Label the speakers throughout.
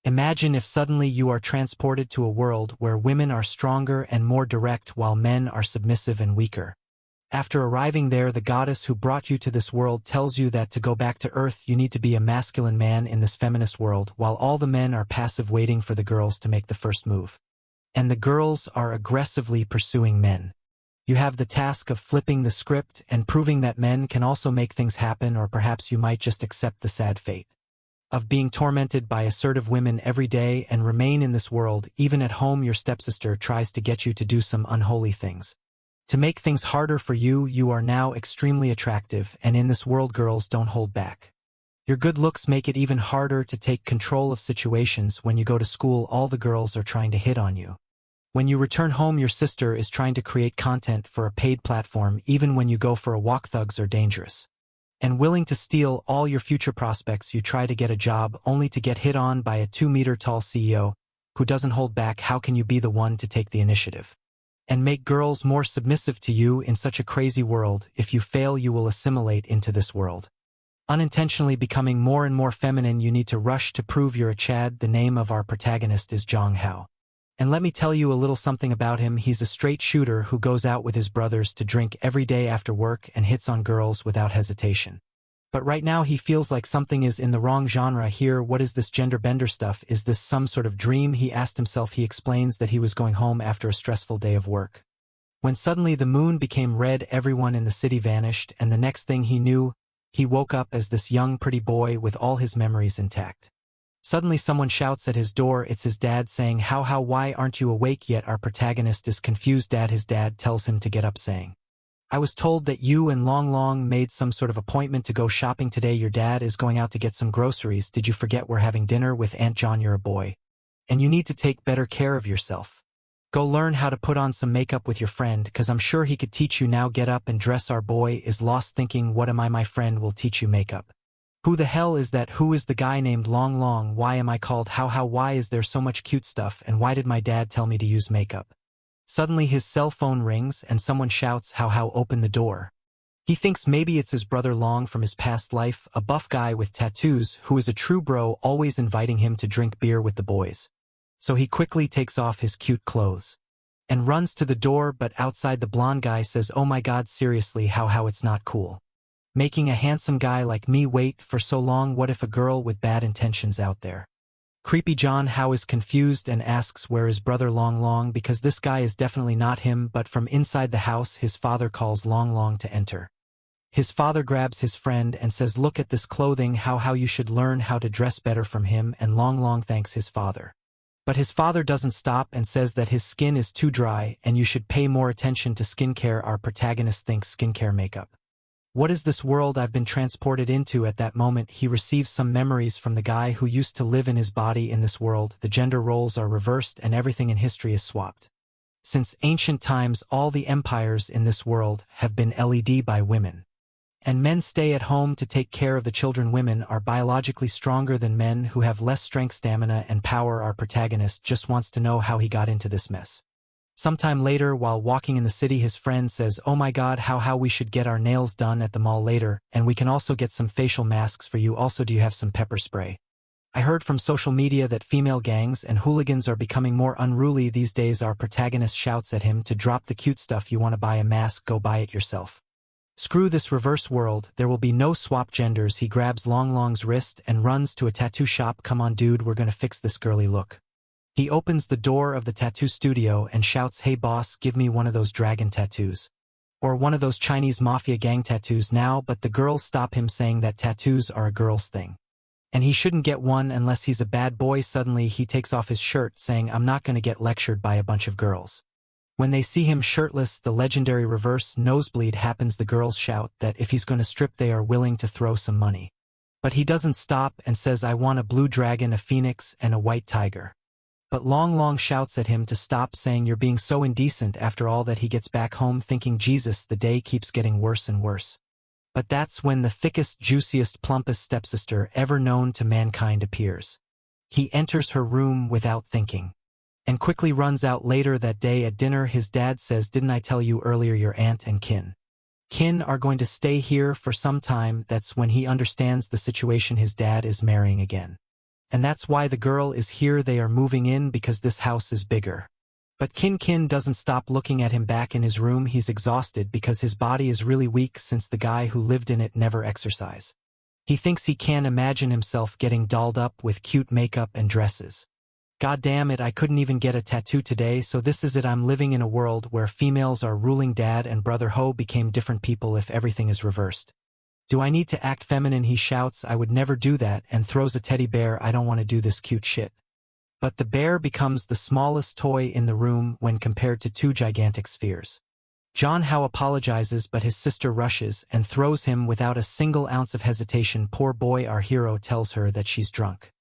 Speaker 1: Imagine if suddenly you are transported to a world where women are stronger and more direct while men are submissive and weaker. After arriving there, the goddess who brought you to this world tells you that to go back to Earth you need to be a masculine man in this feminist world, while all the men are passive waiting for the girls to make the first move. And the girls are aggressively pursuing men. You have the task of flipping the script and proving that men can also make things happen, or perhaps you might just accept the sad fate of being tormented by assertive women every day and remain in this world. Even at home, your stepsister tries to get you to do some unholy things. To make things harder for you, you are now extremely attractive, and in this world girls don't hold back. Your good looks make it even harder to take control of situations. When you go to school, all the girls are trying to hit on you. When you return home, your sister is trying to create content for a paid platform. Even when you go for a walk, thugs are dangerous and willing to steal all your future prospects. You try to get a job only to get hit on by a 2-meter-tall CEO who doesn't hold back. How can you be the one to take the initiative and make girls more submissive to you in such a crazy world? If you fail, you will assimilate into this world, unintentionally becoming more and more feminine. You need to rush to prove you're a Chad. The name of our protagonist is Jong Hao. And let me tell you a little something about him. He's a straight shooter who goes out with his brothers to drink every day after work and hits on girls without hesitation. But right now he feels like something is in the wrong genre here. What is this gender bender stuff? Is this some sort of dream? He asked himself. He explains that he was going home after a stressful day of work, when suddenly the moon became red, everyone in the city vanished, and the next thing he knew, he woke up as this young pretty boy with all his memories intact. Suddenly someone shouts at his door. It's his dad, saying, How, why aren't you awake yet? Our protagonist is confused. His dad tells him to get up, saying, I was told that you and Long made some sort of appointment to go shopping today. Your dad is going out to get some groceries. Did you forget we're having dinner with Aunt John? You're a boy, and you need to take better care of yourself. Go learn how to put on some makeup with your friend, 'cause I'm sure he could teach you. Now get up and dress. Our boy is lost, thinking, what am I? My friend will teach you makeup. Who the hell is that? Who is the guy named Long? Why am I called How? Why is there so much cute stuff? And why did my dad tell me to use makeup? Suddenly his cell phone rings and someone shouts, How, open the door. He thinks maybe it's his brother Long from his past life, a buff guy with tattoos who is a true bro, always inviting him to drink beer with the boys. So he quickly takes off his cute clothes and runs to the door, but outside the blonde guy says, Oh my god, seriously, How, it's not cool making a handsome guy like me wait for so long. What if a girl with bad intentions out there? Creepy John How is confused and asks where is brother Long, because this guy is definitely not him. But from inside the house, his father calls Long to enter. His father grabs his friend and says, look at this clothing, How, you should learn how to dress better from him. And Long thanks his father. But his father doesn't stop and says that his skin is too dry and you should pay more attention to skincare. Our protagonist thinks skincare makeup. What is this world I've been transported into? At that moment, he receives some memories from the guy who used to live in his body. In this world, the gender roles are reversed and everything in history is swapped. Since ancient times, all the empires in this world have been led by women. And men stay at home to take care of the children. Women are biologically stronger than men who have less strength, stamina, and power. Our protagonist just wants to know how he got into this mess. Sometime later, while walking in the city, his friend says, oh my god, How, we should get our nails done at the mall later, and we can also get some facial masks for you. Also, do you have some pepper spray? I heard from social media that female gangs and hooligans are becoming more unruly these days. Our protagonist shouts at him to drop the cute stuff. You want to buy a mask? Go buy it yourself. Screw this reverse world, there will be no swap genders. He grabs Long's wrist and runs to a tattoo shop. Come on dude, we're gonna fix this girly look. He opens the door of the tattoo studio and shouts, hey boss, give me one of those dragon tattoos. Or one of those Chinese mafia gang tattoos now. But the girls stop him, saying that tattoos are a girl's thing, and he shouldn't get one unless he's a bad boy. Suddenly he takes off his shirt, saying, I'm not gonna get lectured by a bunch of girls. When they see him shirtless, the legendary reverse nosebleed happens. The girls shout that if he's gonna strip, they are willing to throw some money. But he doesn't stop and says, I want a blue dragon, a phoenix, and a white tiger. But Long shouts at him to stop, saying, you're being so indecent. After all that, he gets back home thinking, Jesus, the day keeps getting worse and worse. But that's when the thickest, juiciest, plumpest stepsister ever known to mankind appears. He enters her room without thinking, and quickly runs out. Later that day at dinner, his dad says, didn't I tell you earlier your aunt and kin are going to stay here for some time? That's when he understands the situation. His dad is marrying again. And that's why the girl is here. They are moving in because this house is bigger. But Kin doesn't stop looking at him back in his room. He's exhausted because his body is really weak since the guy who lived in it never exercise. He thinks he can imagine himself getting dolled up with cute makeup and dresses. God damn it, I couldn't even get a tattoo today, so this is it. I'm living in a world where females are ruling. Dad and brother Ho became different people if everything is reversed. Do I need to act feminine? He shouts, I would never do that, and throws a teddy bear. I don't want to do this cute shit. But the bear becomes the smallest toy in the room when compared to two gigantic spheres. John How apologizes, but his sister rushes and throws him without a single ounce of hesitation. Poor boy, our hero tells her that she's drunk.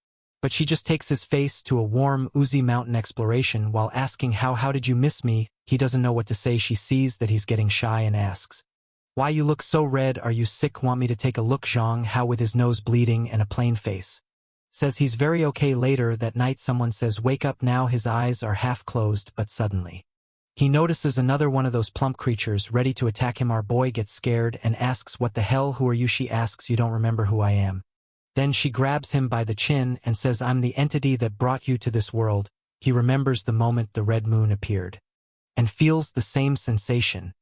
Speaker 1: But she just takes his face to a warm, oozy mountain exploration while asking how did you miss me? He doesn't know what to say. She sees that he's getting shy and asks, why you look so red? Are you sick? Want me to take a look? Zhang How, with his nose bleeding and a plain face, says he's very okay. Later that night someone says wake up now. His eyes are half closed, but suddenly he notices another one of those plump creatures ready to attack him. Our boy gets scared and asks, what the hell? Who are you? She asks, you don't remember who I am? Then she grabs him by the chin and says, I'm the entity that brought you to this world. He remembers the moment the red moon appeared and feels the same sensation.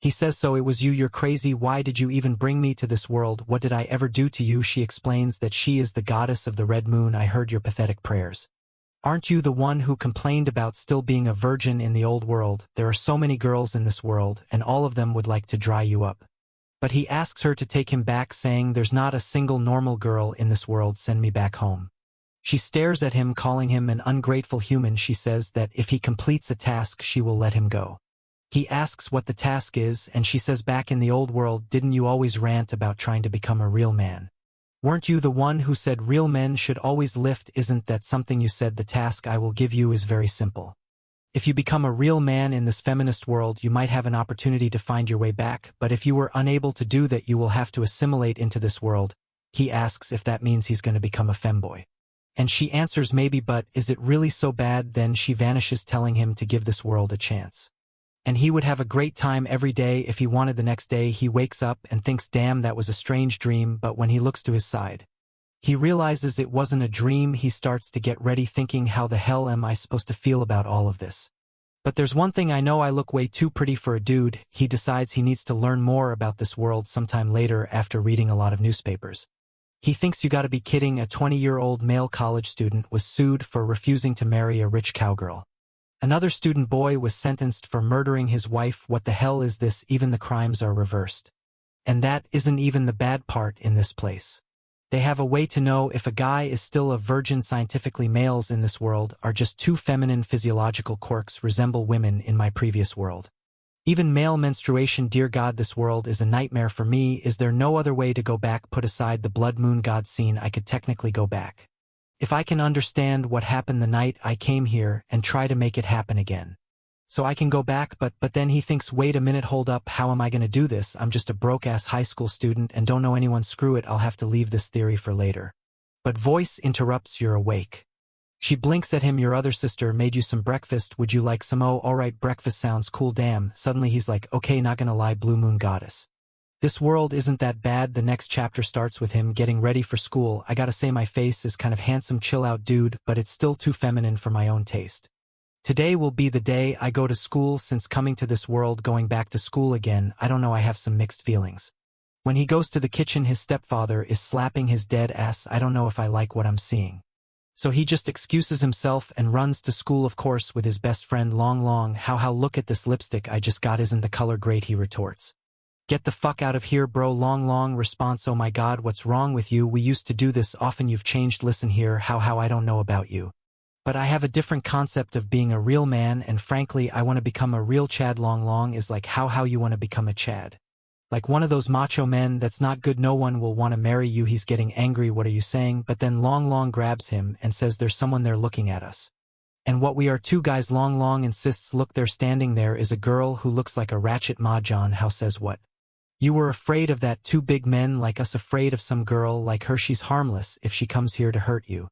Speaker 1: He says, so it was you? You're crazy. Why did you even bring me to this world? What did I ever do to you? She explains that she is the goddess of the red moon. I heard your pathetic prayers. Aren't you the one who complained about still being a virgin in the old world? There are so many girls in this world, and all of them would like to dry you up. But he asks her to take him back, saying, there's not a single normal girl in this world. Send me back home. She stares at him, calling him an ungrateful human. She says that if he completes a task, she will let him go. He asks what the task is, and she says, back in the old world, didn't you always rant about trying to become a real man? Weren't you the one who said real men should always lift? Isn't that something you said? The task I will give you is very simple. If you become a real man in this feminist world, you might have an opportunity to find your way back, but if you were unable to do that, you will have to assimilate into this world. He asks if that means he's going to become a femboy. And she answers, maybe, but is it really so bad? Then she vanishes, telling him to give this world a chance. And he would have a great time every day if he wanted. The next day he wakes up and thinks, damn, that was a strange dream, but when he looks to his side, he realizes it wasn't a dream. He starts to get ready, thinking, how the hell am I supposed to feel about all of this? But there's one thing I know, I look way too pretty for a dude. He decides he needs to learn more about this world sometime later after reading a lot of newspapers. He thinks, you gotta be kidding, a 20-year-old male college student was sued for refusing to marry a rich cowgirl. Another student boy was sentenced for murdering his wife. What the hell is this? Even the crimes are reversed. And that isn't even the bad part in this place. They have a way to know if a guy is still a virgin. Scientifically, males in this world are just two feminine physiological quirks, resemble women in my previous world. Even male menstruation. Dear God, this world is a nightmare for me. Is there no other way to go back? Put aside the blood moon god scene, I could technically go back. If I can understand what happened the night I came here and try to make it happen again. So I can go back, but then he thinks, wait a minute, hold up, how am I gonna do this? I'm just a broke-ass high school student and don't know anyone. Screw it, I'll have to leave this theory for later. But voice interrupts, you're awake. She blinks at him, your other sister made you some breakfast, would you like some? Oh, alright, breakfast sounds cool. Damn. Suddenly he's like, okay, not gonna lie, blue moon goddess. This world isn't that bad. The next chapter starts with him getting ready for school. I gotta say, my face is kind of handsome, chill out dude, but it's still too feminine for my own taste. Today will be the day I go to school. Since coming to this world, going back to school again, I don't know, I have some mixed feelings. When he goes to the kitchen, his stepfather is slapping his dead ass. I don't know if I like what I'm seeing. So he just excuses himself and runs to school, of course, with his best friend Long. How look at this lipstick I just got, isn't the color great? He retorts. Get the fuck out of here, bro. Long response, oh my god, what's wrong with you? We used to do this often, you've changed. Listen here, how I don't know about you, but I have a different concept of being a real man, and frankly I want to become a real Chad. Long is like, how you want to become a Chad? Like one of those macho men? That's not good, no one will want to marry you. He's getting angry, what are you saying? But then Long grabs him and says, there's someone there looking at us. And what, we are two guys? Long insists, look, there, standing there is a girl who looks like a ratchet ma. John How says, what? You were afraid of that? Two big men like us afraid of some girl like her? She's harmless if she comes here to hurt you.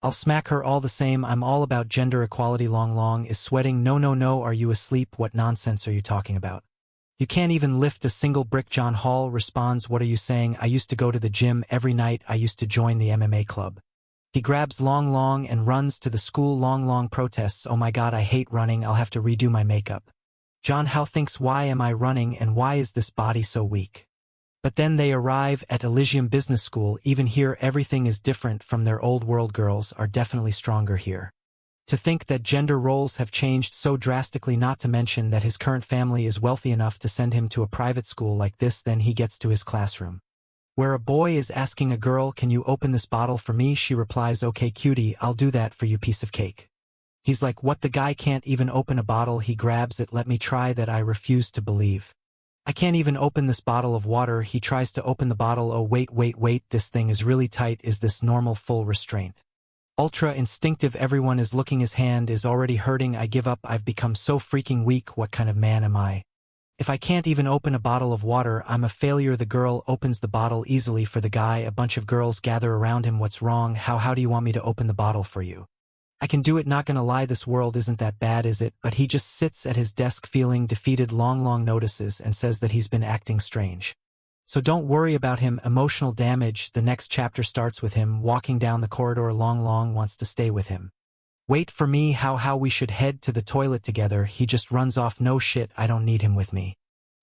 Speaker 1: I'll smack her all the same. I'm all about gender equality. Long is sweating. No, are you asleep? What nonsense are you talking about? You can't even lift a single brick. John Hall responds, what are you saying? I used to go to the gym every night. I used to join the MMA club. He grabs Long Long and runs to the school. Long Long protests, "Oh my god, I hate running, I'll have to redo my makeup." John How thinks, why am I running and why is this body so weak? But then they arrive at Elysium Business School. Even here everything is different from their old world. Girls are definitely stronger here. To think that gender roles have changed so drastically, not to mention that his current family is wealthy enough to send him to a private school like this. Then he gets to his classroom, where a boy is asking a girl, "Can you open this bottle for me?" She replies, "Okay cutie, I'll do that for you, piece of cake." He's like, what, the guy can't even open a bottle? He grabs it. "Let me try that." I refuse to believe. "I can't even open this bottle of water." He tries to open the bottle. "Oh wait, this thing is really tight. Is this normal?" Full restraint. Ultra instinctive. Everyone is looking. His hand is already hurting. "I give up. I've become so freaking weak. What kind of man am I? If I can't even open a bottle of water, I'm a failure." The girl opens the bottle easily for the guy. A bunch of girls gather around him. "What's wrong? How do you want me to open the bottle for you?" "I can do it. Not gonna lie, this world isn't that bad, is it?" But he just sits at his desk feeling defeated. Long Long notices and says that he's been acting strange. So don't worry about him. Emotional damage. The next chapter starts with him walking down the corridor. Long Long wants to stay with him. "Wait for me." How we should head to the toilet together." He just runs off. "No shit, I don't need him with me."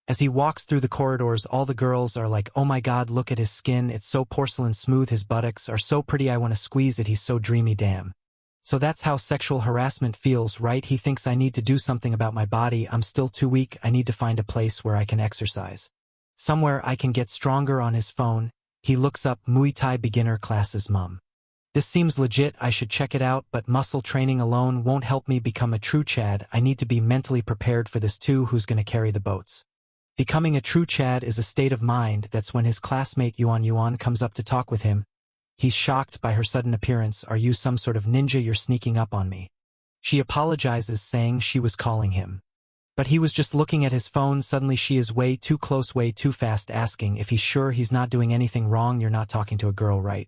Speaker 1: As he walks through the corridors, all the girls are like, "Oh my god, look at his skin. It's so porcelain smooth. His buttocks are so pretty. I want to squeeze it. He's so dreamy. Damn." So that's how sexual harassment feels, right? He thinks, "I need to do something about my body. I'm still too weak. I need to find a place where I can exercise. Somewhere I can get stronger." On his phone, he looks up Muay Thai beginner classes. "Mum, this seems legit. I should check it out, but muscle training alone won't help me become a true Chad. I need to be mentally prepared for this too. Who's gonna carry the boats?" Becoming a true Chad is a state of mind. That's when his classmate Yuan comes up to talk with him. He's shocked by her sudden appearance. "Are you some sort of ninja? You're sneaking up on me." She apologizes, saying she was calling him, but he was just looking at his phone. Suddenly she is way too close, way too fast, asking if he's sure he's not doing anything wrong. "You're not talking to a girl, right?"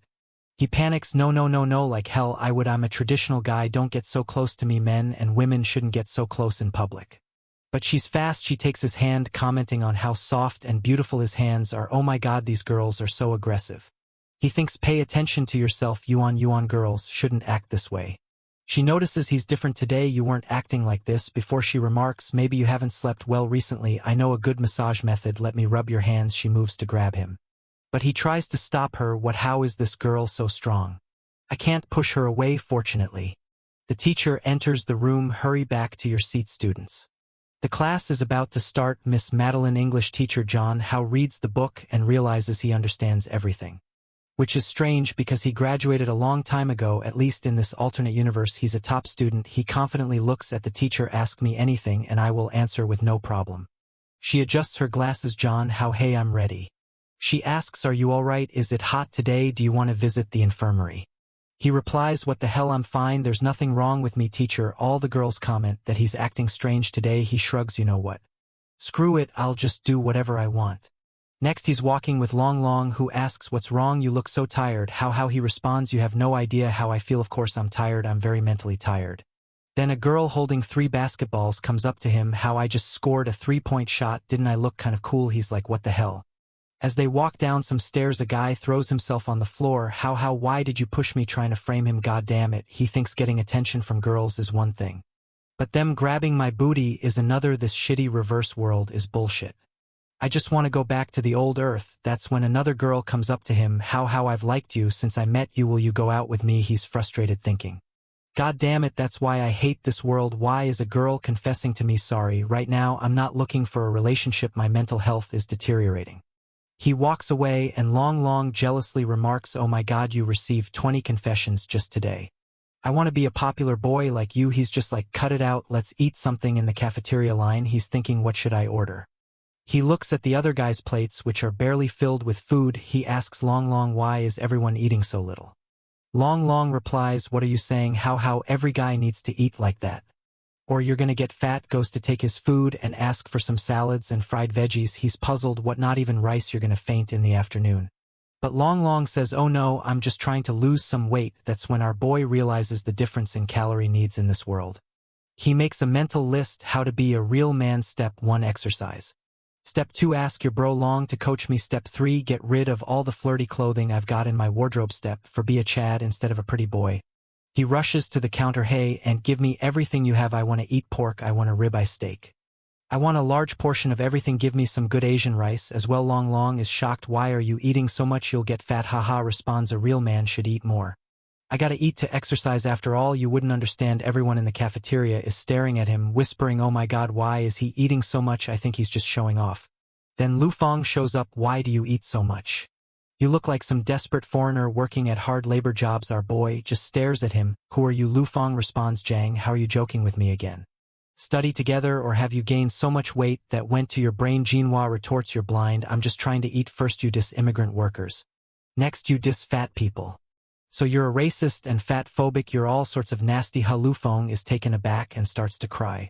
Speaker 1: He panics. No, like hell I would. I'm a traditional guy. Don't get so close to me. Men and women shouldn't get so close in public. But she's fast. She takes his hand, commenting on how soft and beautiful his hands are. "Oh my god, these girls are so aggressive." He thinks, "Pay attention to yourself, Yuan. Girls shouldn't act this way." She notices he's different today. "You weren't acting like this before." She remarks, "Maybe you haven't slept well recently. I know a good massage method. Let me rub your hands." She moves to grab him, but he tries to stop her. "What? How is this girl so strong? I can't push her away." Fortunately, the teacher enters the room. "Hurry back to your seat, students. The class is about to start." Miss Madeline, English teacher John How, reads the book and realizes he understands everything, which is strange because he graduated a long time ago. At least in this alternate universe, he's a top student. He confidently looks at the teacher. "Ask me anything and I will answer with no problem." She adjusts her glasses. John How, "Hey, I'm ready." She asks, "Are you alright? Is it hot today? Do you want to visit the infirmary?" He replies, "What the hell, I'm fine. There's nothing wrong with me, teacher." All the girls comment that he's acting strange today. He shrugs. "You know what? Screw it, I'll just do whatever I want." Next he's walking with Long Long, who asks, "What's wrong? You look so tired." How he responds, "You have no idea how I feel. Of course I'm tired. I'm very mentally tired." Then a girl holding 3 basketballs comes up to him. "How, I just scored a 3-point shot. Didn't I look kind of cool?" He's like, "What the hell?" As they walk down some stairs, a guy throws himself on the floor. How, why did you push me?" Trying to frame him. God damn it. He thinks getting attention from girls is one thing, but them grabbing my booty is another. This shitty reverse world is bullshit. "I just want to go back to the old earth." That's when another girl comes up to him. How I've liked you since I met you. Will you go out with me?" He's frustrated, thinking, God damn it, that's why I hate this world. Why is a girl confessing to me? Sorry, right now I'm not looking for a relationship. My mental health is deteriorating. He walks away and Long jealously remarks, "Oh my god, you received 20 confessions just today. I want to be a popular boy like you." He's just like, "Cut it out, let's eat something in the cafeteria line." He's thinking, what should I order? He looks at the other guy's plates, which are barely filled with food. He asks Long, why is everyone eating so little? Long replies, "What are you saying? How every guy needs to eat like that, or you're gonna get fat." Goes to take his food and ask for some salads and fried veggies. He's puzzled. What, not even rice? You're gonna faint in the afternoon. But Long says, "Oh no, I'm just trying to lose some weight." That's when our boy realizes the difference in calorie needs in this world. He makes a mental list. How to be a real man. Step 1, exercise. Step 2, ask your bro Long to coach me. Step 3, get rid of all the flirty clothing I've got in my wardrobe. Step 4, be a Chad instead of a pretty boy. He rushes to the counter. Hey, and give me everything you have. I want to eat pork. I want a ribeye steak. I want a large portion of everything. Give me some good Asian rice as well. Long Long is shocked. Why are you eating so much? You'll get fat. Haha, responds, a real man should eat more. I gotta eat to exercise. After all, you wouldn't understand. Everyone in the cafeteria is staring at him, whispering, oh my god, why is he eating so much? I think he's just showing off. Then Lu Fong shows up. Why do you eat so much? You look like some desperate foreigner working at hard labor jobs. Our boy just stares at him. Who are you? Lu Fong responds, Jang, how are you joking with me again? Study together, or have you gained so much weight that went to your brain? Jinhua retorts, you're blind. I'm just trying to eat. First you diss immigrant workers. Next you diss fat people. So you're a racist and fat-phobic. You're all sorts of nasty. Lu Fong is taken aback and starts to cry.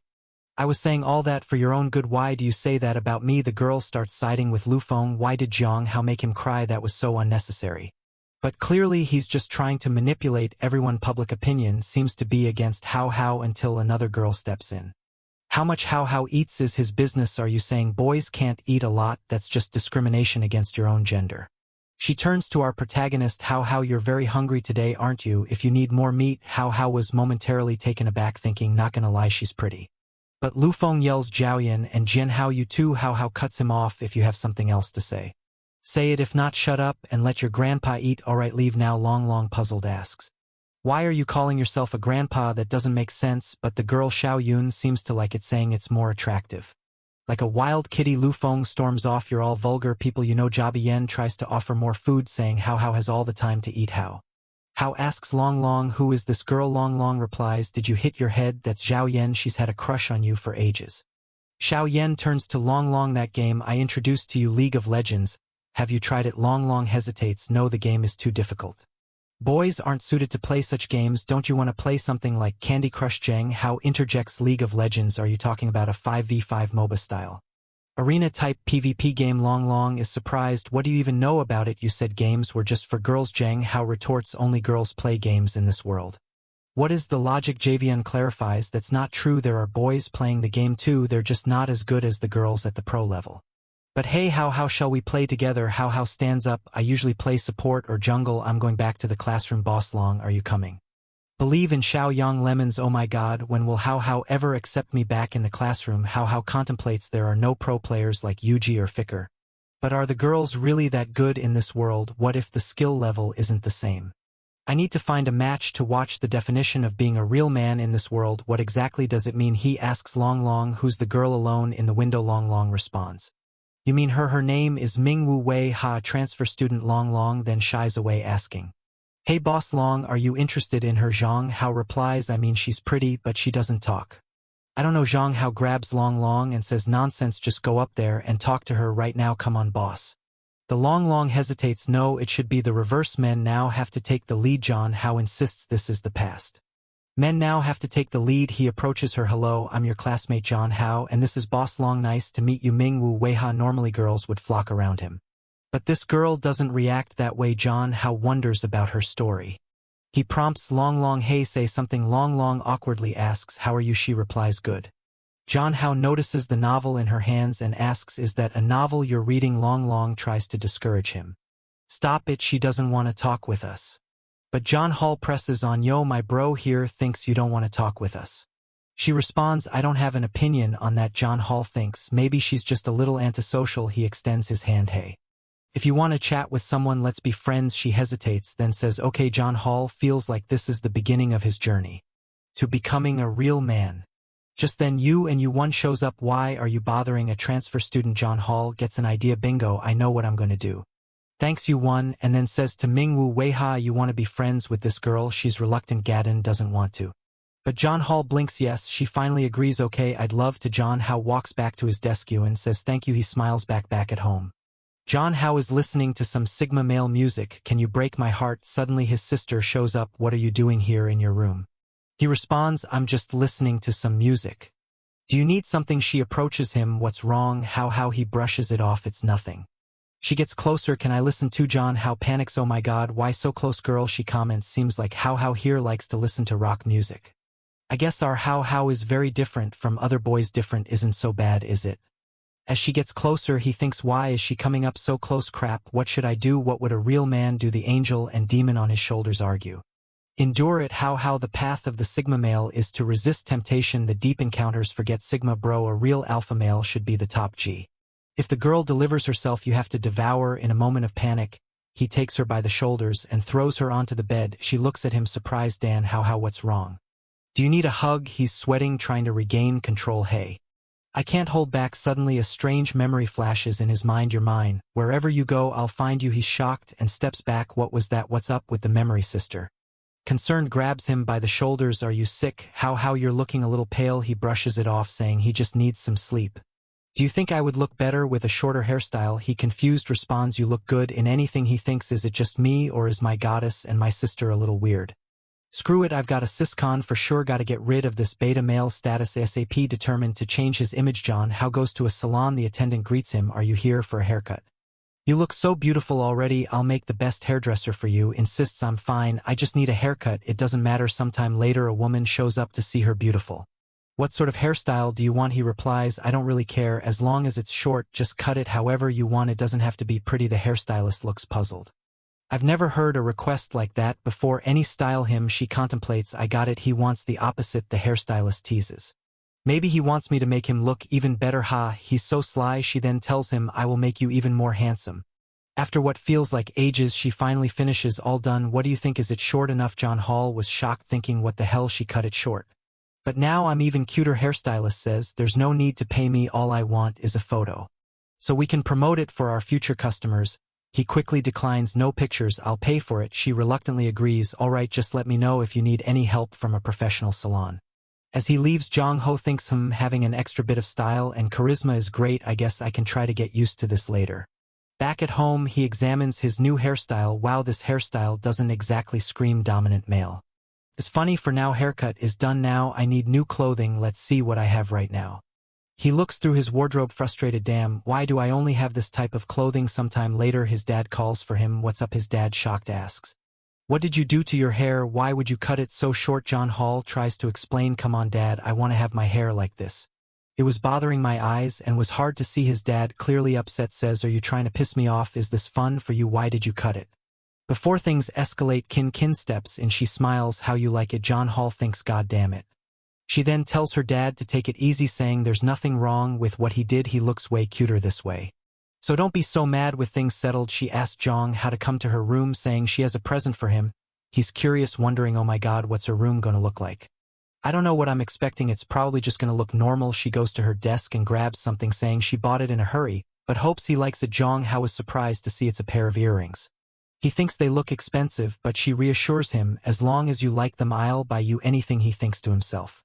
Speaker 1: I was saying all that for your own good. Why do you say that about me? The girl starts siding with Lu Fong. Why did Jiang Hao make him cry? That was so unnecessary. But clearly he's just trying to manipulate everyone. Public opinion seems to be against Hao Hao until another girl steps in. How much Hao Hao eats is his business. Are you saying boys can't eat a lot? That's just discrimination against your own gender. She turns to our protagonist. Hao Hao, you're very hungry today, aren't you? If you need more meat. Hao Hao was momentarily taken aback, thinking, not gonna lie, she's pretty. But Lu Fong yells, Jiaoyan and Jian Hao, you too. Hao Hao cuts him off. If you have something else to say, say it. If not, shut up and let your grandpa eat. Alright, leave now. Long Long puzzled asks, why are you calling yourself a grandpa? That doesn't make sense. But the girl Xiao Yun seems to like it, saying it's more attractive. Like a wild kitty, Lu Fong storms off. You're all vulgar people, you know. Jia Bian tries to offer more food, saying Hao Hao has all the time to eat. Hao Hao asks Long Long, who is this girl? Long Long replies, did you hit your head? That's Zhao Yan. She's had a crush on you for ages. Xiao Yan turns to Long Long, that game I introduced to you, League of Legends. Have you tried it? Long Long hesitates. No, the game is too difficult. Boys aren't suited to play such games. Don't you want to play something like Candy Crush? Jiang Hao interjects, League of Legends, are you talking about a 5v5 MOBA style arena-type PvP game? Long Long is surprised. What do you even know about it? You said games were just for girls. Jiang Hao retorts, only girls play games in this world. What is the logic? Javian clarifies, that's not true. There are boys playing the game too. They're just not as good as the girls at the pro level. But hey, how shall we play together? How stands up. I usually play support or jungle. I'm going back to the classroom. Boss Long, are you coming? Believe in Xiao Yang Lemons. Oh my god, when will How ever accept me back in the classroom? How contemplates, there are no pro players like Yuji or Ficker. But are the girls really that good in this world? What if the skill level isn't the same? I need to find a match to watch. The definition of being a real man in this world, what exactly does it mean? He asks Long Long, who's the girl alone in the window? Long Long responds, you mean her name is Mingwu Wei. Ha, transfer student. Long Long then shies away, asking, hey boss Long, are you interested in her? Zhang Hao replies, I mean she's pretty, but she doesn't talk. I don't know. Zhang Hao grabs Long Long and says, nonsense, just go up there and talk to her right now. Come on boss. The Long Long hesitates. No, it should be the reverse. Men now have to take the lead. Zhang Hao insists this is the past. Men now have to take the lead. He approaches her. Hello, I'm your classmate Zhang Hao, and this is Boss Long. Nice to meet you. Mingwu Wei. Ha, normally girls would flock around him. But this girl doesn't react that way. Zhang Hao wonders about her story. He prompts Long Long, hey, say something. Long Long awkwardly asks, how are you? She replies, good. Zhang Hao notices the novel in her hands and asks, is that a novel you're reading? Long Long tries to discourage him. Stop it, she doesn't want to talk with us. But John Hall presses on, yo, my bro here thinks you don't want to talk with us. She responds, I don't have an opinion on that. John Hall thinks maybe she's just a little antisocial. He extends his hand. Hey, if you want to chat with someone, let's be friends. She hesitates, then says, okay. John Hall feels like this is the beginning of his journey to becoming a real man. Just then you one shows up. Why are you bothering a transfer student? John Hall gets an idea. Bingo, I know what I'm going to do. Thanks you one, and then says to Mingwu Wei, ha, you want to be friends with this girl? She's reluctant. Gadden doesn't want to. But John Hall blinks yes. She finally agrees. Okay, I'd love to. John Hao walks back to his desk and says thank you. He smiles back at home. John Hao is listening to some Sigma male music. Can you break my heart? Suddenly his sister shows up. What are you doing here in your room? He responds, I'm just listening to some music. Do you need something? She approaches him. What's wrong? How he brushes it off. It's nothing. She gets closer. Can I listen too? John Hao panics. Oh my god, why so close? Girl, she comments, seems like Hao here likes to listen to rock music. I guess our Hao is very different from other boys. Different isn't so bad, is it? As she gets closer, he thinks, why is she coming up so close? Crap, what should I do? What would a real man do? The angel and demon on his shoulders argue. Endure it. How the path of the Sigma male is to resist temptation. The deep encounters. Forget Sigma bro, a real alpha male should be the top G. If the girl delivers herself, you have to devour. In a moment of panic, he takes her by the shoulders and throws her onto the bed. She looks at him surprised. Dan, how what's wrong? Do you need a hug? He's sweating, trying to regain control. Hey, I can't hold back. Suddenly a strange memory flashes in his mind. You're mine. Wherever you go, I'll find you. He's shocked and steps back. What was that? What's up with the memory, sister? Concerned grabs him by the shoulders. Are you sick? How you're looking a little pale. He brushes it off, saying he just needs some sleep. Do you think I would look better with a shorter hairstyle? He confused responds, you look good in anything. He thinks, is it just me, or is my goddess and my sister a little weird? Screw it, I've got a siscon for sure. Gotta get rid of this beta male status ASAP. Determined to change his image. John How goes to a salon. The attendant greets him. Are you here for a haircut? You look so beautiful already. I'll make the best hairdresser for you. Insists, I'm fine, I just need a haircut. It doesn't matter. Sometime later a woman shows up to see her beautiful. What sort of hairstyle do you want? He replies, I don't really care, as long as it's short, just cut it however you want. It doesn't have to be pretty. The hairstylist looks puzzled. I've never heard a request like that before. Any style him. She contemplates. I got it. He wants the opposite. The hairstylist teases. Maybe he wants me to make him look even better. Ha, he's so sly. She then tells him, I will make you even more handsome. After what feels like ages, she finally finishes. All done. What do you think? Is it short enough? John Hall was shocked, thinking, what the hell, she cut it short. But now I'm even cuter. Hairstylist says, there's no need to pay me. All I want is a photo. So we can promote it for our future customers. He quickly declines. No pictures, I'll pay for it. She reluctantly agrees. All right, just let me know if you need any help from a professional salon. As he leaves, Jong Ho thinks having an extra bit of style and charisma is great. I guess I can try to get used to this later. Back at home, he examines his new hairstyle. Wow, this hairstyle doesn't exactly scream dominant male. It's funny. For now, haircut is done. Now I need new clothing. Let's see what I have right now. He looks through his wardrobe frustrated. Damn, why do I only have this type of clothing? Sometime later, his dad calls for him. What's up? His dad, shocked, asks. What did you do to your hair? Why would you cut it so short? John Hall tries to explain. Come on, Dad, I want to have my hair like this. It was bothering my eyes and was hard to see. His dad, clearly upset, says, are you trying to piss me off? Is this fun for you? Why did you cut it? Before things escalate, Kin steps in. She smiles. How you like it? John Hall thinks, God damn it. She then tells her dad to take it easy, saying there's nothing wrong with what he did. He looks way cuter this way. So don't be so mad. With things settled, she asks Jong how to come to her room, saying she has a present for him. He's curious, wondering, oh my God, what's her room gonna look like? I don't know what I'm expecting. It's probably just gonna look normal. She goes to her desk and grabs something, saying she bought it in a hurry, but hopes he likes it. Jong How is surprised to see it's a pair of earrings. He thinks they look expensive, but she reassures him, as long as you like them, I'll buy you anything. He thinks to himself,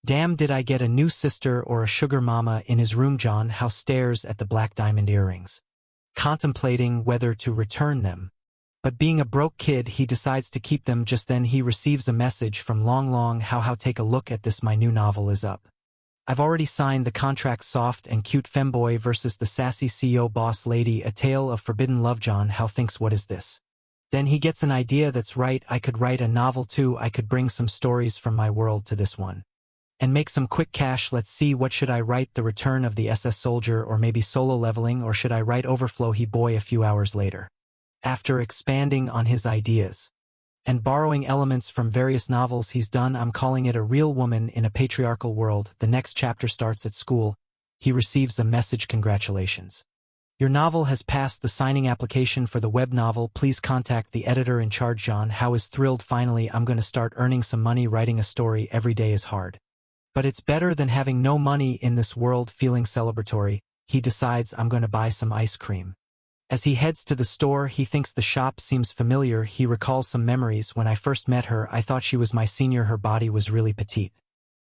Speaker 1: damn, did I get a new sister or a sugar mama? In his room, John How stares at the black diamond earrings, contemplating whether to return them. But being a broke kid, he decides to keep them. Just then he receives a message from Long How take a look at this. My new novel is up. I've already signed the contract. Soft and cute femboy versus the sassy CEO boss lady, a tale of forbidden love. John How thinks, what is this? Then he gets an idea. That's right, I could write a novel too. I could bring some stories from my world to this one and make some quick cash. Let's see, what should I write? The Return of the SS Soldier, or maybe Solo Leveling, or should I write Overflow? He boy. A few hours later, after expanding on his ideas and borrowing elements from various novels he's done, I'm calling it A Real Woman in a Patriarchal World. The next chapter starts at school. He receives a message. Congratulations. Your novel has passed the signing application for the web novel. Please contact the editor in charge. John How is thrilled. Finally, I'm going to start earning some money writing a story. Every day is hard, but it's better than having no money in this world. Feeling celebratory, he decides, I'm going to buy some ice cream. As he heads to the store, he thinks the shop seems familiar. He recalls some memories. When I first met her, I thought she was my senior. Her body was really petite,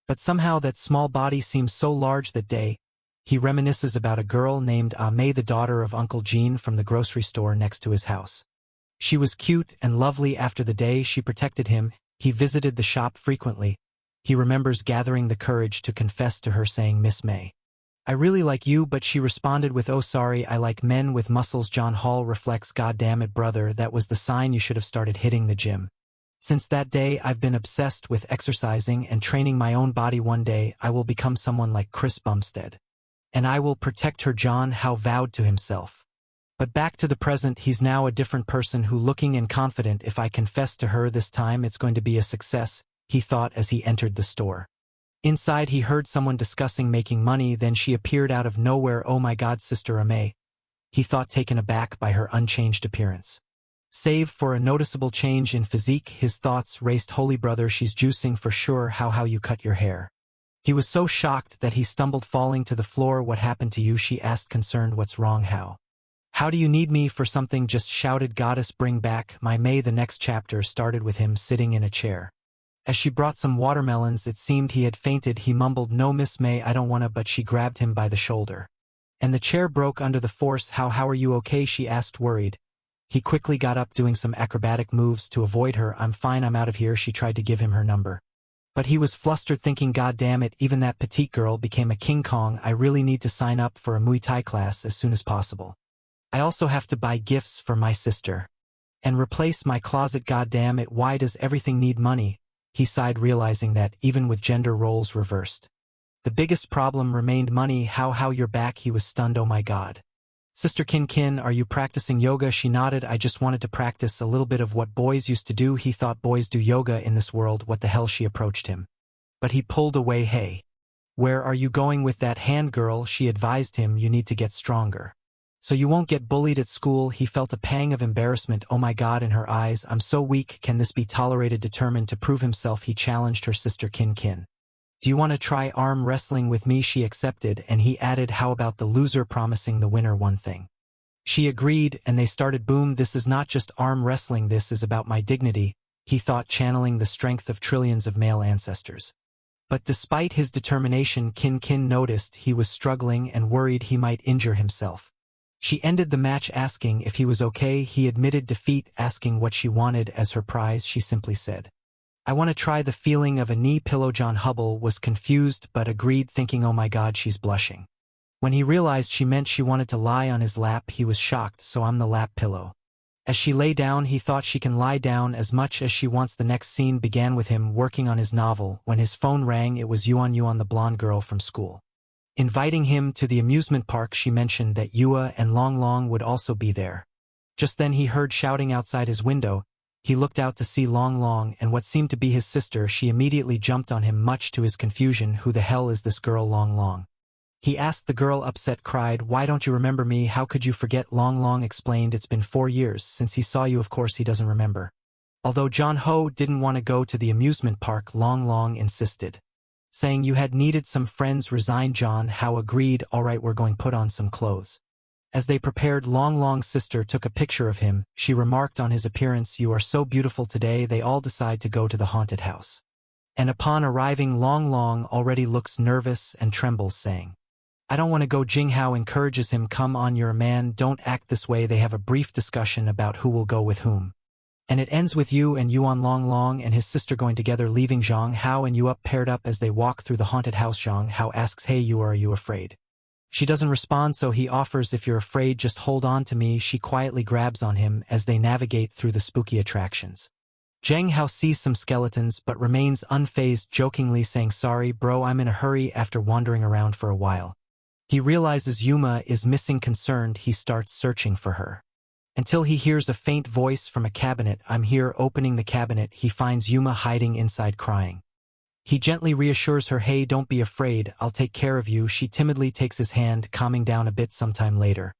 Speaker 1: but somehow that small body seems so large that day. He reminisces about a girl named May, the daughter of Uncle Jean from the grocery store next to his house. She was cute and lovely. After the day she protected him, he visited the shop frequently. He remembers gathering the courage to confess to her, saying, Miss May, I really like you, but she responded with, oh sorry, I like men with muscles. John Hall reflects, God damn it, brother, that was the sign. You should have started hitting the gym. Since that day, I've been obsessed with exercising and training my own body. One day, I will become someone like Chris Bumstead. And I will protect her. John How vowed to himself. But back to the present, he's now a different person who looking and confident. If I confess to her this time it's going to be a success, he thought as he entered the store. Inside he heard someone discussing making money, then she appeared out of nowhere. Oh my God, Sister Ame. He thought, taken aback by her unchanged appearance. Save for a noticeable change in physique, his thoughts raced. Holy brother, she's juicing for sure. How you cut your hair. He was so shocked that he stumbled, falling to the floor. What happened to you? She asked, concerned. What's wrong? How do you need me for something? Just shouted Goddess, bring back my May. The next chapter started with him sitting in a chair. As she brought some watermelons, it seemed he had fainted. He mumbled, no Miss May, I don't wanna, but she grabbed him by the shoulder. And the chair broke under the force. How are you okay? She asked, worried. He quickly got up, doing some acrobatic moves to avoid her. I'm fine, I'm out of here. She tried to give him her number. But he was flustered, thinking, God damn it, even that petite girl became a King Kong. I really need to sign up for a Muay Thai class as soon as possible. I also have to buy gifts for my sister. And replace my closet. God damn it, why does everything need money? He sighed, realizing that, even with gender roles reversed, the biggest problem remained money. How you're back? He was stunned. Oh my God. Sister Kin, are you practicing yoga? She nodded. I just wanted to practice a little bit of what boys used to do. He thought boys do yoga in this world. What the hell? She approached him. But he pulled away. Hey. Where are you going with that hand, girl? She advised him, you need to get stronger. So you won't get bullied at school. He felt a pang of embarrassment. Oh my God, in her eyes, I'm so weak. Can this be tolerated? Determined to prove himself, he challenged her. Sister Kin. Do you want to try arm wrestling with me? She accepted, and he added, how about the loser promising the winner one thing? She agreed, and they started. Boom, this is not just arm wrestling, this is about my dignity, he thought, channeling the strength of trillions of male ancestors. But despite his determination, Kin noticed he was struggling and worried he might injure himself. She ended the match asking if he was okay. He admitted defeat, asking what she wanted as her prize. She simply said, I want to try the feeling of a knee pillow. John Hubble was confused but agreed, thinking, oh my God, she's blushing. When he realized she meant she wanted to lie on his lap, he was shocked. So I'm the lap pillow. As she lay down, he thought, she can lie down as much as she wants. The next scene began with him working on his novel. When his phone rang, it was Yuan, the blonde girl from school, inviting him to the amusement park. She mentioned that Yua and Long would also be there. Just then he heard shouting outside his window. He looked out to see Long and what seemed to be his sister. She immediately jumped on him, much to his confusion. Who the hell is this girl, Long? He asked. The girl, upset, cried, why don't you remember me? How could you forget? Long explained, it's been 4 years since he saw you. Of course he doesn't remember. Although John Ho didn't want to go to the amusement park, Long insisted, saying you had needed some friends. Resigned, John How agreed. All right, we're going to put on some clothes. As they prepared, Long's sister took a picture of him. She remarked on his appearance, you are so beautiful today. They all decide to go to the haunted house. And upon arriving, Long already looks nervous and trembles, saying, I don't want to go. Jing Hao encourages him, come on, you're a man, don't act this way. They have a brief discussion about who will go with whom. And it ends with you and Yuan Long and his sister going together, leaving Zhang Hao and Yu paired up as they walk through the haunted house. Zhang Hao asks, hey Yu, are you afraid? She doesn't respond, so he offers, if you're afraid, just hold on to me. She quietly grabs on him as they navigate through the spooky attractions. Zhang Hao sees some skeletons but remains unfazed, jokingly saying, sorry bro, I'm in a hurry. After wandering around for a while, he realizes Yuma is missing. Concerned, he starts searching for her, until he hears a faint voice from a cabinet. I'm here. Opening the cabinet, he finds Yuma hiding inside, crying. He gently reassures her, hey, don't be afraid, I'll take care of you. She timidly takes his hand, calming down a bit. Sometime later,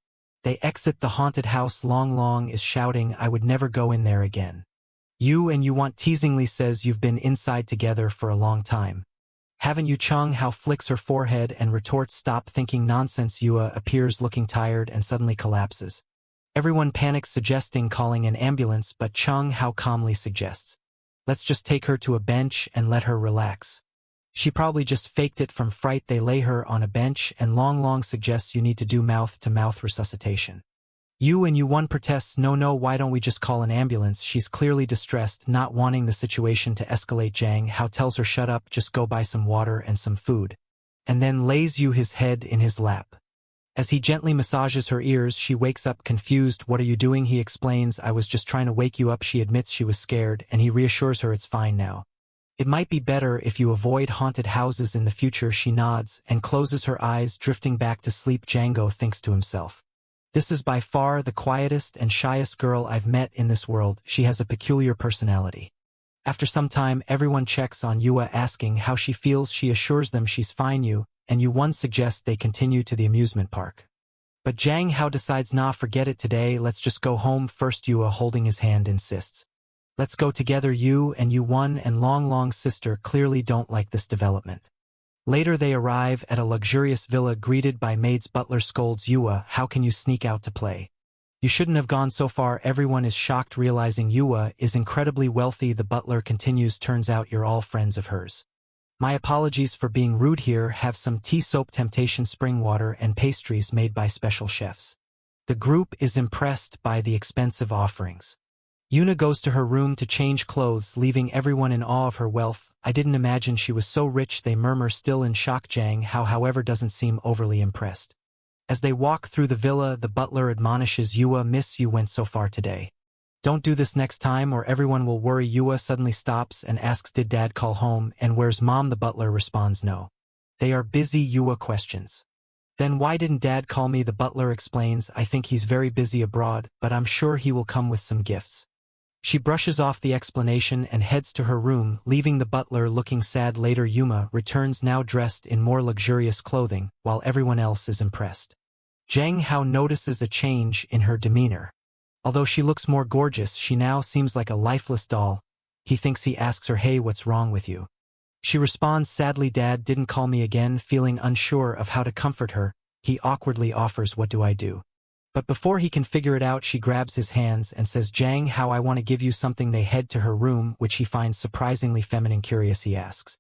Speaker 1: they exit the haunted house. Long is shouting, I would never go in there again. You and you want, teasingly says, you've been inside together for a long time, haven't you? Chung Hao flicks her forehead and retorts, stop thinking nonsense. Yua appears looking tired and suddenly collapses. Everyone panics, suggesting calling an ambulance, but Chung Hao calmly suggests, let's just take her to a bench and let her relax. She probably just faked it from fright. They lay her on a bench and Long suggests you need to do mouth-to-mouth resuscitation. You and Yuan protests, no, why don't we just call an ambulance? She's clearly distressed, not wanting the situation to escalate. Zhang Hao tells her, shut up, just go buy some water and some food. And then lays his head in his lap. As he gently massages her ears, she wakes up confused. What are you doing? He explains, I was just trying to wake you up. She admits she was scared, and he reassures her it's fine now. It might be better if you avoid haunted houses in the future. She nods and closes her eyes, drifting back to sleep. Django thinks to himself. This is by far the quietest and shyest girl I've met in this world. She has a peculiar personality. After some time, everyone checks on Yua, asking how she feels. She assures them she's fine. Yu-1 suggests they continue to the amusement park. But Jang Hao decides, nah, forget it today, let's just go home first. Yua, holding his hand, insists. Let's go together. Yu-1 and Long Long's sister clearly don't like this development. Later they arrive at a luxurious villa, greeted by maids. Butler scolds Yua, how can you sneak out to play? You shouldn't have gone so far. Everyone is shocked, realizing Yua is incredibly wealthy. The butler continues, turns out you're all friends of hers. My apologies for being rude. Here, have some tea, soap, temptation, spring water, and pastries made by special chefs. The group is impressed by the expensive offerings. Yuna goes to her room to change clothes, leaving everyone in awe of her wealth. I didn't imagine she was so rich, they murmur, still in shock. Jang Hao, however, doesn't seem overly impressed. As they walk through the villa, the butler admonishes Yua, Miss, you went so far today. Don't do this next time or everyone will worry. Yua suddenly stops and asks, did Dad call home, and where's Mom? The butler responds, no. They are busy. Yua questions. Then why didn't Dad call me? The butler explains, I think he's very busy abroad, but I'm sure he will come with some gifts. She brushes off the explanation and heads to her room, leaving the butler looking sad. Later, Yuma returns, now dressed in more luxurious clothing, while everyone else is impressed. Jang Hao notices a change in her demeanor. Although she looks more gorgeous, she now seems like a lifeless doll. He thinks. He asks her, hey, what's wrong with you? She responds sadly, Dad didn't call me again. Feeling unsure of how to comfort her, he awkwardly offers, what do I do? But before he can figure it out, she grabs his hands and says, Jang Hao, I want to give you something. They head to her room, which he finds surprisingly feminine. Curious, he asks,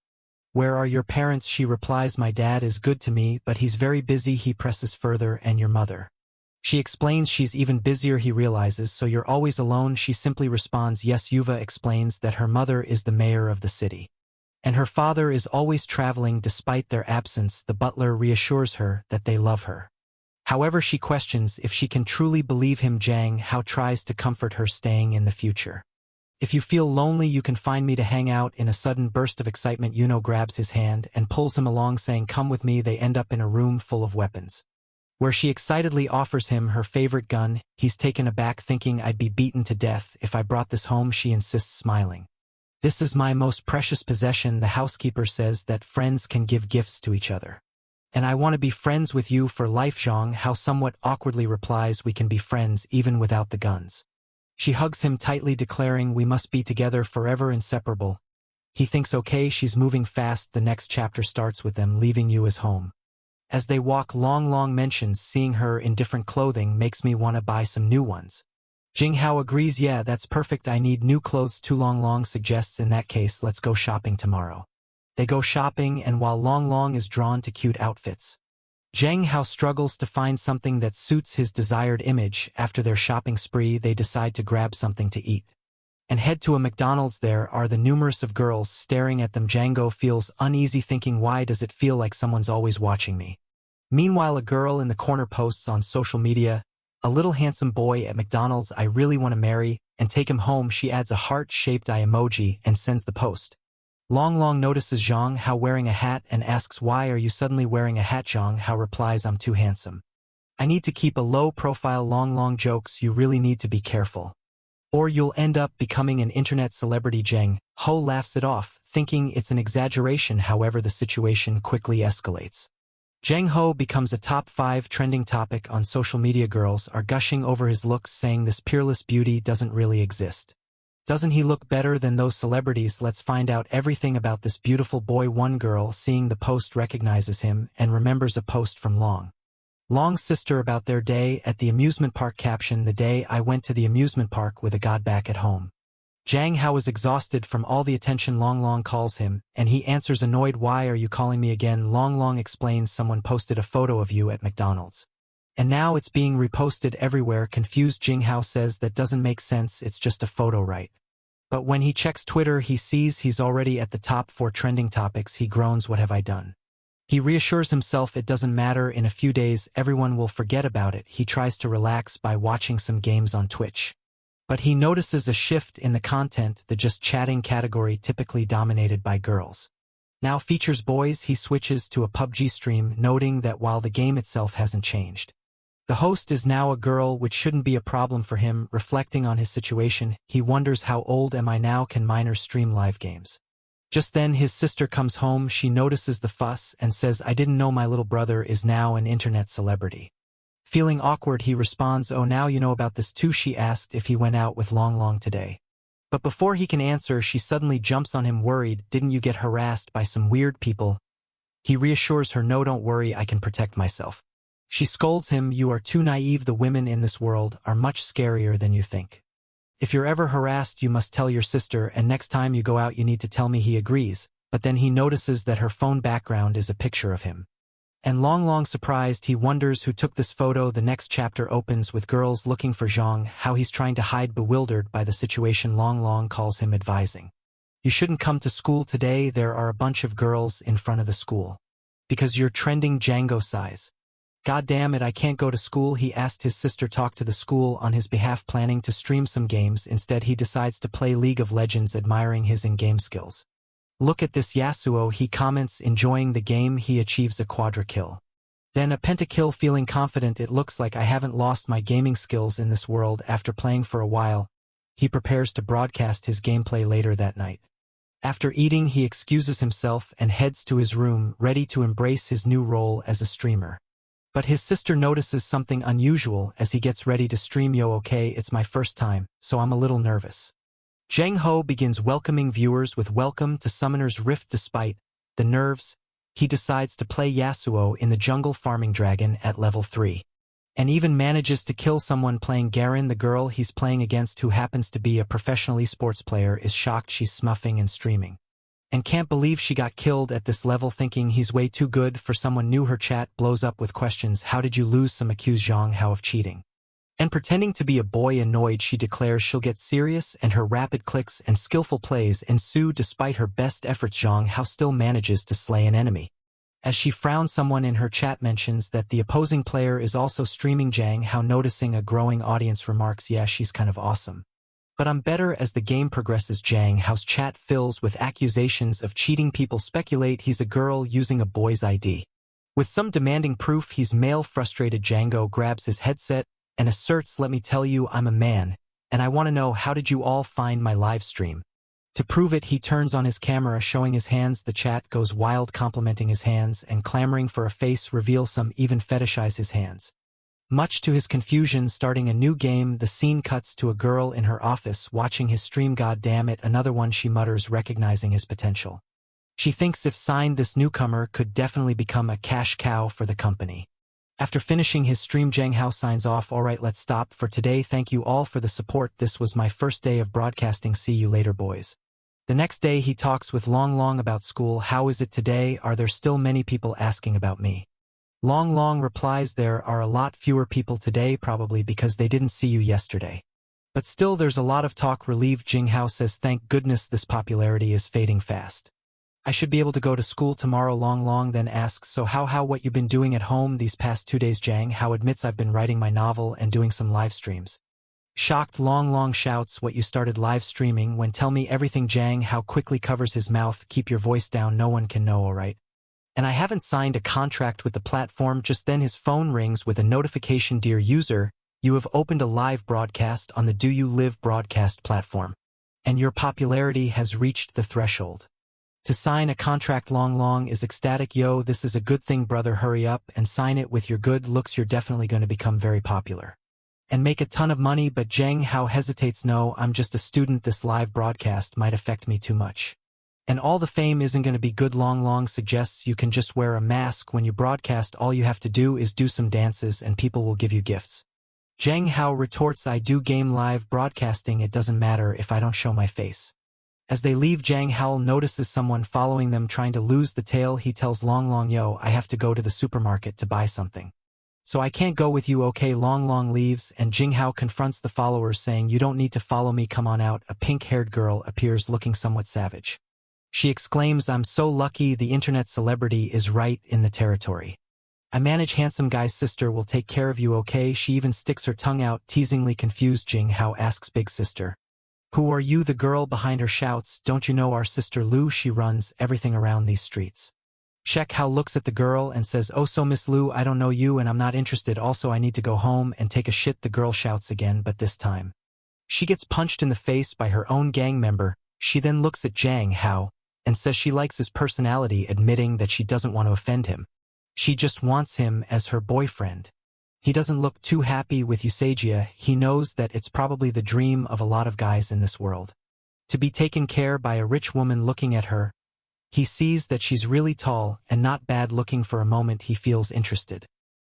Speaker 1: where are your parents? She replies, my dad is good to me, but he's very busy. He presses further, and your mother? She explains she's even busier. He realizes, so you're always alone? She simply responds, yes. Yuva explains that her mother is the mayor of the city, and her father is always traveling despite their absence. The butler reassures her that they love her. However, she questions if she can truly believe him. Jang Hao tries to comfort her, staying in the future. If you feel lonely, you can find me to hang out. In a sudden burst of excitement, Yuno grabs his hand and pulls him along, saying, come with me. They end up in a room full of weapons, where she excitedly offers him her favorite gun. He's taken aback, thinking, I'd be beaten to death if I brought this home. She insists, smiling. This is my most precious possession. The housekeeper says that friends can give gifts to each other, and I want to be friends with you for life. Zhang Hao somewhat awkwardly replies, we can be friends even without the guns. She hugs him tightly, declaring, we must be together forever, inseparable. He thinks, okay. She's moving fast. The next chapter starts with them leaving Yua's home. As they walk, Long Long mentions seeing her in different clothing makes me want to buy some new ones. Jing Hao agrees, yeah, that's perfect. I need new clothes too. Long Long suggests, in that case, let's go shopping tomorrow. They go shopping, and while Long Long is drawn to cute outfits, Zhang Hao struggles to find something that suits his desired image. After their shopping spree, they decide to grab something to eat and head to a McDonald's. There are the numerous of girls staring at them. Django feels uneasy, thinking, why does it feel like someone's always watching me? Meanwhile, a girl in the corner posts on social media, a little handsome boy at McDonald's I really want to marry and take him home. She adds a heart-shaped eye emoji and sends the post. Long Long notices Zhang Hao wearing a hat and asks, why are you suddenly wearing a hat? Zhang Hao replies, I'm too handsome. I need to keep a low profile. Long Long jokes, you really need to be careful, or you'll end up becoming an internet celebrity. Zhang Hao laughs it off, thinking it's an exaggeration. However, the situation quickly escalates. Zhang Hao becomes a top 5 trending topic on social media. Girls are gushing over his looks, saying this peerless beauty doesn't really exist. Doesn't he look better than those celebrities? Let's find out everything about this beautiful boy. One girl, seeing the post, recognizes him and remembers a post from Long Long's sister about their day at the amusement park. Caption, the day I went to the amusement park with a god back at home. Zhang Hao is exhausted from all the attention Long Long calls him, and he answers, annoyed, why are you calling me again? Long Long explains, someone posted a photo of you at McDonald's, and now it's being reposted everywhere. Confused, Jing Hao says, that doesn't make sense, it's just a photo, right? But when he checks Twitter, he sees he's already at the top 4 trending topics. He groans, what have I done? He reassures himself it doesn't matter, in a few days everyone will forget about it. He tries to relax by watching some games on Twitch, But he notices a shift in the content, the just chatting category typically dominated by girls. Now features boys. He switches to a PUBG stream, noting that while the game itself hasn't changed, the host is now a girl, which shouldn't be a problem for him. Reflecting on his situation, he wonders, how old am I now? Can minors stream live games? Just then his sister comes home. She notices the fuss and says, I didn't know my little brother is now an internet celebrity. Feeling awkward, he responds, oh, now you know about this too. She asked if he went out with Long Long today. But before he can answer, she suddenly jumps on him, worried, didn't you get harassed by some weird people? He reassures her, no, don't worry, I can protect myself. She scolds him, you are too naive. The women in this world are much scarier than you think. If you're ever harassed, you must tell your sister, and next time you go out you need to tell me. He agrees, but then he notices that her phone background is a picture of him. And Long Long, surprised, he wonders who took this photo. The next chapter opens with girls looking for Zhang, how he's trying to hide, bewildered by the situation. Long Long calls him, advising, you shouldn't come to school today, there are a bunch of girls in front of the school. Because you're trending Django size. God damn it, I can't go to school. He asked his sister talk to the school on his behalf, planning to stream some games. Instead he decides to play League of Legends, admiring his in-game skills. Look at this Yasuo, he comments, enjoying the game. He achieves a quadra kill. Then a pentakill. Feeling confident, it looks like I haven't lost my gaming skills in this world. After playing for a while, he prepares to broadcast his gameplay later that night. After eating, he excuses himself and heads to his room, ready to embrace his new role as a streamer. But his sister notices something unusual as he gets ready to stream. Yo, okay, it's my first time, so I'm a little nervous. Zheng Ho begins welcoming viewers with Welcome to Summoner's Rift. Despite the nerves, he decides to play Yasuo in the jungle, farming dragon at level 3. And even manages to kill someone. Playing Garen. The girl he's playing against, who happens to be a professional esports player, is shocked. She's smuffing and streaming, and can't believe she got killed at this level, thinking he's way too good for someone new. Her chat blows up with questions. How did you lose? Some accuse Zhang Hao of cheating. And pretending to be a boy, annoyed, she declares she'll get serious, and her rapid clicks and skillful plays ensue. Despite her best efforts, Zhang Hao still manages to slay an enemy. As she frowns, someone in her chat mentions that the opposing player is also streaming. Zhang Hao, noticing a growing audience, remarks, yeah, she's kind of awesome. But I'm better. As the game progresses, Zhang Hao's chat fills with accusations of cheating. People speculate he's a girl using a boy's ID. With some demanding proof he's male. Frustrated, Django grabs his headset and asserts, let me tell you, I'm a man, and I want to know, how did you all find my live stream? To prove it, he turns on his camera, showing his hands. The chat goes wild, complimenting his hands and clamoring for a face reveal. Some even fetishize his hands. Much to his confusion, starting a new game, the scene cuts to a girl in her office watching his stream. God damn it, another one, she mutters, recognizing his potential. She thinks if signed, this newcomer could definitely become a cash cow for the company. After finishing his stream, Zheng Hao signs off. Alright, let's stop for today. Thank you all for the support. This was my first day of broadcasting. See you later, boys. The next day he talks with Long Long about school. How is it today? Are there still many people asking about me? Long Long replies, there are a lot fewer people today, probably because they didn't see you yesterday. But still there's a lot of talk. Relieved, Zheng Hao says, thank goodness this popularity is fading fast. I should be able to go to school tomorrow. Long Long then asks, so how what you been doing at home these past 2 days? Zheng Hao admits, I've been writing my novel and doing some live streams. Shocked, Long Long shouts, what, you started live streaming? When? Tell me everything. Zheng Hao quickly covers his mouth. Keep your voice down, no one can know, alright? And I haven't signed a contract with the platform. Just then his phone rings with a notification. Dear user, you have opened a live broadcast on the Do You Live broadcast platform, and your popularity has reached the threshold to sign a contract. Long Long is ecstatic. Yo, this is a good thing, brother, hurry up and sign it. With your good looks, you're definitely going to become very popular and make a ton of money. But Zheng Hao hesitates. No, I'm just a student. This live broadcast might affect me too much, and all the fame isn't going to be good. Long Long suggests you can just wear a mask when you broadcast. All you have to do is do some dances and people will give you gifts. Zheng Hao retorts, I do game live broadcasting, it doesn't matter if I don't show my face. As they leave, Zheng Hao notices someone following them, trying to lose the tail. He tells Long Long, yo, I have to go to the supermarket to buy something, so I can't go with you. Okay. Long Long leaves, and Zheng Hao confronts the followers, saying, you don't need to follow me, come on out. A pink-haired girl appears, looking somewhat savage. She exclaims, I'm so lucky, the internet celebrity is right in the territory. I manage handsome guy's sister will take care of you, okay? She even sticks her tongue out, teasingly confused. Jing Hao asks big sister. Who are you? The girl behind her shouts, don't you know our sister Lu? She runs everything around these streets. Shek Hao looks at the girl and says, oh so Miss Lu, I don't know you and I'm not interested, also I need to go home and take a shit. The girl shouts again, but this time she gets punched in the face by her own gang member. She then looks at Jang Hao and says she likes his personality, admitting that she doesn't want to offend him. She just wants him as her boyfriend. He doesn't look too happy with Eusagia. He knows that it's probably the dream of a lot of guys in this world, to be taken care by a rich woman. Looking at her, he sees that she's really tall and not bad looking. For a moment he feels interested.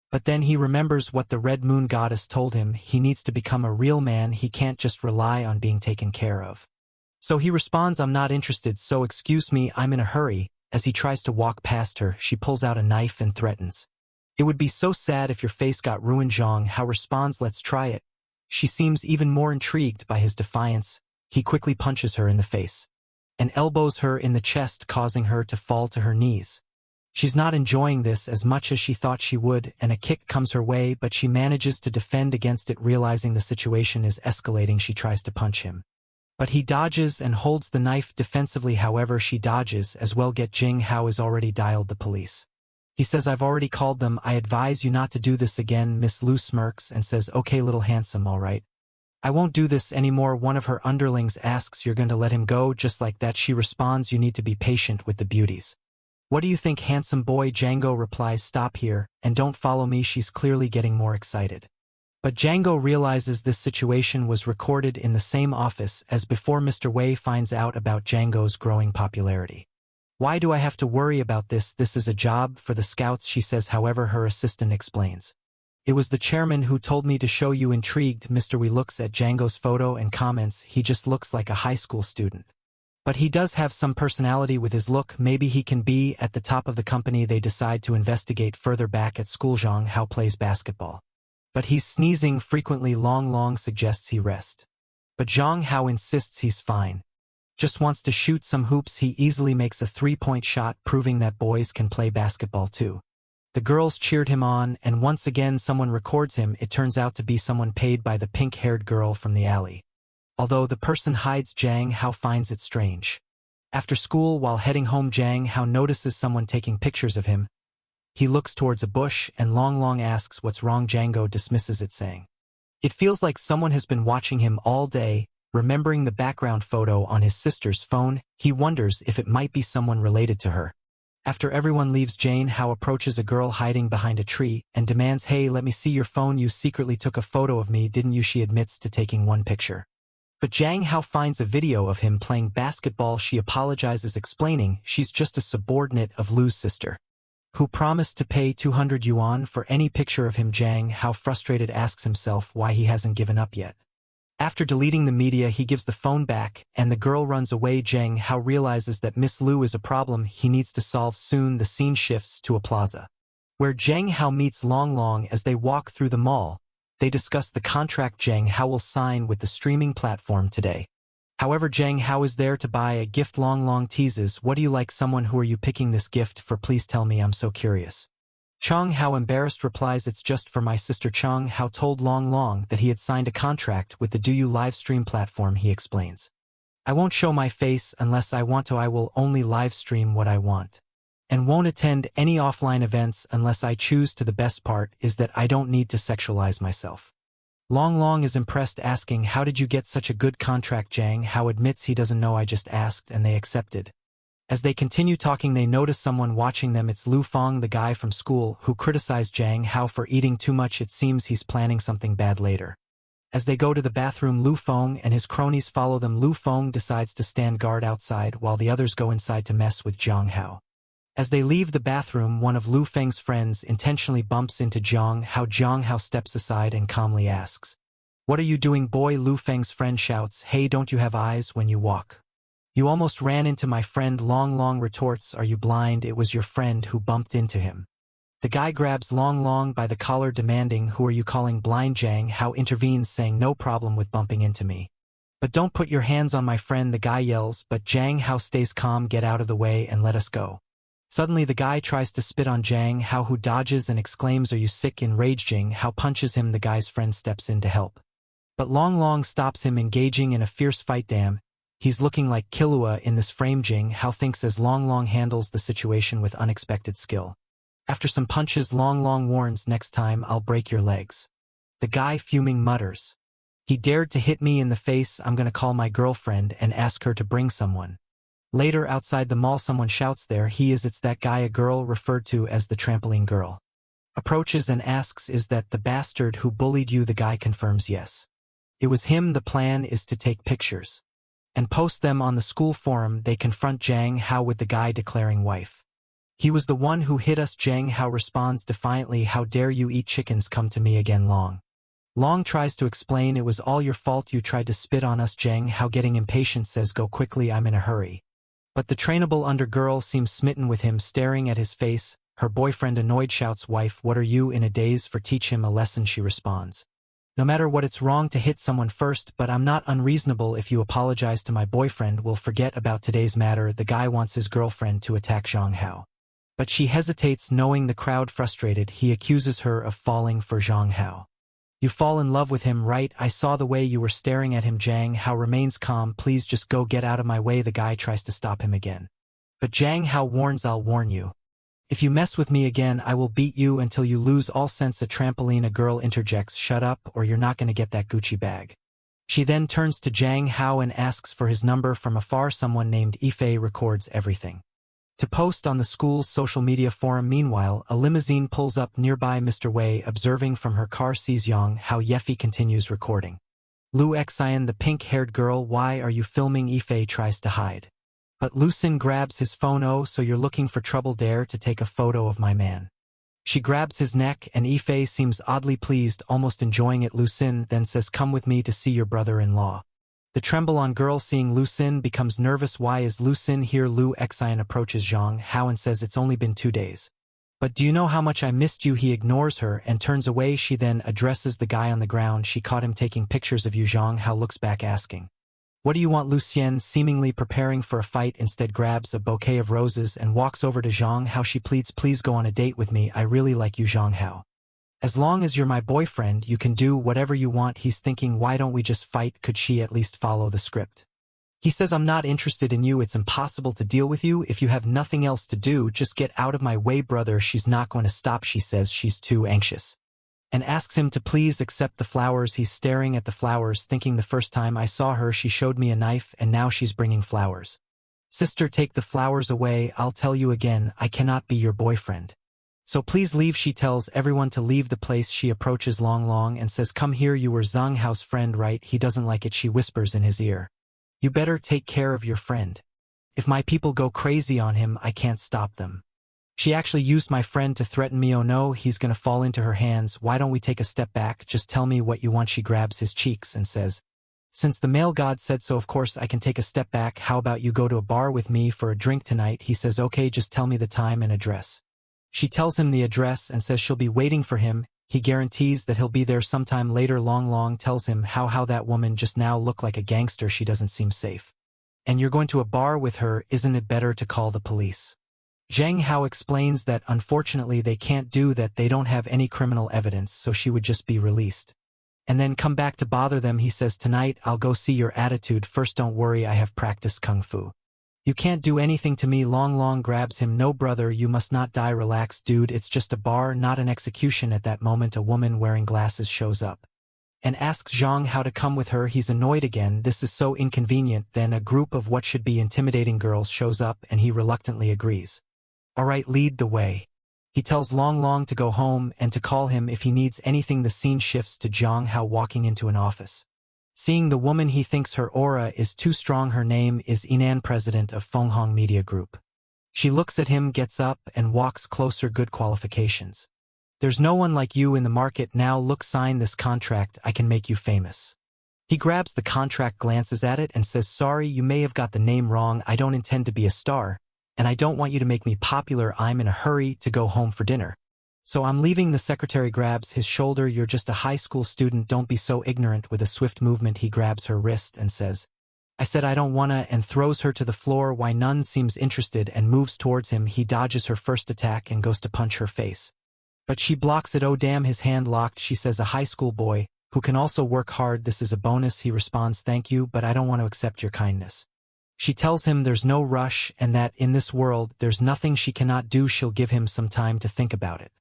Speaker 1: But then he remembers what the Red Moon Goddess told him. He needs to become a real man. He can't just rely on being taken care of. So he responds, I'm not interested, so excuse me, I'm in a hurry. As he tries to walk past her, she pulls out a knife and threatens. It would be so sad if your face got ruined. Zhang Hao responds, let's try it. She seems even more intrigued by his defiance. He quickly punches her in the face and elbows her in the chest, causing her to fall to her knees. She's not enjoying this as much as she thought she would, and a kick comes her way, but she manages to defend against it. Realizing the situation is escalating, she tries to punch him, but he dodges and holds the knife defensively. However, she dodges as well. Jing Hao has already dialed the police. He says, I've already called them. I advise you not to do this again. Miss Lu smirks and says, okay little handsome, all right. I won't do this anymore. One of her underlings asks, you're going to let him go just like that? She responds, you need to be patient with the beauties. What do you think, handsome boy? Django replies, stop here and don't follow me. She's clearly getting more excited. But Django realizes this situation was recorded in the same office as before. Mr. Wei finds out about Django's growing popularity. Why do I have to worry about this? This is a job for the scouts, she says. However, her assistant explains, it was the chairman who told me to show you. Intrigued, Mr. Wei looks at Django's photo and comments, he just looks like a high school student. But he does have some personality with his look. Maybe he can be at the top of the company. They decide to investigate further. Back at school, Zhang Hao plays basketball, but he's sneezing frequently. Long suggests he rest, but Zhang Hao insists he's fine, just wants to shoot some hoops. He easily makes a three-point shot, proving that boys can play basketball too. The girls cheered him on, and once again someone records him. It turns out to be someone paid by the pink-haired girl from the alley. Although the person hides, Zhang Hao finds it strange. After school, while heading home, Zhang Hao notices someone taking pictures of him. He looks towards a bush, and Long asks what's wrong. Django dismisses it, saying, it feels like someone has been watching him all day. Remembering the background photo on his sister's phone, he wonders if it might be someone related to her. After everyone leaves, Jane Hao approaches a girl hiding behind a tree and demands, hey, let me see your phone. You secretly took a photo of me, didn't you? She admits to taking one picture. But Zhang Hao finds a video of him playing basketball. She apologizes, explaining she's just a subordinate of Lu's sister, who promised to pay 200 yuan for any picture of him. Zhang Hao, frustrated, asks himself why he hasn't given up yet. After deleting the media, he gives the phone back, and the girl runs away. Zhang Hao realizes that Miss Lu is a problem he needs to solve soon. The scene shifts to a plaza, where Zhang Hao meets Long. As they walk through the mall, they discuss the contract Zhang Hao will sign with the streaming platform today. However, Zhang Hao is there to buy a gift. Long teases, what do you like? Someone? Who are you picking this gift for? Please tell me, I'm so curious. Chang Hao, embarrassed, replies, it's just for my sister. Chang Hao told Long that he had signed a contract with the Douyu live stream platform. He explains, I won't show my face unless I want to. I will only live stream what I want, and won't attend any offline events unless I choose to. The best part is that I don't need to sexualize myself. Long is impressed, asking, how did you get such a good contract? Zhang Hao admits he doesn't know. I just asked and they accepted. As they continue talking, they notice someone watching them. It's Lu Feng, the guy from school, who criticized Zhang Hao for eating too much. It seems he's planning something bad later. As they go to the bathroom, Lu Feng and his cronies follow them. Lu Feng decides to stand guard outside while the others go inside to mess with Zhang Hao. As they leave the bathroom, one of Lu Feng's friends intentionally bumps into Zhang Hao. Zhang Hao steps aside and calmly asks, what are you doing, boy? Lu Feng's friend shouts, hey, don't you have eyes when you walk? You almost ran into my friend. Long retorts, are you blind? It was your friend who bumped into him. The guy grabs Long by the collar, demanding, who are you calling blind? Zhang Hao intervenes, saying, no problem with bumping into me, but don't put your hands on my friend. The guy yells, but Zhang Hao stays calm, get out of the way and let us go. Suddenly the guy tries to spit on Jang Hao, who dodges and exclaims, "Are you sick?" Enraged, Jang Hao punches him. The guy's friend steps in to help, but Long Long stops him, engaging in a fierce fight. Damn, he's looking like Killua in this frame, Jang Hao thinks as Long Long handles the situation with unexpected skill. After some punches, Long Long warns, "Next time I'll break your legs." The guy, fuming, mutters, "He dared to hit me in the face. I'm gonna call my girlfriend and ask her to bring someone." Later, outside the mall, someone shouts, "There he is, it's that guy." A girl, referred to as the trampoline girl, approaches and asks, "Is that the bastard who bullied you?" The guy confirms yes. It was him. The plan is to take pictures and post them on the school forum. They confront Jang Hao with the guy declaring, "Wife, he was the one who hit us." Jang Hao responds defiantly, "How dare you eat chickens? Come to me again." Long tries to explain, "It was all your fault. You tried to spit on us." Jang Hao, getting impatient, says, "Go quickly, I'm in a hurry." But the trainable under-girl seems smitten with him, staring at his face. Her boyfriend, annoyed, shouts, "Wife, what are you in a daze for? Teach him a lesson." She responds, "No matter what, it's wrong to hit someone first, but I'm not unreasonable. If you apologize to my boyfriend, we'll forget about today's matter." The guy wants his girlfriend to attack Zhang Hao, but she hesitates, knowing the crowd. Frustrated, he accuses her of falling for Zhang Hao. "You fall in love with him, right? I saw the way you were staring at him." Jang Hao remains calm. "Please just go, get out of my way." The guy tries to stop him again, but Jang Hao warns, "I'll warn you. If you mess with me again, I will beat you until you lose all sense." A trampoline. A girl interjects, "Shut up, or you're not gonna get that Gucci bag." She then turns to Jang Hao and asks for his number. From afar, someone named Ife records everything to post on the school's social media forum. Meanwhile, a limousine pulls up nearby. Mr. Wei, observing from her car, sees Yang Hao. Yefi continues recording. Lu Xian, the pink-haired girl, "Why are you filming?" Ife tries to hide, but Lu Xin grabs his phone. "Oh, so you're looking for trouble? Dare to take a photo of my man?" She grabs his neck, and Ife seems oddly pleased, almost enjoying it. Lu Xin then says, "Come with me to see your brother-in-law." The tremble-on girl, seeing Lu Xin, becomes nervous. "Why is Lu Xin here?" Lu Xian approaches Zhang Hao and says, "It's only been 2 days. But do you know how much I missed you?" He ignores her and turns away. She then addresses the guy on the ground. "She caught him taking pictures of you." Zhang Hao looks back, asking, "What do you want?" Lu Xian, seemingly preparing for a fight, instead grabs a bouquet of roses and walks over to Zhang Hao. She pleads, "Please go on a date with me. I really like you." Zhang Hao, "As long as you're my boyfriend, you can do whatever you want." He's thinking, why don't we just fight? Could she at least follow the script? He says, "I'm not interested in you. It's impossible to deal with you. If you have nothing else to do, just get out of my way." "Brother, she's not going to stop." She says she's too anxious, and asks him to please accept the flowers. He's staring at the flowers, thinking, the first time I saw her, she showed me a knife, and now she's bringing flowers. "Sister, take the flowers away. I'll tell you again, I cannot be your boyfriend. So please leave." She tells everyone to leave the place. She approaches Long Long and says, "Come here, you were Zhang Hao's friend, right?" He doesn't like it. She whispers in his ear, "You better take care of your friend. If my people go crazy on him, I can't stop them. She actually used my friend to threaten me. Oh no, he's gonna fall into her hands. Why don't we take a step back? Just tell me what you want." She grabs his cheeks and says, "Since the male god said so, of course I can take a step back. How about you go to a bar with me for a drink tonight?" He says, "Okay, just tell me the time and address." She tells him the address and says she'll be waiting for him. He guarantees that he'll be there sometime later. Long Long tells him how that woman just now looked like a gangster. She doesn't seem safe. "And you're going to a bar with her, isn't it better to call the police?" Zhang Hao explains that unfortunately they can't do that. They don't have any criminal evidence, so she would just be released and then come back to bother them. He says, "Tonight I'll go see your attitude. First, don't worry, I have practiced kung fu. You can't do anything to me." Long Long grabs him. "No, brother, you must not die. Relax, dude. It's just a bar, not an execution." At that moment, a woman wearing glasses shows up and asks Zhang Hao to come with her. He's annoyed again. This is so inconvenient. Then a group of what should be intimidating girls shows up and he reluctantly agrees. "All right, lead the way." He tells Long Long to go home and to call him if he needs anything. The scene shifts to Zhang Hao walking into an office. Seeing the woman, he thinks her aura is too strong. Her name is Inan, president of Fenghong Media Group. She looks at him, gets up, and walks closer. "Good qualifications. There's no one like you in the market. Now look, sign this contract. I can make you famous." He grabs the contract, glances at it, and says, "Sorry, you may have got the name wrong. I don't intend to be a star, and I don't want you to make me popular. I'm in a hurry to go home for dinner. So I'm leaving." The secretary grabs his shoulder. "You're just a high school student. Don't be so ignorant." With a swift movement, he grabs her wrist and says, I said I don't wanna and throws her to the floor. Why none seems interested and moves towards him. He dodges her first attack and goes to punch her face. But she blocks it. Oh damn, his hand locked. She says a high school boy, who can also work hard, this is a bonus. He responds thank you, but I don't want to accept your kindness. She tells him there's no rush and that in this world there's nothing she cannot do. She'll give him some time to think about it.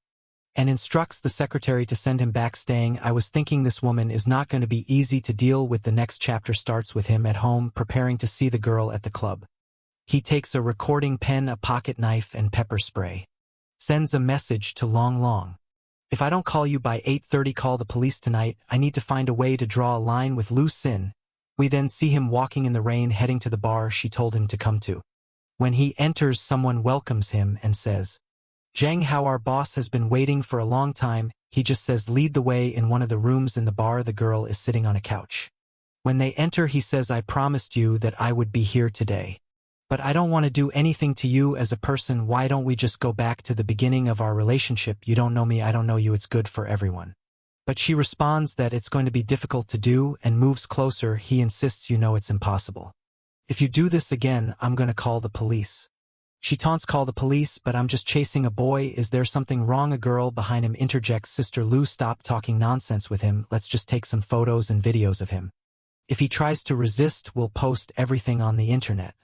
Speaker 1: And instructs the secretary to send him back staying. I was thinking this woman is not going to be easy to deal with. The next chapter starts with him at home preparing to see the girl at the club. He takes a recording pen, a pocket knife and pepper spray. Sends a message to Long Long. If I don't call you by 8:30, call the police tonight. I need to find a way to draw a line with Lu Sin. We then see him walking in the rain heading to the bar she told him to come to. When he enters, someone welcomes him and says, Zhang Hao, our boss has been waiting for a long time. He just says lead the way. In one of the rooms in the bar, the girl is sitting on a couch. When they enter, he says, I promised you that I would be here today. But I don't want to do anything to you as a person. Why don't we just go back to the beginning of our relationship? You don't know me, I don't know you, it's good for everyone. But she responds that it's going to be difficult to do and moves closer. He insists, you know it's impossible. If you do this again, I'm going to call the police. She taunts, call the police, but I'm just chasing a boy. Is there something wrong? A girl behind him interjects, Sister Lu, stop talking nonsense with him. Let's just take some photos and videos of him. If he tries to resist, we'll post everything on the internet.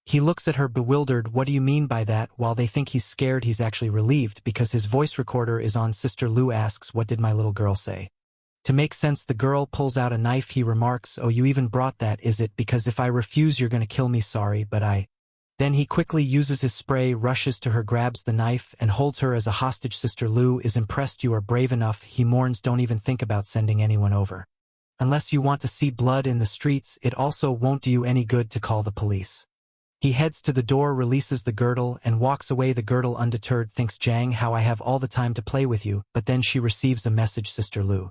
Speaker 1: He looks at her bewildered. What do you mean by that? While they think he's scared, he's actually relieved because his voice recorder is on. Sister Lu asks, what did my little girl say? To make sense, the girl pulls out a knife. He remarks, oh, you even brought that, is it? Because if I refuse, you're going to kill me. Sorry, but I... Then he quickly uses his spray, rushes to her, grabs the knife, and holds her as a hostage. Sister Lu is impressed. You are brave enough. He mourns, don't even think about sending anyone over. Unless you want to see blood in the streets, it also won't do you any good to call the police. He heads to the door, releases the girdle, and walks away. The girdle, undeterred, thinks, Zhang Hao, I have all the time to play with you. But then she receives a message. Sister Lu.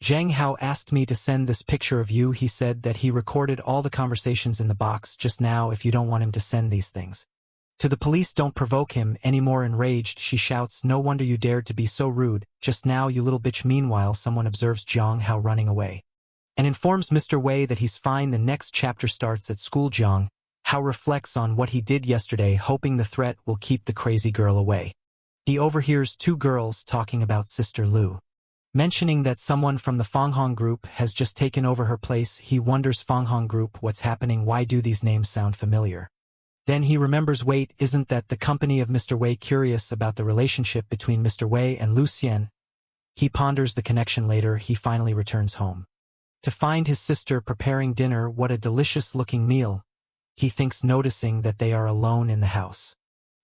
Speaker 1: Zhang Hao asked me to send this picture of you. He said that he recorded all the conversations in the box just now. If you don't want him to send these things to the police, don't provoke him anymore. Enraged, she shouts, no wonder you dared to be so rude just now, you little bitch. Meanwhile, someone observes Zhang Hao running away and informs Mr. Wei that he's fine. The next chapter starts at school. Zhang Hao reflects on what he did yesterday, hoping the threat will keep the crazy girl away. He overhears two girls talking about Sister Lu, mentioning that someone from the Fanghong group has just taken over her place. He wonders, Fanghong group, what's happening? Why do these names sound familiar? Then he remembers, wait, isn't that the company of Mr. Wei? Curious about the relationship between Mr. Wei and Lucien, he ponders the connection. Later, he finally returns home to find his sister preparing dinner. What a delicious-looking meal, he thinks, noticing that they are alone in the house.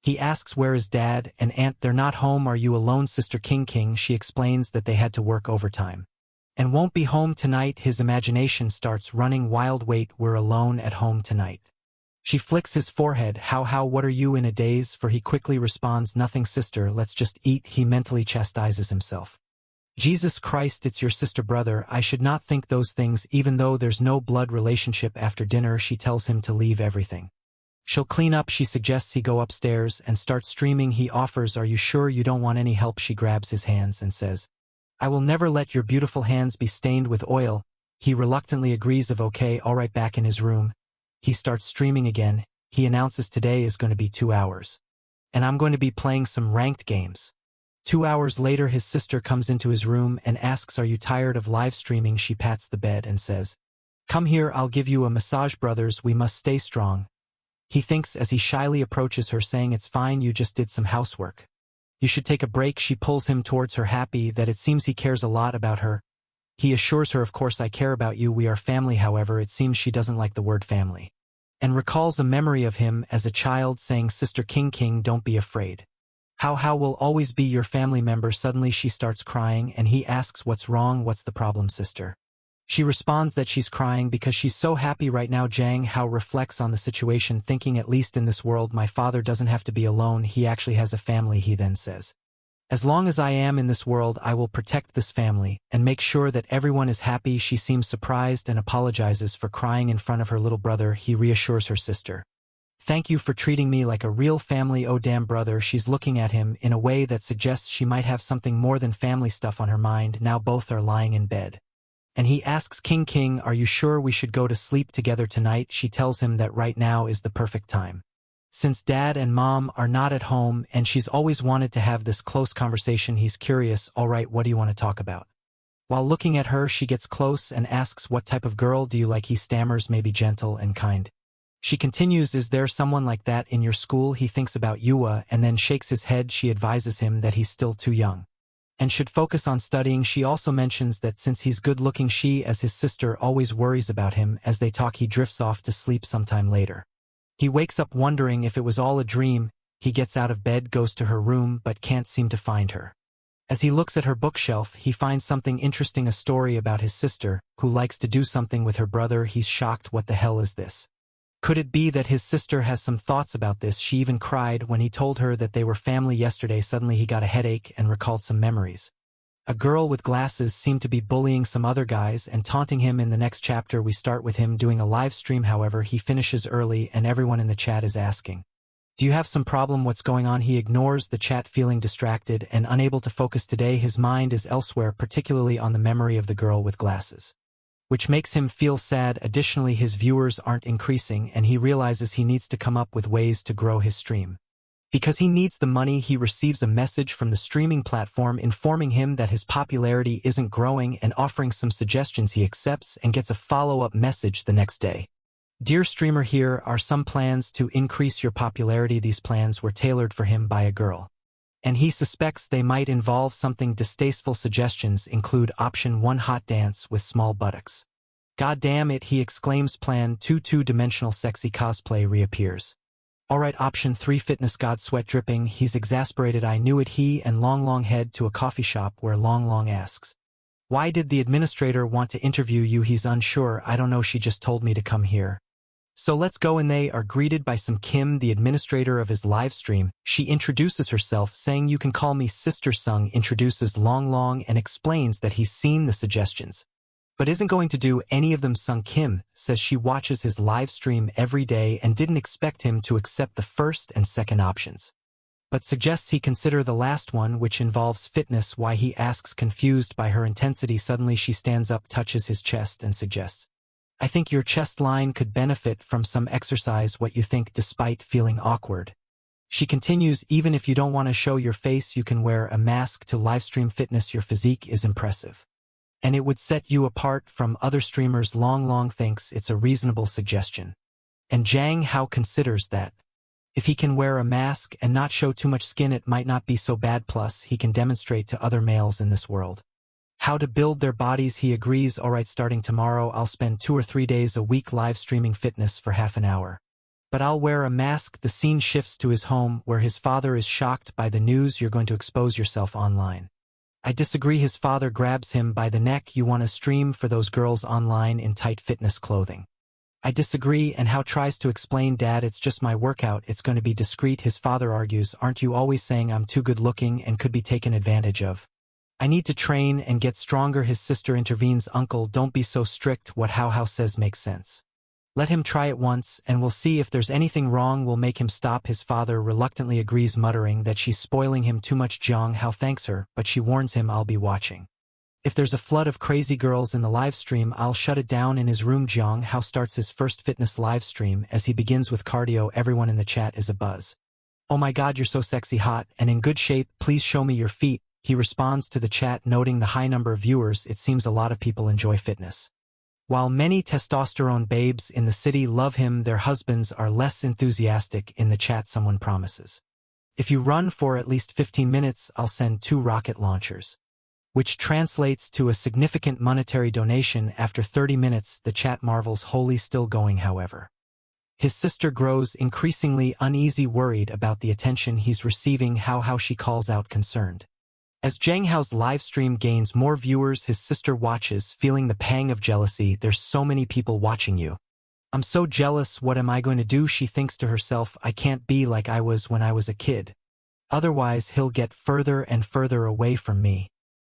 Speaker 1: He asks, where is Dad and Aunt? They're not home. Are you alone? Sister King. She explains that they had to work overtime and won't be home tonight. His imagination starts running wild. Wait, we're alone at home tonight. She flicks his forehead. How, what are you in a daze for? He quickly responds, nothing sister, let's just eat. He mentally chastises himself. Jesus Christ, it's your sister, brother. I should not think those things even though there's no blood relationship. After dinner, she tells him to leave everything. She'll clean up. She suggests he go upstairs and start streaming. He offers, are you sure you don't want any help? She grabs his hands and says, I will never let your beautiful hands be stained with oil. He reluctantly agrees of okay, alright. Back in his room, he starts streaming again. He announces today is going to be 2 hours. And I'm going to be playing some ranked games. 2 hours later, his sister comes into his room and asks, are you tired of live streaming? She pats the bed and says, come here, I'll give you a massage. Brothers, we must stay strong. He thinks as he shyly approaches her, saying, it's fine, you just did some housework. You should take a break. She pulls him towards her, happy that it seems he cares a lot about her. He assures her, of course I care about you, we are family. However, it seems she doesn't like the word family, and recalls a memory of him as a child saying, Sister King, don't be afraid. How will always be your family member. Suddenly she starts crying and he asks, what's wrong? What's the problem, sister? She responds that she's crying because she's so happy right now. Zhang Hao reflects on the situation, thinking, at least in this world my father doesn't have to be alone, he actually has a family. He then says, as long as I am in this world, I will protect this family and make sure that everyone is happy. She seems surprised and apologizes for crying in front of her little brother. He reassures her sister, thank you for treating me like a real family. Oh damn, brother. She's looking at him in a way that suggests she might have something more than family stuff on her mind. Now both are lying in bed And he asks King, are you sure we should go to sleep together tonight? She tells him that right now is the perfect time. Since Dad and Mom are not at home and she's always wanted to have this close conversation, he's curious. Alright, what do you want to talk about? While looking at her, she gets close and asks, what type of girl do you like? He stammers, maybe gentle and kind. She continues, is there someone like that in your school? He thinks about Yua and then shakes his head. She advises him that he's still too young and should focus on studying. She also mentions that since he's good-looking, she, as his sister, always worries about him. As they talk, he drifts off to sleep sometime later. He wakes up wondering if it was all a dream. He gets out of bed, goes to her room, but can't seem to find her. As he looks at her bookshelf, he finds something interesting, a story about his sister, who likes to do something with her brother. He's shocked. What the hell is this? Could it be that his sister has some thoughts about this? She even cried when he told her that they were family yesterday. Suddenly he got a headache and recalled some memories. A girl with glasses seemed to be bullying some other guys and taunting him. In the next chapter we start with him doing a live stream. However, he finishes early and everyone in the chat is asking, do you have some problem? What's going on? He ignores the chat, feeling distracted and unable to focus today. His mind is elsewhere, particularly on the memory of the girl with glasses, which makes him feel sad. Additionally, his viewers aren't increasing and he realizes he needs to come up with ways to grow his stream. Because he needs the money, he receives a message from the streaming platform informing him that his popularity isn't growing and offering some suggestions. He accepts and gets a follow-up message the next day. Dear streamer, here are some plans to increase your popularity. These plans were tailored for him by a girl, and he suspects they might involve something distasteful. Suggestions include option 1, hot dance with small buttocks. God damn it, he exclaims. Plan 2, two-dimensional sexy cosplay reappears. Alright, option 3, fitness god, sweat dripping. He's exasperated. I knew it. He and Long head to a coffee shop where Long asks, why did the administrator want to interview you? He's unsure. I don't know, she just told me to come here. So let's go. And they are greeted by some Kim, the administrator of his live stream. She introduces herself, saying, you can call me Sister. Sung introduces Long and explains that he's seen the suggestions, but isn't going to do any of them. Sung Kim says she watches his live stream every day and didn't expect him to accept the first and second options, but suggests he consider the last one, which involves fitness. Why, he asks, confused by her intensity. Suddenly she stands up, touches his chest and suggests, I think your chest line could benefit from some exercise. What you think? Despite feeling awkward, she continues, even if you don't want to show your face, you can wear a mask to livestream fitness. Your physique is impressive, and it would set you apart from other streamers. Long thinks it's a reasonable suggestion, and Jang Hao considers that if he can wear a mask and not show too much skin, it might not be so bad. Plus, he can demonstrate to other males in this world how to build their bodies. He agrees. Alright, starting tomorrow, I'll spend 2 or 3 days a week live streaming fitness for half an hour. But I'll wear a mask. The scene shifts to his home, where his father is shocked by the news. You're going to expose yourself online. I disagree. His father grabs him by the neck. You want to stream for those girls online in tight fitness clothing? I disagree. And Hao tries to explain, Dad, it's just my workout. It's going to be discreet. His father argues, aren't you always saying I'm too good looking and could be taken advantage of? I need to train and get stronger. His sister intervenes, Uncle, don't be so strict. What Hao says makes sense. Let him try it once, and we'll see if there's anything wrong. We'll make him stop. His father reluctantly agrees, muttering that she's spoiling him too much. Jiang Hao thanks her, but she warns him, I'll be watching. If there's a flood of crazy girls in the live stream, I'll shut it down. In his room, Jiang Hao starts his first fitness live stream. As he begins with cardio, everyone in the chat is abuzz. Oh my god, you're so sexy, hot, and in good shape. Please show me your feet. He responds to the chat, noting the high number of viewers. It seems a lot of people enjoy fitness. While many testosterone babes in the city love him, their husbands are less enthusiastic. In the chat, someone promises, if you run for at least 15 minutes, I'll send 2 rocket launchers, which translates to a significant monetary donation. After 30 minutes, the chat marvels, holy, still going. However, his sister grows increasingly uneasy, worried about the attention he's receiving. How she calls out, concerned. As Jang Hao's livestream gains more viewers, his sister watches, feeling the pang of jealousy. There's so many people watching you. I'm so jealous. What am I going to do? She thinks to herself, I can't be like I was when I was a kid. Otherwise, he'll get further and further away from me.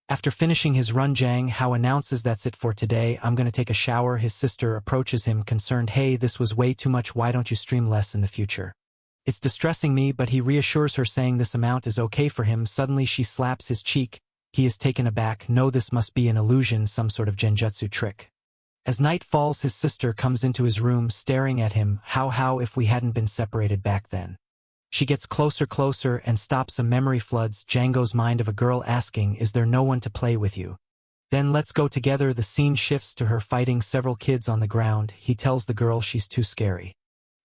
Speaker 1: After finishing his run, Jang Hao announces, that's it for today. I'm going to take a shower. His sister approaches him, concerned. Hey, this was way too much. Why don't you stream less in the future? It's distressing me, but he reassures her, saying this amount is okay for him. Suddenly she slaps his cheek. He is taken aback. No, this must be an illusion, some sort of genjutsu trick. As night falls, his sister comes into his room staring at him. How if we hadn't been separated back then? She gets closer and stops. A memory floods Django's mind of a girl asking, is there no one to play with you? Then let's go together. The scene shifts to her fighting several kids on the ground. He tells the girl she's too scary.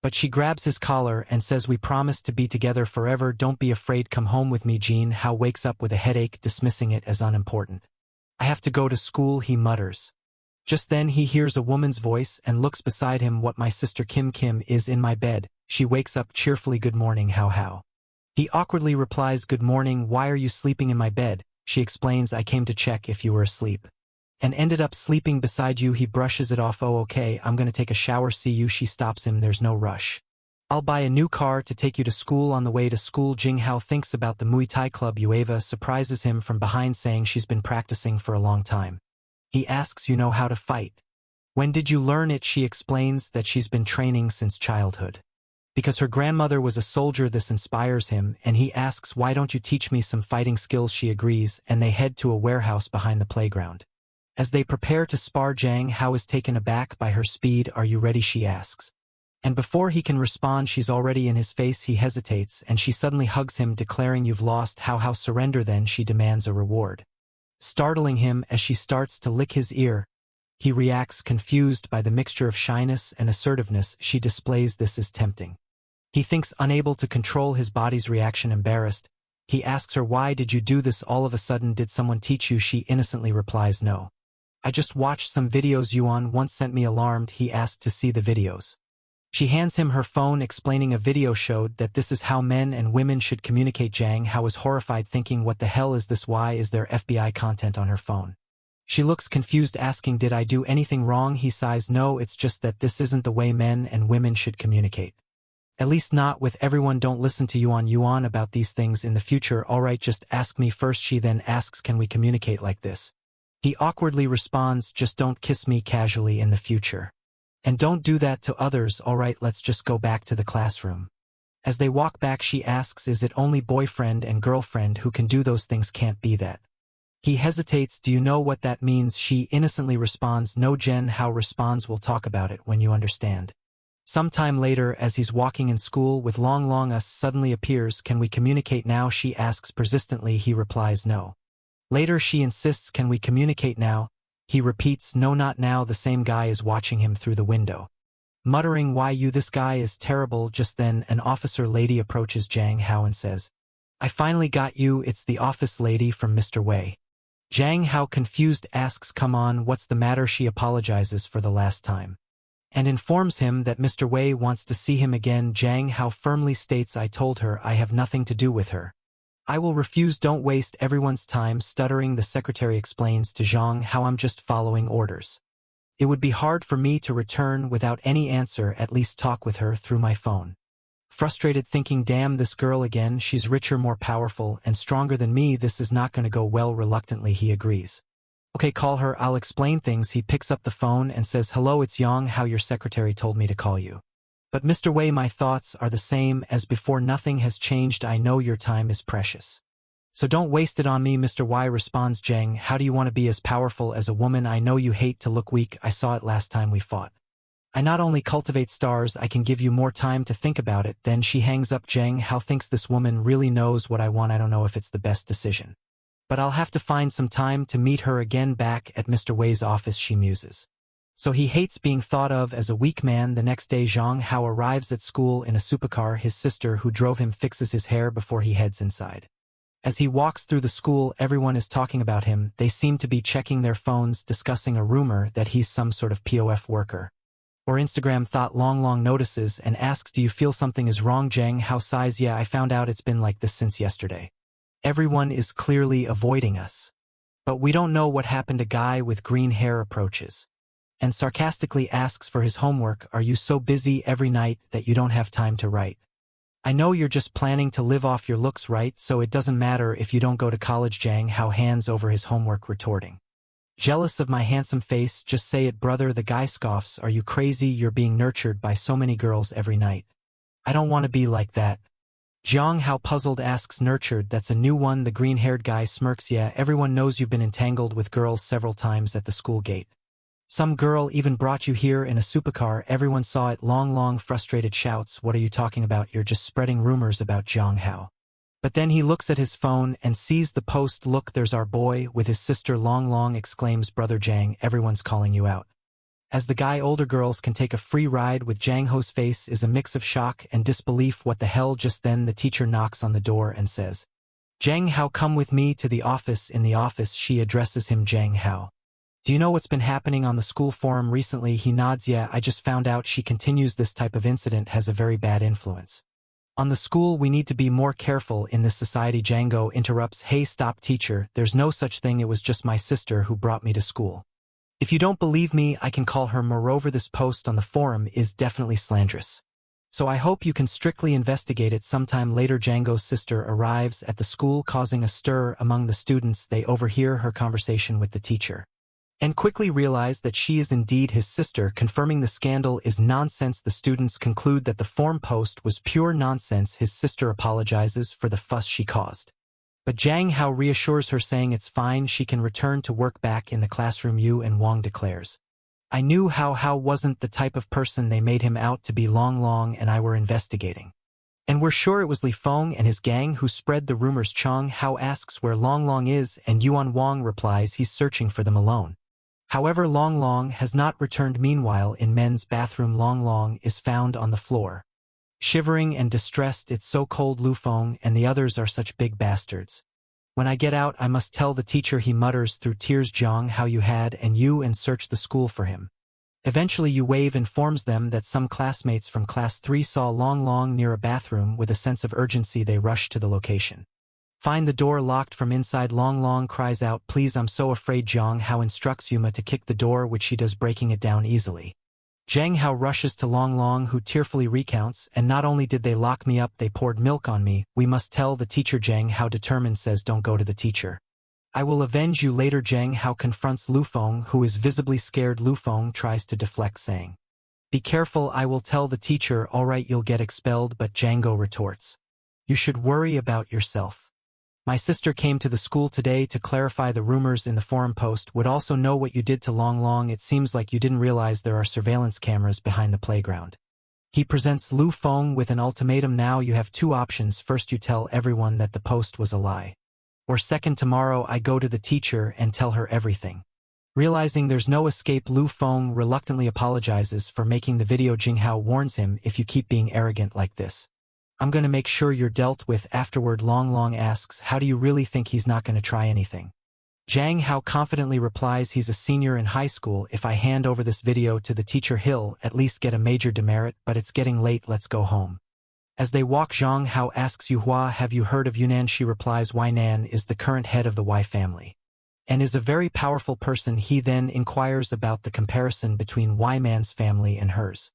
Speaker 1: But she grabs his collar and says, we promise to be together forever. Don't be afraid, come home with me. Jin Hao wakes up with a headache, dismissing it as unimportant. I have to go to school, he mutters. Just then he hears a woman's voice and looks beside him. What, my sister Kim is in my bed. She wakes up cheerfully. Good morning, Hao. He awkwardly replies, good morning, why are you sleeping in my bed? She explains, I came to check if you were asleep. And ended up sleeping beside you. He brushes it off. Oh, okay, I'm gonna take a shower, see you. She stops him, there's no rush. I'll buy a new car to take you to school. On the way to school, Jing Hao thinks about the Muay Thai club. Yueva surprises him from behind, saying she's been practicing for a long time. He asks, you know how to fight? When did you learn it? She explains that she's been training since childhood. Because her grandmother was a soldier. This inspires him, and he asks, why don't you teach me some fighting skills? She agrees, and they head to a warehouse behind the playground. As they prepare to spar, Jang Hao is taken aback by her speed. Are you ready? She asks. And before he can respond, she's already in his face. He hesitates, and she suddenly hugs him, declaring, you've lost. How surrender then. She demands a reward. Startling him as she starts to lick his ear, he reacts, confused by the mixture of shyness and assertiveness she displays. This is tempting. He thinks, unable to control his body's reaction, embarrassed. He asks her, why did you do this all of a sudden? Did someone teach you? She innocently replies, no. I just watched some videos Yuan once sent me. Alarmed, he asked to see the videos. She hands him her phone, explaining a video showed that this is how men and women should communicate. Jang Hao is horrified, thinking, what the hell is this? Why is there FBI content on her phone? She looks confused, asking, did I do anything wrong? He sighs, no, it's just that this isn't the way men and women should communicate. At least not with everyone. Don't listen to Yuan about these things in the future. Alright, just ask me first. She then asks, can we communicate like this? He awkwardly responds, just don't kiss me casually in the future. And don't do that to others. Alright, let's just go back to the classroom. As they walk back, she asks, is it only boyfriend and girlfriend who can do those things? Can't be that. He hesitates, do you know what that means? She innocently responds, no. Jin Hao responds, we'll talk about it when you understand. Sometime later, as he's walking in school with Long Us suddenly appears, can we communicate now? She asks persistently. He replies, no. Later she insists, can we communicate now? He repeats, no, not now. The same guy is watching him through the window. Muttering, why you, this guy is terrible. Just then an officer lady approaches Jang Hao and says, I finally got you, it's the office lady from Mr. Wei. Jang Hao, confused, asks, come on, what's the matter? She apologizes for the last time and informs him that Mr. Wei wants to see him again. Jang Hao firmly states, I told her I have nothing to do with her. I will refuse. Don't waste everyone's time. Stuttering, the secretary explains to Zhang Hao, I'm just following orders. It would be hard for me to return without any answer, at least talk with her through my phone. Frustrated, thinking, damn, this girl again, she's richer, more powerful, and stronger than me, this is not going to go well. Reluctantly he agrees. Okay, call her, I'll explain things. He picks up the phone and says, hello, it's Yang Hao, your secretary told me to call you. But Mr. Wei, my thoughts are the same as before, nothing has changed. I know your time is precious. So don't waste it on me. Mr. Wei responds, Jang, how do you want to be as powerful as a woman? I know you hate to look weak, I saw it last time we fought. I not only cultivate stars, I can give you more time to think about it. Then she hangs up. Jang Hao thinks, this woman really knows what I want. I don't know if it's the best decision. But I'll have to find some time to meet her again. Back at Mr. Wei's office, she muses. So he hates being thought of as a weak man. The next day, Zhang Hao arrives at school in a supercar. His sister, who drove him, fixes his hair before he heads inside. As he walks through the school, everyone is talking about him. They seem to be checking their phones, discussing a rumor that he's some sort of POF worker. Or Instagram thought. Long notices and asks, do you feel something is wrong? Zhang Hao sighs, yeah, I found out it's been like this since yesterday. Everyone is clearly avoiding us. But we don't know what happened. A guy with green hair approaches and sarcastically asks for his homework. Are you so busy every night that you don't have time to write? I know you're just planning to live off your looks, right? So it doesn't matter if you don't go to college. Zhang Hao hands over his homework, retorting, jealous of my handsome face? Just say it, brother. The guy scoffs, are you crazy? You're being nurtured by so many girls every night. I don't want to be like that. Jiang Hao puzzled asks nurtured, that's a new one. The green-haired guy smirks, yeah, everyone knows you've been entangled with girls several times at the school gate. Some girl even brought you here in a supercar, everyone saw it. Long frustrated shouts, what are you talking about, you're just spreading rumors about Jiang Hao. But then he looks at his phone and sees the post, look there's our boy with his sister. Long exclaims, brother Jiang, everyone's calling you out. As the guy, older girls can take a free ride with Jiang Ho's face is a mix of shock and disbelief. What the hell? Just then the teacher knocks on the door and says, Jiang Hao, come with me to the office. In the office she addresses him, Jiang Hao. Do you know what's been happening on the school forum recently? He nods, yeah, I just found out. She continues, this type of incident has a very bad influence on the school. We need to be more careful in this society. Django interrupts, hey stop teacher, there's no such thing, it was just my sister who brought me to school. If you don't believe me, I can call her. Moreover, this post on the forum is definitely slanderous. So I hope you can strictly investigate it. Sometime later Django's sister arrives at the school, causing a stir among the students. They overhear her conversation with the teacher and quickly realize that she is indeed his sister, confirming the scandal is nonsense. The students conclude that the forum post was pure nonsense. His sister apologizes for the fuss she caused. But Jiang Hao reassures her, saying it's fine, she can return to work. Back in the classroom, Yu and Wang declares, I knew Hao wasn't the type of person they made him out to be. Long and I were investigating. And we're sure it was Li Feng and his gang who spread the rumors. Chang Hao asks where Long is, and Yuan Wang replies he's searching for them alone. However, Long has not returned. Meanwhile, in men's bathroom, Long is found on the floor, shivering and distressed. It's so cold. Lu Feng and the others are such big bastards. When I get out, I must tell the teacher, he mutters through tears. Jiang Hao, you had and you and search the school for him. Eventually Yu Wave informs them that some classmates from class 3 saw Long near a bathroom. With a sense of urgency they rush to the location. Find the door locked from inside. Long cries out, please, I'm so afraid. Jiang Hao instructs Yuma to kick the door, which she does, breaking it down easily. Jiang Hao rushes to Long, who tearfully recounts, and not only did they lock me up, they poured milk on me. We must tell the teacher. Jiang Hao, determined, says, don't go to the teacher. I will avenge you later. Jiang Hao confronts Lu Feng, who is visibly scared. Lu Feng tries to deflect, saying, be careful, I will tell the teacher. All right, you'll get expelled. But Django retorts, you should worry about yourself. My sister came to the school today to clarify the rumors in the forum post. Would also know what you did to Long. It seems like you didn't realize there are surveillance cameras behind the playground. He presents Lu Feng with an ultimatum. Now you have two options. First, you tell everyone that the post was a lie. Or second, tomorrow I go to the teacher and tell her everything. Realizing there's no escape, Lu Feng reluctantly apologizes for making the video. Jing Hao warns him, if you keep being arrogant like this, I'm gonna make sure you're dealt with. Afterward, Long asks, how do you really think he's not gonna try anything? Jiang Hao confidently replies, he's a senior in high school. If I hand over this video to the teacher, he'll at least get a major demerit. But it's getting late, let's go home. As they walk, Jiang Hao asks Yuhua, have you heard of Yunnan? She replies, Wai Nan is the current head of the Wai family and is a very powerful person. He then inquires about the comparison between Wai Man's family and hers.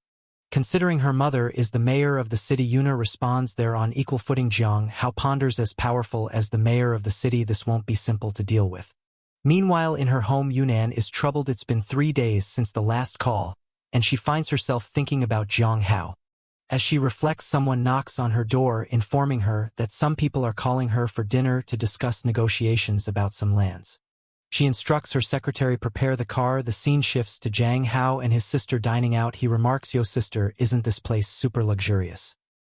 Speaker 1: Considering her mother is the mayor of the city, Yuna responds they're on equal footing. Jiang Hao ponders, as powerful as the mayor of the city, this won't be simple to deal with. Meanwhile, in her home, Yunnan is troubled. It's been 3 days since the last call, and she finds herself thinking about Jiang Hao. As she reflects, someone knocks on her door, informing her that some people are calling her for dinner to discuss negotiations about some lands. She instructs her secretary prepare the car. The scene shifts to Jiang Hao and his sister dining out. He remarks, yo sister, isn't this place super luxurious?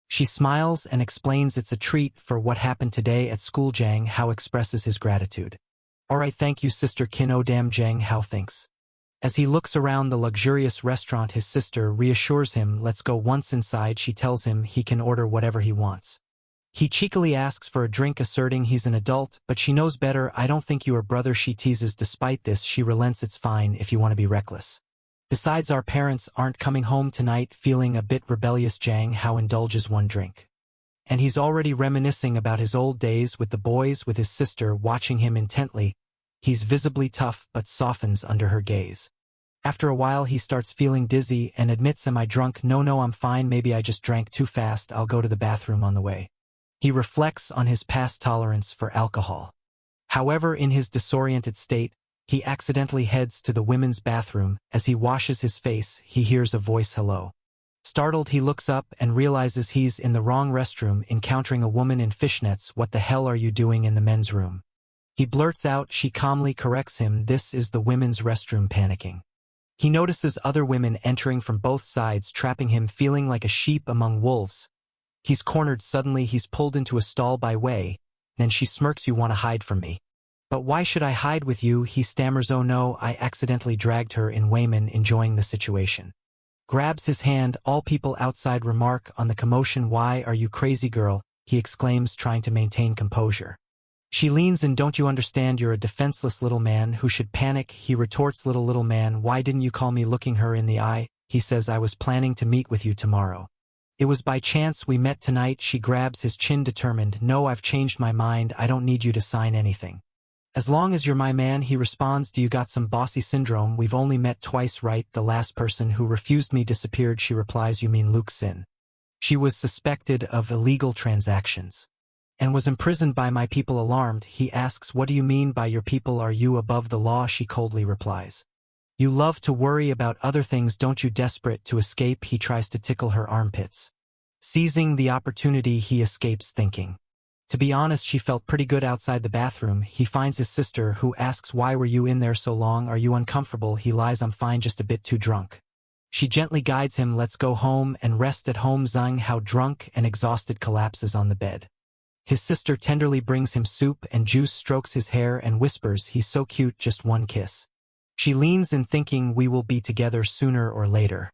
Speaker 1: She smiles and explains it's a treat for what happened today at school. Jiang Hao expresses his gratitude. Alright, thank you sister Kin. Oh damn, Jiang Hao thinks. As he looks around the luxurious restaurant, his sister reassures him, let's go. Once inside, she tells him he can order whatever he wants. He cheekily asks for a drink, asserting he's an adult, but she knows better. I don't think you are brother, she teases. Despite this, she relents, it's fine if you want to be reckless. Besides, our parents aren't coming home tonight. Feeling a bit rebellious, Jiang Hao indulges one drink. And he's already reminiscing about his old days with the boys. With his sister watching him intently, he's visibly tough but softens under her gaze. After a while he starts feeling dizzy and admits, am I drunk? No, I'm fine, maybe I just drank too fast, I'll go to the bathroom on the way. He reflects on his past tolerance for alcohol. However, in his disoriented state, he accidentally heads to the women's bathroom. As he washes his face, he hears a voice, hello. Startled, he looks up and realizes he's in the wrong restroom, encountering a woman in fishnets. What the hell are you doing in the men's room? He blurts out. She calmly corrects him. This is the women's restroom. Panicking, he notices other women entering from both sides, trapping him, feeling like a sheep among wolves. He's cornered. Suddenly he's pulled into a stall by Wei. Then she smirks. You want to hide from me? But why should I hide with you? He stammers. Oh no, I accidentally dragged her in. Wayman, enjoying the situation, grabs his hand. All people outside remark on the commotion. Why are you crazy, girl? He exclaims, trying to maintain composure. She leans in. Don't you understand? You're a defenseless little man who should panic. He retorts, little man, why didn't you call me? Looking her in the eye, he says, I was planning to meet with you tomorrow. It was by chance we met tonight. She grabs his chin, determined. No, I've changed my mind. I don't need you to sign anything. As long as you're my man, he responds. Do you got some bossy syndrome? We've only met twice, right? The last person who refused me disappeared. She replies, you mean Luke Sin? She was suspected of illegal transactions and was imprisoned by my people. Alarmed, he asks, what do you mean by your people? Are you above the law? She coldly replies, you love to worry about other things, don't you? Desperate to escape, he tries to tickle her armpits. Seizing the opportunity, he escapes, thinking, to be honest, she felt pretty good outside the bathroom. He finds his sister, who asks, why were you in there so long? Are you uncomfortable? He lies, I'm fine, just a bit too drunk. She gently guides him, let's go home and rest at home. Zhang Hao, drunk and exhausted, collapses on the bed. His sister tenderly brings him soup and juice, strokes his hair and whispers, he's so cute, just one kiss. She leans in, thinking, we will be together sooner or later.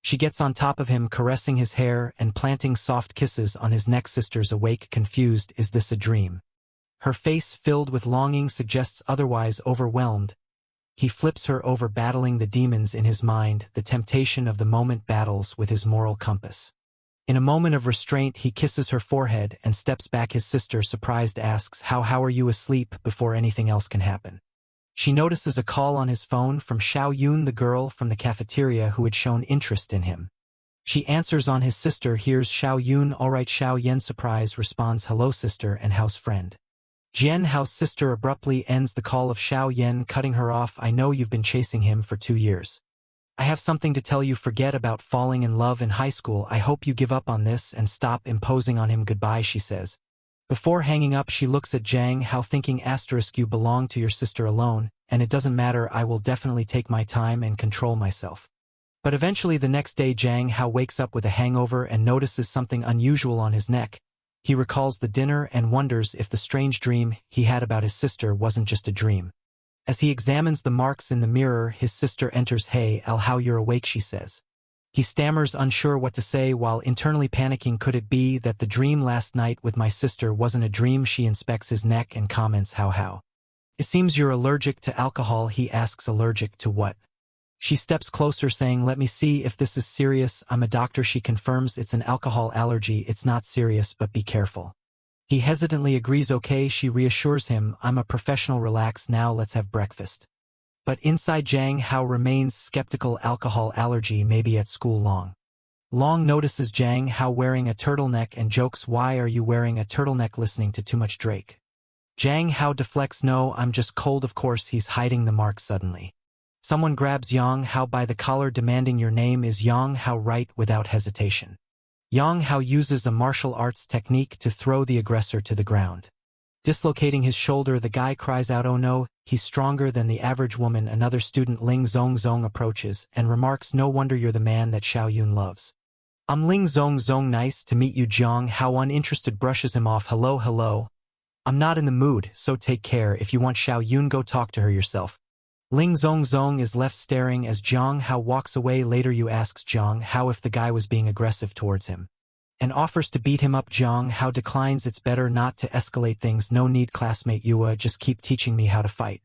Speaker 1: She gets on top of him, caressing his hair and planting soft kisses on his neck. Sisters awake, confused, is this a dream? Her face, filled with longing, suggests otherwise. Overwhelmed, he flips her over, battling the demons in his mind. The temptation of the moment battles with his moral compass. In a moment of restraint, he kisses her forehead and steps back. His sister, surprised, asks, how are you asleep? Before anything else can happen, she notices a call on his phone from Xiao Yun, the girl from the cafeteria who had shown interest in him. She answers. On his sister hears Xiao Yun. All right. Xiao Yan, surprised, responds, hello sister and house friend. Jian Hao's sister abruptly ends the call of Xiao Yan, cutting her off. I know you've been chasing him for 2 years. I have something to tell you. Forget about falling in love in high school. I hope you give up on this and stop imposing on him. Goodbye, she says. Before hanging up, she looks at Jiang Hao, thinking, you belong to your sister alone, and it doesn't matter. I will definitely take my time and control myself. But eventually the next day, Jiang Hao wakes up with a hangover and notices something unusual on his neck. He recalls the dinner and wonders if the strange dream he had about his sister wasn't just a dream. As he examines the marks in the mirror, his sister enters. Hey, Al, how you're awake, she says. He stammers, unsure what to say, while internally panicking. Could it be that the dream last night with my sister wasn't a dream? She inspects his neck and comments, how? It seems you're allergic to alcohol. He asks, allergic to what? She steps closer, saying, let me see if this is serious. I'm a doctor. She confirms it's an alcohol allergy. It's not serious, but be careful. He hesitantly agrees. Okay, she reassures him, I'm a professional. Relax, now let's have breakfast. But inside, Jiang Hao remains skeptical. Alcohol allergy, maybe at school. Long notices Jiang Hao wearing a turtleneck and jokes, why are you wearing a turtleneck? Listening to too much Drake. Jiang Hao deflects, no, I'm just cold. Of course, he's hiding the mark. Suddenly, someone grabs Yang Hao by the collar, demanding, your name is Yang Hao, right? Without hesitation, Yang Hao uses a martial arts technique to throw the aggressor to the ground. Dislocating his shoulder, the guy cries out, oh no, he's stronger than the average woman. Another student, Ling Zong, approaches and remarks, no wonder you're the man that Xiao Yun loves. I'm Ling Zong, nice to meet you. Jiang Hao, uninterested, brushes him off. Hello. I'm not in the mood, so take care. If you want Xiao Yun, go talk to her yourself. Ling Zong is left staring as Jiang Hao walks away. Later, Yu asks Jiang Hao if the guy was being aggressive towards him and offers to beat him up. Jiang Hao declines, it's better not to escalate things. No need, classmate Yua, just keep teaching me how to fight.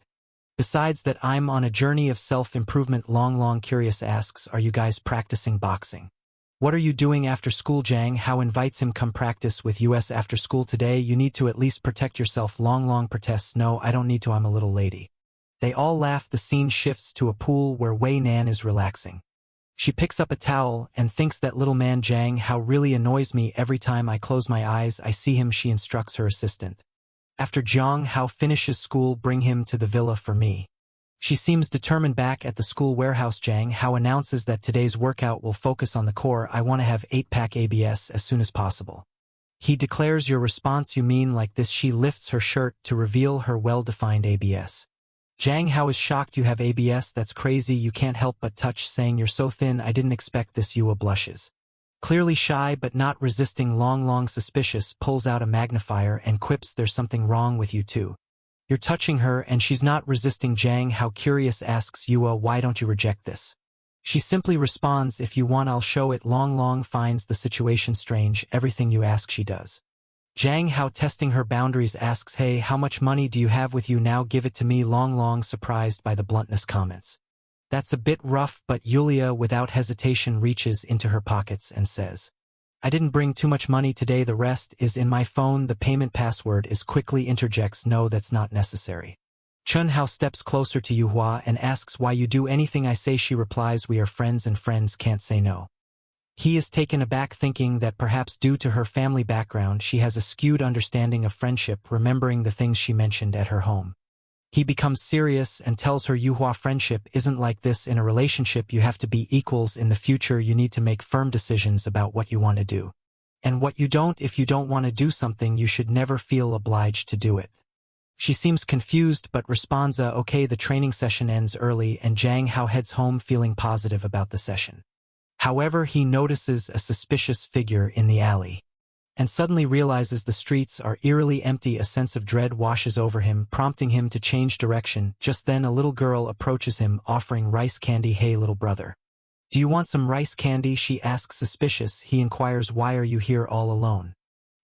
Speaker 1: Besides that, I'm on a journey of self-improvement. Long curious asks, are you guys practicing boxing? What are you doing after school? Jiang Hao invites him, come practice with us after school today. You need to at least protect yourself. Long protests, no, I don't need to, I'm a little lady. They all laugh. The scene shifts to a pool where Wei Nan is relaxing. She picks up a towel and thinks, that little man Jiang Hao really annoys me. Every time I close my eyes, I see him. She instructs her assistant. After Jiang Hao finishes school, bring him to the villa for me. She seems determined. Back at the school warehouse, Jang Hao announces that today's workout will focus on the core. I want to have 8-pack ABS as soon as possible. He declares, your response, you mean like this? She lifts her shirt to reveal her well-defined ABS. Jang Hao is shocked. You have ABS? That's crazy. You can't help but touch, saying you're so thin. I didn't expect this. Yua blushes. Clearly shy but not resisting. Long suspicious, pulls out a magnifier and quips, there's something wrong with you too. You're touching her, and she's not resisting. Jang Hao, curious, asks Yua, why don't you reject this? She simply responds, if you want I'll show it. Long finds the situation strange. Everything you ask she does. Jang Hao, testing her boundaries, asks, hey, how much money do you have with you now? Give it to me. Long surprised by the bluntness, comments, that's a bit rough, but Yulia without hesitation reaches into her pockets and says, I didn't bring too much money today. The rest is in my phone. The payment password is quickly interjects, no, that's not necessary. Chun Hao steps closer to Yuhua and asks why you do anything I say. She replies, we are friends and friends can't say no. He is taken aback, thinking that perhaps due to her family background she has a skewed understanding of friendship, remembering the things she mentioned at her home. He becomes serious and tells her, Yuhua, friendship isn't like this. In a relationship you have to be equals. In the future you need to make firm decisions about what you want to do and what you don't. If you don't want to do something, you should never feel obliged to do it. She seems confused but responds, okay. The training session ends early and Jang Hao heads home feeling positive about the session. However, he notices a suspicious figure in the alley and suddenly realizes the streets are eerily empty. A sense of dread washes over him, prompting him to change direction. Just then a little girl approaches him, offering rice candy. Hey, little brother, do you want some rice candy? She asks, suspicious. He inquires, why are you here all alone?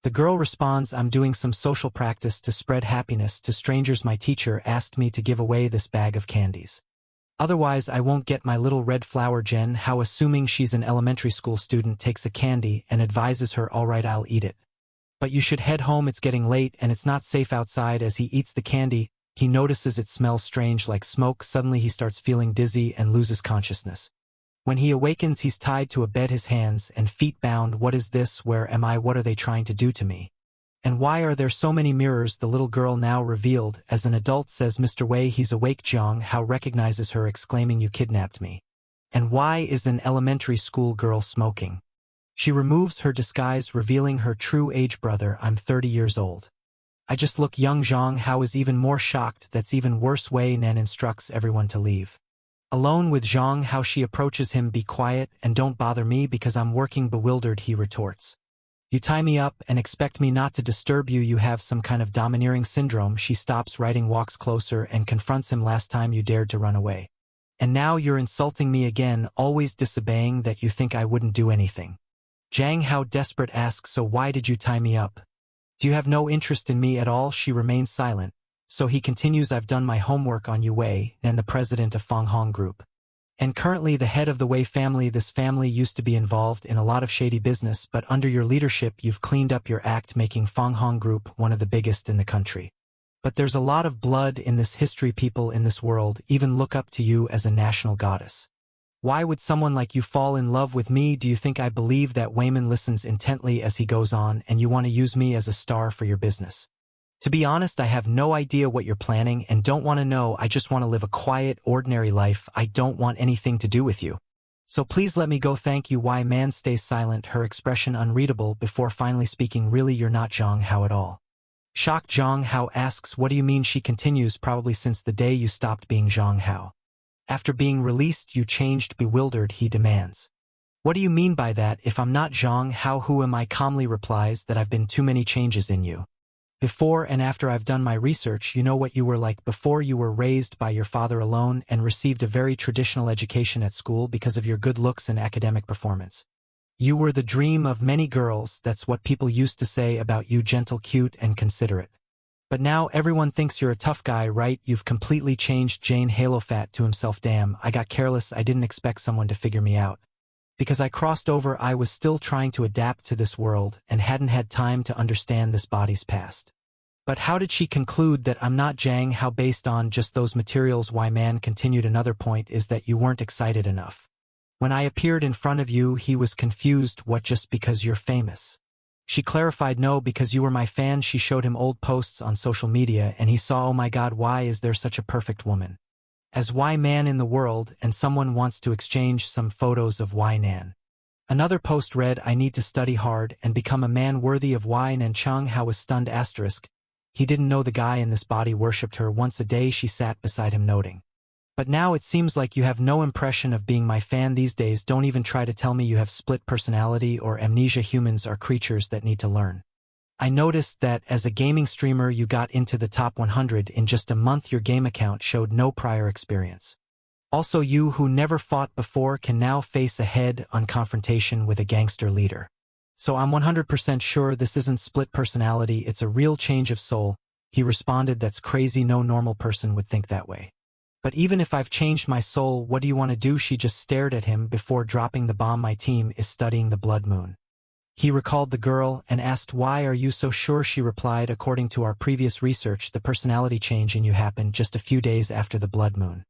Speaker 1: The girl responds, I'm doing some social practice to spread happiness to strangers. My teacher asked me to give away this bag of candies. Otherwise I won't get my little red flower. Jen Hao, assuming she's an elementary school student, takes a candy and advises her, all right, I'll eat it. But you should head home. It's getting late and it's not safe outside. As he eats the candy, he notices it smells strange, like smoke. Suddenly he starts feeling dizzy and loses consciousness. When he awakens, he's tied to a bed, his hands and feet bound. What is this? Where am I? What are they trying to do to me? And why are there so many mirrors? The little girl, now revealed as an adult, says, Mr. Wei. He's awake. Jang Hao recognizes her, exclaiming, you kidnapped me. And why is an elementary school girl smoking? She removes her disguise, revealing her true age. Brother, I'm 30 years old. I just look young. Jang Hao is even more shocked. That's even worse. Wei Nan instructs everyone to leave. Alone with Jang Hao, she approaches him, be quiet and don't bother me because I'm working. Bewildered, he retorts, you tie me up and expect me not to disturb you. You have some kind of domineering syndrome. She stops writing, walks closer and confronts him. Last time you dared to run away. And now you're insulting me again, always disobeying. That you think I wouldn't do anything. Jang Hao, desperate, asks, so why did you tie me up? Do you have no interest in me at all? She remains silent. So he continues, I've done my homework on Yu Wei, and the president of Fang Hong Group. And currently the head of the Wei family. This family used to be involved in a lot of shady business, but under your leadership you've cleaned up your act, making Fang Hong Group one of the biggest in the country. But there's a lot of blood in this history. People in this world even look up to you as a national goddess. Why would someone like you fall in love with me? Do you think I believe that? Wayman listens intently as he goes on, and you want to use me as a star for your business. To be honest, I have no idea what you're planning and don't want to know. I just want to live a quiet, ordinary life. I don't want anything to do with you. So please let me go. Thank you. Why Man stays silent, her expression unreadable, before finally speaking, really, you're not Jang Hao at all. Shocked, Jang Hao asks, what do you mean? She continues, probably since the day you stopped being Jang Hao. After being released you changed. Bewildered, he demands, what do you mean by that? If I'm not Jang Hao, who am I? Calmly replies, that I've been too many changes in you. Before and after I've done my research, you know what you were like before. You were raised by your father alone and received a very traditional education at school because of your good looks and academic performance. You were the dream of many girls. That's what people used to say about you, gentle, cute, and considerate. But now everyone thinks you're a tough guy, right? You've completely changed. Yahello fat to himself, damn, I got careless. I didn't expect someone to figure me out. Because I crossed over, I was still trying to adapt to this world and hadn't had time to understand this body's past. But how did she conclude that I'm not Jang Hao based on just those materials? Why Man continued, another point is that you weren't excited enough. When I appeared in front of you, he was confused. What, just because you're famous? She clarified, no, because you were my fan. She showed him old posts on social media and he saw, oh my God, why is there such a perfect woman? as Y man in the world, and someone wants to exchange some photos of Y Nan. Another post read, I need to study hard and become a man worthy of Y Nan. Chung Hao was stunned. He didn't know the guy in this body worshipped her. Once a day she sat beside him noting. But now it seems like you have no impression of being my fan these days. Don't even try to tell me you have split personality or amnesia. Humans are creatures that need to learn. I noticed that as a gaming streamer you got into the top 100 in just a month. Your game account showed no prior experience. Also, you who never fought before can now face a head-on confrontation with a gangster leader. So I'm 100% sure this isn't split personality, it's a real change of soul. He responded, that's crazy, no normal person would think that way. But even if I've changed my soul, what do you want to do? She just stared at him before dropping the bomb. My team is studying the blood moon. He recalled the girl and asked, why are you so sure? She replied, according to our previous research, the personality change in you happened just a few days after the blood moon.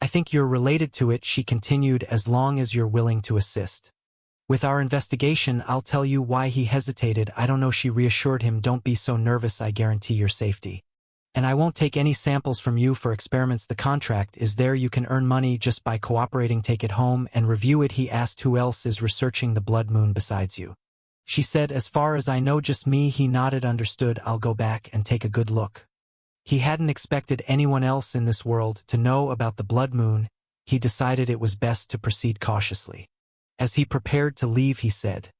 Speaker 1: I think you're related to it, she continued, as long as you're willing to assist. With our investigation, I'll tell you why. He hesitated. I don't know, she reassured him. Don't be so nervous, I guarantee your safety. And I won't take any samples from you for experiments. The contract is there. You can earn money just by cooperating. Take it home and review it. He asked, who else is researching the blood moon besides you? She said, as far as I know, just me. He nodded. Understood, I'll go back and take a good look. He hadn't expected anyone else in this world to know about the blood moon. He decided it was best to proceed cautiously. As he prepared to leave, he said,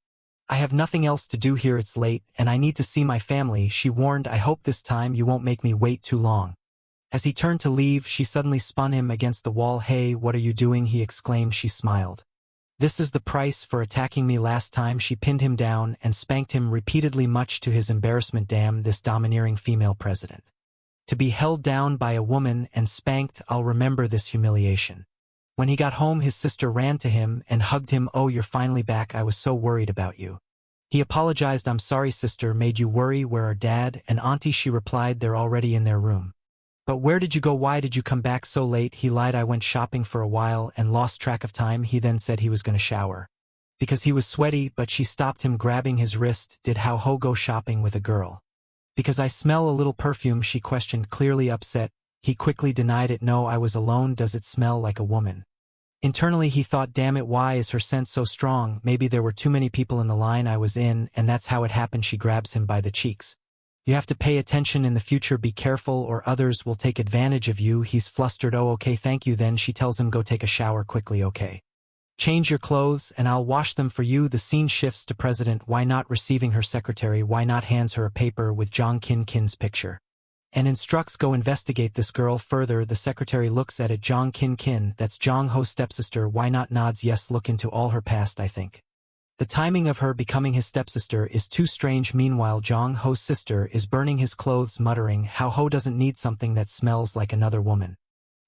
Speaker 1: I have nothing else to do here, it's late, and I need to see my family. She warned, I hope this time you won't make me wait too long. As he turned to leave, she suddenly spun him against the wall. Hey, what are you doing? He exclaimed. She smiled. This is the price for attacking me last time. She pinned him down and spanked him repeatedly, much to his embarrassment. Damn, this domineering female president. To be held down by a woman and spanked, I'll remember this humiliation. When he got home, his sister ran to him and hugged him. Oh, you're finally back. I was so worried about you. He apologized. I'm sorry, sister, made you worry. Where are dad and auntie? She replied, they're already in their room. But where did you go? Why did you come back so late? He lied, I went shopping for a while and lost track of time. He then said he was going to shower. Because he was sweaty, but she stopped him, grabbing his wrist. Did How Ho go shopping with a girl? Because I smell a little perfume, she questioned, clearly upset. He quickly denied it. No, I was alone. Does it smell like a woman? Internally he thought, damn it, why is her scent so strong? Maybe there were too many people in the line I was in, and that's how it happened. She grabs him by the cheeks. You have to pay attention in the future, be careful or others will take advantage of you. He's flustered. Oh, okay, thank you. Then she tells him, go take a shower quickly, okay? Change your clothes and I'll wash them for you. The scene shifts to President Why Not receiving her secretary Why Not hands her a paper with Jong Kin Kin's picture. And instructs, go investigate this girl further. The secretary looks at it. Jong Kin Kin, that's Jong Ho's stepsister. Why Not nods, yes, look into all her past, I think. The timing of her becoming his stepsister is too strange. Meanwhile, Jong Ho's sister is burning his clothes, muttering, How Ho doesn't need something that smells like another woman.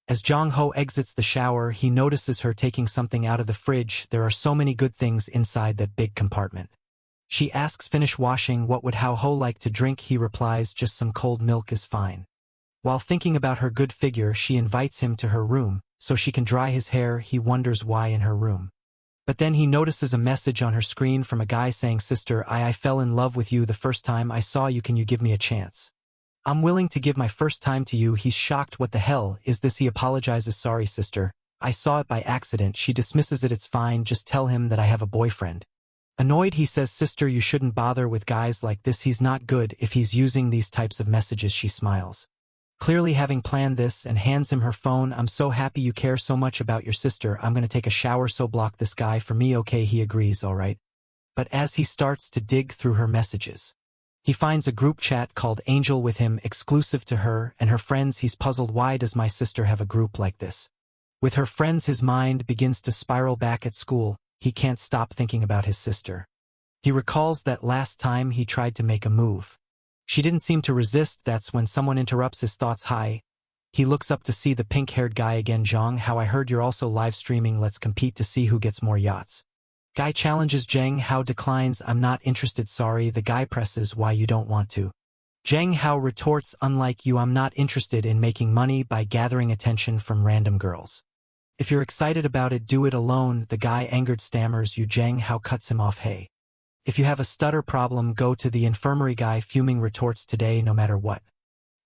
Speaker 1: As Jong Ho exits the shower, he notices her taking something out of the fridge. There are so many good things inside that big compartment. She asks, finish washing, what would How Ho like to drink? He replies, just some cold milk is fine. While thinking about her good figure, she invites him to her room, so she can dry his hair. He wonders why in her room. But then he notices a message on her screen from a guy saying, Sister, I fell in love with you the first time I saw you. Can you give me a chance? I'm willing to give my first time to you. He's shocked. What the hell is this? He apologizes. Sorry, sister. I saw it by accident. She dismisses it. It's fine. Just tell him that I have a boyfriend. Annoyed, he says, Sister, you shouldn't bother with guys like this. He's not good if he's using these types of messages. She smiles, clearly having planned this, and hands him her phone. I'm so happy you care so much about your sister. I'm gonna take a shower, so block this guy for me, okay? He agrees, alright. But as he starts to dig through her messages, he finds a group chat called Angel with him, exclusive to her and her friends. He's puzzled. Why does my sister have a group like this? With her friends, his mind begins to spiral. Back at school, he can't stop thinking about his sister. He recalls that last time he tried to make a move. She didn't seem to resist. That's when someone interrupts his thoughts. Hi. He looks up to see the pink-haired guy again. Jong, how I heard you're also live streaming. Let's compete to see who gets more yachts. Guy challenges. Jang Hao declines. I'm not interested, sorry. The guy presses. Why you don't want to? Jang Hao retorts, unlike you, I'm not interested in making money by gathering attention from random girls. If you're excited about it, do it alone. The guy angered stammers. You. Jang Hao cuts him off. Hey. If you have a stutter problem, go to the infirmary. Guy fuming retorts, today no matter what.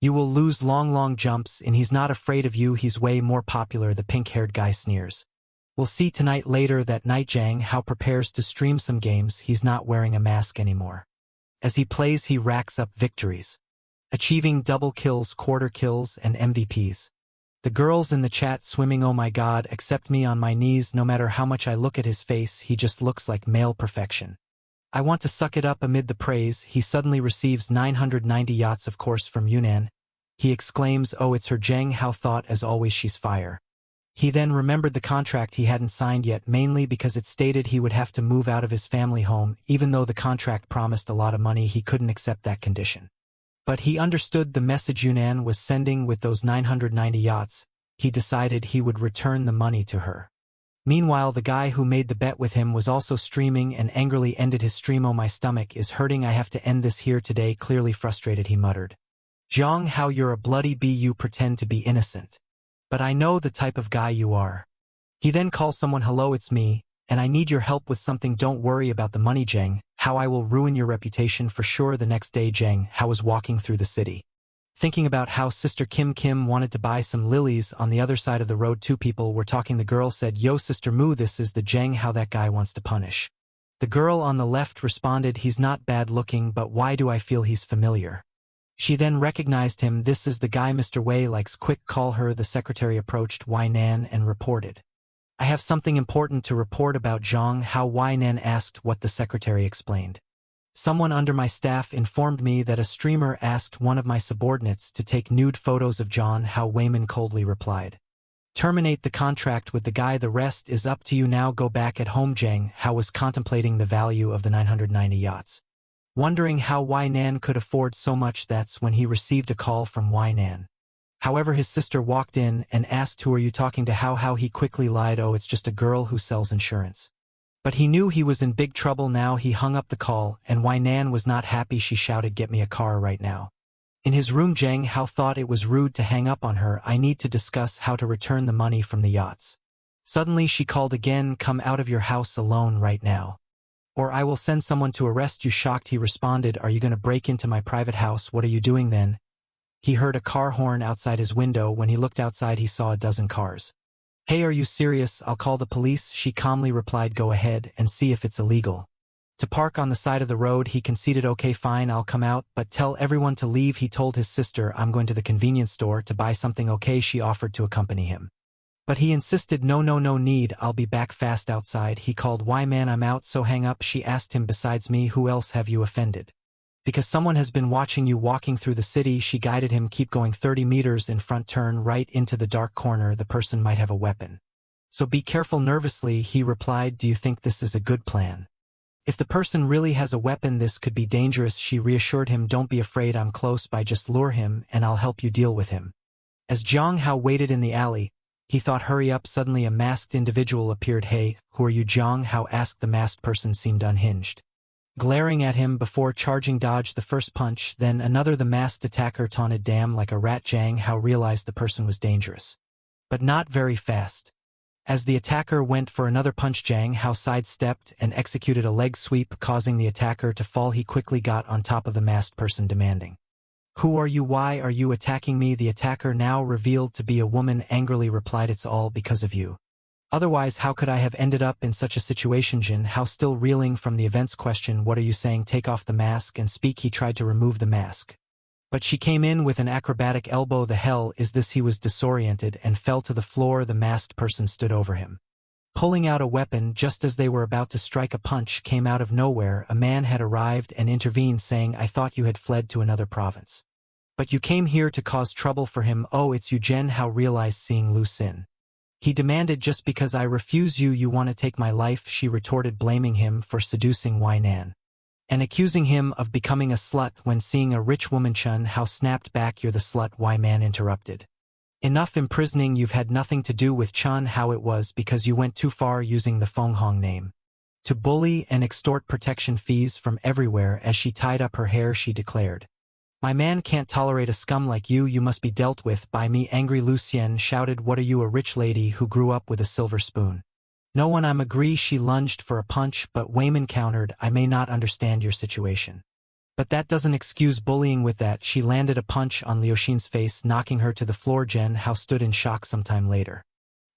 Speaker 1: You will lose long jumps, and he's not afraid of you, he's way more popular, the pink-haired guy sneers. We'll see tonight. Later that night, Jang Hao prepares to stream some games. He's not wearing a mask anymore. As he plays, he racks up victories, achieving double kills, quarter kills, and MVPs. The girls in the chat swimming, oh my god, accept me on my knees. No matter how much I look at his face, he just looks like male perfection. I want to suck it up. Amid the praise, he suddenly receives 990 yachts, of course, from Yunnan. He exclaims, oh, it's her. Jang Hao thought, as always, she's fire. He then remembered the contract he hadn't signed yet, mainly because it stated he would have to move out of his family home. Even though the contract promised a lot of money, he couldn't accept that condition. But he understood the message Yunnan was sending with those 990 yachts. He decided he would return the money to her. Meanwhile, the guy who made the bet with him was also streaming and angrily ended his stream. Oh, my stomach is hurting, I have to end this here today. Clearly frustrated, he muttered. Jang Hao, you're a bloody bee, you pretend to be innocent. But I know the type of guy you are. He then calls someone, hello, it's me, and I need your help with something. Don't worry about the money, Jang Hao, I will ruin your reputation for sure. The next day, Jang Hao was walking through the city, thinking about how Sister Kim wanted to buy some lilies. On the other side of the road, two people were talking. The girl said, yo, Sister Moo, this is the Jang Hao that guy wants to punish. The girl on the left responded, he's not bad looking, but why do I feel he's familiar? She then recognized him. This is the guy Mr. Wei likes. Quick, call her. The secretary approached Wei Nan and reported. I have something important to report about Jang Hao. Wei Nan asked what the secretary explained. Someone under my staff informed me that a streamer asked one of my subordinates to take nude photos of Jang Hao. Wayman coldly replied. Terminate the contract with the guy. The rest is up to you now. Go back at home. Jang Hao was contemplating the value of the 990 yachts, wondering how Wei Nan could afford so much. That's when he received a call from Wei Nan. However, his sister walked in and asked, who are you talking to? How? He quickly lied, oh, it's just a girl who sells insurance. But he knew he was in big trouble now. He hung up the call, and Wei Nan was not happy. She shouted, get me a car right now. In his room, Jang Hao thought it was rude to hang up on her. I need to discuss how to return the money from the yachts. Suddenly she called again, come out of your house alone right now, or I will send someone to arrest you. Shocked, he responded, are you going to break into my private house? What are you doing then? He heard a car horn outside his window. When he looked outside, he saw a dozen cars. Hey, are you serious? I'll call the police. She calmly replied, go ahead and see if it's illegal to park on the side of the road. He conceded, okay, fine, I'll come out, but tell everyone to leave. He told his sister, I'm going to the convenience store to buy something. Okay, she offered to accompany him, but he insisted, no need, I'll be back fast. Outside, he called, why man, I'm out, so hang up. She asked him, besides me, who else have you offended? Because someone has been watching you walking through the city. She guided him, keep going 30 meters in front, turn right into the dark corner. The person might have a weapon, so be careful. Nervously, he replied, do you think this is a good plan? If the person really has a weapon, this could be dangerous. She reassured him, don't be afraid, I'm close by, just lure him and I'll help you deal with him. As Jang Hao waited in the alley, he thought, hurry up. Suddenly a masked individual appeared. Hey, who are you? Jang Hao asked. The masked person seemed unhinged, glaring at him before charging. Dodged the first punch, then another. The masked attacker taunted, damn, like a rat. Jang Hao realized the person was dangerous, but not very fast. As the attacker went for another punch, Jang Hao sidestepped and executed a leg sweep, causing the attacker to fall. He quickly got on top of the masked person, demanding, who are you? Why are you attacking me? The attacker, now revealed to be a woman, angrily replied, it's all because of you. Otherwise, how could I have ended up in such a situation? Jin Hao, still reeling from the events, questioned, what are you saying? Take off the mask and speak. He tried to remove the mask, but she came in with an acrobatic elbow. The hell is this? He was disoriented and fell to the floor. The masked person stood over him, pulling out a weapon. Just as they were about to strike, a punch came out of nowhere. A man had arrived and intervened, saying, I thought you had fled to another province, but you came here to cause trouble for him. Oh, it's you. Jin Hao realized, seeing Lu Xin. He demanded, just because I refuse you, you want to take my life? She retorted, blaming him for seducing Wei Nan and accusing him of becoming a slut when seeing a rich woman. Jin Hao snapped back, you're the slut. Wei Nan interrupted, enough imprisoning, you've had nothing to do with Jin Hao. It was because you went too far using the Feng Hong name to bully and extort protection fees from everywhere. As she tied up her hair, she declared, my man can't tolerate a scum like you. You must be dealt with by me. Angry Lu Xian shouted, what are you, a rich lady who grew up with a silver spoon? No one. I'm agree. She lunged for a punch, but Wayman countered, I may not understand your situation, But that doesn't excuse bullying. With that, she landed a punch on Liuxin's face, knocking her to the floor. Jen Hao stood in shock. Sometime later,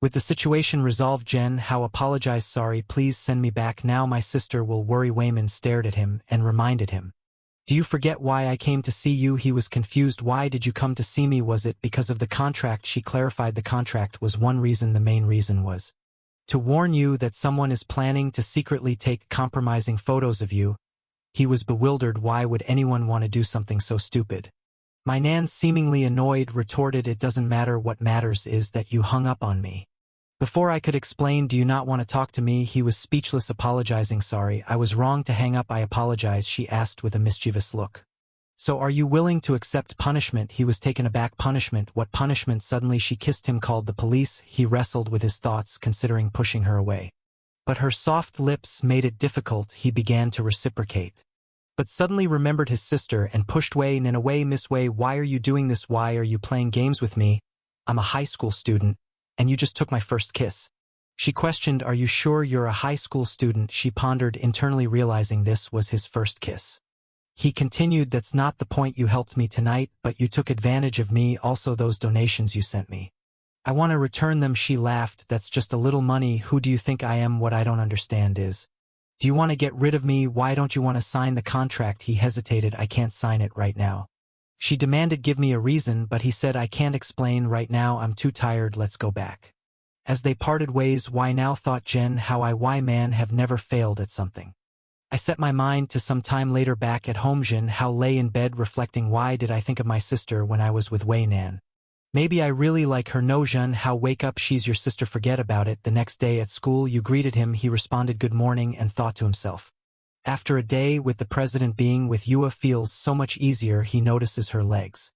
Speaker 1: with the situation resolved, Jen Hao apologized. Sorry, please send me back now. My sister will worry. Wayman stared at him and reminded him. Do you forget why I came to see you? He was confused. Why did you come to see me? Was it because of the contract? She clarified the contract was one reason. The main reason was to warn you that someone is planning to secretly take compromising photos of you. He was bewildered. Why would anyone want to do something so stupid? My Nan, seemingly annoyed, retorted, it doesn't matter. What matters is that you hung up on me. Before I could explain, do you not want to talk to me? He was speechless, apologizing. Sorry, I was wrong to hang up. I apologize, she asked with a mischievous look. So are you willing to accept punishment? He was taken aback. Punishment? What punishment? Suddenly she kissed him, called the police. He wrestled with his thoughts, considering pushing her away. But her soft lips made it difficult. He began to reciprocate. But suddenly remembered his sister and pushed Wei Nan away. Miss Wei, why are you doing this? Why are you playing games with me? I'm a high school student, and you just took my first kiss. She questioned, are you sure you're a high school student? She pondered, internally realizing this was his first kiss. He continued, that's not the point. You helped me tonight, but you took advantage of me. Also those donations you sent me, I want to return them. She laughed, that's just a little money. Who do you think I am? What I don't understand is, do you want to get rid of me? Why don't you want to sign the contract? He hesitated. I can't sign it right now. She demanded, give me a reason, but he said, I can't explain right now. I'm too tired. Let's go back. As they parted ways, why now? Thought Jen Hao. Why man have never failed at something. I set my mind to some time later. Back at home, Jen Hao lay in bed reflecting, why did I think of my sister when I was with Wei Nan? Maybe I really like her. No, Jen Hao, wake up, she's your sister, forget about it. The next day at school, you greeted him. He responded, good morning, and thought to himself, after a day with the president, being with Yua feels so much easier. He notices her legs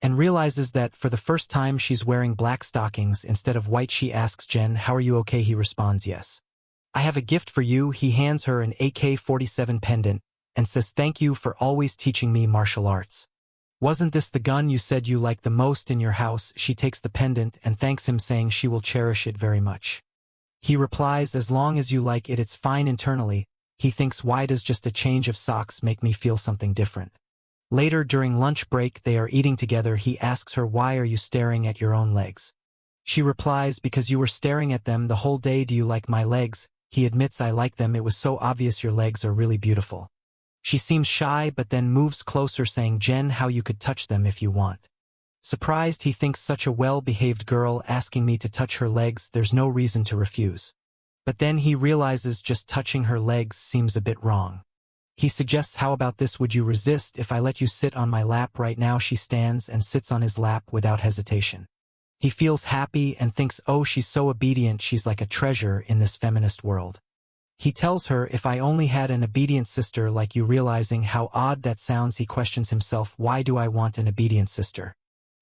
Speaker 1: and realizes that for the first time she's wearing black stockings instead of white. She asks Jen, how are you okay? He responds, yes. I have a gift for you. He hands her an AK-47 pendant and says, thank you for always teaching me martial arts. Wasn't this the gun you said you liked the most in your house? She takes the pendant and thanks him, saying she will cherish it very much. He replies, as long as you like it, it's fine. Internally, he thinks, why does just a change of socks make me feel something different? Later, during lunch break, they are eating together. He asks her, why are you staring at your own legs? She replies, because you were staring at them the whole day. Do you like my legs? He admits, I like them. It was so obvious. Your legs are really beautiful. She seems shy but then moves closer, saying, Jen, how you could touch them if you want. Surprised, he thinks, such a well-behaved girl asking me to touch her legs, there's no reason to refuse. But then he realizes just touching her legs seems a bit wrong. He suggests, how about this? Would you resist if I let you sit on my lap right now? She stands and sits on his lap without hesitation. He feels happy and thinks, oh, she's so obedient, she's like a treasure in this feminist world. He tells her, if I only had an obedient sister like you. Realizing how odd that sounds, he questions himself, why do I want an obedient sister?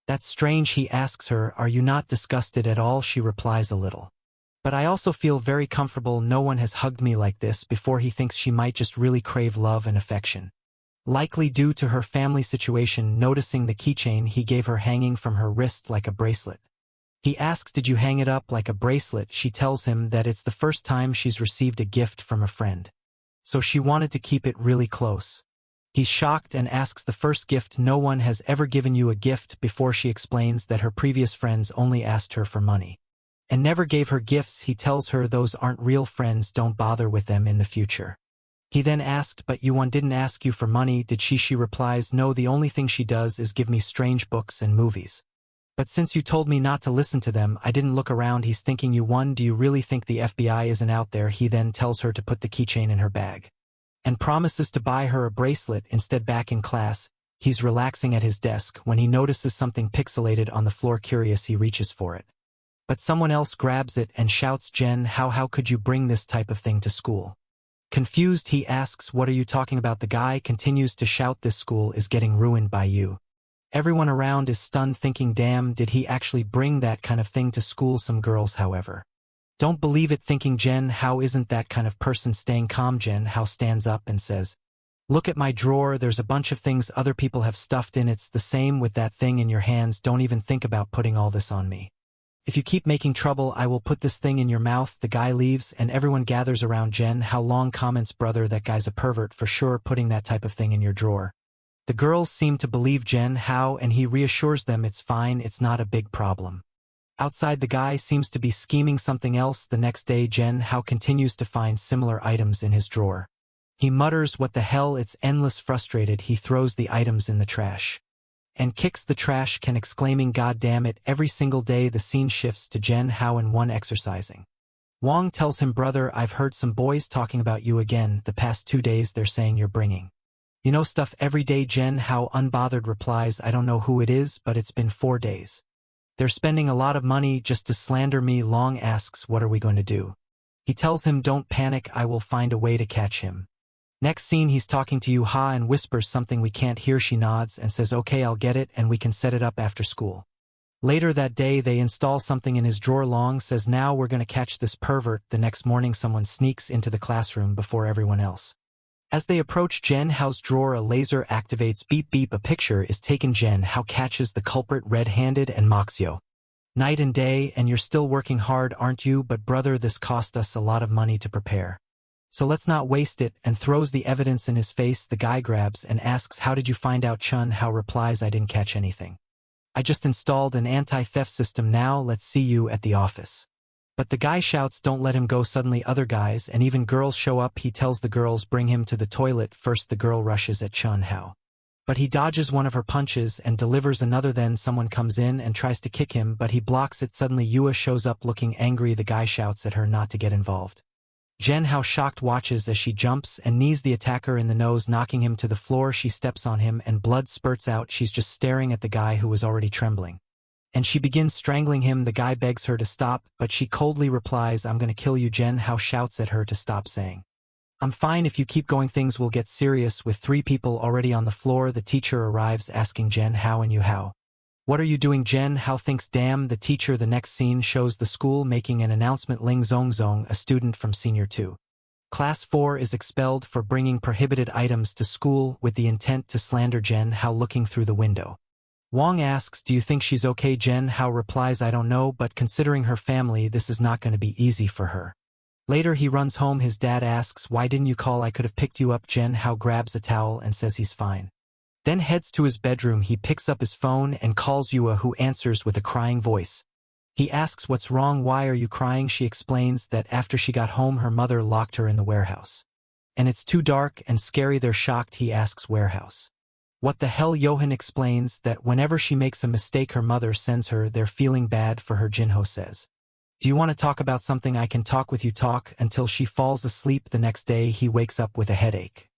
Speaker 1: That's strange. He asks her, are you not disgusted at all? She replies, a little. But I also feel very comfortable. No one has hugged me like this before. He thinks she might just really crave love and affection. Likely due to her family situation. Noticing the keychain he gave her hanging from her wrist like a bracelet, he asks, did you hang it up like a bracelet? She tells him that it's the first time she's received a gift from a friend, so she wanted to keep it really close. He's shocked and asks, the first gift? No one has ever given you a gift before. She explains that her previous friends only asked her for money and never gave her gifts. He tells her those aren't real friends, don't bother with them in the future. He then asked, but Yuan didn't ask you for money, did she? She replies, no, the only thing she does is give me strange books and movies. But since you told me not to listen to them, I didn't look around. He's thinking, Yuan, do you really think the FBI isn't out there? He then tells her to put the keychain in her bag and promises to buy her a bracelet instead. Back in class, he's relaxing at his desk when he notices something pixelated on the floor. Curious, he reaches for it, but someone else grabs it and shouts, Jen, how could you bring this type of thing to school? Confused, he asks, what are you talking about? The guy continues to shout, this school is getting ruined by you. Everyone around is stunned, thinking, damn, did he actually bring that kind of thing to school? Some girls, however, don't believe it, thinking Jen Hao isn't that kind of person. Staying calm, Jen Hao stands up and says, look at my drawer, there's a bunch of things other people have stuffed in. It's the same with that thing in your hands. Don't even think about putting all this on me. If you keep making trouble, I will put this thing in your mouth. The guy leaves and everyone gathers around Jen Hao. Long comments, brother, that guy's a pervert for sure, putting that type of thing in your drawer. The girls seem to believe Jen Hao and he reassures them it's fine, it's not a big problem. Outside, the guy seems to be scheming something else. The next day Jen Hao continues to find similar items in his drawer. He mutters, what the hell, it's endless. Frustrated, he throws the items in the trash and kicks the trash can, exclaiming, God damn it. Every single day the scene shifts to Jen Hao and one exercising. Wong tells him, brother, I've heard some boys talking about you again. The past 2 days they're saying you're bringing, you know, stuff every day. Jen Hao unbothered replies, I don't know who it is, but it's been 4 days. They're spending a lot of money just to slander me. Long asks, what are we going to do? He tells him, don't panic, I will find a way to catch him. Next scene, he's talking to Yu Ha and whispers something we can't hear. She nods and says, okay, I'll get it and we can set it up after school. Later that day they install something in his drawer. Long says, now we're going to catch this pervert. The next morning someone sneaks into the classroom before everyone else. As they approach Jen Hao's drawer, a laser activates. Beep beep, a picture is taken. Jen Hao catches the culprit red-handed and mocks, yo, night and day, and you're still working hard, aren't you? But brother, this cost us a lot of money to prepare, so let's not waste it, and throws the evidence in his face. The guy grabs and asks, how did you find out? Chen Hao replies, I didn't catch anything. I just installed an anti-theft system. Now let's see you at the office. But the guy shouts, don't let him go. Suddenly other guys and even girls show up. He tells the girls, bring him to the toilet. First the girl rushes at Chen Hao, but he dodges one of her punches and delivers another. Then someone comes in and tries to kick him, but he blocks it. Suddenly Yua shows up looking angry. The guy shouts at her not to get involved. Jen Hao, shocked, watches as she jumps and knees the attacker in the nose, knocking him to the floor. She steps on him and blood spurts out. She's just staring at the guy who was already trembling, and she begins strangling him. The guy begs her to stop, but she coldly replies, I'm gonna kill you. Jen Hao shouts at her to stop, saying, I'm fine, if you keep going things will get serious. With 3 people already on the floor, the teacher arrives asking Jen Hao and Yu Hao, what are you doing? Jen Hao thinks, damn the teacher. The next scene shows the school making an announcement. Ling Zongzong, a student from Senior 2, Class 4, is expelled for bringing prohibited items to school with the intent to slander Jen Hao. Looking through the window, Wong asks, do you think she's okay? Jen Hao replies, I don't know, but considering her family, this is not going to be easy for her. Later he runs home. His dad asks, why didn't you call? I could have picked you up. Jen Hao grabs a towel and says he's fine, then heads to his bedroom. He picks up his phone and calls Yua, who answers with a crying voice. He asks, what's wrong? Why are you crying? She explains that after she got home her mother locked her in the warehouse, and it's too dark and scary. They're shocked. He asks, warehouse? What the hell? Johan explains that whenever she makes a mistake her mother sends her. They're feeling bad for her. Jinho says, do you want to talk about something? I can talk with you. Talk until she falls asleep. The next day he wakes up with a headache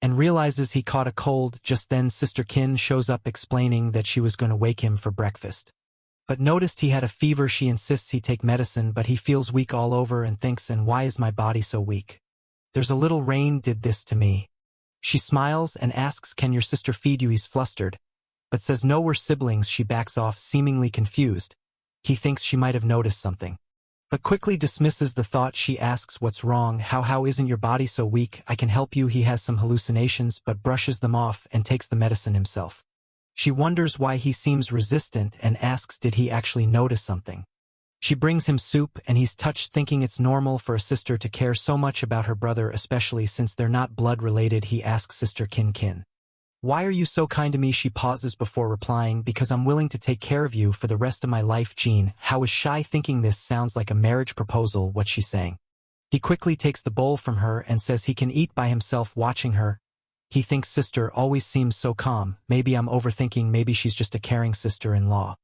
Speaker 1: and realizes he caught a cold. Just then Sister Kin shows up explaining that she was going to wake him for breakfast, but noticed he had a fever. She insists he take medicine, but he feels weak all over and thinks, and why is my body so weak? There's a little rain did this to me. She smiles and asks, can your sister feed you? He's flustered, but says no, we're siblings. She backs off, seemingly confused. He thinks she might have noticed something, but quickly dismisses the thought. She asks, what's wrong? How isn't your body so weak? I can help you. He has some hallucinations, but brushes them off and takes the medicine himself. She wonders why he seems resistant and asks, did he actually notice something? She brings him soup and he's touched, thinking it's normal for a sister to care so much about her brother, especially since they're not blood related. He asks Sister Kin, why are you so kind to me? She pauses before replying, because I'm willing to take care of you for the rest of my life. Jean Hao is shy, thinking this sounds like a marriage proposal. What's she saying? He quickly takes the bowl from her and says he can eat by himself. Watching her, he thinks sister always seems so calm. Maybe I'm overthinking, maybe she's just a caring sister-in-law.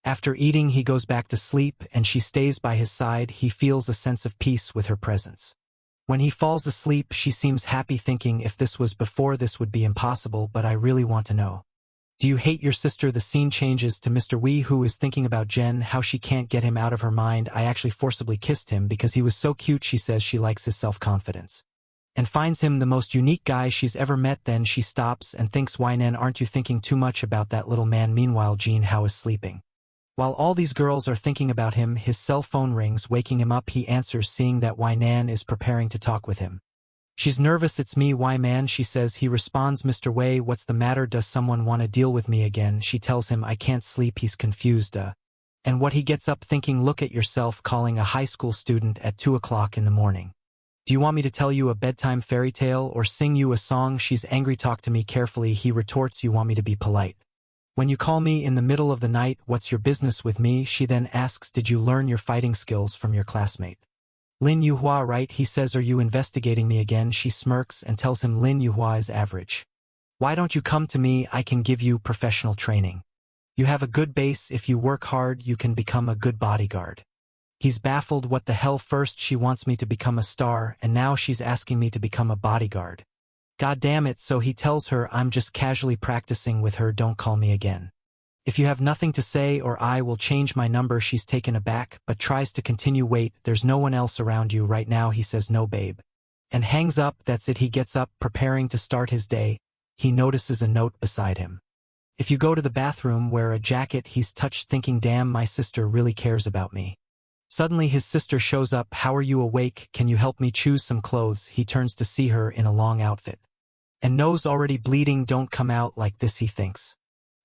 Speaker 1: After eating he goes back to sleep and she stays by his side. He feels a sense of peace with her presence. When he falls asleep she seems happy, thinking if this was before this would be impossible, but I really want to know. Do you hate your sister? The scene changes to Mr. Wee, who is thinking about Jen, how she can't get him out of her mind. I actually forcibly kissed him because he was so cute. She says she likes his self-confidence and finds him the most unique guy she's ever met. Then she stops and thinks, why Nan, aren't you thinking too much about that little man? Meanwhile Jean Hao is sleeping. While all these girls are thinking about him, his cell phone rings, waking him up. He answers, seeing that Wai Nan is preparing to talk with him. She's nervous. It's me, Wai Man, she says. He responds, Mr. Wei, what's the matter? Does someone want to deal with me again? She tells him, I can't sleep. He's confused. And what? He gets up thinking, look at yourself, calling a high school student at 2 o'clock in the morning. Do you want me to tell you a bedtime fairy tale or sing you a song? She's angry. Talk to me carefully. He retorts, you want me to be polite. When you call me in the middle of the night, what's your business with me? She then asks, did you learn your fighting skills from your classmate? Lin Yuhua, right? He says, are you investigating me again? She smirks and tells him Lin Yuhua is average. Why don't you come to me? I can give you professional training. You have a good base. If you work hard, you can become a good bodyguard. He's baffled. What the hell? First she wants me to become a star, and now she's asking me to become a bodyguard. God damn it. So he tells her, I'm just casually practicing with her, don't call me again. If you have nothing to say or I will change my number. She's taken aback, but tries to continue. Wait, there's no one else around you right now? He says, no babe. And hangs up. That's it. He gets up, preparing to start his day. He notices a note beside him. If you go to the bathroom, wear a jacket. He's touched, thinking, damn, my sister really cares about me. Suddenly his sister shows up. How are you awake? Can you help me choose some clothes? He turns to see her in a long outfit. And nose already bleeding. Don't come out like this, he thinks.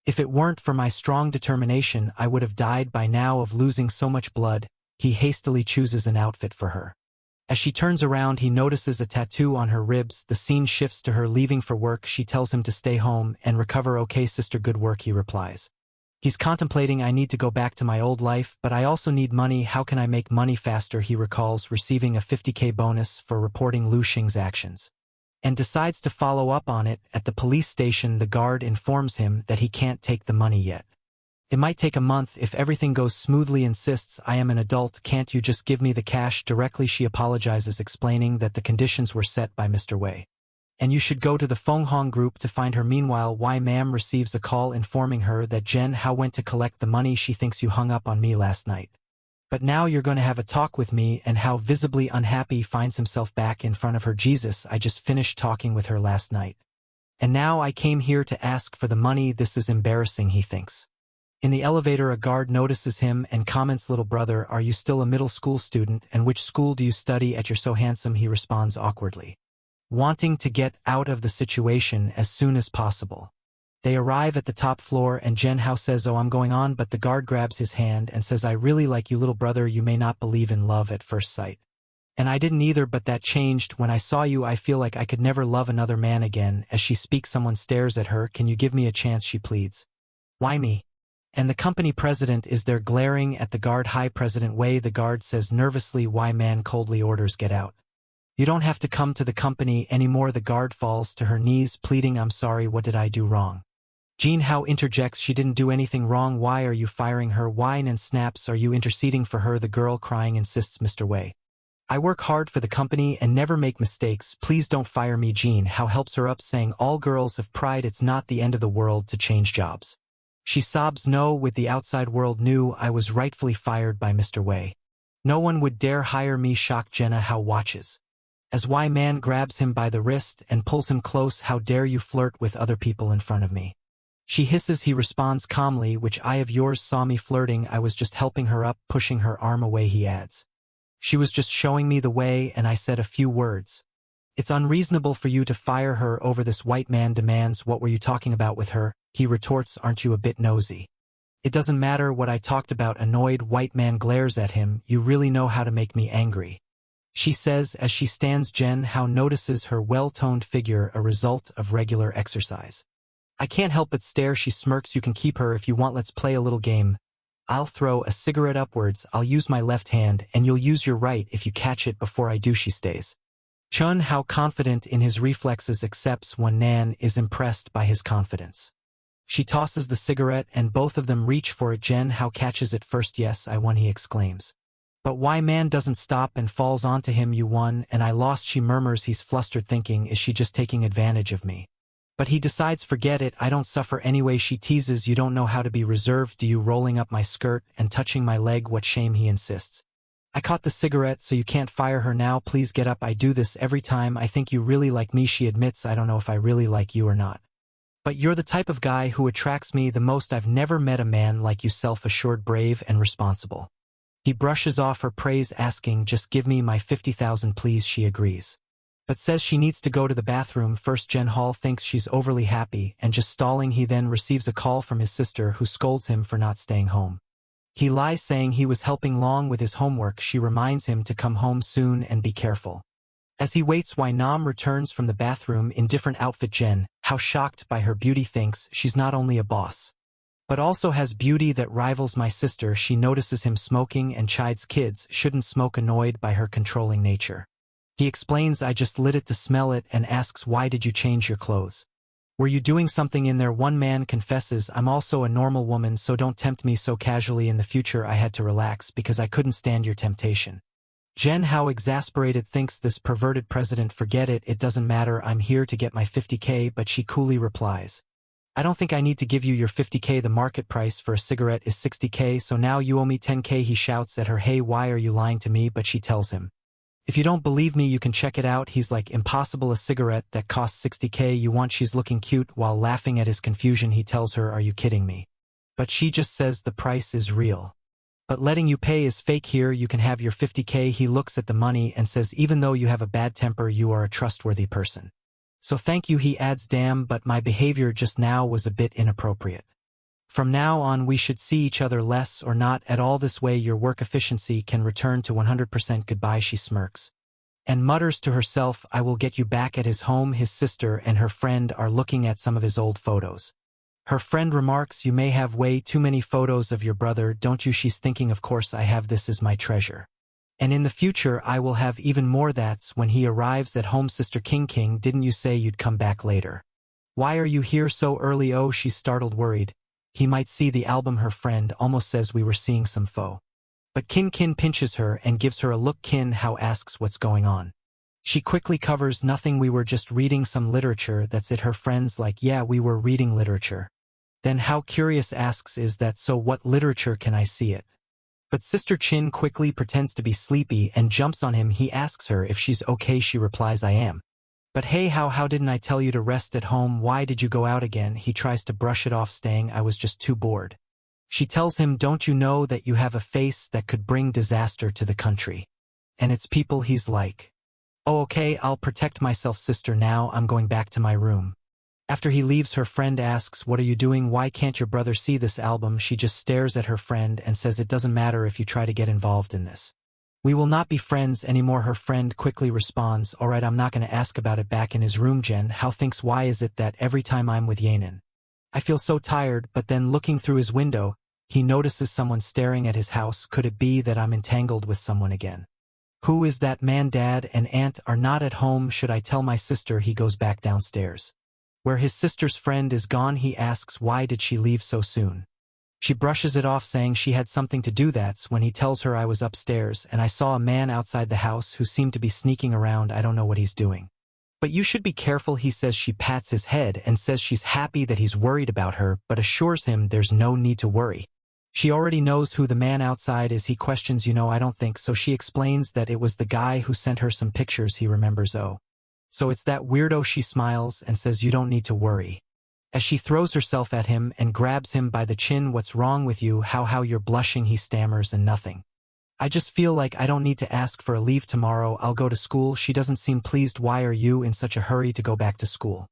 Speaker 1: If it weren't for my strong determination, I would have died by now of losing so much blood. He hastily chooses an outfit for her. As she turns around, he notices a tattoo on her ribs. The scene shifts to her leaving for work. She tells him to stay home and recover. Okay, sister, good work, he replies. He's contemplating, I need to go back to my old life, but I also need money. How can I make money faster? He recalls receiving a 50K bonus for reporting Lu Xing's actions, and decides to follow up on it. At the police station, the guard informs him that he can't take the money yet. It might take a month if everything goes smoothly. Insists, I am an adult, can't you just give me the cash directly? She apologizes, explaining that the conditions were set by Mr. Wei. And you should go to the Fenghong group to find her. Meanwhile, Wai Mam receives a call informing her that Zhen Hao went to collect the money. She thinks you hung up on me last night, but now you're going to have a talk with me. And Hao, visibly unhappy, finds himself back in front of her. Jesus, I just finished talking with her last night, and now I came here to ask for the money. This is embarrassing, he thinks. In the elevator, a guard notices him and comments, little brother, are you still a middle school student, and which school do you study at? You're so handsome, he responds awkwardly, wanting to get out of the situation as soon as possible. They arrive at the top floor and Zhen Hao says, oh, I'm going on, but the guard grabs his hand and says, I really like you, little brother. You may not believe in love at first sight. And I didn't either, but that changed when I saw you. I feel like I could never love another man again. As she speaks, someone stares at her. Can you give me a chance? She pleads. Why me? And the company president is there, glaring at the guard. Hi, President Wei, the guard says nervously. Wai Man coldly orders, get out. You don't have to come to the company anymore. The guard falls to her knees, pleading, I'm sorry, what did I do wrong? Jean Hao interjects, she didn't do anything wrong. Why are you firing her? Whine and snaps, are you interceding for her? The girl, crying, insists, Mr. Wei, I work hard for the company and never make mistakes. Please don't fire me. Jean Hao helps her up, saying, all girls have pride. It's not the end of the world to change jobs. She sobs, no, with the outside world knew I was rightfully fired by Mr. Wei, no one would dare hire me. Shocked, Jenna Hao watches as Wai Man grabs him by the wrist and pulls him close. How dare you flirt with other people in front of me? She hisses. He responds calmly, which eye of yours saw me flirting? I was just helping her up, pushing her arm away. He adds, she was just showing me the way and I said a few words. It's unreasonable for you to fire her over this. White Man demands, what were you talking about with her? He retorts, aren't you a bit nosy? It doesn't matter what I talked about. Annoyed, White Man glares at him, you really know how to make me angry, she says as she stands. Zhen Hao notices her well-toned figure, a result of regular exercise. I can't help but stare. She smirks, you can keep her if you want. Let's play a little game. I'll throw a cigarette upwards. I'll use my left hand and you'll use your right if you catch it before I do. She stays. Chun Hao, confident in his reflexes, accepts when Nan is impressed by his confidence. She tosses the cigarette and both of them reach for it. Zhen Hao catches it first. Yes, I won, he exclaims. But Wai Man doesn't stop and falls onto him. You won and I lost, she murmurs. He's flustered, thinking, is she just taking advantage of me? But he decides, forget it, I don't suffer anyway. She teases, you don't know how to be reserved, do you? Rolling up my skirt and touching my leg. What shame, he insists. I caught the cigarette, so you can't fire her now. Please get up. I do this every time. I think you really like me. She admits, I don't know if I really like you or not, but you're the type of guy who attracts me the most. I've never met a man like you, self-assured, brave, and responsible. He brushes off her praise, asking, just give me my 50,000 please. She agrees, but says she needs to go to the bathroom first. Zhen Hao thinks she's overly happy and just stalling. He then receives a call from his sister, who scolds him for not staying home. He lies, saying he was helping Long with his homework. She reminds him to come home soon and be careful. As he waits while Nam returns from the bathroom in different outfit, Jen, how shocked by her beauty, thinks she's not only a boss, but also has beauty that rivals my sister. She notices him smoking and chides kids shouldn't smoke, annoyed by her controlling nature. He explains, I just lit it to smell it, and asks, why did you change your clothes? Were you doing something in there? One man confesses, I'm also a normal woman, so don't tempt me so casually. In the future I had to relax because I couldn't stand your temptation. Jen, how exasperated, thinks this perverted president, forget it, it doesn't matter, I'm here to get my 50K, but she coolly replies, I don't think I need to give you your 50K, the market price for a cigarette is 60K, so now you owe me 10K. He shouts at her, hey, why are you lying to me? But she tells him, if you don't believe me you can check it out. He's like, impossible, a cigarette that costs 60K you want? She's looking cute. While laughing at his confusion, he tells her, are you kidding me? But she just says the price is real. But letting you pay is fake. Here you can have your 50K. He looks at the money and says, even though you have a bad temper, you are a trustworthy person. So thank you. He adds, damn, but my behavior just now was a bit inappropriate. From now on we should see each other less or not at all. This way your work efficiency can return to 100%. Goodbye. She smirks and mutters to herself, I will get you back. At his home, his sister and her friend are looking at some of his old photos. Her friend remarks, you may have way too many photos of your brother, don't you? She's thinking, of course I have, this is my treasure. And in the future I will have even more. That's when he arrives at home. Sister King, didn't you say you'd come back later? Why are you here so early? Oh, she's startled, worried he might see the album. Her friend almost says we were seeing some pho. But Kin pinches her and gives her a look. Kin How asks what's going on. She quickly covers, nothing, we were just reading some literature. That's it. Her friend's like, yeah, we were reading literature. Then How curious asks, is that so? What literature? Can I see it? But Sister Chin quickly pretends to be sleepy and jumps on him. He asks her if she's okay. She replies, I am. But hey, how didn't I tell you to rest at home? Why did you go out again? He tries to brush it off, saying, I was just too bored. She tells him, don't you know that you have a face that could bring disaster to the country and its people? He's like, oh, okay, I'll protect myself, sister. Now I'm going back to my room. After he leaves, her friend asks, what are you doing? Why can't your brother see this album? She just stares at her friend and says, it doesn't matter if you try to get involved in this. We will not be friends anymore. Her friend quickly responds, all right, I'm not going to ask about it. Back in his room, Jen How thinks, why is it that every time I'm with Yanan, I feel so tired? But then looking through his window, he notices someone staring at his house. Could it be that I'm entangled with someone again? Who is that man? Dad and Aunt are not at home. Should I tell my sister? He goes back downstairs, where his sister's friend is gone. He asks, why did she leave so soon? She brushes it off, saying she had something to do. That's when he tells her, I was upstairs and I saw a man outside the house who seemed to be sneaking around. I don't know what he's doing. But you should be careful, he says. She pats his head and says she's happy that he's worried about her, but assures him there's no need to worry. She already knows who the man outside is. He questions, I don't think so. She explains that it was the guy who sent her some pictures. He remembers, oh, so it's that weirdo. She smiles and says, you don't need to worry. As she throws herself at him and grabs him by the chin, what's wrong with you? How you're blushing? He stammers, and nothing. I just feel like I don't need to ask for a leave tomorrow. I'll go to school. She doesn't seem pleased. Why are you in such a hurry to go back to school?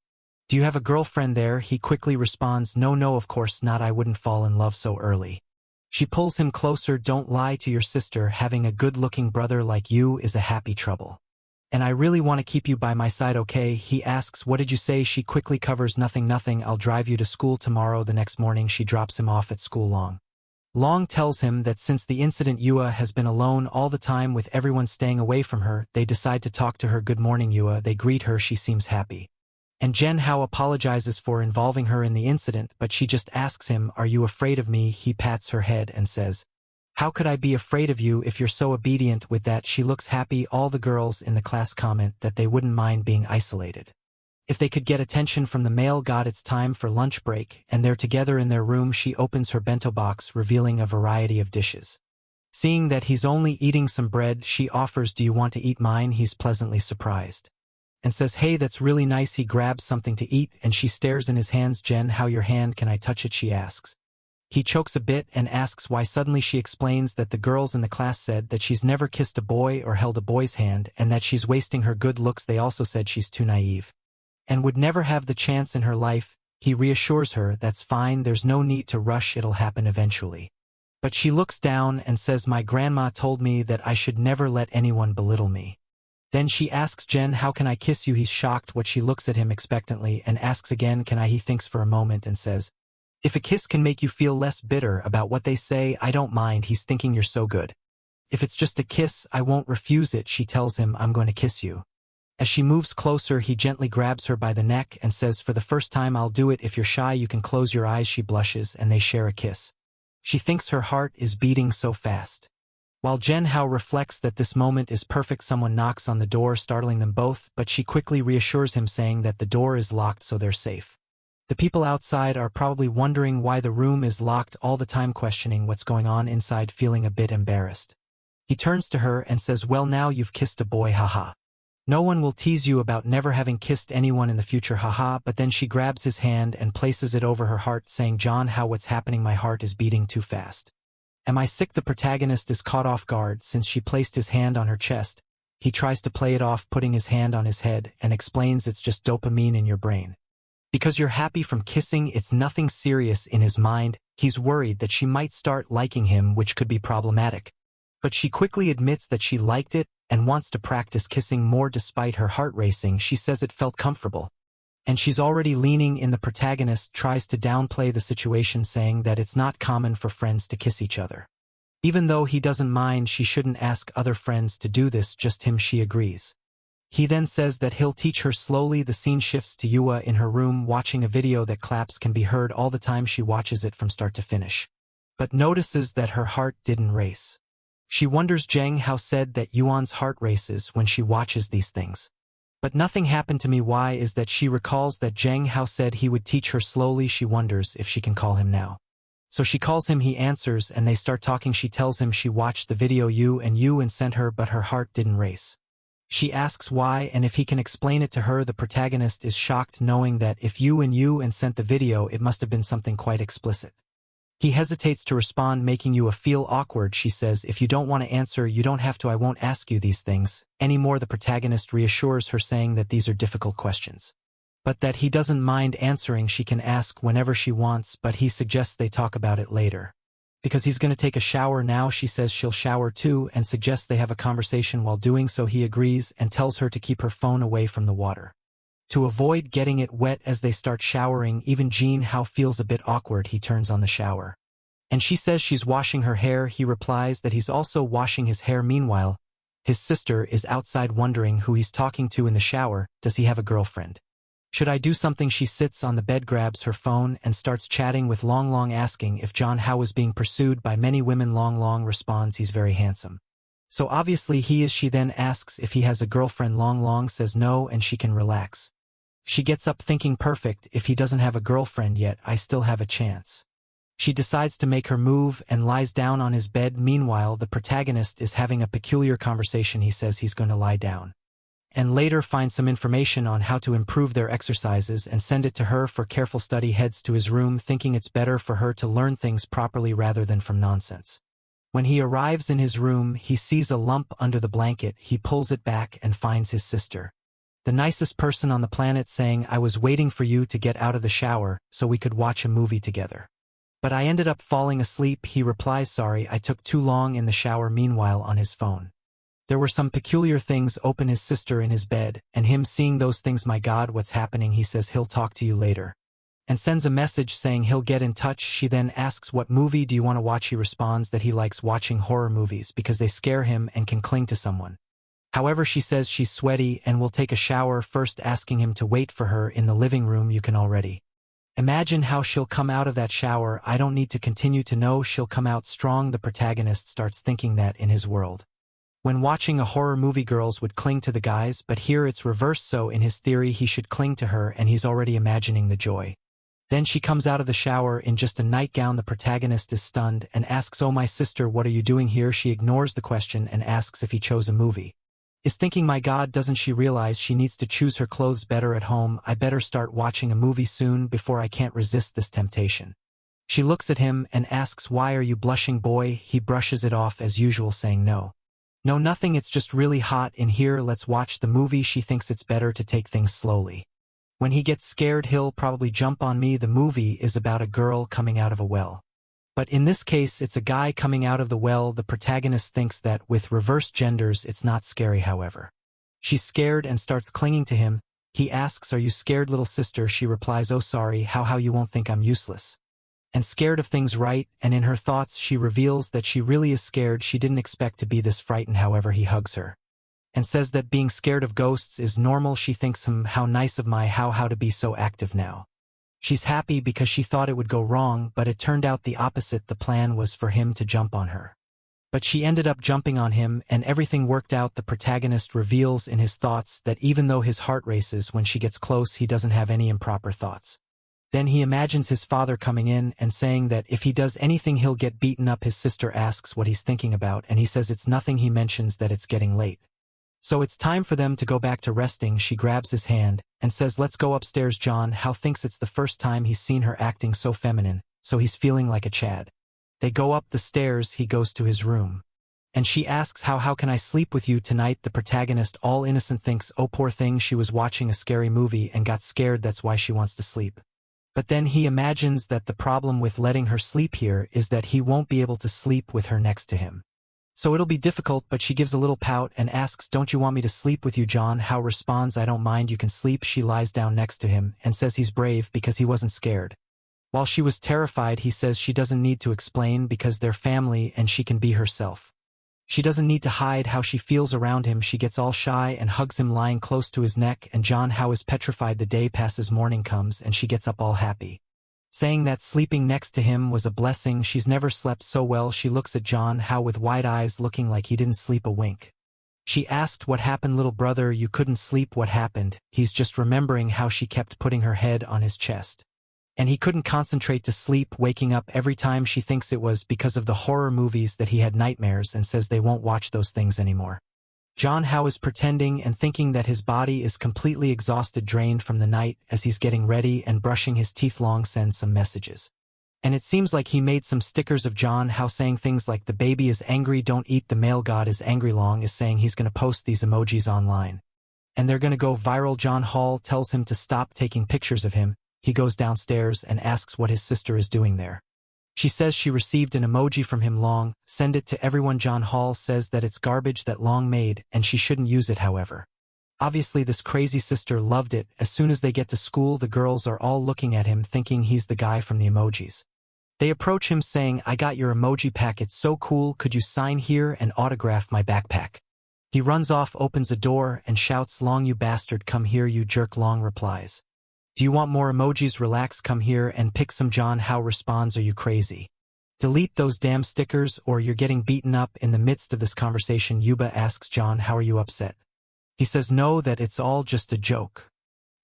Speaker 1: Do you have a girlfriend there? He quickly responds, no, of course not. I wouldn't fall in love so early. She pulls him closer. Don't lie to your sister. Having a good-looking brother like you is a happy trouble. And I really want to keep you by my side, okay? He asks, what did you say? She quickly covers, nothing. I'll drive you to school tomorrow. The next morning she drops him off at school. Long tells him that since the incident, Yua has been alone all the time with everyone staying away from her. They decide to talk to her. Good morning, Yua. They greet her. She seems happy. And Jen How apologizes for involving her in the incident, but she just asks him, are you afraid of me? He pats her head and says, how could I be afraid of you if you're so obedient? With that, she looks happy. All the girls in the class comment that they wouldn't mind being isolated if they could get attention from the male god. It's time for lunch break, and they're together in their room. She opens her bento box, revealing a variety of dishes. Seeing that he's only eating some bread, she offers, do you want to eat mine? He's pleasantly surprised and says, hey, that's really nice. He grabs something to eat, and she stares in his hands. Jen How, your hand, can I touch it? She asks. He chokes a bit and asks why. Suddenly she explains that the girls in the class said that she's never kissed a boy or held a boy's hand, and that she's wasting her good looks. They also said she's too naive and would never have the chance in her life. He reassures her, that's fine, there's no need to rush, it'll happen eventually. But she looks down and says, my grandma told me that I should never let anyone belittle me. Then she asks Jen, how can I kiss you? He's shocked what she looks at him expectantly and asks again, can I? He thinks for a moment and says, if a kiss can make you feel less bitter about what they say, I don't mind. He's thinking you're so good. If it's just a kiss, I won't refuse it. She tells him, I'm going to kiss you. As she moves closer, he gently grabs her by the neck and says, for the first time I'll do it. If you're shy, you can close your eyes. She blushes and they share a kiss. She thinks her heart is beating so fast. While Jen Hao reflects that this moment is perfect, someone knocks on the door, startling them both, but she quickly reassures him, saying that the door is locked so they're safe. The people outside are probably wondering why the room is locked all the time, questioning what's going on inside, feeling a bit embarrassed. He turns to her and says, well, now you've kissed a boy, haha. No one will tease you about never having kissed anyone in the future, haha. But then she grabs his hand and places it over her heart, saying, John, how what's happening? My heart is beating too fast. Am I sick? The protagonist is caught off guard since she placed his hand on her chest. He tries to play it off, putting his hand on his head, and explains it's just dopamine in your brain. Because you're happy from kissing, it's nothing serious. In his mind, he's worried that she might start liking him, which could be problematic. But she quickly admits that she liked it and wants to practice kissing more. Despite her heart racing, she says it felt comfortable. And she's already leaning in. The protagonist tries to downplay the situation, saying that it's not common for friends to kiss each other. Even though he doesn't mind, she shouldn't ask other friends to do this, just him. She agrees. He then says that he'll teach her slowly. The scene shifts to Yua in her room watching a video that claps can be heard all the time. She watches it from start to finish, but notices that her heart didn't race. She wonders. Zheng Hao said that Yuan's heart races when she watches these things. But nothing happened to me. Why is that? She recalls that Zheng Hao said he would teach her slowly. She wonders if she can call him now. So she calls him, he answers, and they start talking. She tells him she watched the video Yuan sent her, but her heart didn't race. She asks why and if he can explain it to her. The protagonist is shocked, knowing that if Yuan sent the video, it must have been something quite explicit. He hesitates to respond, making Yua feel awkward. She says, if you don't want to answer, you don't have to. I won't ask you these things anymore. The protagonist reassures her, saying that these are difficult questions, but that he doesn't mind answering. She can ask whenever she wants, but he suggests they talk about it later. Because he's going to take a shower now. She says she'll shower too and suggests they have a conversation while doing so. He agrees and tells her to keep her phone away from the water, to avoid getting it wet. As they start showering, even Jean Hao feels a bit awkward. He turns on the shower, and she says she's washing her hair. He replies that he's also washing his hair. Meanwhile, his sister is outside wondering who he's talking to in the shower. Does he have a girlfriend? Should I do something? She sits on the bed, grabs her phone, and starts chatting with Long Long, asking if John Hao is being pursued by many women. Long Long responds he's very handsome, so obviously he is. She then asks if he has a girlfriend. Long Long says no and she can relax. She gets up thinking, perfect, if he doesn't have a girlfriend yet, I still have a chance. She decides to make her move and lies down on his bed. Meanwhile, the protagonist is having a peculiar conversation. He says he's going to lie down and later find some information on how to improve their exercises and send it to her for careful study. Heads to his room, thinking it's better for her to learn things properly rather than from nonsense. When he arrives in his room, he sees a lump under the blanket. He pulls it back and finds his sister, the nicest person on the planet, saying, I was waiting for you to get out of the shower so we could watch a movie together, but I ended up falling asleep. He replies, sorry, I took too long in the shower. Meanwhile, on his phone, there were some peculiar things open. His sister in his bed, and him seeing those things. My God, what's happening? He says he'll talk to you later, and sends a message saying he'll get in touch. She then asks, what movie do you want to watch? He responds that he likes watching horror movies because they scare him and can cling to someone. However, she says she's sweaty and will take a shower first, asking him to wait for her in the living room. You can already imagine how she'll come out of that shower. I don't need to continue to know, she'll come out strong. The protagonist starts thinking that in his world, when watching a horror movie, girls would cling to the guys, but here it's reversed, so in his theory he should cling to her, and he's already imagining the joy. Then she comes out of the shower in just a nightgown. The protagonist is stunned and asks, oh, my sister, what are you doing here? She ignores the question and asks if he chose a movie. Is thinking, my God, doesn't she realize she needs to choose her clothes better at home? I better start watching a movie soon before I can't resist this temptation. She looks at him and asks, why are you blushing, boy? He brushes it off as usual, saying no, nothing, it's just really hot in here, let's watch the movie. She thinks it's better to take things slowly. When he gets scared, he'll probably jump on me. The movie is about a girl coming out of a well, but in this case it's a guy coming out of the well. The protagonist thinks that with reversed genders it's not scary. However, She's scared and starts clinging to him. He asks, "Are you scared, little sister?" She replies, "Oh sorry, how you won't think I'm useless." And scared of things, right? And in her thoughts she reveals that she really is scared. She didn't expect to be this frightened. However, he hugs her and says that being scared of ghosts is normal. She thinks, how nice of my how to be so active now. She's happy because she thought it would go wrong, but it turned out the opposite. The plan was for him to jump on her. But she ended up jumping on him, and everything worked out. The protagonist reveals in his thoughts that even though his heart races when she gets close, he doesn't have any improper thoughts. Then he imagines his father coming in and saying that if he does anything he'll get beaten up. His sister asks what he's thinking about, and he says it's nothing. He mentions that it's getting late. So it's time for them to go back to resting. She grabs his hand and says, "Let's go upstairs." John How thinks it's the first time he's seen her acting so feminine, so he's feeling like a Chad. They go up the stairs. He goes to his room. And she asks, how can I sleep with you tonight? The protagonist, all innocent, thinks, oh poor thing, she was watching a scary movie and got scared, that's why she wants to sleep. But then he imagines that the problem with letting her sleep here is that he won't be able to sleep with her next to him. So it'll be difficult, but she gives a little pout and asks, "Don't you want me to sleep with you?" John How responds, "I don't mind, you can sleep." She lies down next to him and says he's brave because he wasn't scared. While she was terrified, he says she doesn't need to explain because they're family and she can be herself. She doesn't need to hide how she feels around him. She gets all shy and hugs him, lying close to his neck, and John How is petrified. The day passes, morning comes, and she gets up all happy, saying that sleeping next to him was a blessing. She's never slept so well. She looks at John How with wide eyes, looking like he didn't sleep a wink. She asked, "What happened, little brother? You couldn't sleep, what happened?" He's just remembering how she kept putting her head on his chest, and he couldn't concentrate to sleep, waking up every time. She thinks it was because of the horror movies that he had nightmares, and says they won't watch those things anymore. John How is pretending and thinking that his body is completely exhausted, drained from the night. As he's getting ready and brushing his teeth, Long sends some messages. And it seems like he made some stickers of John How saying things like, "The baby is angry, don't eat, the male god is angry." Long is saying he's going to post these emojis online, and they're going to go viral. John Hall tells him to stop taking pictures of him. He goes downstairs and asks what his sister is doing there. She says she received an emoji from him. Long, "Send it to everyone." John Hall says that it's garbage that Long made and she shouldn't use it. However, obviously this crazy sister loved it. As soon as they get to school, the girls are all looking at him thinking he's the guy from the emojis. They approach him saying, "I got your emoji pack, it's so cool, could you sign here and autograph my backpack?" He runs off, opens a door, and shouts, "Long, you bastard, come here, you jerk." Long replies, "Do you want more emojis? Relax, come here and pick some." John How responds, "Are you crazy? Delete those damn stickers or you're getting beaten up." In the midst of this conversation, Yuba asks John, "How are you upset?" He says no, that it's all just a joke.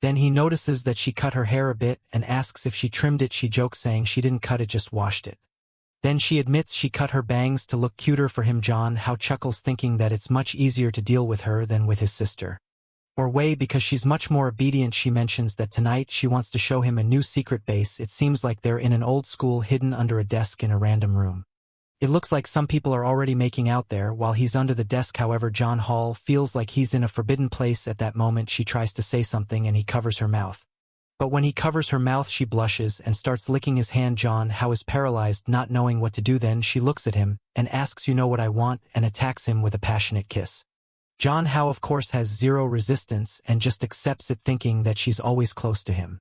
Speaker 1: Then he notices that she cut her hair a bit and asks if she trimmed it. She jokes saying she didn't cut it, just washed it. Then she admits she cut her bangs to look cuter for him. John How chuckles, thinking that it's much easier to deal with her than with his sister. Or way, because she's much more obedient. She mentions that tonight she wants to show him a new secret base. It seems like they're in an old school, hidden under a desk in a random room. It looks like some people are already making out there while he's under the desk. However, John Hall feels like he's in a forbidden place. At that moment she tries to say something and he covers her mouth. But when he covers her mouth, she blushes and starts licking his hand. John How is paralyzed, not knowing what to do. Then she looks at him and asks, "You know what I want?" and attacks him with a passionate kiss. John How, of course, has zero resistance and just accepts it, thinking that she's always close to him.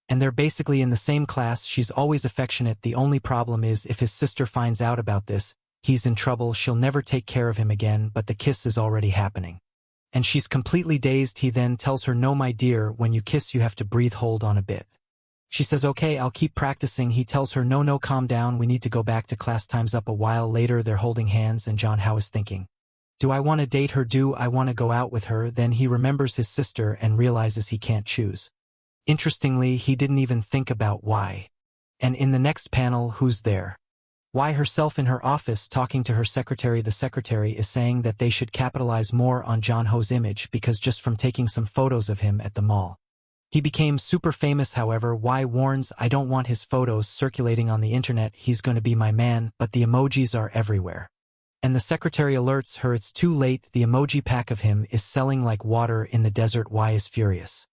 Speaker 1: And they're basically in the same class. She's always affectionate. The only problem is if his sister finds out about this, he's in trouble. She'll never take care of him again, but the kiss is already happening. And she's completely dazed. He then tells her, "No, my dear, when you kiss you have to breathe, hold on a bit." She says, "Okay, I'll keep practicing." He tells her, No, calm down, we need to go back to class, time's up." A while later they're holding hands and John How is thinking, do I want to date her? Do I want to go out with her? Then he remembers his sister and realizes he can't choose. Interestingly, he didn't even think about why. And in the next panel, who's there? Why herself in her office talking to her secretary. The secretary is saying that they should capitalize more on John Ho's image because just from taking some photos of him at the mall, he became super famous. However, Why warns, "I don't want his photos circulating on the internet, he's going to be my man," but the emojis are everywhere. And the secretary alerts her it's too late. The emoji pack of him is selling like water in the desert. Why is furious.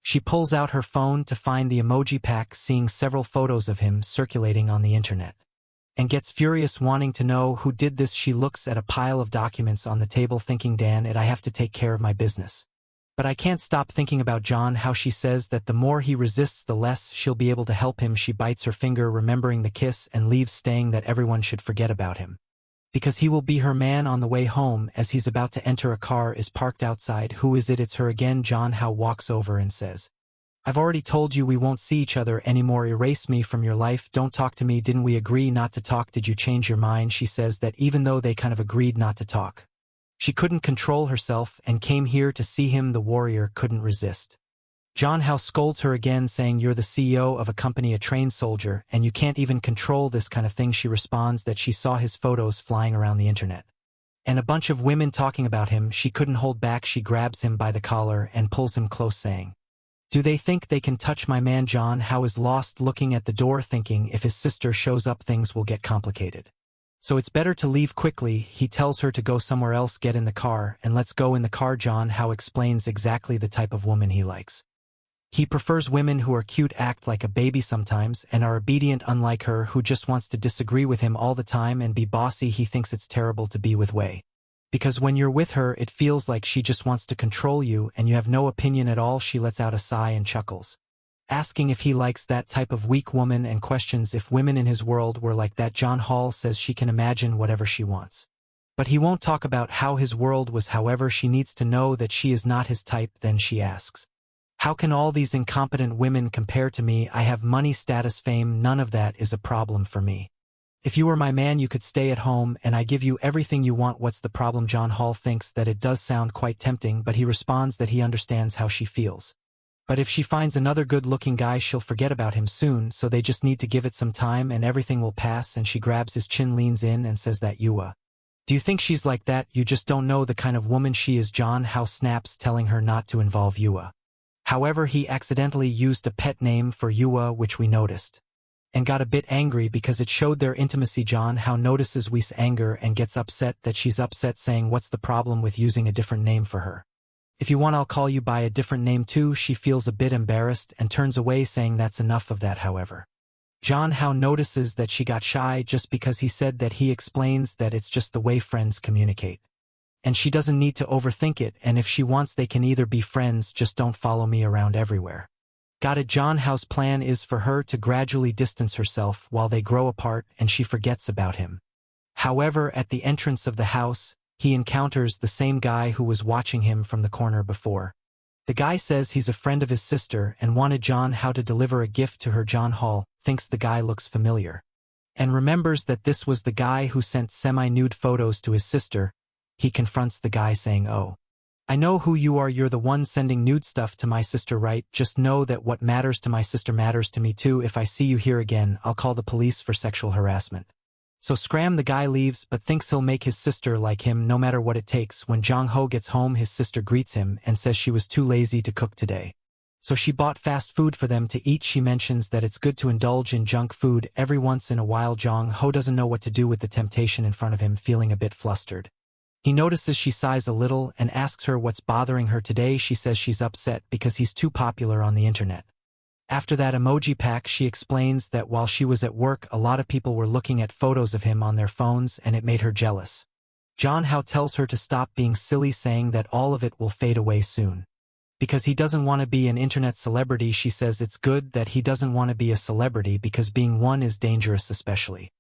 Speaker 1: She pulls out her phone to find the emoji pack, seeing several photos of him circulating on the internet, and gets furious, wanting to know who did this. She looks at a pile of documents on the table thinking, "Dan it, I have to take care of my business." But I can't stop thinking about John, how she says that the more he resists the less she'll be able to help him. She bites her finger remembering the kiss and leaves, saying that everyone should forget about him. Because he will be her man on the way home. As he's about to enter, a car is parked outside. Who is it? It's her again. John How walks over and says, I've already told you we won't see each other anymore. Erase me from your life. Don't talk to me. Didn't we agree not to talk? Did you change your mind? She says that even though they kind of agreed not to talk, she couldn't control herself and came here to see him. The warrior couldn't resist. John How scolds her again, saying you're the CEO of a company, a trained soldier, and you can't even control this kind of thing. She responds that she saw his photos flying around the internet and a bunch of women talking about him. She couldn't hold back. She grabs him by the collar and pulls him close, saying, do they think they can touch my man? John How is lost, looking at the door, thinking if his sister shows up things will get complicated. So it's better to leave quickly. He tells her to go somewhere else. Get in the car and let's go. In the car, John How explains exactly the type of woman he likes. He prefers women who are cute, act like a baby sometimes, and are obedient, unlike her, who just wants to disagree with him all the time and be bossy. He thinks it's terrible to be with Wei, because when you're with her it feels like she just wants to control you and you have no opinion at all. She lets out a sigh and chuckles, asking if he likes that type of weak woman and questions if women in his world were like that. John Hall says she can imagine whatever she wants, but he won't talk about how his world was. However, she needs to know that she is not his type. Then she asks, how can all these incompetent women compare to me? I have money, status, fame. None of that is a problem for me. If you were my man you could stay at home and I give you everything you want. What's the problem? John Hall thinks that it does sound quite tempting, but he responds that he understands how she feels. But if she finds another good-looking guy she'll forget about him soon, so they just need to give it some time and everything will pass. And she grabs his chin, leans in and says that do you think she's like that? You just don't know the kind of woman she is. John How snaps, telling her not to involve Yua. However, he accidentally used a pet name for Yua, which we noticed, and got a bit angry because it showed their intimacy. John How notices Wei's anger and gets upset that she's upset, saying what's the problem with using a different name for her? If you want I'll call you by a different name too. She feels a bit embarrassed and turns away, saying that's enough of that. However, John How notices that she got shy just because he said that. He explains that it's just the way friends communicate, and she doesn't need to overthink it, and if she wants they can either be friends, just don't follow me around everywhere. Got it? John How's plan is for her to gradually distance herself while they grow apart and she forgets about him. However, at the entrance of the house, he encounters the same guy who was watching him from the corner before. The guy says he's a friend of his sister and wanted John How to deliver a gift to her. John Hall thinks the guy looks familiar and remembers that this was the guy who sent semi-nude photos to his sister. He confronts the guy, saying, oh, I know who you are. You're the one sending nude stuff to my sister, right? Just know that what matters to my sister matters to me too. If I see you here again, I'll call the police for sexual harassment. So scram. The guy leaves, but thinks he'll make his sister like him no matter what it takes. When Jong Ho gets home, his sister greets him and says she was too lazy to cook today, so she bought fast food for them to eat. She mentions that it's good to indulge in junk food every once in a while. Jong Ho doesn't know what to do with the temptation in front of him, feeling a bit flustered. He notices she sighs a little and asks her what's bothering her today. She says she's upset because he's too popular on the internet. After that emoji pack, she explains that while she was at work, a lot of people were looking at photos of him on their phones and it made her jealous. John How tells her to stop being silly, saying that all of it will fade away soon, because he doesn't want to be an internet celebrity. She says it's good that he doesn't want to be a celebrity because being one is dangerous, especially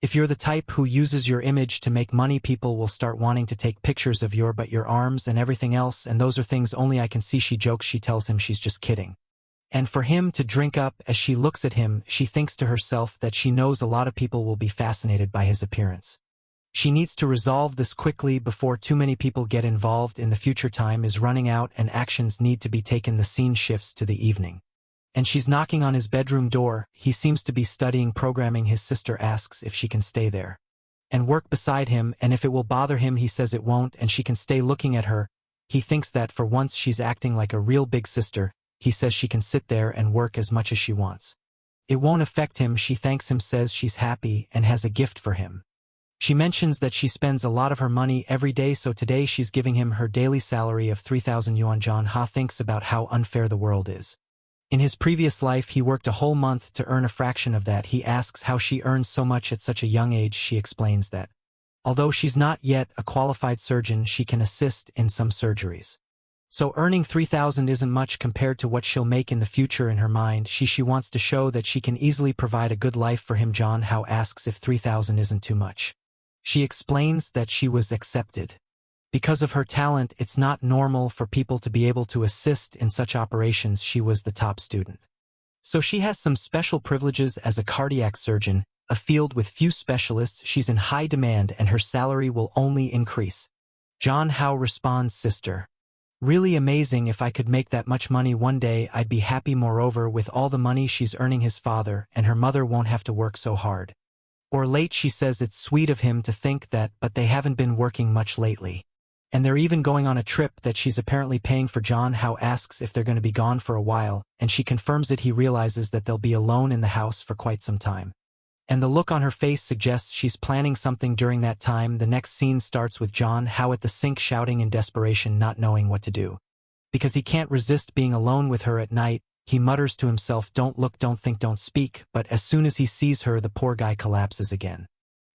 Speaker 1: if you're the type who uses your image to make money. People will start wanting to take pictures of your butt, your arms and everything else, and those are things only I can see. She jokes. She tells him she's just kidding, and for him to drink up. As she looks at him, she thinks to herself that she knows a lot of people will be fascinated by his appearance. She needs to resolve this quickly before too many people get involved in the future. Time is running out and actions need to be taken. The scene shifts to the evening, and she's knocking on his bedroom door. He seems to be studying programming. His sister asks if she can stay there and work beside him, and if it will bother him. He says it won't and she can stay looking at her. He thinks that for once she's acting like a real big sister. He says she can sit there and work as much as she wants. It won't affect him. She thanks him, says she's happy, and has a gift for him. She mentions that she spends a lot of her money every day, so today she's giving him her daily salary of 3,000 yuan. John Ha thinks about how unfair the world is. In his previous life, he worked a whole month to earn a fraction of that. He asks how she earns so much at such a young age. She explains that although she's not yet a qualified surgeon, she can assist in some surgeries. So earning 3,000 isn't much compared to what she'll make in the future. In her mind, she wants to show that she can easily provide a good life for him. John Hao asks if 3,000 isn't too much. She explains that she was accepted. Because of her talent, it's not normal for people to be able to assist in such operations. She was the top student. So she has some special privileges as a cardiac surgeon, a field with few specialists. She's in high demand and her salary will only increase. John Hao responds, sister. Really amazing. If I could make that much money one day, I'd be happy. Moreover, with all the money she's earning, his father and her mother won't have to work so hard. Or late, she says it's sweet of him to think that, but they haven't been working much lately. And they're even going on a trip that she's apparently paying for. John Hao asks if they're going to be gone for a while, and she confirms it. He realizes that they'll be alone in the house for quite some time. And the look on her face suggests she's planning something during that time. The next scene starts with John Hao at the sink shouting in desperation, not knowing what to do. Because he can't resist being alone with her at night, he mutters to himself, don't look, don't think, don't speak, but as soon as he sees her, the poor guy collapses again.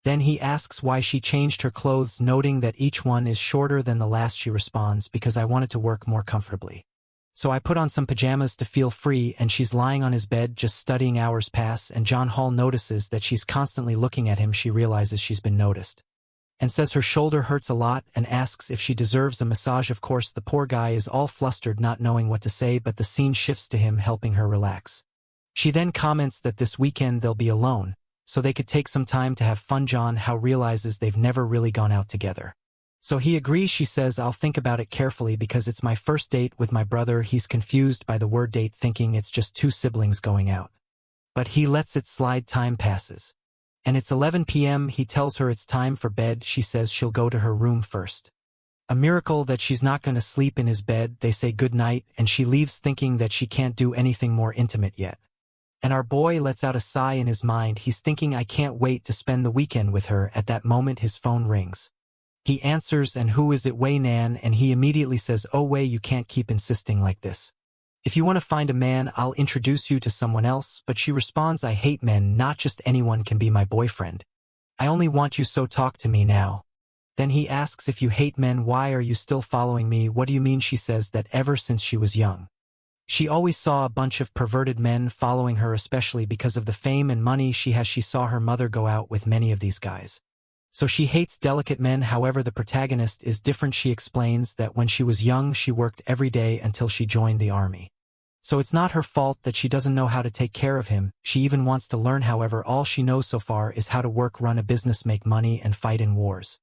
Speaker 1: Then he asks why she changed her clothes, noting that each one is shorter than the last. She responds, because I wanted to work more comfortably. So I put on some pajamas to feel free, and she's lying on his bed just studying. Hours pass, and John Hall notices that she's constantly looking at him. She realizes she's been noticed. And says her shoulder hurts a lot and asks if she deserves a massage. Of course, the poor guy is all flustered, not knowing what to say, but the scene shifts to him helping her relax. She then comments that this weekend they'll be alone, so they could take some time to have fun. John Hao realizes they've never really gone out together. So he agrees. She says, I'll think about it carefully because it's my first date with my brother. He's confused by the word date, thinking it's just two siblings going out. But he lets it slide. Time passes. And it's 11 p.m. He tells her it's time for bed. She says she'll go to her room first. A miracle that she's not going to sleep in his bed. They say goodnight, and she leaves thinking that she can't do anything more intimate yet. And our boy lets out a sigh in his mind. He's thinking, I can't wait to spend the weekend with her. At that moment, his phone rings. He answers, and who is it? Wei Nan, and he immediately says, oh Wei, you can't keep insisting like this. If you want to find a man, I'll introduce you to someone else. But she responds, I hate men, not just anyone can be my boyfriend. I only want you, so talk to me now. Then he asks, if you hate men, why are you still following me? What do you mean? She says that ever since she was young, she always saw a bunch of perverted men following her, especially because of the fame and money she has. She saw her mother go out with many of these guys. So she hates delicate men. However, the protagonist is different. She explains that when she was young, she worked every day until she joined the army. So it's not her fault that she doesn't know how to take care of him. She even wants to learn. However, all she knows so far is how to work, run a business, make money, and fight in wars.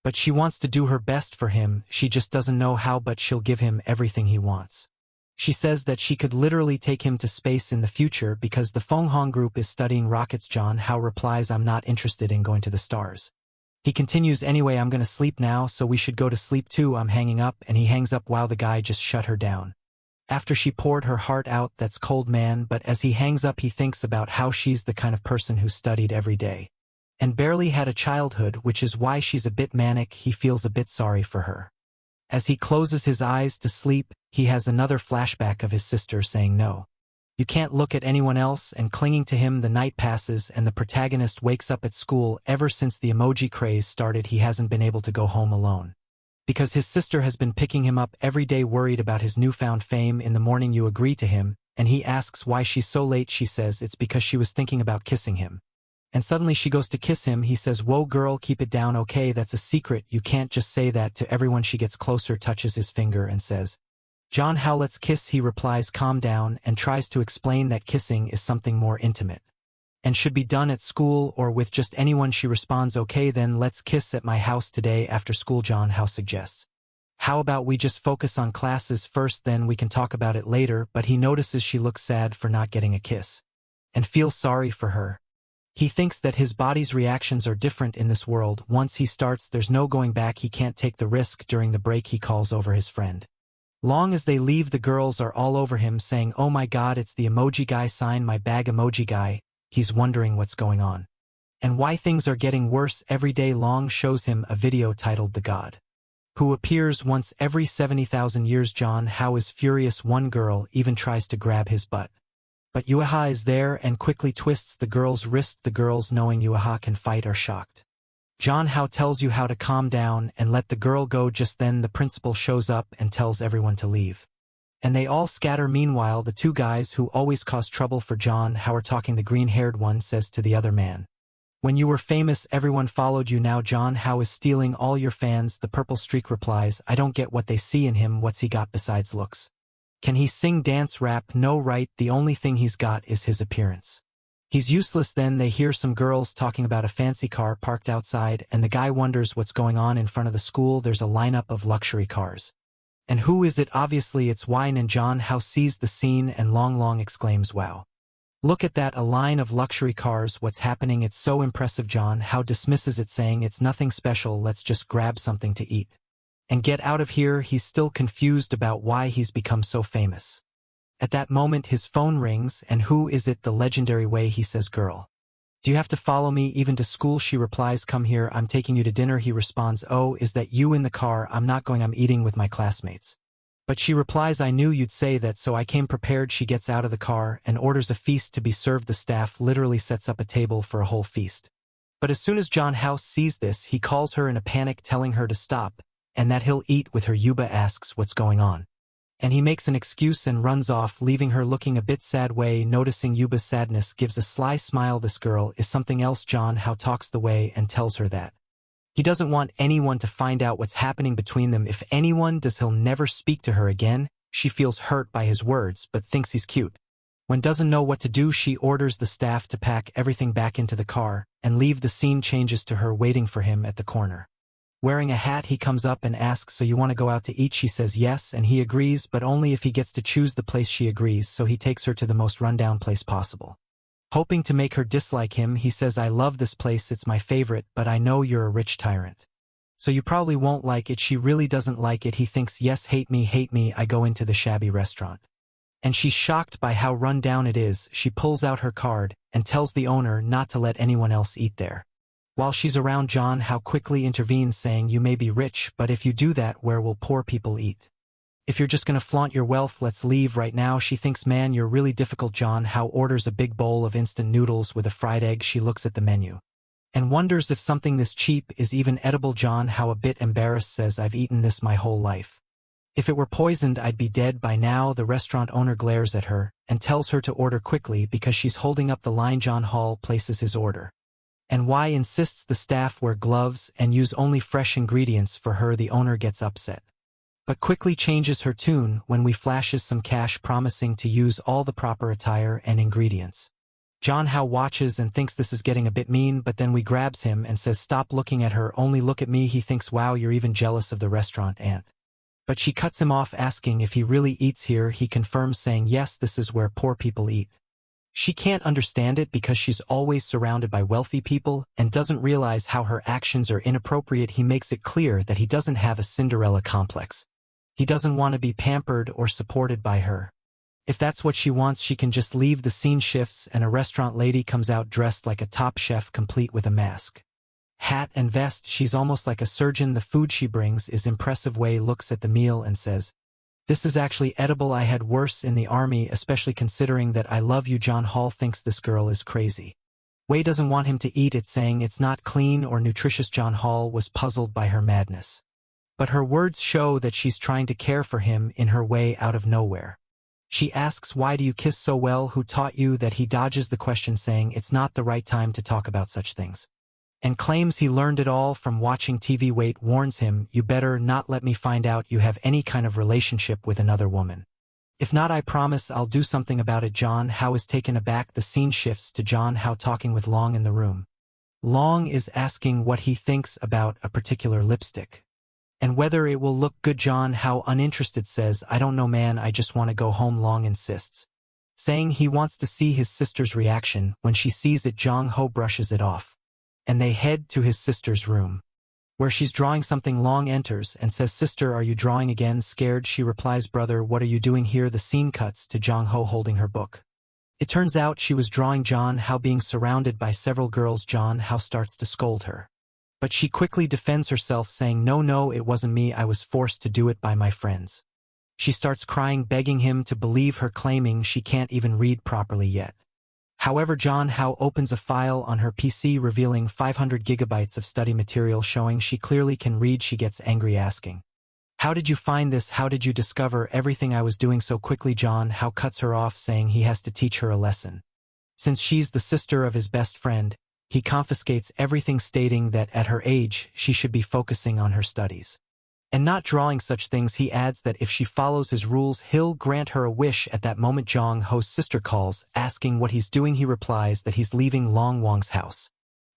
Speaker 1: But she wants to do her best for him. She just doesn't know how, but she'll give him everything he wants. She says that she could literally take him to space in the future because the Fenghong group is studying rockets. John Hao replies, I'm not interested in going to the stars. He continues, anyway, I'm gonna sleep now, so we should go to sleep too. I'm hanging up, and he hangs up while the guy just shut her down. After she poured her heart out, that's cold, man. But as he hangs up, he thinks about how she's the kind of person who studied every day and barely had a childhood, which is why she's a bit manic. He feels a bit sorry for her. As he closes his eyes to sleep, he has another flashback of his sister saying, no, you can't look at anyone else, and clinging to him. The night passes, and the protagonist wakes up at school. Ever since the emoji craze started, he hasn't been able to go home alone, because his sister has been picking him up every day, worried about his newfound fame. In the morning, you agree to him, and he asks why she's so late. She says it's because she was thinking about kissing him. And suddenly she goes to kiss him. He says, whoa girl, keep it down, okay? That's a secret. You can't just say that to everyone. She gets closer, touches his finger, and says, John Hao, let's kiss. He replies, calm down, and tries to explain that kissing is something more intimate and should be done at school or with just anyone. She responds, okay, then let's kiss at my house today after school. John Hao suggests, how about we just focus on classes first, then we can talk about it later. But he notices she looks sad for not getting a kiss and feels sorry for her. He thinks that his body's reactions are different in this world. Once he starts, there's no going back. He can't take the risk. During the break, he calls over his friend. Long as they leave, the girls are all over him saying, oh my god, it's the emoji guy, sign my bag emoji guy. He's wondering what's going on and why things are getting worse every day. Long shows him a video titled The God Who Appears Once Every 70,000 Years. John Hao is furious. One girl even tries to grab his butt, but Yueha is there and quickly twists the girl's wrist. The girls, knowing Yueha can fight, are shocked. John Hao tells you how to calm down and let the girl go. Just then the principal shows up and tells everyone to leave. And they all scatter. Meanwhile, the two guys who always cause trouble for John Hao are talking. The green-haired one says to the other man, "When you were famous, everyone followed you. Now John Hao is stealing all your fans." The purple streak replies, "I don't get what they see in him. What's he got besides looks? Can he sing, dance, rap? No, right? The only thing he's got is his appearance. He's useless." Then they hear some girls talking about a fancy car parked outside, and the guy wonders what's going on in front of the school. There's a lineup of luxury cars. And who is it? Obviously it's wine. And John Hao sees the scene and long exclaims, "Wow. Look at that, a line of luxury cars. What's happening? It's so impressive." John Hao dismisses it, saying it's nothing special, let's just grab something to eat and get out of here. He's still confused about why he's become so famous. At that moment his phone rings, and who is it? The legendary Wei. He says, "Girl, do you have to follow me even to school?" She replies, "Come here, I'm taking you to dinner." He responds, "Oh, is that you in the car? I'm not going, I'm eating with my classmates." But she replies, "I knew you'd say that, so I came prepared." She gets out of the car and orders a feast to be served. The staff literally sets up a table for a whole feast. But as soon as John Hao sees this, he calls her in a panic, telling her to stop, and that he'll eat with her. Yuba asks what's going on, and he makes an excuse and runs off, leaving her looking a bit sad. Wei, noticing Yuba's sadness, gives a sly smile. This girl is something else. John Hao talks to Wei and tells her that he doesn't want anyone to find out what's happening between them. If anyone does, he'll never speak to her again. She feels hurt by his words, but thinks he's cute. When doesn't know what to do, she orders the staff to pack everything back into the car and leave. The scene changes to her waiting for him at the corner. Wearing a hat, he comes up and asks, "So you want to go out to eat?" She says yes, and he agrees, but only if he gets to choose the place. She agrees, so he takes her to the most rundown place possible. Hoping to make her dislike him, he says, "I love this place, it's my favorite, but I know you're a rich tyrant, so you probably won't like it." She really doesn't like it. He thinks, "Yes, hate me, I go into the shabby restaurant." And she's shocked by how run down it is. She pulls out her card and tells the owner not to let anyone else eat there. While she's around, John Hao quickly intervenes, saying, "You may be rich, but if you do that, where will poor people eat? If you're just gonna flaunt your wealth, let's leave right now." She thinks, "Man, you're really difficult." John Hao orders a big bowl of instant noodles with a fried egg. She looks at the menu and wonders if something this cheap is even edible. John Hao, a bit embarrassed, says, "I've eaten this my whole life. If it were poisoned, I'd be dead by now." The restaurant owner glares at her and tells her to order quickly because she's holding up the line. John Hao places his order, and Wei insists the staff wear gloves and use only fresh ingredients for her. The owner gets upset, but quickly changes her tune when we flashes some cash, promising to use all the proper attire and ingredients. John Hao watches and thinks this is getting a bit mean, but then we grabs him and says, "Stop looking at her, only look at me." He thinks, "Wow, you're even jealous of the restaurant, aunt." But she cuts him off, asking if he really eats here. He confirms, saying, "Yes, this is where poor people eat." She can't understand it because she's always surrounded by wealthy people and doesn't realize how her actions are inappropriate. He makes it clear that he doesn't have a Cinderella complex. He doesn't want to be pampered or supported by her. If that's what she wants, she can just leave. The scene shifts and a restaurant lady comes out dressed like a top chef, complete with a mask, hat and vest. She's almost like a surgeon. The food she brings is impressive. Wei looks at the meal and says, "This is actually edible. I had worse in the army, especially considering that I love you." John Hao thinks this girl is crazy. Wei doesn't want him to eat it, saying it's not clean or nutritious. John Hao was puzzled by her madness, but her words show that she's trying to care for him in her way out of nowhere. She asks, "Why do you kiss so well? Who taught you that?" He dodges the question, saying it's not the right time to talk about such things, and claims he learned it all from watching TV. Wei warns him, "You better not let me find out you have any kind of relationship with another woman. If not, I promise I'll do something about it." John Hao is taken aback. The scene shifts to John Hao talking with Long in the room. Long is asking what he thinks about a particular lipstick and whether it will look good. John Hao, uninterested, says, "I don't know, man, I just want to go home." Long insists, saying he wants to see his sister's reaction. When she sees it, John Hao brushes it off, and they head to his sister's room, where she's drawing something. Long enters and says, "Sister, are you drawing again?" Scared, she replies, "Brother, what are you doing here?" The scene cuts to John Hao holding her book. It turns out she was drawing John Hao being surrounded by several girls. John Hao starts to scold her, but she quickly defends herself, saying, No, it wasn't me. I was forced to do it by my friends." She starts crying, begging him to believe her, claiming she can't even read properly yet. However, John Hao opens a file on her PC revealing 500 gigabytes of study material showing she clearly can read. She gets angry asking, "How did you find this? How did you discover everything I was doing so quickly?" John Hao cuts her off, saying he has to teach her a lesson. Since she's the sister of his best friend, he confiscates everything, stating that at her age she should be focusing on her studies and not drawing such things. He adds that if she follows his rules, he'll grant her a wish. At that moment, Jong Ho's sister calls, asking what he's doing. He replies that he's leaving Long Wang's house.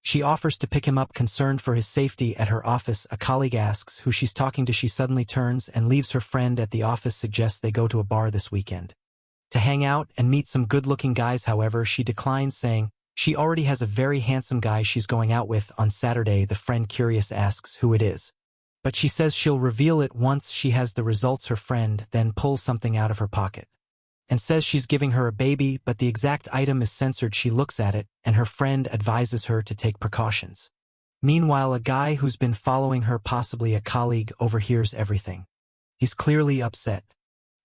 Speaker 1: She offers to pick him up, concerned for his safety. At her office, a colleague asks who she's talking to. She suddenly turns and leaves her friend at the office, suggests they go to a bar this weekend to hang out and meet some good-looking guys. However, she declines, saying she already has a very handsome guy she's going out with on Saturday. The friend, curious, asks who it is, but she says she'll reveal it once she has the results. Her friend then pulls something out of her pocket and says she's giving her a baby, but the exact item is censored. She looks at it, and her friend advises her to take precautions. Meanwhile, a guy who's been following her, possibly a colleague, overhears everything. He's clearly upset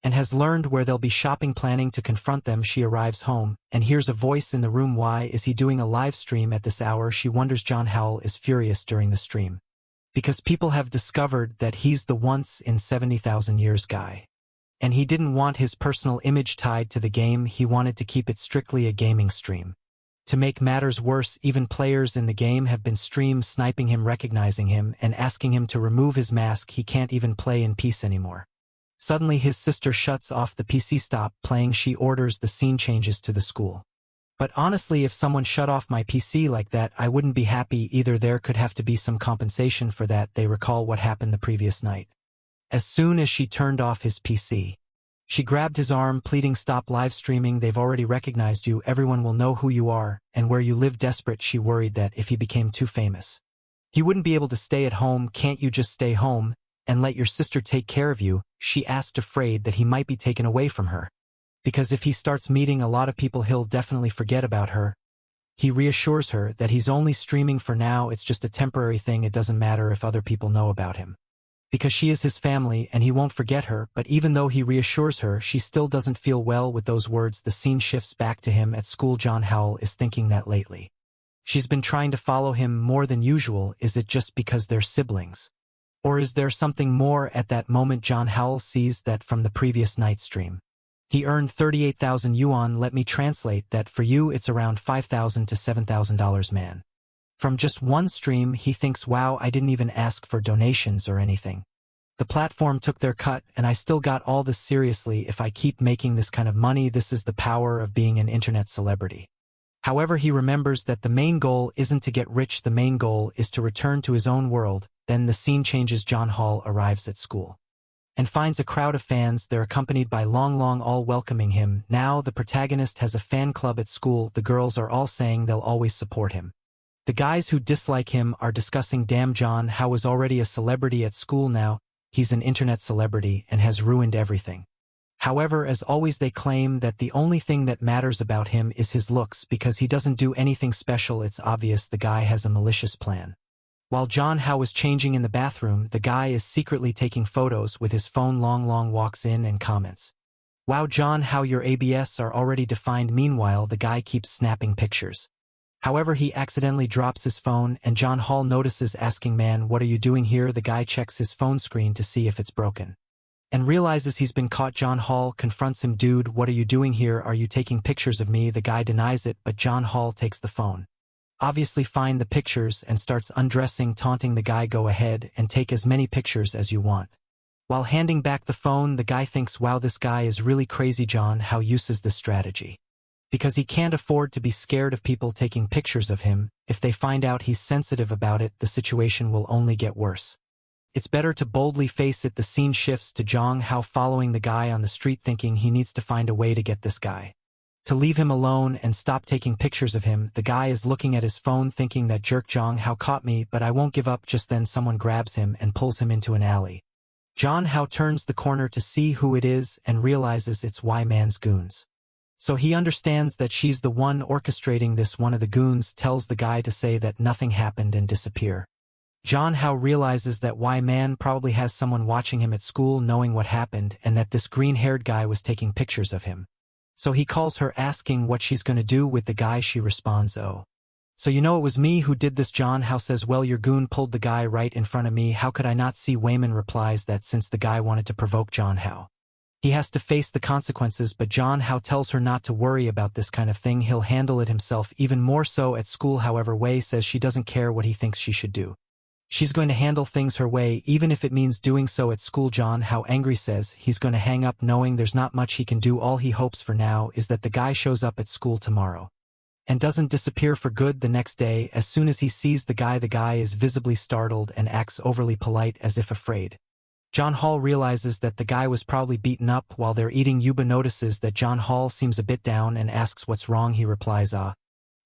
Speaker 1: and has learned where they'll be shopping. Planning to confront them, she arrives home and hears a voice in the room. Why is he doing a live stream at this hour? She wonders. John Howell is furious during the stream because people have discovered that he's the once in 70,000 years guy. And he didn't want his personal image tied to the game. He wanted to keep it strictly a gaming stream. To make matters worse, even players in the game have been stream sniping him, recognizing him and asking him to remove his mask. He can't even play in peace anymore. Suddenly his sister shuts off the PC. Stop playing, she orders. The scene changes to the school. But honestly, if someone shut off my PC like that, I wouldn't be happy either. There could have to be some compensation for that. They recall what happened the previous night. As soon as she turned off his PC, she grabbed his arm, pleading, "Stop live streaming. They've already recognized you. Everyone will know who you are and where you live." Desperate, she worried that if he became too famous, he wouldn't be able to stay at home. "Can't you just stay home and let your sister take care of you?" she asked, afraid that he might be taken away from her. Because if he starts meeting a lot of people, he'll definitely forget about her. He reassures her that he's only streaming for now. It's just a temporary thing. It doesn't matter if other people know about him, because she is his family and he won't forget her. But even though he reassures her, she still doesn't feel well with those words. The scene shifts back to him at school. John Howell is thinking that lately she's been trying to follow him more than usual. Is it just because they're siblings? Or is there something more? At that moment, John Howell sees that from the previous night stream, he earned 38,000 yuan. Let me translate that for you. It's around $5,000 to $7,000, man. From just one stream. He thinks, wow, I didn't even ask for donations or anything. The platform took their cut and I still got all this. Seriously, if I keep making this kind of money, this is the power of being an internet celebrity. However, he remembers that the main goal isn't to get rich. The main goal is to return to his own world. Then the scene changes. John Hall arrives at school and finds a crowd of fans. They're accompanied by Long Long, all welcoming him. Now the protagonist has a fan club at school. The girls are all saying they'll always support him. The guys who dislike him are discussing, damn, John Hao was already a celebrity at school. Now he's an internet celebrity and has ruined everything. However, as always, they claim that the only thing that matters about him is his looks, because he doesn't do anything special. It's obvious the guy has a malicious plan. While John Hao is changing in the bathroom, the guy is secretly taking photos with his phone. Long Long walks in and comments, "Wow, John Hao, your ABS are already defined." Meanwhile, the guy keeps snapping pictures. However, he accidentally drops his phone and John Hall notices, asking, "Man, what are you doing here?" The guy checks his phone screen to see if it's broken and realizes he's been caught. John Hall confronts him, "Dude, what are you doing here? Are you taking pictures of me?" The guy denies it, but John Hall takes the phone, obviously find the pictures, and starts undressing, taunting the guy, "Go ahead and take as many pictures as you want." While handing back the phone, the guy thinks, wow, this guy is really crazy. John Hao uses this strategy because he can't afford to be scared of people taking pictures of him. If they find out he's sensitive about it, the situation will only get worse. It's better to boldly face it. The scene shifts to Zhang Hao following the guy on the street, thinking he needs to find a way to get this guy to leave him alone and stop taking pictures of him. The guy is looking at his phone, thinking, that jerk Zhang Hao caught me, but I won't give up. Just then someone grabs him and pulls him into an alley. Zhang Hao turns the corner to see who it is and realizes it's Y-Man's goons. So he understands that she's the one orchestrating this. One of the goons tells the guy to say that nothing happened and disappear. Zhang Hao realizes that Y-Man probably has someone watching him at school, knowing what happened, and that this green-haired guy was taking pictures of him. So he calls her asking what she's gonna do with the guy. She responds, "Oh. So you know it was me who did this." John Hao says, "Well, your goon pulled the guy right in front of me. How could I not see?" Wayman replies that since the guy wanted to provoke John Hao, he has to face the consequences, but John Hao tells her not to worry about this kind of thing. He'll handle it himself, even more so at school. However, Wei says she doesn't care what he thinks she should do. She's going to handle things her way, even if it means doing so at school. John Hao angry says he's going to hang up knowing there's not much he can do. All he hopes for now is that the guy shows up at school tomorrow and doesn't disappear for good. The next day, as soon as he sees the guy is visibly startled and acts overly polite as if afraid. John Hall realizes that the guy was probably beaten up. While they're eating, Yuba notices that John Hall seems a bit down and asks what's wrong. He replies,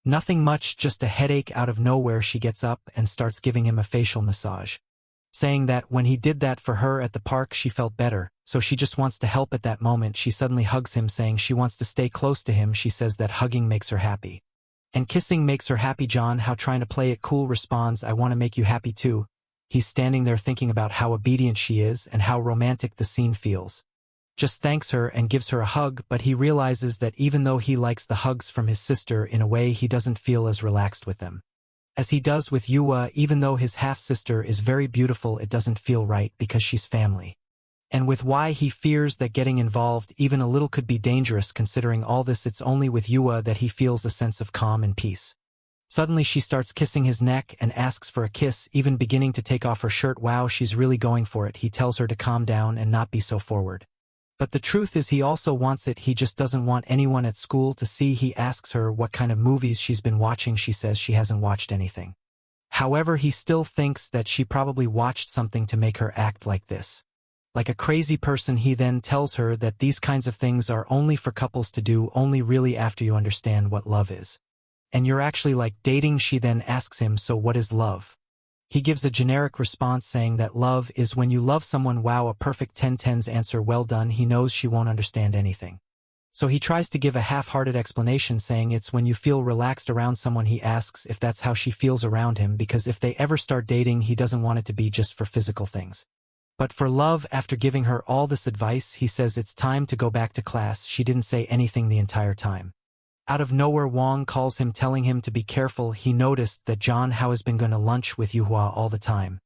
Speaker 1: nothing much, just a headache." Out of nowhere, she gets up and starts giving him a facial massage, saying that when he did that for her at the park she felt better, so she just wants to help. At that moment, she suddenly hugs him, saying she wants to stay close to him. She says that hugging makes her happy, and kissing makes her happy. John Hao, trying to play it cool, responds, "I want to make you happy too." He's standing there thinking about how obedient she is and how romantic the scene feels. Just thanks her and gives her a hug, but he realizes that even though he likes the hugs from his sister, in a way he doesn't feel as relaxed with them as he does with Yua. Even though his half-sister is very beautiful, it doesn't feel right because she's family. And with Why, he fears that getting involved even a little could be dangerous. Considering all this, it's only with Yua that he feels a sense of calm and peace. Suddenly she starts kissing his neck and asks for a kiss, even beginning to take off her shirt. Wow, she's really going for it. He tells her to calm down and not be so forward. But the truth is he also wants it. He just doesn't want anyone at school to see. He asks her what kind of movies she's been watching. She says she hasn't watched anything. However, he still thinks that she probably watched something to make her act like this, like a crazy person. He then tells her that these kinds of things are only for couples to do, only really after you understand what love is. And you're actually like dating. She then asks him, so what is love? He gives a generic response saying that love is when you love someone. Wow, a perfect 10/10's answer. Well done. He knows she won't understand anything, so he tries to give a half-hearted explanation, saying it's when you feel relaxed around someone. He asks if that's how she feels around him, because if they ever start dating, he doesn't want it to be just for physical things, but for love. After giving her all this advice, he says it's time to go back to class. She didn't say anything the entire time. Out of nowhere, Wong calls him, telling him to be careful. He noticed that John Hao has been going to lunch with Yuhua all the time,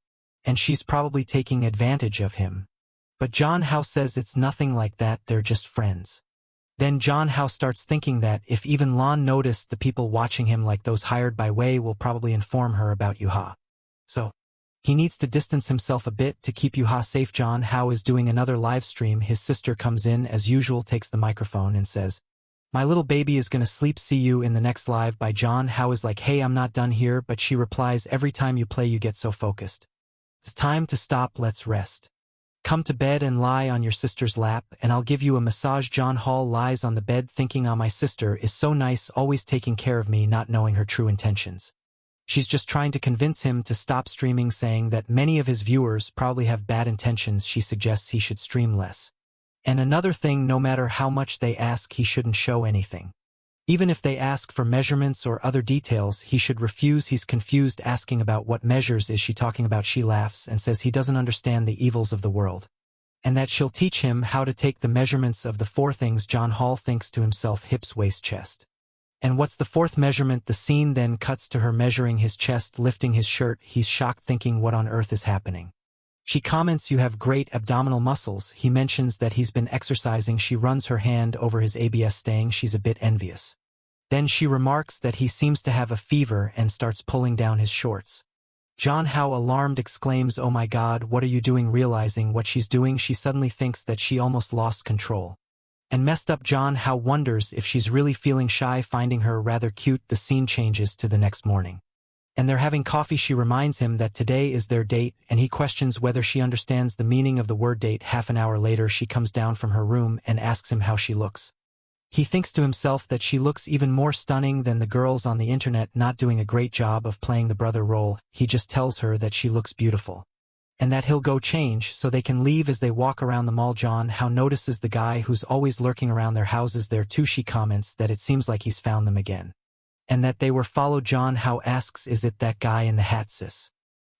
Speaker 1: and she's probably taking advantage of him. But John Hao says it's nothing like that, they're just friends. Then John Hao starts thinking that if even Lan noticed the people watching him, like those hired by Wei, will probably inform her about Yuha. So he needs to distance himself a bit to keep Yuha safe. John Hao is doing another live stream. His sister comes in as usual, takes the microphone and says, "My little baby is gonna sleep. See you in the next live." By John Hao is like, "Hey, I'm not done here," but she replies, "Every time you play you get so focused. It's time to stop, let's rest. Come to bed and lie on your sister's lap, and I'll give you a massage." John Hall lies on the bed thinking, my sister is so nice, always taking care of me, not knowing her true intentions. She's just trying to convince him to stop streaming, saying that many of his viewers probably have bad intentions. She suggests he should stream less. And another thing, no matter how much they ask, he shouldn't show anything. Even if they ask for measurements or other details, he should refuse. He's confused, asking about what measures is she talking about. She laughs and says he doesn't understand the evils of the world, and that she'll teach him how to take the measurements of the 4 things. John Hall thinks to himself, hips, waist, chest. And what's the 4th measurement? The scene then cuts to her measuring his chest, lifting his shirt. He's shocked, thinking what on earth is happening. She comments, "You have great abdominal muscles." He mentions that he's been exercising. She runs her hand over his abs, saying she's a bit envious. Then she remarks that he seems to have a fever and starts pulling down his shorts. John Hao, alarmed, exclaims, "Oh my God, what are you doing?" Realizing what she's doing, she suddenly thinks that she almost lost control and messed up. John Hao wonders if she's really feeling shy, finding her rather cute. The scene changes to the next morning, and they're having coffee. She reminds him that today is their date, and he questions whether she understands the meaning of the word date. Half an hour later, she comes down from her room and asks him how she looks. He thinks to himself that she looks even more stunning than the girls on the internet, not doing a great job of playing the brother role. He just tells her that she looks beautiful, and that he'll go change so they can leave. As they walk around the mall, John Hao notices the guy who's always lurking around their houses there too. She comments that it seems like he's found them again, and that they were followed. John Hao asks, "Is it that guy in the hat, sis?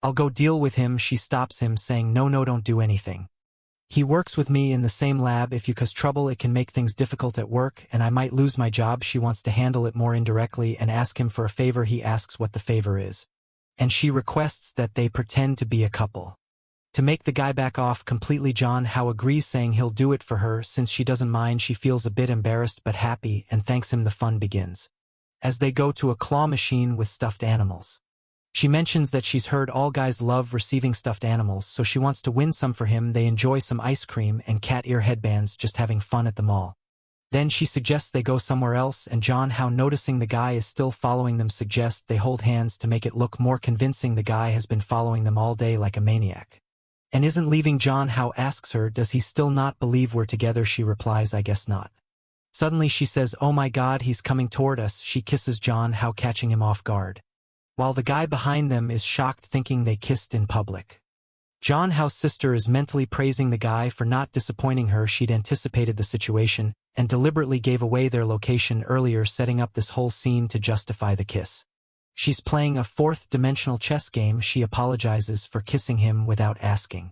Speaker 1: I'll go deal with him." She stops him, saying, No, don't do anything. He works with me in the same lab. If you cause trouble it can make things difficult at work and I might lose my job. She wants to handle it more indirectly and ask him for a favor. He asks what the favor is. And she requests that they pretend to be a couple. To make the guy back off completely, John How agrees, saying he'll do it for her. Since she doesn't mind, she feels a bit embarrassed but happy and thanks him. The fun begins as they go to a claw machine with stuffed animals. She mentions that she's heard all guys love receiving stuffed animals, so she wants to win some for him. They enjoy some ice cream and cat ear headbands, just having fun at the mall. Then she suggests they go somewhere else, and John How, noticing the guy is still following them, suggests they hold hands to make it look more convincing. The guy has been following them all day like a maniac and isn't leaving. John How asks her, does he still not believe we're together? She replies, I guess not. Suddenly she says, oh my god, he's coming toward us. She kisses John How, catching him off guard, while the guy behind them is shocked, thinking they kissed in public. John How's sister is mentally praising the guy for not disappointing her. She'd anticipated the situation and deliberately gave away their location earlier, setting up this whole scene to justify the kiss. She's playing a fourth-dimensional chess game. She apologizes for kissing him without asking,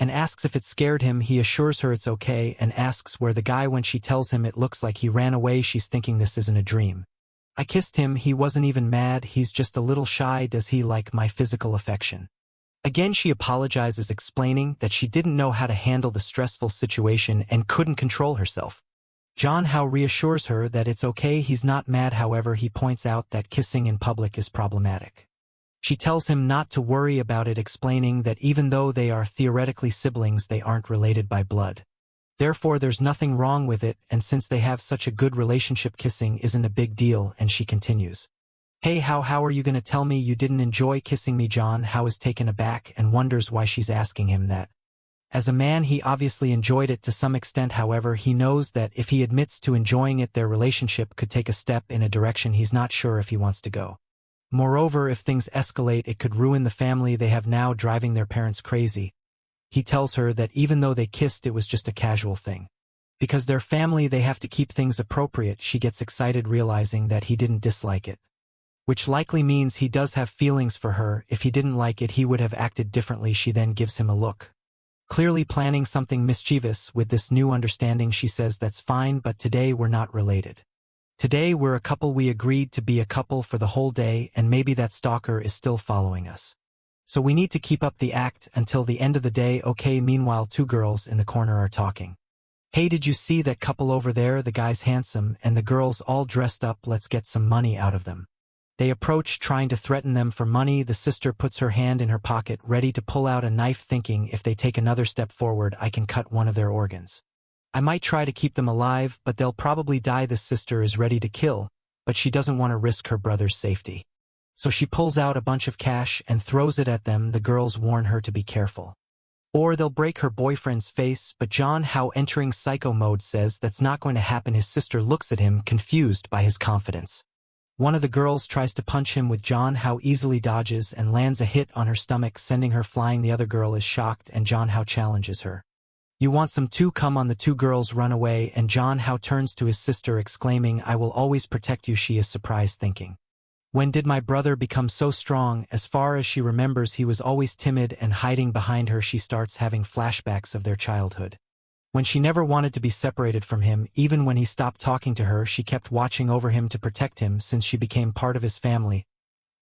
Speaker 1: and asks if it scared him. He assures her it's okay and asks where the guy. When she tells him it looks like he ran away, she's thinking this isn't a dream. I kissed him, he wasn't even mad, he's just a little shy. Does he like my physical affection? Again she apologizes, explaining that she didn't know how to handle the stressful situation and couldn't control herself. John How reassures her that it's okay, he's not mad. However, he points out that kissing in public is problematic. She tells him not to worry about it, explaining that even though they are theoretically siblings, they aren't related by blood. Therefore, there's nothing wrong with it, and since they have such a good relationship, kissing isn't a big deal. And she continues, hey, how are you gonna tell me you didn't enjoy kissing me? John How is taken aback and wonders why she's asking him that. As a man, he obviously enjoyed it to some extent. However, he knows that if he admits to enjoying it, their relationship could take a step in a direction he's not sure if he wants to go. Moreover, if things escalate, it could ruin the family they have now, driving their parents crazy. He tells her that even though they kissed, it was just a casual thing. Because they're family, they have to keep things appropriate. She gets excited, realizing that he didn't dislike it, which likely means he does have feelings for her. If he didn't like it, he would have acted differently. She then gives him a look, clearly planning something mischievous. With this new understanding, she says, that's fine, but today we're not related. Today we're a couple. We agreed to be a couple for the whole day, and maybe that stalker is still following us. So we need to keep up the act until the end of the day, okay? Meanwhile, two girls in the corner are talking. Hey, did you see that couple over there? The guy's handsome and the girl's all dressed up. Let's get some money out of them. They approach, trying to threaten them for money. The sister puts her hand in her pocket, ready to pull out a knife, thinking if they take another step forward, I can cut one of their organs. I might try to keep them alive, but they'll probably die. The sister is ready to kill, but she doesn't want to risk her brother's safety. So she pulls out a bunch of cash and throws it at them. The girls warn her to be careful, or they'll break her boyfriend's face, but John How, entering psycho mode, says that's not going to happen. His sister looks at him, confused by his confidence. One of the girls tries to punch him, with John How easily dodges and lands a hit on her stomach, sending her flying. The other girl is shocked, and John How challenges her. You want some too? Come on. The two girls run away, and John How turns to his sister, exclaiming, I will always protect you. She is surprised, thinking, when did my brother become so strong? As far as she remembers, he was always timid and hiding behind her. She starts having flashbacks of their childhood, when she never wanted to be separated from him. Even when he stopped talking to her, she kept watching over him to protect him. Since she became part of his family,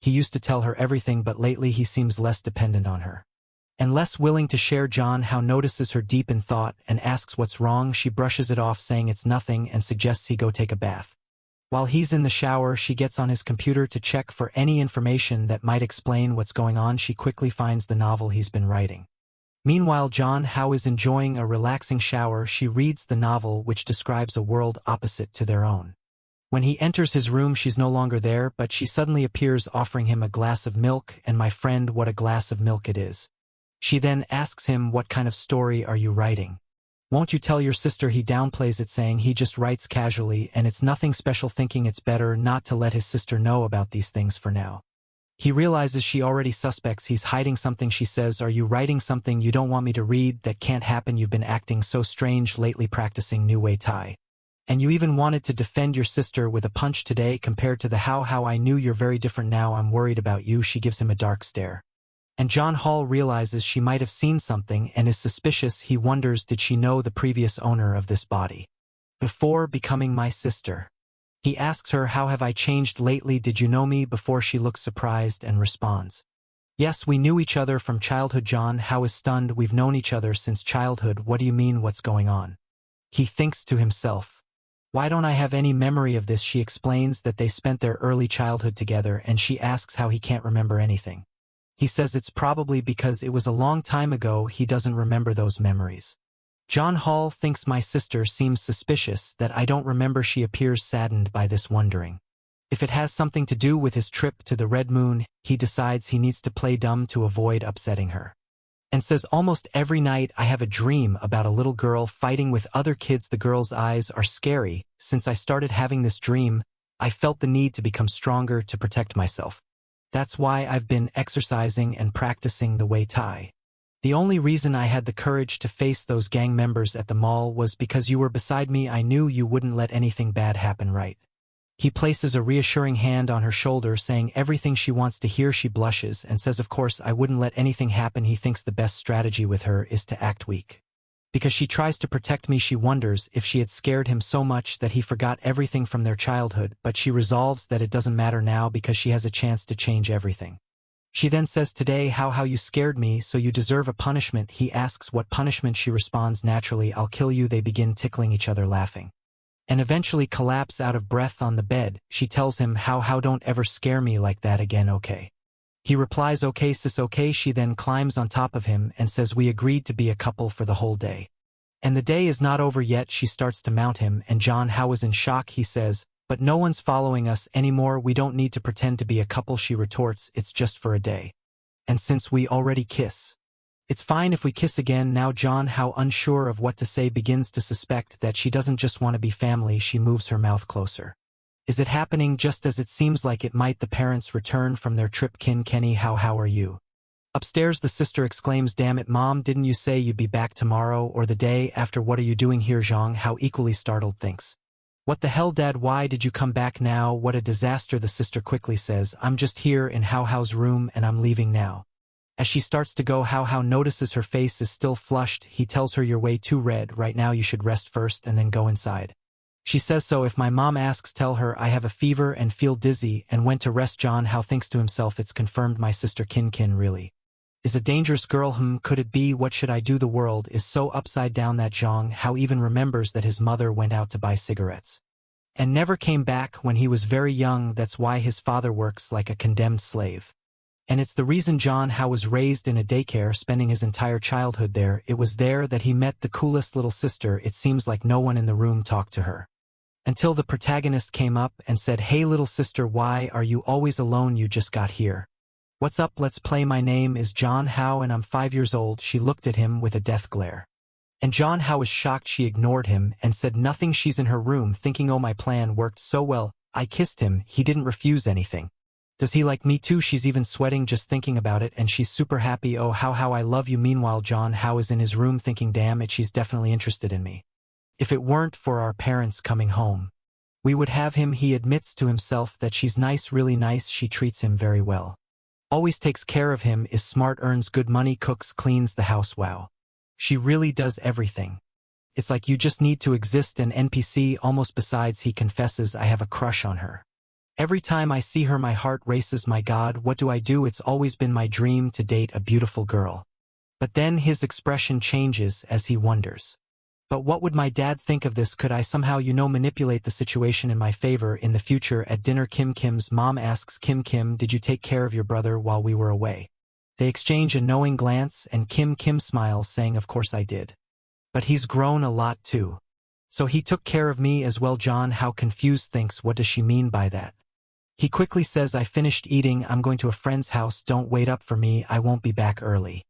Speaker 1: he used to tell her everything, but lately he seems less dependent on her and less willing to share. John How notices her deep in thought and asks what's wrong. She brushes it off, saying it's nothing, and suggests he go take a bath. While he's in the shower, she gets on his computer to check for any information that might explain what's going on. She quickly finds the novel he's been writing. Meanwhile, John How is enjoying a relaxing shower. She reads the novel, which describes a world opposite to their own. When he enters his room, she's no longer there, but she suddenly appears, offering him a glass of milk. And my friend, what a glass of milk it is. She then asks him, what kind of story are you writing? Won't you tell your sister? He downplays it, saying he just writes casually and it's nothing special, thinking it's better not to let his sister know about these things for now. He realizes she already suspects he's hiding something. She says, are you writing something you don't want me to read? That can't happen. You've been acting so strange lately, practicing New Way Thai. And you even wanted to defend your sister with a punch today. Compared to the how I knew you're very different now. I'm worried about you. She gives him a dark stare And John Hall realizes she might have seen something and is suspicious. He wonders, did she know the previous owner of this body before becoming my sister? He asks her, how have I changed lately? Did you know me before? She looks surprised and responds, yes, we knew each other from childhood. John Hao is stunned. We've known each other since childhood. What do you mean? What's going on? He thinks to himself, why don't I have any memory of this? She explains that they spent their early childhood together, and she asks how he can't remember anything. He says it's probably because it was a long time ago. He doesn't remember those memories. John Hall thinks my sister seems suspicious that I don't remember. She appears saddened by this, wondering if it has something to do with his trip to the Red Moon. He decides he needs to play dumb to avoid upsetting her, and says, almost every night I have a dream about a little girl fighting with other kids. The girl's eyes are scary. Since I started having this dream, I felt the need to become stronger to protect myself. That's why I've been exercising and practicing the Wei Tai. The only reason I had the courage to face those gang members at the mall was because you were beside me. I knew you wouldn't let anything bad happen, right? He places a reassuring hand on her shoulder, saying everything she wants to hear. She blushes and says, of course I wouldn't let anything happen. He thinks the best strategy with her is to act weak, because she tries to protect me. She wonders if she had scared him so much that he forgot everything from their childhood, but she resolves that it doesn't matter now because she has a chance to change everything. She then says, today how you scared me, so you deserve a punishment. He asks what punishment. She responds naturally, I'll kill you. They begin tickling each other, laughing, and eventually collapse out of breath on the bed. She tells him, how don't ever scare me like that again, okay? He replies, okay sis, okay. She then climbs on top of him and says, we agreed to be a couple for the whole day. And the day is not over yet. She starts to mount him, and John Hao is in shock. He says, but no one's following us anymore. We don't need to pretend to be a couple. She retorts, it's just for a day. And since we already kiss, it's fine if we kiss again. Now John Hao, unsure of what to say, begins to suspect that she doesn't just want to be family. She moves her mouth closer. Is it happening just as it seems like it might? The parents return from their trip. Kenny, how are you? Upstairs, the sister exclaims, damn it, Mom, didn't you say you'd be back tomorrow or the day after? What are you doing here? Zhang Hao, equally startled, thinks, what the hell, Dad? Why did you come back now? What a disaster. The sister quickly says, I'm just here in Hao's room and I'm leaving now. As she starts to go, Hao notices her face is still flushed. He tells her, you're way too red right now. You should rest first and then go inside. She says, so if my mom asks, tell her I have a fever and feel dizzy and went to rest. John Hao thinks to himself, it's confirmed. My sister Kin really is a dangerous girl. Could it be? What should I do? The world is so upside down that Zhang Hao even remembers that his mother went out to buy cigarettes and never came back when he was very young. That's why his father works like a condemned slave. And it's the reason John Hao was raised in a daycare, spending his entire childhood there. It was there that he met the coolest little sister. It seems like no one in the room talked to her, until the protagonist came up and said, hey little sister, why are you always alone? You just got here. What's up? Let's play. My name is John Hao and I'm 5 years old. She looked at him with a death glare. And John Hao was shocked. She ignored him and said nothing. She's in her room thinking, oh, my plan worked so well. I kissed him. He didn't refuse anything. Does he like me too? She's even sweating just thinking about it, and she's super happy. Oh, how I love you. Meanwhile, John Hao is in his room thinking, damn it, she's definitely interested in me. If it weren't for our parents coming home, we would have him. He admits to himself that she's nice, really nice. She treats him very well. Always takes care of him, is smart, earns good money, cooks, cleans the house. Wow. She really does everything. It's like you just need to exist. An NPC almost. Besides, he confesses, I have a crush on her. Every time I see her, my heart races. My God, what do I do? It's always been my dream to date a beautiful girl. But then his expression changes as he wonders, but what would my dad think of this? Could I somehow, manipulate the situation in my favor in the future? At dinner, Kim's mom asks Kim, did you take care of your brother while we were away? They exchange a knowing glance, and Kim smiles, saying, of course I did. But he's grown a lot too. So he took care of me as well. John Hao, confused, thinks, what does she mean by that? He quickly says, I finished eating. I'm going to a friend's house. Don't wait up for me. I won't be back early.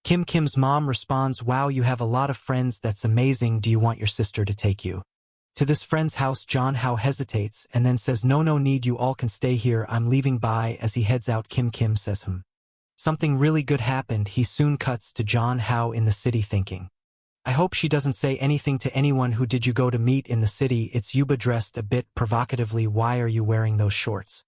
Speaker 1: Kim's mom responds, wow, you have a lot of friends. That's amazing. Do you want your sister to take you to this friend's house? John Hao hesitates and then says, no need. You all can stay here. I'm leaving. Bye. As he heads out, Kim says, something really good happened. He soon cuts to John Hao in the city thinking, I hope she doesn't say anything to anyone. Who did you go to meet in the city? It's Yuba, dressed a bit provocatively. Why are you wearing those shorts?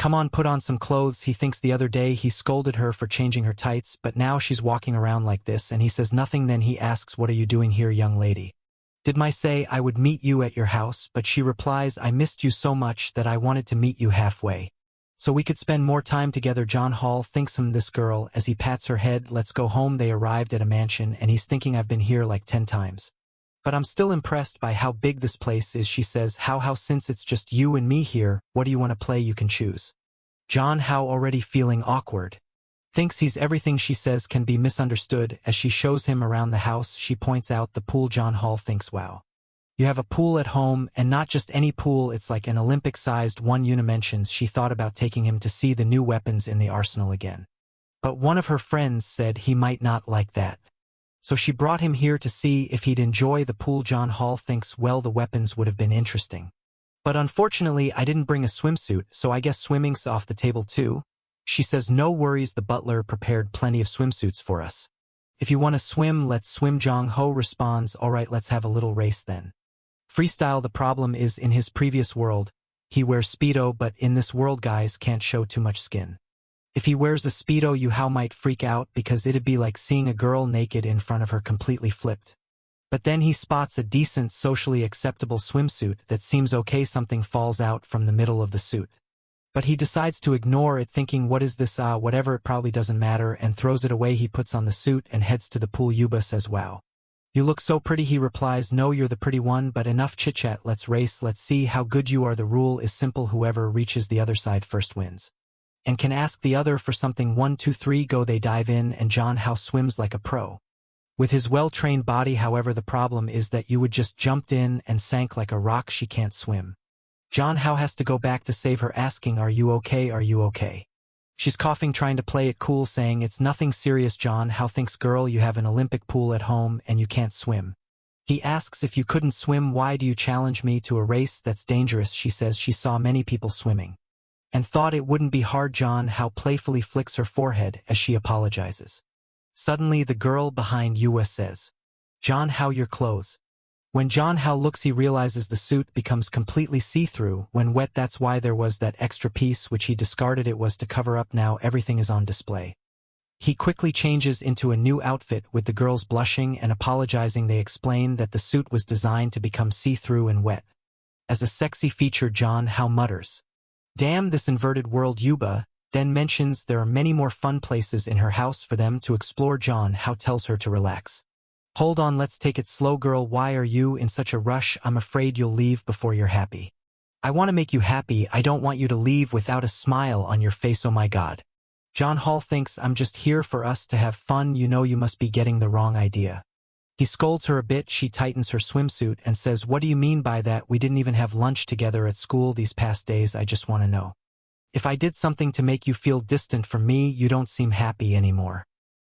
Speaker 1: Come on, put on some clothes. He thinks the other day he scolded her for changing her tights, but now she's walking around like this and he says nothing. Then he asks, what are you doing here, young lady? Did I say I would meet you at your house? But she replies, I missed you so much that I wanted to meet you halfway, so we could spend more time together. John Hall thinks this girl as he pats her head. Let's go home. They arrived at a mansion and he's thinking, I've been here like 10 times. But I'm still impressed by how big this place is. She says, how since it's just you and me here, what do you want to play? You can choose. John Hao, already feeling awkward, thinks he's everything she says can be misunderstood. As she shows him around the house, she points out the pool. John Hall thinks, wow. You have a pool at home, and not just any pool, it's like an Olympic-sized one. Yuna mentions she thought about taking him to see the new weapons in the arsenal again. But one of her friends said he might not like that. So she brought him here to see if he'd enjoy the pool. John Hall thinks, well, the weapons would have been interesting. But unfortunately, I didn't bring a swimsuit, so I guess swimming's off the table too. She says, no worries, the butler prepared plenty of swimsuits for us. If you want to swim, let's swim. Jong Ho responds, all right, let's have a little race then. Freestyle. The problem is, in his previous world, he wears Speedo, but in this world guys can't show too much skin. If he wears a Speedo, How might freak out because it'd be like seeing a girl naked in front of her, completely flipped. But then he spots a decent, socially acceptable swimsuit that seems okay. Something falls out from the middle of the suit. But he decides to ignore it, thinking, what is this? Whatever, it probably doesn't matter, and throws it away. He puts on the suit and heads to the pool. Yuba says, wow. You look so pretty. He replies, no, you're the pretty one, but enough chit-chat, let's race. Let's see how good you are. The rule is simple, whoever reaches the other side first wins. And can ask the other for something. 1, 2, 3, go. They dive in and John Hao swims like a pro. With his well-trained body, however, the problem is that you would just jumped in and sank like a rock. She can't swim. John Hao has to go back to save her, asking, are you okay? Are you okay? She's coughing, trying to play it cool, saying it's nothing serious. John Hao thinks, girl, you have an Olympic pool at home and you can't swim. He asks, if you couldn't swim, why do you challenge me to a race that's dangerous? She says she saw many people swimming and thought it wouldn't be hard. John Hao playfully flicks her forehead as she apologizes. Suddenly, the girl behind Yua says, John Hao, your clothes. When John Hao looks, he realizes the suit becomes completely see-through when wet. That's why there was that extra piece which he discarded. It was to cover up. Now everything is on display. He quickly changes into a new outfit, with the girls blushing and apologizing. They explain that the suit was designed to become see-through and wet. As a sexy feature, John Hao mutters, damn this inverted world. Yuba then mentions there are many more fun places in her house for them to explore. John Hao tells her to relax. Hold on, let's take it slow, girl. Why are you in such a rush? I'm afraid you'll leave before you're happy. I want to make you happy. I don't want you to leave without a smile on your face. Oh my God. John Hall thinks, I'm just here for us to have fun. You know, you must be getting the wrong idea. He scolds her a bit. She tightens her swimsuit and says, what do you mean by that? We didn't even have lunch together at school these past days. I just want to know, if I did something to make you feel distant from me, you don't seem happy anymore.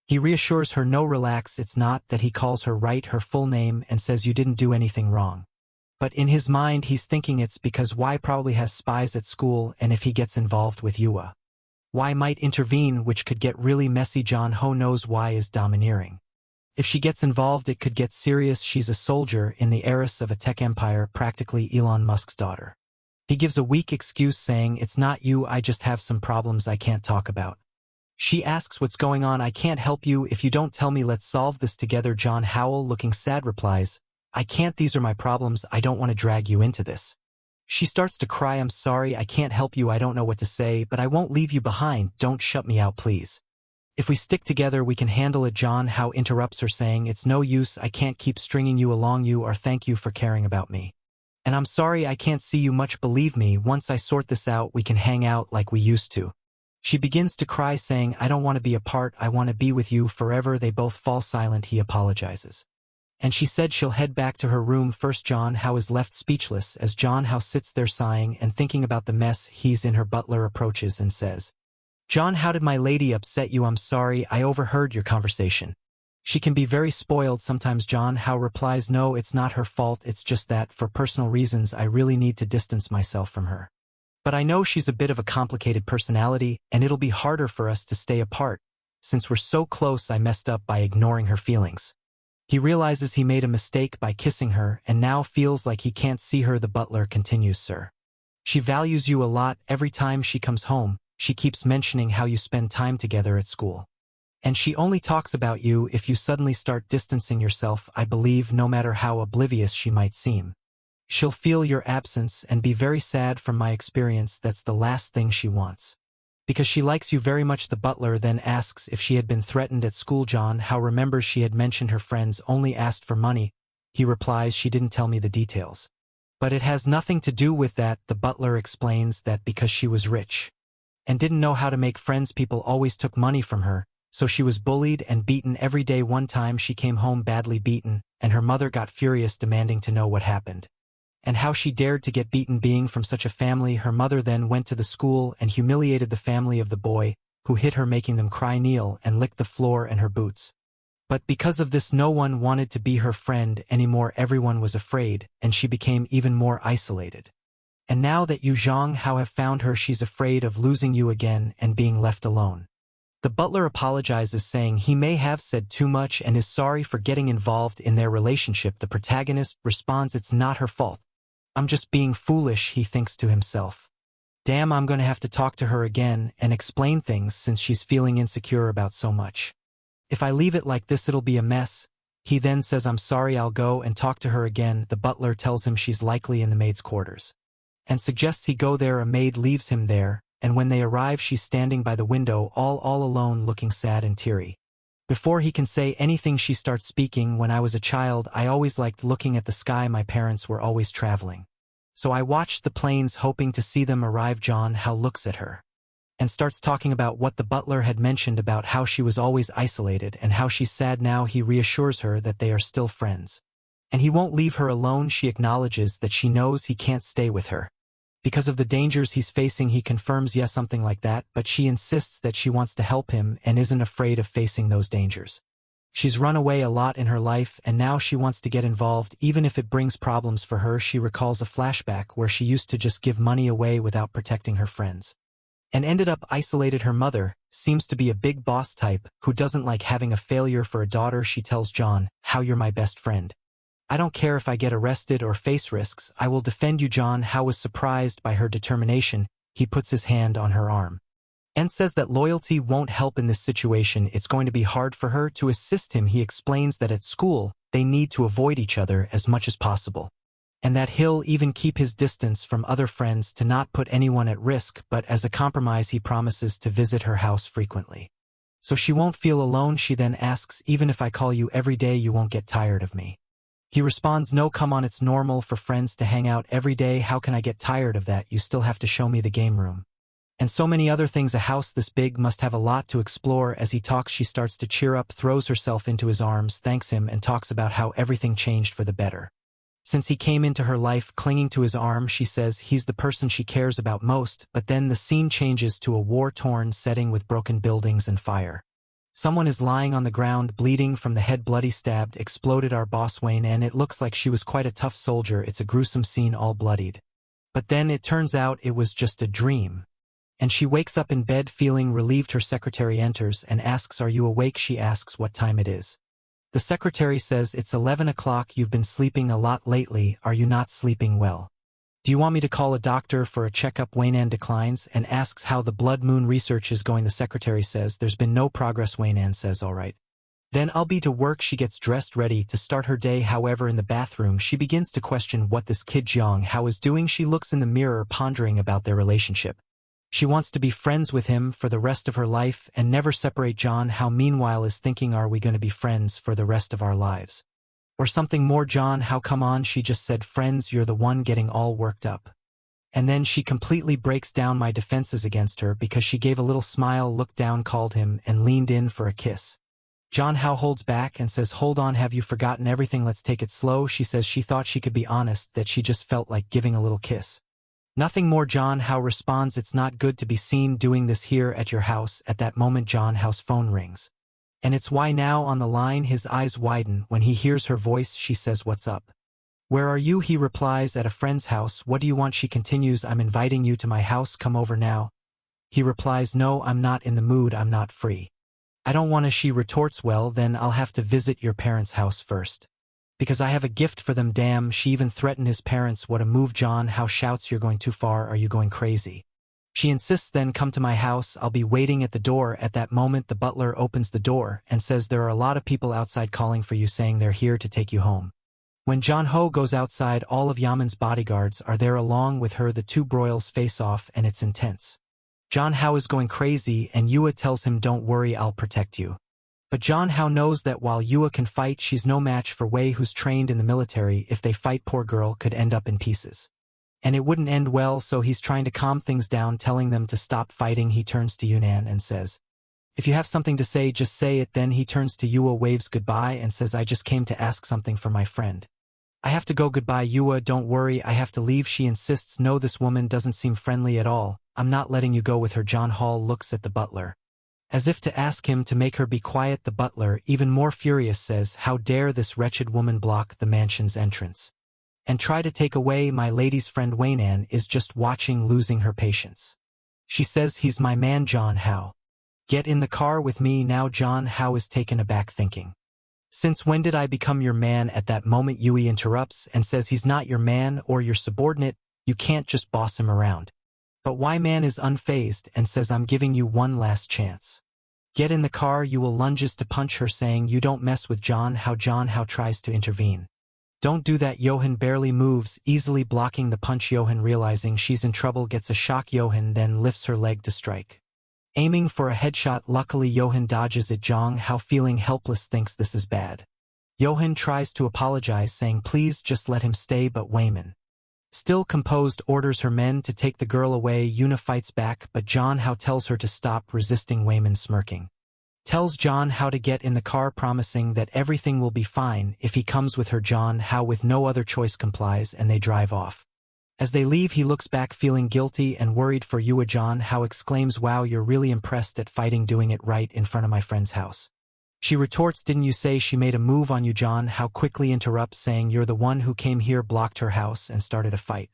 Speaker 1: He reassures her, no, relax, it's not that. He calls her her full name and says you didn't do anything wrong. But in his mind he's thinking it's because Y probably has spies at school, and if he gets involved with Yua, Y might intervene, which could get really messy. John Ho knows Y is domineering. If she gets involved, it could get serious. She's a soldier in the heiress of a tech empire, practically Elon Musk's daughter. He gives a weak excuse, saying, it's not you, I just have some problems I can't talk about. She asks what's going on. I can't help you if you don't tell me. Let's solve this together. John Howell, looking sad, replies, I can't. These are my problems. I don't want to drag you into this. She starts to cry. I'm sorry, I can't help you. I don't know what to say, but I won't leave you behind. Don't shut me out, please. If we stick together, we can handle it. John Hao interrupts her, saying, it's no use. I can't keep stringing you along. You are. Thank you for caring about me. And I'm sorry I can't see you much. Believe me, once I sort this out, we can hang out like we used to. She begins to cry, saying, I don't want to be apart. I want to be with you forever. They both fall silent. He apologizes. And she said she'll head back to her room first. John Hao is left speechless as John Hao sits there sighing and thinking about the mess he's in. Her butler approaches and says, John, how did my lady upset you? I'm sorry, I overheard your conversation. She can be very spoiled sometimes. John Hao replies, no, it's not her fault. It's just that, for personal reasons, I really need to distance myself from her. But I know she's a bit of a complicated personality, and it'll be harder for us to stay apart. Since we're so close, I messed up by ignoring her feelings. He realizes he made a mistake by kissing her and now feels like he can't see her. The butler continues, sir, She values you a lot. Every time she comes home, she keeps mentioning how you spend time together at school. And she only talks about you if you suddenly start distancing yourself. I believe no matter how oblivious she might seem. She'll feel your absence and be very sad. From my experience, that's the last thing she wants. Because she likes you very much." The butler then asks if she had been threatened at school. John Hao remembers she had mentioned her friends only asked for money. He replies, "She didn't tell me the details. But it has nothing to do with that." The butler explains that because she was rich and didn't know how to make friends, people always took money from her, so she was bullied and beaten every day. One time she came home badly beaten, and her mother got furious, demanding to know what happened and how she dared to get beaten. Being from such a family, her mother then went to the school and humiliated the family of the boy, who hit her, making them cry, kneel, and lick the floor and her boots. But because of this, no one wanted to be her friend anymore. Everyone was afraid, and she became even more isolated. And now that you, Zhang Hao, have found her, she's afraid of losing you again and being left alone. The butler apologizes, saying he may have said too much and is sorry for getting involved in their relationship. The protagonist responds, "It's not her fault. I'm just being foolish," he thinks to himself. "Damn, I'm going to have to talk to her again and explain things since she's feeling insecure about so much. If I leave it like this, it'll be a mess." He then says, "I'm sorry, I'll go and talk to her again." The butler tells him she's likely in the maid's quarters and suggests he go there. A maid leaves him there, and when they arrive, she's standing by the window all alone, looking sad and teary. Before he can say anything, she starts speaking. "When I was a child, I always liked looking at the sky. My parents were always traveling, so I watched the planes, hoping to see them arrive." John Hao looks at her and starts talking about what the butler had mentioned about how she was always isolated and how she's sad now. He reassures her that they are still friends, and he won't leave her alone. She acknowledges that she knows he can't stay with her because of the dangers he's facing. He confirms yes, something like that, but she insists that she wants to help him and isn't afraid of facing those dangers. She's run away a lot in her life, and now she wants to get involved, even if it brings problems for her. She recalls a flashback where she used to just give money away without protecting her friends, and ended up isolated. Her mother seems to be a big boss type who doesn't like having a failure for a daughter. She tells John Hao, "You're my best friend. I don't care if I get arrested or face risks, I will defend you." John Hao was surprised by her determination. He puts his hand on her arm and says that loyalty won't help in this situation. It's going to be hard for her to assist him. He explains that at school, they need to avoid each other as much as possible, and that he'll even keep his distance from other friends to not put anyone at risk, but as a compromise, he promises to visit her house frequently, so she won't feel alone. She then asks, "Even if I call you every day, you won't get tired of me?" He responds, "No, come on, it's normal for friends to hang out every day. How can I get tired of that? You still have to show me the game room and so many other things. A house this big must have a lot to explore." As he talks, she starts to cheer up, throws herself into his arms, thanks him, and talks about how everything changed for the better since he came into her life. Clinging to his arm, she says he's the person she cares about most. But then the scene changes to a war-torn setting with broken buildings and fire. Someone is lying on the ground, bleeding from the head, bloody, stabbed, exploded. Our boss Wayne, and it looks like she was quite a tough soldier. It's a gruesome scene, all bloodied. But then it turns out it was just a dream, and she wakes up in bed feeling relieved. Her secretary enters and asks, "Are you awake?" She asks what time it is. The secretary says, "It's 11 o'clock. You've been sleeping a lot lately. Are you not sleeping well? Do you want me to call a doctor for a checkup?" Wayne declines and asks how the blood moon research is going. The secretary says there's been no progress. Wayne says, "All right. Then I'll be to work." She gets dressed, ready to start her day. However, in the bathroom, she begins to question what this kid Zhang Hao is doing. She looks in the mirror, pondering about their relationship. She wants to be friends with him for the rest of her life and never separate. John Hao, meanwhile, is thinking, are we going to be friends for the rest of our lives? Or something more? John Hao, come on, she just said friends. You're the one getting all worked up. And then she completely breaks down. My defenses against her, because she gave a little smile, looked down, called him, and leaned in for a kiss. John Hao holds back and says, "Hold on, have you forgotten everything? Let's take it slow." She says she thought she could be honest, that she just felt like giving a little kiss. Nothing more. John Hao responds, "It's not good to be seen doing this here at your house." At that moment, John Hao's phone rings. And it's Why now on the line. His eyes widen when he hears her voice. She says, "What's up? Where are you?" He replies, "At a friend's house." "What do you want?" She continues, "I'm inviting you to my house. Come over now." He replies, "No, I'm not in the mood. I'm not free. I don't want to." She retorts, "Well, then I'll have to visit your parents' house first, Because I have a gift for them. Damn, she even threatened his parents. What a move. John Hao shouts, you're going too far, are you going crazy? She insists, then come to my house, I'll be waiting at the door. At that moment the butler opens the door and says there are a lot of people outside calling for you, saying they're here to take you home. When John Ho goes outside, all of Yaman's bodyguards are there along with her. The two broils face off and it's intense. John Hao is going crazy and Yua tells him, don't worry, I'll protect you. But John Hao knows that while Yua can fight, she's no match for Wei, who's trained in the military. If they fight, poor girl could end up in pieces. And it wouldn't end well, so he's trying to calm things down, telling them to stop fighting. He turns to Yunnan and says, if you have something to say, just say it. Then he turns to Yua, waves goodbye and says, I just came to ask something for my friend. I have to go. Goodbye, Yua, don't worry, I have to leave. She insists, no, this woman doesn't seem friendly at all. I'm not letting you go with her. John Hall looks at the butler, as if to ask him to make her be quiet. The butler, even more furious, says, how dare this wretched woman block the mansion's entrance and try to take away my lady's friend. Waynan is just watching, losing her patience. She says, he's my man, John Hao. Get in the car with me now. John Hao is taken aback, thinking, since when did I become your man? At that moment Yui interrupts and says, he's not your man or your subordinate, you can't just boss him around. But Wyman is unfazed and says, I'm giving you one last chance. Get in the car. You will lunges to punch her, saying, you don't mess with John Hao. John Hao tries to intervene. Don't do that. Johan barely moves, easily blocking the punch. Johan, realizing she's in trouble, gets a shock. Johan then lifts her leg to strike, aiming for a headshot. Luckily Johan dodges it. John Hao, feeling helpless, thinks this is bad. Johan tries to apologize, saying please just let him stay, but Wayman, still composed, orders her men to take the girl away. Yuna fights back, but John Hao tells her to stop resisting. Wayman, smirking, tells John Hao to get in the car, promising that everything will be fine if he comes with her. John Hao, with no other choice, complies and they drive off. As they leave he looks back, feeling guilty and worried for Yua. John Hao exclaims, wow, you're really impressed at fighting, doing it right in front of my friend's house. She retorts, didn't you say she made a move on you? John Hao quickly interrupts, saying, you're the one who came here, blocked her house and started a fight.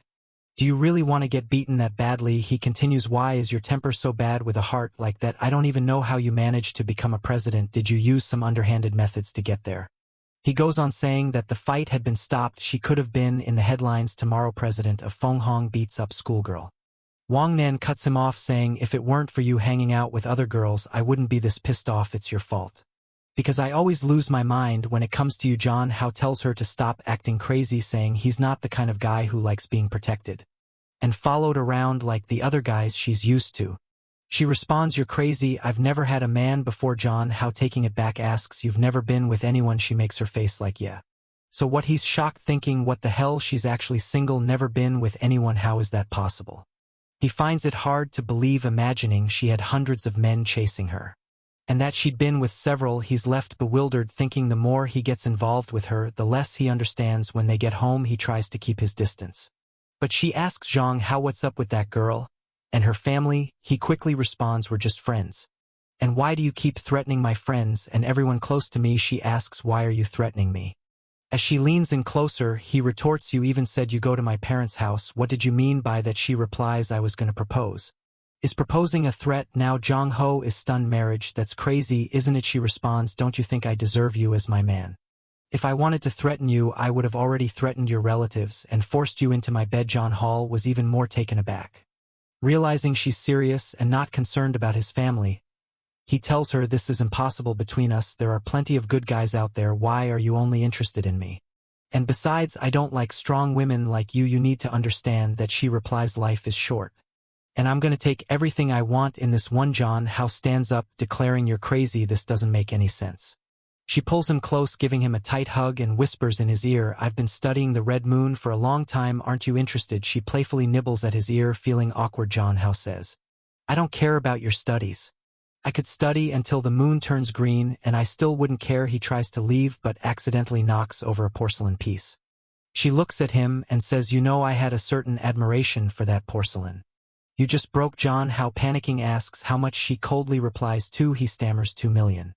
Speaker 1: Do you really want to get beaten that badly? He continues, why is your temper so bad with a heart like that? I don't even know how you managed to become a president. Did you use some underhanded methods to get there? He goes on saying that the fight had been stopped. She could have been in the headlines tomorrow. President of Fenghong beats up schoolgirl. Wang Nan cuts him off, saying, if it weren't for you hanging out with other girls, I wouldn't be this pissed off. It's your fault. Because I always lose my mind when it comes to you. John Hao tells her to stop acting crazy, saying he's not the kind of guy who likes being protected and followed around like the other guys she's used to. She responds, you're crazy, I've never had a man before. John Hao, taking it back, asks, you've never been with anyone? She makes her face like yeah. So what? He's shocked, thinking, what the hell, she's actually single, never been with anyone, how is that possible? He finds it hard to believe, imagining she had hundreds of men chasing her and that she'd been with several. He's left bewildered, thinking the more he gets involved with her, the less he understands. When they get home he tries to keep his distance, but she asks Zhang Hao, what's up with that girl and her family? He quickly responds, we're just friends. And why do you keep threatening my friends and everyone close to me? She asks, why are you threatening me? As she leans in closer, he retorts, you even said you go to my parents' house. What did you mean by that? She replies, I was going to propose. Is proposing a threat? Now Zhang Ho is stunned. Marriage? That's crazy, isn't it? She responds, don't you think I deserve you as my man? If I wanted to threaten you, I would have already threatened your relatives and forced you into my bed. John Hall was even more taken aback, realizing she's serious and not concerned about his family. He tells her, this is impossible between us. There are plenty of good guys out there. Why are you only interested in me? And besides, I don't like strong women like you. You need to understand that. She replies, life is short, and I'm going to take everything I want in this one. John Hao stands up, declaring, you're crazy, this doesn't make any sense. She pulls him close, giving him a tight hug, and whispers in his ear, I've been studying the red moon for a long time, aren't you interested? She playfully nibbles at his ear, feeling awkward. John Hao says, I don't care about your studies. I could study until the moon turns green and I still wouldn't care. He tries to leave but accidentally knocks over a porcelain piece. She looks at him and says, you know, I had a certain admiration for that porcelain. You just broke. John Hao, panicking, asks how much. She coldly replies, 2. He stammers, 2 million.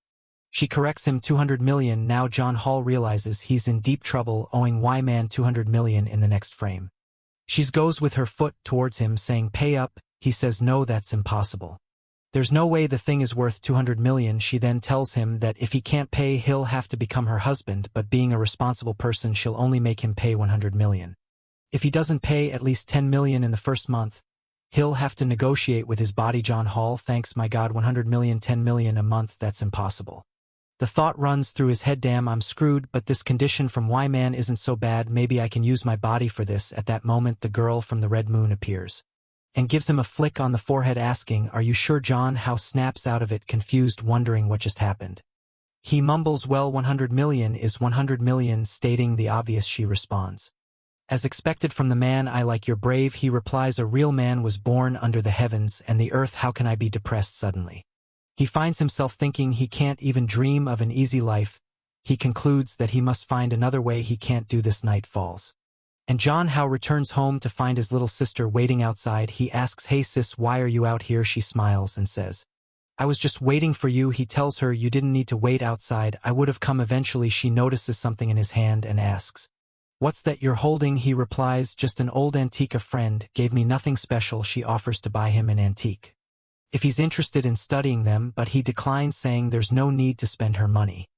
Speaker 1: She corrects him, 200 million. Now John Hall realizes he's in deep trouble, owing Y-Man 200 million in the next frame. She goes with her foot towards him, saying, pay up. He says, no, that's impossible. There's no way the thing is worth 200 million. She then tells him that if he can't pay, he'll have to become her husband, but being a responsible person, she'll only make him pay 100 million. If he doesn't pay at least 10 million in the first month, he'll have to negotiate with his body. John Hall thanks, my God, 100 million, 10 million a month, that's impossible. The thought runs through his head, damn, I'm screwed, but this condition from Y Man isn't so bad, maybe I can use my body for this. At that moment the girl from the Red Moon appears and gives him a flick on the forehead asking, are you sure, John? How snaps out of it, confused, wondering what just happened. He mumbles, well, 100 million is 100 million, stating the obvious. She responds, as expected from the man, I like you're brave. He replies, a real man was born under the heavens and the earth, how can I be depressed suddenly? He finds himself thinking he can't even dream of an easy life. He concludes that he must find another way. He can't do this. Night falls, and John How returns home to find his little sister waiting outside. He asks, hey sis, why are you out here? She smiles and says, I was just waiting for you. He tells her, you didn't need to wait outside, I would have come eventually. She notices something in his hand and asks, what's that you're holding? He replies, just an old antique. A friend gave me, nothing special. She offers to buy him an antique if he's interested in studying them, but he declines, saying there's no need to spend her money.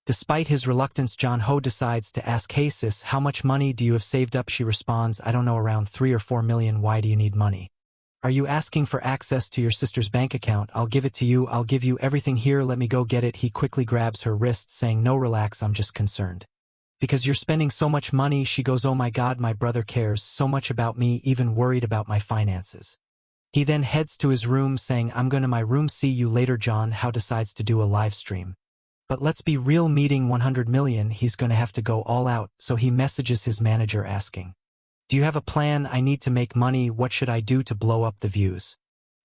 Speaker 1: Despite his reluctance, John Ho decides to ask, hey sis, how much money do you have saved up? She responds, I don't know, around 3 or 4 million. Why do you need money? Are you asking for access to your sister's bank account? I'll give it to you. I'll give you everything. Here, let me go get it. He quickly grabs her wrist, saying, no, relax, I'm just concerned because you're spending so much money. She goes, oh my God, my brother cares so much about me, even worried about my finances. He then heads to his room saying, I'm going to my room, see you later. John How decides to do a live stream. But let's be real, meeting 100 million, he's going to have to go all out, so he messages his manager asking, do you have a plan? I need to make money. What should I do to blow up the views?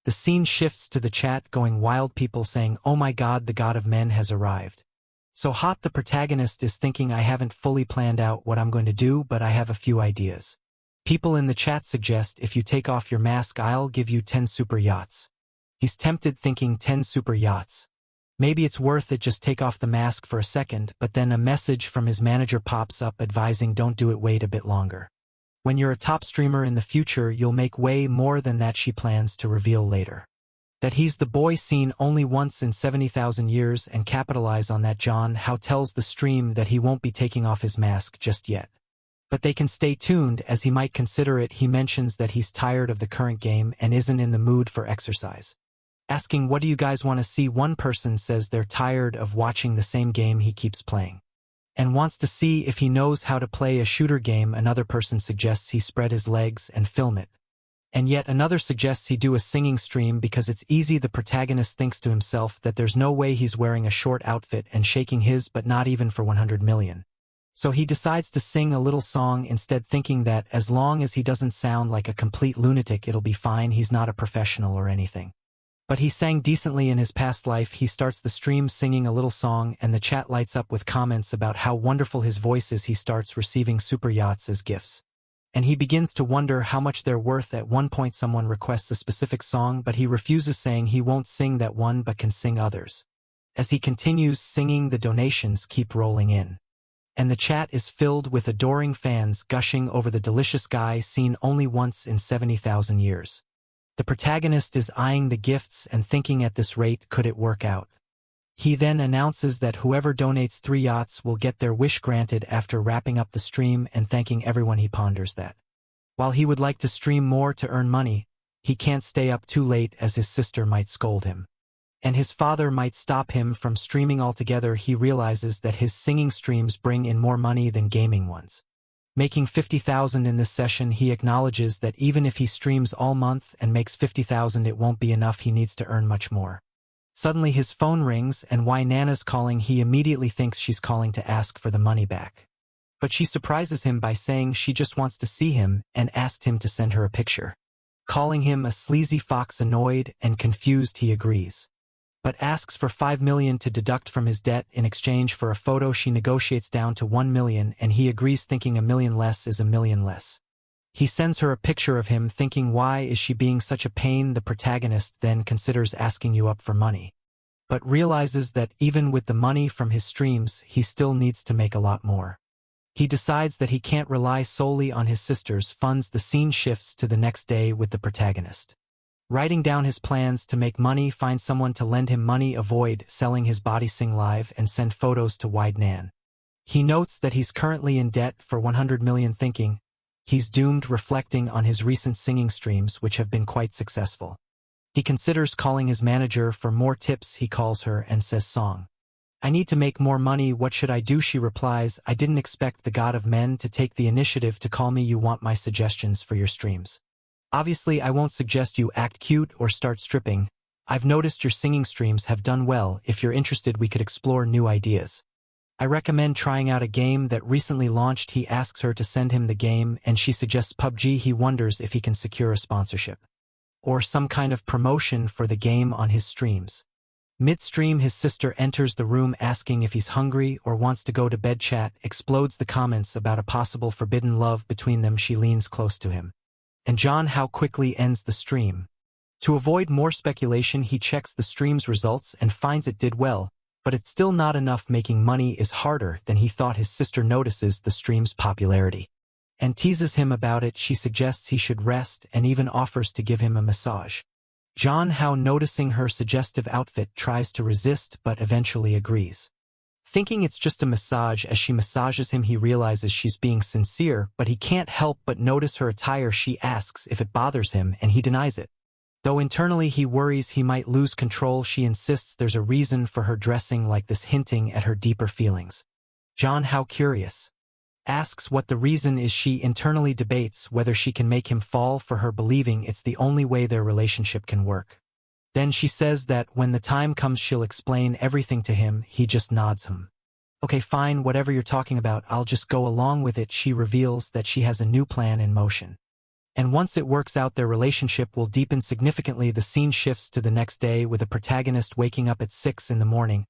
Speaker 1: The scene shifts to the chat going wild, people saying, oh my God, the God of Men has arrived. So hot. The protagonist is thinking, I haven't fully planned out what I'm going to do, but I have a few ideas. People in the chat suggest, if you take off your mask, I'll give you 10 super yachts. He's tempted, thinking 10 super yachts. Maybe it's worth it, just take off the mask for a second, but then a message from his manager pops up advising, don't do it, wait a bit longer. When you're a top streamer in the future, you'll make way more than that. She plans to reveal later that he's the boy seen only once in 70,000 years and capitalize on that. John How tells the stream that he won't be taking off his mask just yet, but they can stay tuned as he might consider it. He mentions that he's tired of the current game and isn't in the mood for exercise. Asking, what do you guys want to see? One person says they're tired of watching the same game he keeps playing and wants to see if he knows how to play a shooter game. Another person suggests he spread his legs and film it. And yet another suggests he do a singing stream because it's easy. The protagonist thinks to himself that there's no way he's wearing a short outfit and shaking his, but not even for 100 million. So he decides to sing a little song instead, thinking that as long as he doesn't sound like a complete lunatic, it'll be fine. He's not a professional or anything. But he sang decently in his past life. He starts the stream singing a little song and the chat lights up with comments about how wonderful his voice is. He starts receiving super yachts as gifts, and he begins to wonder how much they're worth. At one point someone requests a specific song, but he refuses, saying he won't sing that one but can sing others. As he continues singing, the donations keep rolling in, and the chat is filled with adoring fans gushing over the delicious guy seen only once in 70,000 years. The protagonist is eyeing the gifts and thinking, at this rate, could it work out? He then announces that whoever donates 3 yachts will get their wish granted. After wrapping up the stream and thanking everyone, he ponders that while he would like to stream more to earn money, he can't stay up too late as his sister might scold him, and his father might stop him from streaming altogether. He realizes that his singing streams bring in more money than gaming ones. Making 50,000 in this session, he acknowledges that even if he streams all month and makes 50,000, it won't be enough. He needs to earn much more. Suddenly his phone rings and why Nana's calling. He immediately thinks she's calling to ask for the money back, but she surprises him by saying she just wants to see him and asked him to send her a picture. Calling him a sleazy fox, annoyed and confused, he agrees, but asks for 5 million to deduct from his debt in exchange for a photo. She negotiates down to 1 million and he agrees, thinking a million less is a million less. He sends her a picture of him, thinking, why is she being such a pain? The protagonist then considers asking you up for money, but realizes that even with the money from his streams, he still needs to make a lot more. He decides that he can't rely solely on his sister's funds. The scene shifts to the next day with the protagonist Writing down his plans to make money, find someone to lend him money, avoid selling his body, sing live, and send photos to Wide Nan. He notes that he's currently in debt for 100 million, thinking he's doomed, reflecting on his recent singing streams which have been quite successful. He considers calling his manager for more tips. He calls her and says, "Song, I need to make more money, what should I do?" She replies, "I didn't expect the god of men to take the initiative to call me. You want my suggestions for your streams? Obviously I won't suggest you act cute or start stripping. I've noticed your singing streams have done well. If you're interested, we could explore new ideas. I recommend trying out a game that recently launched." He asks her to send him the game and she suggests PUBG. He wonders if he can secure a sponsorship or some kind of promotion for the game on his streams. Midstream, his sister enters the room asking if he's hungry or wants to go to bed. Chat explodes the comments about a possible forbidden love between them. She leans close to him. And John How quickly ends the stream. To avoid more speculation, he checks the stream's results and finds it did well, but it's still not enough. Making money is harder than he thought. His sister notices the stream's popularity and teases him about it. She suggests he should rest and even offers to give him a massage. John How, noticing her suggestive outfit, tries to resist but eventually agrees. Thinking it's just a massage, as she massages him he realizes she's being sincere, but he can't help but notice her attire. She asks if it bothers him and he denies it. Though internally he worries he might lose control, she insists there's a reason for her dressing like this, hinting at her deeper feelings. John How, curious, asks what the reason is. She internally debates whether she can make him fall for her, believing it's the only way their relationship can work. Then she says that when the time comes she'll explain everything to him. He just nods him. "Okay, fine, whatever you're talking about, I'll just go along with it." She reveals that she has a new plan in motion. And once it works out, their relationship will deepen significantly. The scene shifts to the next day with the protagonist waking up at 6 in the morning.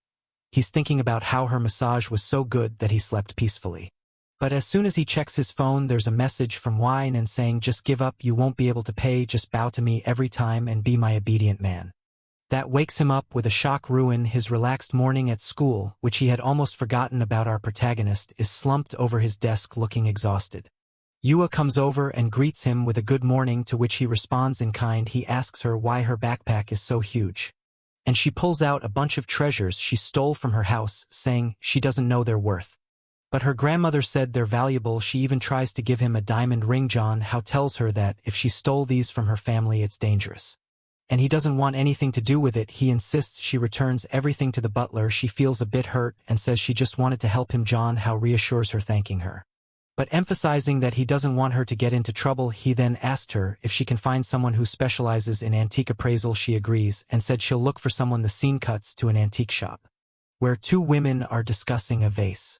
Speaker 1: He's thinking about how her massage was so good that he slept peacefully. But as soon as he checks his phone, there's a message from Wine and saying, "Just give up, you won't be able to pay, just bow to me every time and be my obedient man." That wakes him up with a shock. Ruin his relaxed morning at school, which he had almost forgotten about. Our protagonist is slumped over his desk looking exhausted. Yua comes over and greets him with a good morning, to which he responds in kind. He asks her why her backpack is so huge, and she pulls out a bunch of treasures she stole from her house, saying she doesn't know their worth. But her grandmother said they're valuable. She even tries to give him a diamond ring. John How tells her that if she stole these from her family it's dangerous, and he doesn't want anything to do with it. He insists she returns everything to the butler. She feels a bit hurt and says she just wanted to help him. John How reassures her, thanking her, but emphasizing that he doesn't want her to get into trouble. He then asked her if she can find someone who specializes in antique appraisal. She agrees and said she'll look for someone. The scene cuts to an antique shop, where two women are discussing a vase.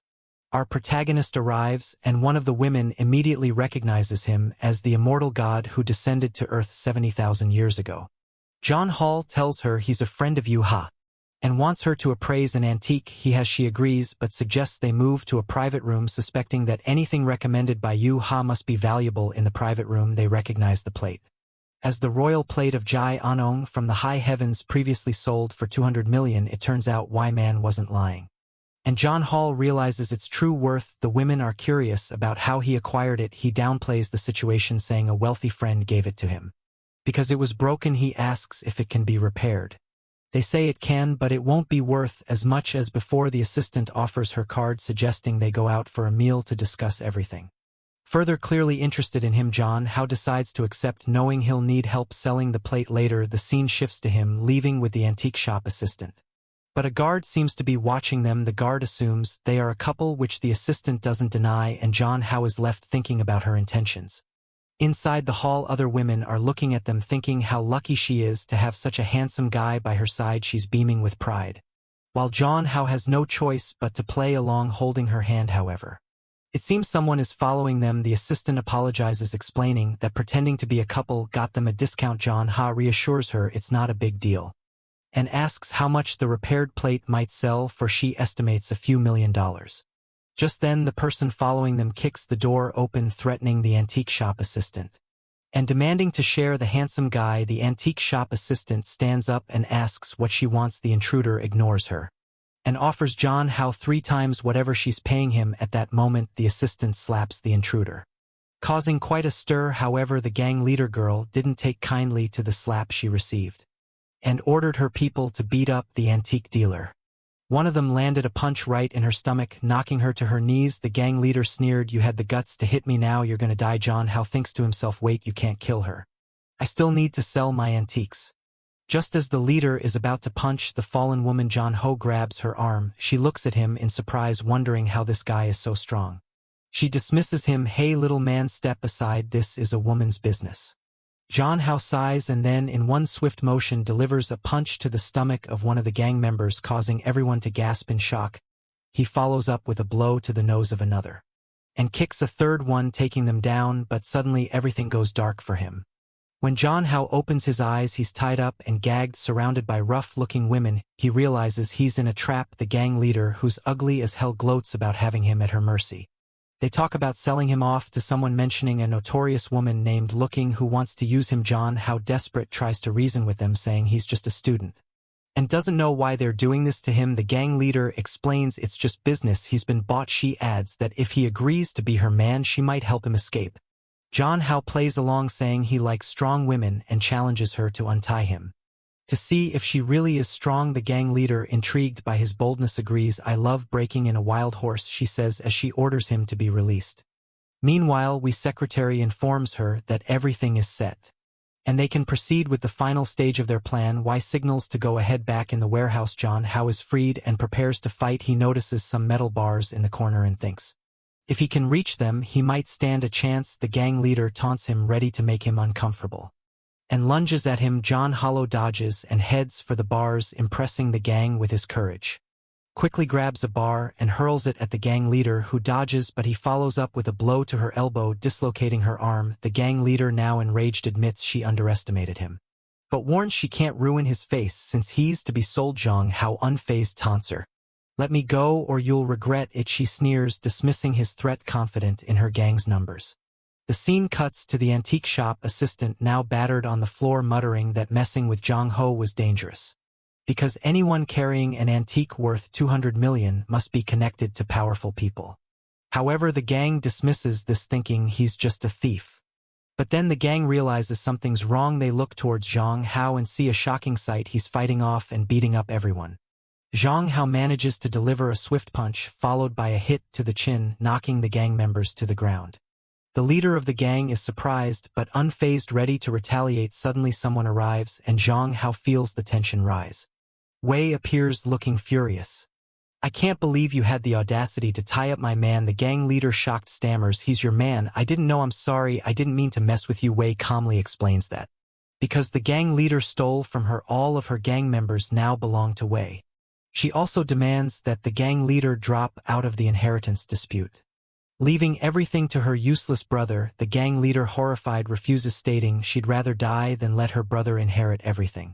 Speaker 1: Our protagonist arrives, and one of the women immediately recognizes him as the immortal god who descended to Earth 70,000 years ago. John Hall tells her he's a friend of Yu-Ha and wants her to appraise an antique he has. She agrees but suggests they move to a private room, suspecting that anything recommended by Yu-Ha must be valuable. In the private room they recognize the plate as the royal plate of Jai Anong from the high heavens, previously sold for 200 million. It turns out Y-Man wasn't lying, and John Hall realizes its true worth. The women are curious about how he acquired it. He downplays the situation, saying a wealthy friend gave it to him because it was broken. He asks if it can be repaired. They say it can, but it won't be worth as much as before. The assistant offers her card, suggesting they go out for a meal to discuss everything. Further clearly interested in him, John How decides to accept, knowing he'll need help selling the plate later. The scene shifts to him leaving with the antique shop assistant, but a guard seems to be watching them. The guard assumes they are a couple, which the assistant doesn't deny, and John How is left thinking about her intentions. Inside the hall, other women are looking at them, thinking how lucky she is to have such a handsome guy by her side. She's beaming with pride, while John How has no choice but to play along, holding her hand. However, it seems someone is following them. The assistant apologizes, explaining that pretending to be a couple got them a discount. John How reassures her it's not a big deal and asks how much the repaired plate might sell for. She estimates a few $1,000,000. Just then the person following them kicks the door open, threatening the antique shop assistant and demanding to share the handsome guy. The antique shop assistant stands up and asks what she wants. The intruder ignores her and offers John How 3 times whatever she's paying him. At that moment the assistant slaps the intruder, Causing quite a stir. However, the gang leader girl didn't take kindly to the slap she received, and ordered her people to beat up the antique dealer. One of them landed a punch right in her stomach, knocking her to her knees. The gang leader sneered, "You had the guts to hit me, now you're gonna die." John Hao thinks to himself, "Wait, you can't kill her. I still need to sell my antiques." Just as the leader is about to punch the fallen woman, John Ho grabs her arm. She looks at him in surprise, wondering how this guy is so strong. She dismisses him. "Hey little man, step aside, this is a woman's business." John Hao sighs and then in one swift motion delivers a punch to the stomach of one of the gang members, causing everyone to gasp in shock. He follows up with a blow to the nose of another, and kicks a third one, taking them down, but suddenly everything goes dark for him. When John Hao opens his eyes, he's tied up and gagged, surrounded by rough-looking women. He realizes he's in a trap. The gang leader, who's ugly as hell, gloats about having him at her mercy. They talk about selling him off to someone, mentioning a notorious woman named Looking who wants to use him. John Hao, desperate, tries to reason with them, saying he's just a student and doesn't know why they're doing this to him. The gang leader explains it's just business, he's been bought. She adds that if he agrees to be her man, she might help him escape. John Hao plays along, saying he likes strong women, and challenges her to untie him to see if she really is strong. The gang leader, intrigued by his boldness, agrees. "I love breaking in a wild horse," she says as she orders him to be released. Meanwhile, secretary informs her that everything is set, and they can proceed with the final stage of their plan. Signals to go ahead. Back in the warehouse, John Hao is freed and prepares to fight. He notices some metal bars in the corner and thinks if he can reach them, he might stand a chance. The gang leader taunts him, ready to make him uncomfortable, and lunges at him. John Hao dodges and heads for the bars, impressing the gang with his courage. Quickly grabs a bar and hurls it at the gang leader, who dodges, but he follows up with a blow to her elbow, dislocating her arm. The gang leader, now enraged, admits she underestimated him, but warns she can't ruin his face since he's to be sold. John Hao, unfazed, taunts her, "Let me go or you'll regret it." She sneers, dismissing his threat, confident in her gang's numbers. The scene cuts to the antique shop assistant, now battered on the floor, muttering that messing with Zhang Ho was dangerous, because anyone carrying an antique worth 200 million must be connected to powerful people. However, the gang dismisses this, thinking he's just a thief. But then the gang realizes something's wrong. They look towards Zhang Hao and see a shocking sight. He's fighting off and beating up everyone. Zhang Hao manages to deliver a swift punch, followed by a hit to the chin, knocking the gang members to the ground. The leader of the gang is surprised but unfazed, ready to retaliate. Suddenly someone arrives, and Zhang Hao feels the tension rise. Wei appears, looking furious. "I can't believe you had the audacity to tie up my man." The gang leader, shocked, stammers, "He's your man. I didn't know. I'm sorry. I didn't mean to mess with you." Wei calmly explains that because the gang leader stole from her, all of her gang members now belong to Wei. She also demands that the gang leader drop out of the inheritance dispute, leaving everything to her useless brother. The gang leader, horrified, refuses, stating she'd rather die than let her brother inherit everything.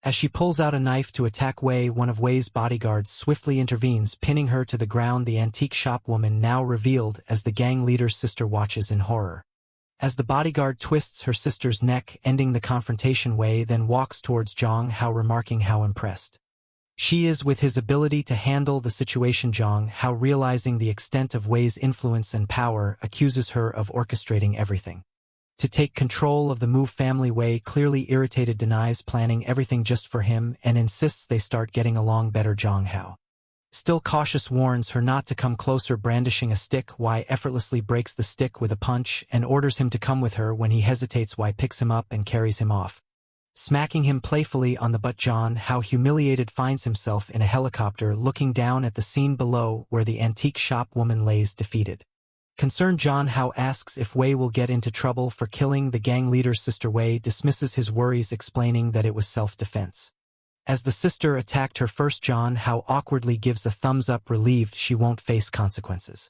Speaker 1: As she pulls out a knife to attack Wei, one of Wei's bodyguards swiftly intervenes, pinning her to the ground. The antique shop woman now revealed as the gang leader's sister watches in horror as the bodyguard twists her sister's neck, ending the confrontation. Wei then walks towards Zhang Hao, remarking how impressed she is with his ability to handle the situation. Zhang Hao, realizing the extent of Wei's influence and power, accuses her of orchestrating everything to take control of the Mu family. Wei, clearly irritated, denies planning everything just for him and insists they start getting along better. Zhang Hao, still cautious, warns her not to come closer, brandishing a stick. Wei effortlessly breaks the stick with a punch and orders him to come with her. When he hesitates, Wei picks him up and carries him off, smacking him playfully on the butt. Zhang Hao, humiliated, finds himself in a helicopter, looking down at the scene below where the antique shop woman lays defeated. Concerned, Zhang Hao asks if Wei will get into trouble for killing the gang leader's sister. Wei dismisses his worries, explaining that it was self-defense, as the sister attacked her first. Zhang Hao awkwardly gives a thumbs up, relieved she won't face consequences.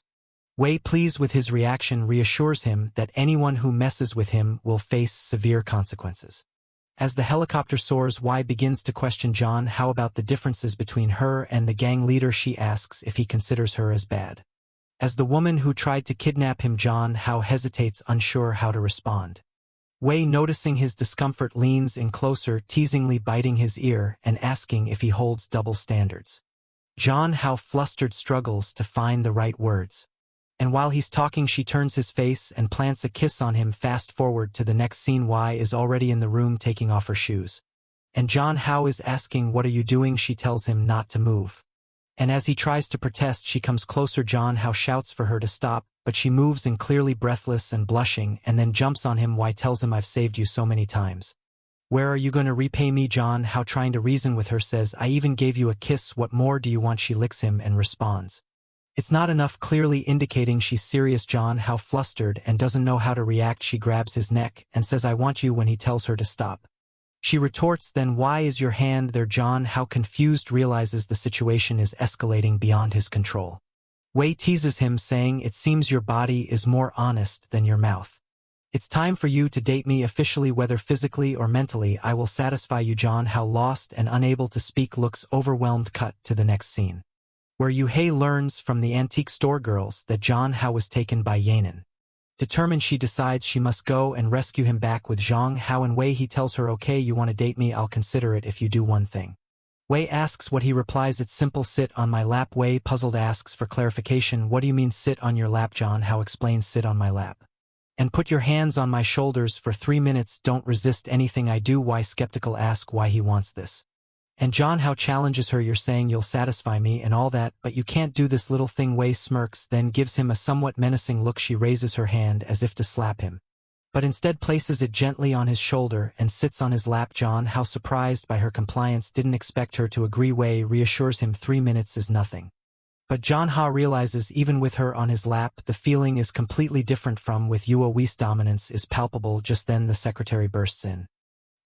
Speaker 1: Wei, pleased with his reaction, reassures him that anyone who messes with him will face severe consequences. As the helicopter soars, Wei begins to question Zhang Hao about the differences between her and the gang leader. She asks if he considers her as bad as the woman who tried to kidnap him. Zhang Hao hesitates, unsure how to respond. Wei, noticing his discomfort, leans in closer, teasingly biting his ear and asking if he holds double standards. Zhang Hao, flustered, struggles to find the right words. And while he's talking she turns his face and plants a kiss on him. Fast forward to the next scene. Wei is already in the room taking off her shoes. And John Hao is asking, "What are you doing?" She tells him not to move. And as he tries to protest she comes closer. John Hao shouts for her to stop, but she moves in, clearly breathless and blushing, and then jumps on him. Wei tells him, "I've saved you so many times. Where are you going to repay me?" John Hao, trying to reason with her, says, "I even gave you a kiss. What more do you want?" She licks him and responds, "It's not enough," clearly indicating she's serious. John Hao, flustered and doesn't know how to react, she grabs his neck and says, "I want you," when he tells her to stop. She retorts, "Then why is your hand there?" John Hao, confused, realizes the situation is escalating beyond his control. Wei teases him, saying, "It seems your body is more honest than your mouth. It's time for you to date me officially, whether physically or mentally. I will satisfy you." John Hao, lost and unable to speak, looks overwhelmed. Cut to the next scene, where Yahello learns from the antique store girls that John Hao was taken by Yanan. Determined, she decides she must go and rescue him. Back with Zhang Hao and Wei, he tells her, "Okay, you want to date me? I'll consider it if you do one thing." Wei asks what he replies, "It's simple, sit on my lap." Wei, puzzled, asks for clarification. "What do you mean sit on your lap?" John Hao explains, "Sit on my lap and put your hands on my shoulders for 3 minutes. Don't resist anything I do." Wei, skeptical, asks why he wants this. And John Hao challenges her, "You're saying you'll satisfy me and all that, but you can't do this little thing." Wei smirks, then gives him a somewhat menacing look. She raises her hand as if to slap him, but instead places it gently on his shoulder and sits on his lap. John Hao, surprised by her compliance, didn't expect her to agree. Wei reassures him 3 minutes is nothing. But John Hao realizes even with her on his lap, the feeling is completely different from with Yue. Wei's dominance is palpable. Just then the secretary bursts in,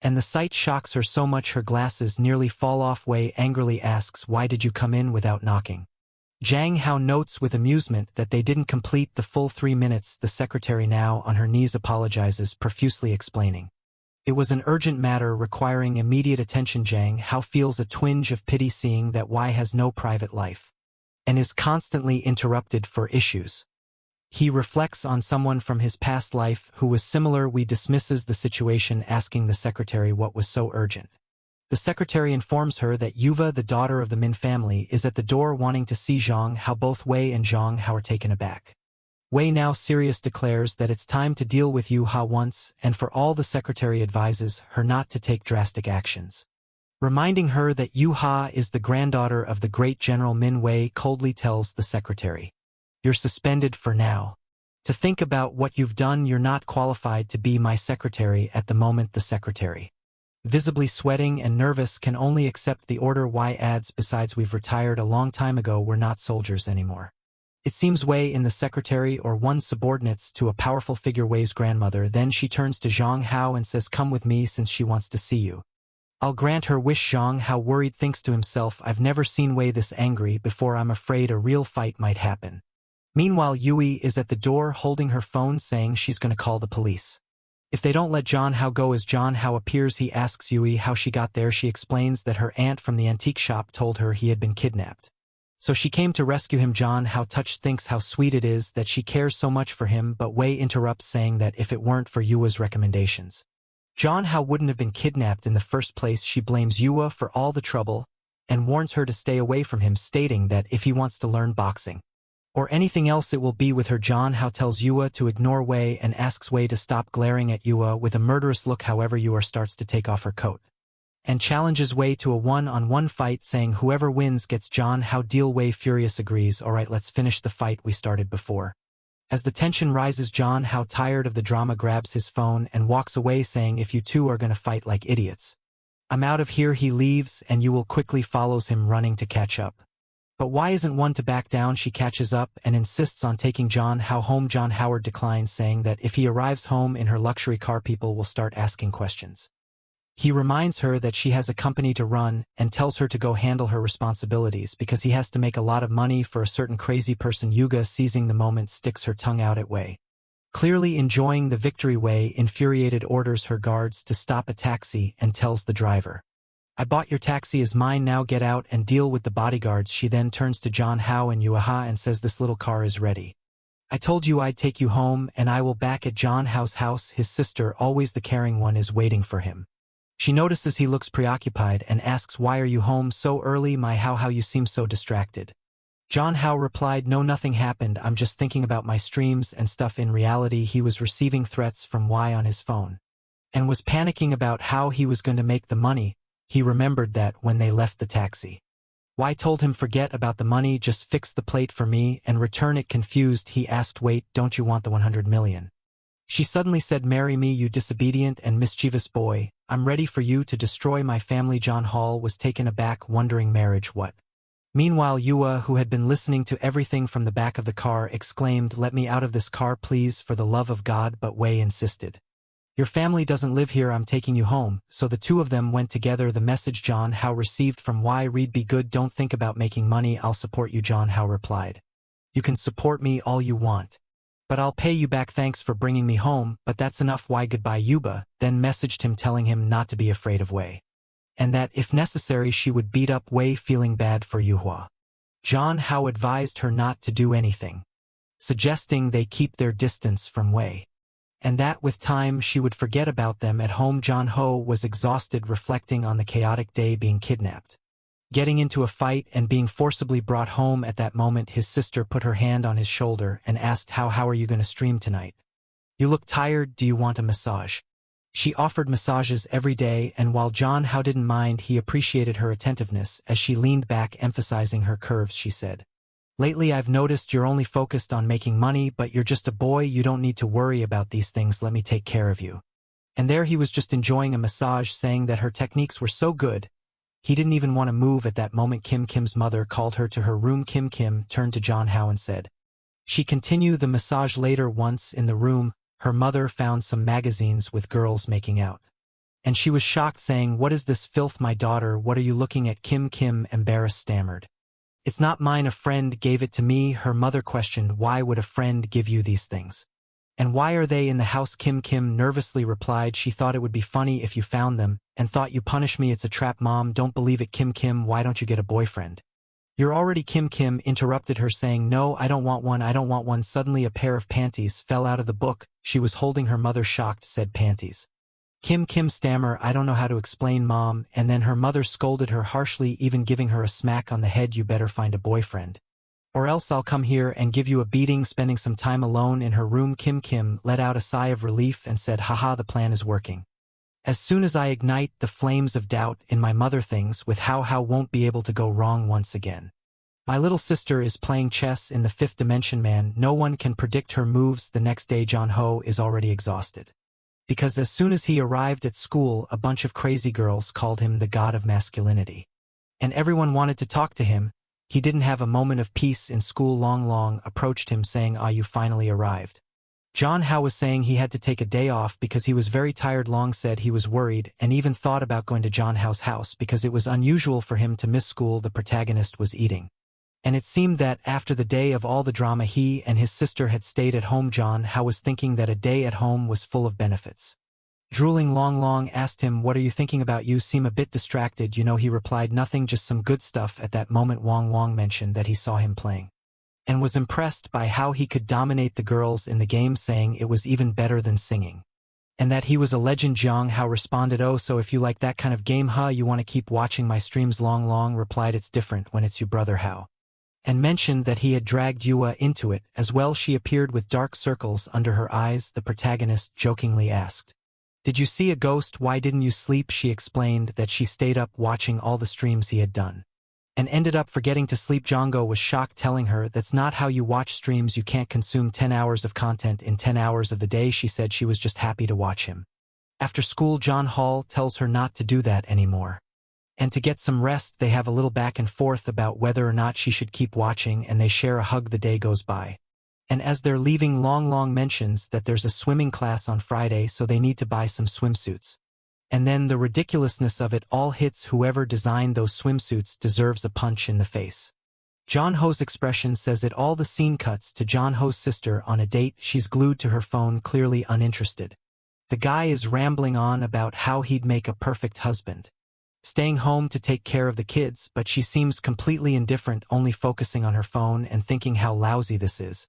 Speaker 1: and the sight shocks her so much her glasses nearly fall off. Wei angrily asks, "Why did you come in without knocking?" Zhang Hao notes with amusement that they didn't complete the full 3 minutes. The secretary, now on her knees, apologizes, profusely explaining it was an urgent matter requiring immediate attention. Zhang Hao feels a twinge of pity seeing that Wei has no private life and is constantly interrupted for issues. He reflects on someone from his past life who was similar. Wei dismisses the situation, asking the secretary what was so urgent. The secretary informs her that Yuva, the daughter of the Min family, is at the door wanting to see Zhang Hao. Both Wei and Zhang Hao are taken aback. Wei, now serious, declares that it's time to deal with Yu Ha once and for all. The secretary advises her not to take drastic actions, reminding her that Yu Ha is the granddaughter of the great General Min. Wei coldly tells the secretary, "You're suspended for now. To think about what you've done. You're not qualified to be my secretary at the moment." The secretary, visibly sweating and nervous, can only accept the order. Wei adds, "Besides, we've retired a long time ago. We're not soldiers anymore." It seems Wei in the secretary or one's subordinates to a powerful figure, Wei's grandmother. Then she turns to Zhang Hao and says, "Come with me since she wants to see you. I'll grant her wish." Zhang Hao, worried, thinks to himself, "I've never seen Wei this angry before. I'm afraid a real fight might happen." Meanwhile, Yui is at the door holding her phone, saying she's going to call the police if they don't let John Hao go. As John Hao appears, he asks Yui how she got there. She explains that her aunt from the antique shop told her he had been kidnapped, so she came to rescue him. John Hao, touched, thinks how sweet it is that she cares so much for him, but Wei interrupts, saying that if it weren't for Yua's recommendations, John Hao wouldn't have been kidnapped in the first place. She blames Yua for all the trouble and warns her to stay away from him, stating that if he wants to learn boxing or anything else, it will be with her. John Hao tells Yua to ignore Wei and asks Wei to stop glaring at Yua with a murderous look. However, Yua starts to take off her coat and challenges Wei to a one-on-one fight, saying whoever wins gets John Hao deal. Wei, furious, agrees. "All right, let's finish the fight we started before." As the tension rises, John Hao, tired of the drama, grabs his phone and walks away, saying, "If you two are going to fight like idiots, I'm out of here." He leaves and Yui quickly follows him, running to catch up. But why isn't one to back down? She catches up and insists on taking John Hao home. John Howard declines, saying that if he arrives home in her luxury car, people will start asking questions. He reminds her that she has a company to run and tells her to go handle her responsibilities because he has to make a lot of money for a certain crazy person. Yuga, seizing the moment, sticks her tongue out at Wei. Clearly enjoying the victory, Wei, infuriated, orders her guards to stop a taxi and tells the driver, "I bought your taxi, is mine, now get out and deal with the bodyguards." She then turns to John Hao and Yuaha and says, "This little car is ready. I told you I'd take you home, and I will." Back at John Hao's house, his sister, always the caring one, is waiting for him. She notices he looks preoccupied and asks, "Why are you home so early, my Hao? How you seem so distracted." John Hao replied, no, nothing happened, I'm just thinking about my streams and stuff. In reality, he was receiving threats from Y on his phone and was panicking about how he was going to make the money. He remembered that when they left the taxi, Y told him, forget about the money, just fix the plate for me and return it. Confused, he asked, wait, don't you want the 100 million? She suddenly said, marry me, you disobedient and mischievous boy. I'm ready for you to destroy my family. John Hall was taken aback, wondering marriage what? Meanwhile, Yua, who had been listening to everything from the back of the car, exclaimed, let me out of this car, please, for the love of God. But Wei insisted. Your family doesn't live here, I'm taking you home. So the two of them went together. The message John Hao received from Y read, be good, don't think about making money, I'll support you. John Hao replied, you can support me all you want, but I'll pay you back. Thanks for bringing me home, but that's enough. Y goodbye. Yuba then messaged him telling him not to be afraid of Wei, and that if necessary she would beat up Wei. Feeling bad for Yuhua, John Hao advised her not to do anything, suggesting they keep their distance from Wei, and that with time she would forget about them. At home, John Ho was exhausted, reflecting on the chaotic day, being kidnapped, getting into a fight, and being forcibly brought home. At that moment, his sister put her hand on his shoulder and asked, how are you going to stream tonight? You look tired, do you want a massage? She offered massages every day, and while John Hao didn't mind, he appreciated her attentiveness. As she leaned back, emphasizing her curves, she said, lately I've noticed you're only focused on making money, but you're just a boy, you don't need to worry about these things, let me take care of you. And there he was, just enjoying a massage, saying that her techniques were so good, he didn't even want to move. At that moment, Kim's mother called her to her room. Kim turned to John Hao and said, she continue the massage later. Once in the room, her mother found some magazines with girls making out, and she was shocked, saying, what is this filth, my daughter, what are you looking at? Kim embarrassed stammered, it's not mine, a friend gave it to me. Her mother questioned, why would a friend give you these things? And why are they in the house? Kim nervously replied, she thought it would be funny if you found them, and thought you punish me. It's a trap, Mom, don't believe it. Kim, why don't you get a boyfriend? You're already Kim interrupted her, saying, no, I don't want one, I don't want one. Suddenly a pair of panties fell out of the book she was holding. Her mother, shocked, said, panties? Kim stammer, I don't know how to explain, Mom, and then her mother scolded her harshly, even giving her a smack on the head. You better find a boyfriend, or else I'll come here and give you a beating. Spending some time alone in her room, Kim let out a sigh of relief and said, haha, the plan is working. As soon as I ignite the flames of doubt in my mother, things with how won't be able to go wrong once again. My little sister is playing chess in the fifth dimension, man, no one can predict her moves. The next day, John Ho is already exhausted, because as soon as he arrived at school, a bunch of crazy girls called him the god of masculinity, and everyone wanted to talk to him. He didn't have a moment of peace in school. Long approached him, saying, you finally arrived. John Hao was saying he had to take a day off because he was very tired. Long said he was worried and even thought about going to John Hao's house because it was unusual for him to miss school. The protagonist was eating, and it seemed that after the day of all the drama, he and his sister had stayed at home. John Hao was thinking that a day at home was full of benefits. Drooling, Long asked him, what are you thinking about? You seem a bit distracted. He replied, nothing, just some good stuff. At that moment, Wang mentioned that he saw him playing and was impressed by how he could dominate the girls in the game, saying it was even better than singing, and that he was a legend. Jiang Hao responded, oh, so if you like that kind of game, you want to keep watching my streams? Long replied, it's different when it's you, brother Hao, and mentioned that he had dragged Yua into it as well. She appeared with dark circles under her eyes. The protagonist jokingly asked, did you see a ghost? Why didn't you sleep? She explained that she stayed up watching all the streams he had done and ended up forgetting to sleep. Django was shocked, telling her, that's not how you watch streams, you can't consume 10 hours of content in 10 hours of the day. She said she was just happy to watch him. After school, John Hall tells her not to do that anymore, and to get some rest. They have a little back and forth about whether or not she should keep watching, and they share a hug. The day goes by, and as they're leaving, Long mentions that there's a swimming class on Friday, so they need to buy some swimsuits. And then the ridiculousness of it all hits. Whoever designed those swimsuits deserves a punch in the face. John Ho's expression says it all. The scene cuts to John Ho's sister on a date. She's glued to her phone, clearly uninterested. The guy is rambling on about how he'd make a perfect husband, staying home to take care of the kids, but she seems completely indifferent, only focusing on her phone and thinking how lousy this is.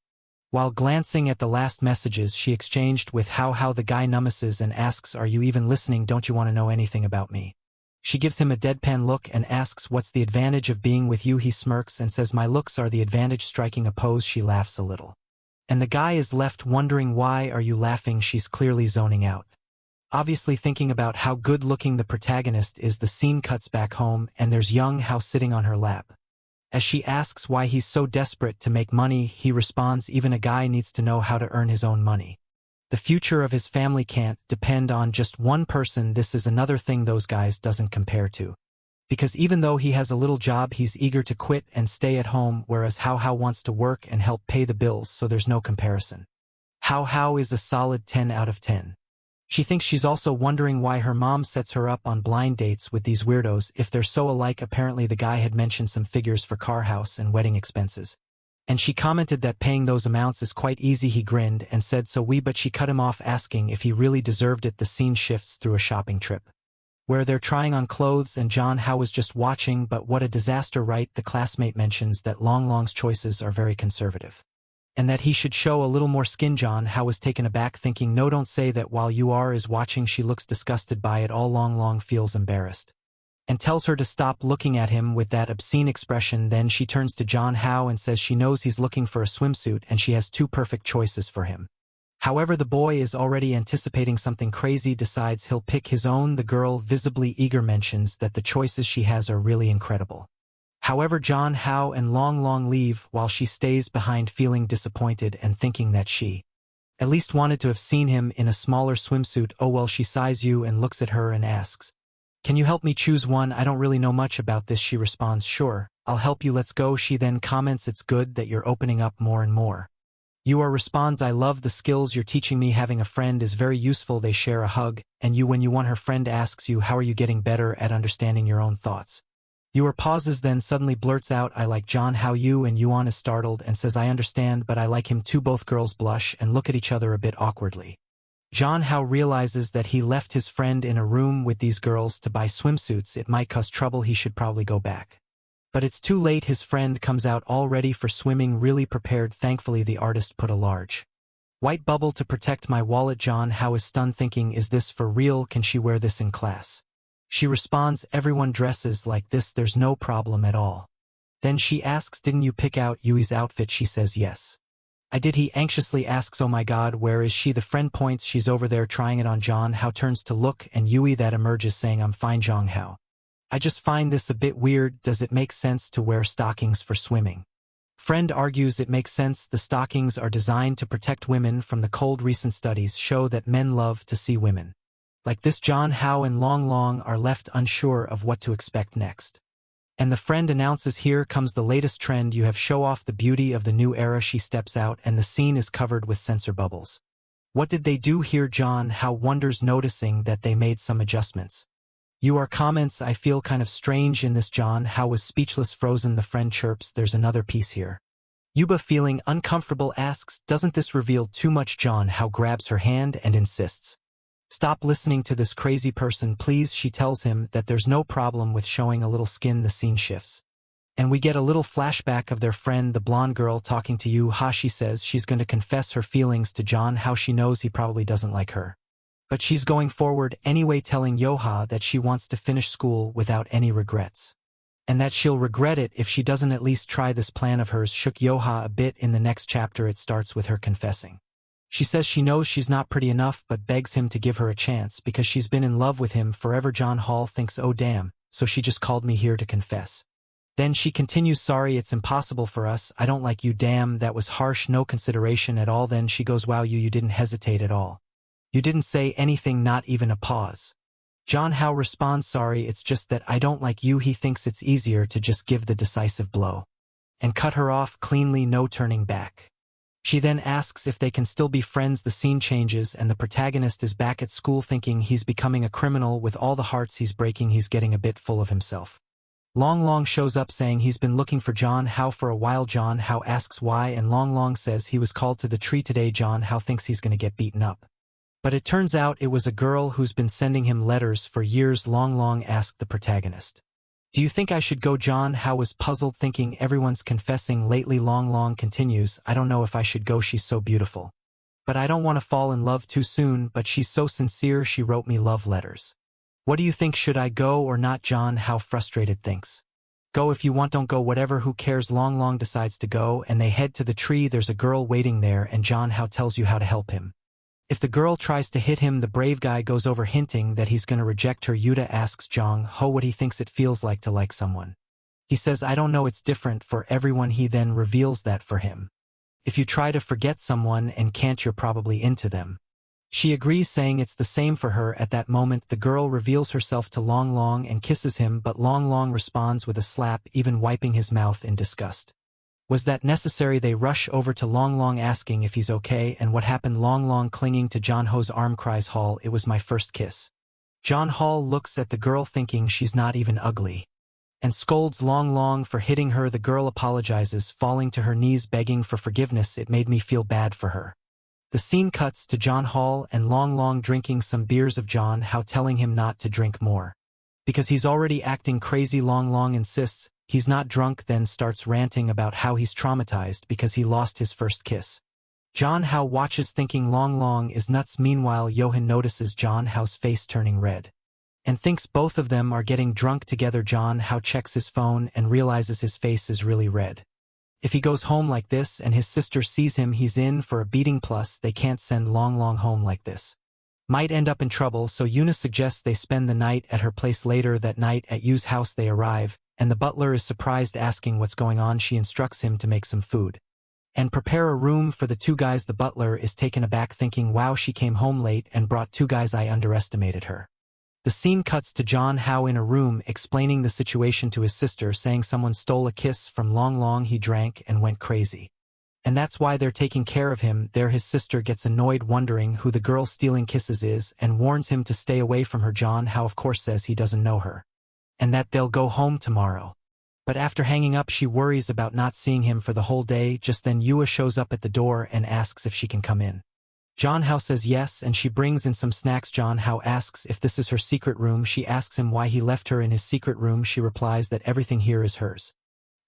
Speaker 1: While glancing at the last messages she exchanged with how the guy numbs's and asks, are you even listening? Don't you want to know anything about me? She gives him a deadpan look and asks what's the advantage of being with you. He smirks and says my looks are the advantage. Striking a pose, she laughs a little. And the guy is left wondering why are you laughing. She's clearly zoning out. Obviously thinking about how good-looking the protagonist is. The scene cuts back home and there's young Hao sitting on her lap. As she asks why he's so desperate to make money, he responds even a guy needs to know how to earn his own money. The future of his family can't depend on just one person. This is another thing those guys doesn't compare to. Because even though he has a little job, he's eager to quit and stay at home, whereas Hao wants to work and help pay the bills, so there's no comparison. Hao is a solid 10 out of 10. She thinks she's also wondering why her mom sets her up on blind dates with these weirdos if they're so alike. Apparently the guy had mentioned some figures for car, house, and wedding expenses. And she commented that paying those amounts is quite easy. He grinned and said so but she cut him off asking if he really deserved it. The scene shifts through a shopping trip, where they're trying on clothes and Hao was just watching. But what a disaster, right? The classmate mentions that Long's choices are very conservative, and that he should show a little more skin. Hao was taken aback thinking no, don't say that while you are is watching. She looks disgusted by it all. Long feels embarrassed and tells her to stop looking at him with that obscene expression. Then she turns to Hao and says she knows he's looking for a swimsuit and she has two perfect choices for him. However, the boy is already anticipating something crazy, decides he'll pick his own. The girl, visibly eager, mentions that the choices she has are really incredible. However, Hao and Long leave while she stays behind feeling disappointed and thinking that she at least wanted to have seen him in a smaller swimsuit. Oh well, she sighs you and looks at her and asks, "Can you help me choose one? I don't really know much about this." She responds, "Sure, I'll help you, let's go." She then comments, "It's good that you're opening up more and more." You are responds, "I love the skills you're teaching me. Having a friend is very useful." They share a hug, and when you want, her friend asks you, "How are you getting better at understanding your own thoughts?" You pauses, then suddenly blurts out, "I like Hao." You and Yuan is startled and says, "I understand, but I like him too." Both girls blush and look at each other a bit awkwardly. Hao realizes that he left his friend in a room with these girls to buy swimsuits. It might cause trouble. He should probably go back. But it's too late. His friend comes out all ready for swimming, really prepared. Thankfully, the artist put a large white bubble to protect my wallet. Hao is stunned thinking, is this for real? Can she wear this in class? She responds, "Everyone dresses like this, there's no problem at all." Then she asks, "Didn't you pick out Yui's outfit?" She says, "Yes, I did." He anxiously asks, "Oh my god, where is she?" The friend points, "She's over there trying it on." Hao turns to look and Yui that emerges saying, "I'm fine." Hao, "I just find this a bit weird. Does it make sense to wear stockings for swimming?" Friend argues it makes sense. The stockings are designed to protect women from the cold. Recent studies show that men love to see women like this. Hao and Long are left unsure of what to expect next. And the friend announces, "Here comes the latest trend. You have show off the beauty of the new era." She steps out and the scene is covered with sensor bubbles. What did they do here? Hao wonders, noticing that they made some adjustments. Your comments, "I feel kind of strange in this." Hao was speechless, frozen. The friend chirps, "There's another piece here." Yuba, feeling uncomfortable, asks, "Doesn't this reveal too much?" Hao grabs her hand and insists, "Stop listening to this crazy person, please." She tells him that there's no problem with showing a little skin. The scene shifts, and we get a little flashback of their friend, the blonde girl, talking to Yu Ha. She says she's going to confess her feelings to Hao. She knows he probably doesn't like her, but she's going forward anyway, telling Yoha that she wants to finish school without any regrets, and that she'll regret it if she doesn't at least try this plan of hers. Shook Yoha a bit. In the next chapter, it starts with her confessing. She says she knows she's not pretty enough but begs him to give her a chance because she's been in love with him forever. Hall thinks, "Oh damn, so she just called me here to confess." Then she continues, "Sorry, it's impossible for us. I don't like you." Damn, that was harsh. No consideration at all. Then she goes, "Wow, you didn't hesitate at all. You didn't say anything, not even a pause." Hao responds, "Sorry, it's just that I don't like you." He thinks it's easier to just give the decisive blow and cut her off cleanly, no turning back. She then asks if they can still be friends. The scene changes and the protagonist is back at school thinking he's becoming a criminal. With all the hearts he's breaking, he's getting a bit full of himself. Long shows up saying he's been looking for Hao for a while. Hao asks why and Long says he was called to the tree today. Hao thinks he's going to get beaten up, but it turns out it was a girl who's been sending him letters for years. Long asked the protagonist, "Do you think I should go?" Hao was puzzled thinking everyone's confessing lately. Long continues, "I don't know if I should go. She's so beautiful, but I don't want to fall in love too soon, but she's so sincere. She wrote me love letters." What do you think, should I go or not? John How frustrated thinks. Go if you want, don't go, whatever, who cares. Long Long decides to go and they head to the tree. There's a girl waiting there and John How tells you how to help him. If the girl tries to hit him, the brave guy goes over hinting that he's gonna reject her. Yuta asks Jong Ho what he thinks it feels like to like someone. He says, I don't know, it's different for everyone. He then reveals that for him, if you try to forget someone and can't, you're probably into them. She agrees, saying it's the same for her. At that moment, the girl reveals herself to Long Long and kisses him, but Long Long responds with a slap, even wiping his mouth in disgust. Was that necessary? They rush over to Long Long asking if he's okay and what happened. Long Long, clinging to John Ho's arm, cries, Hall, it was my first kiss. John Hall looks at the girl thinking she's not even ugly, and scolds Long Long for hitting her. The girl apologizes, falling to her knees begging for forgiveness. It made me feel bad for her. The scene cuts to John Hall and Long Long drinking some beers of John How, telling him not to drink more, because he's already acting crazy. Long Long insists he's not drunk, then starts ranting about how he's traumatized because he lost his first kiss. John How watches thinking Long Long is nuts. Meanwhile, Johan notices John How's face turning red and thinks both of them are getting drunk together. John How checks his phone and realizes his face is really red. If he goes home like this and his sister sees him, he's in for a beating. Plus, they can't send Long Long home like this. Might end up in trouble, so Yuna suggests they spend the night at her place. Later that night at Yu's house they arrive, and the butler is surprised, asking what's going on. She instructs him to make some food and prepare a room for the two guys. The butler is taken aback, thinking, wow, she came home late and brought two guys, I underestimated her. The scene cuts to John How in a room explaining the situation to his sister, saying someone stole a kiss from Long Long, he drank and went crazy, and that's why they're taking care of him there. His sister gets annoyed, wondering who the girl stealing kisses is, and warns him to stay away from her. John How of course says he doesn't know her and that they'll go home tomorrow. But after hanging up, she worries about not seeing him for the whole day. Just then Yua shows up at the door and asks if she can come in. John How says yes, and she brings in some snacks. John How asks if this is her secret room. She asks him why he left her in his secret room. She replies that everything here is hers,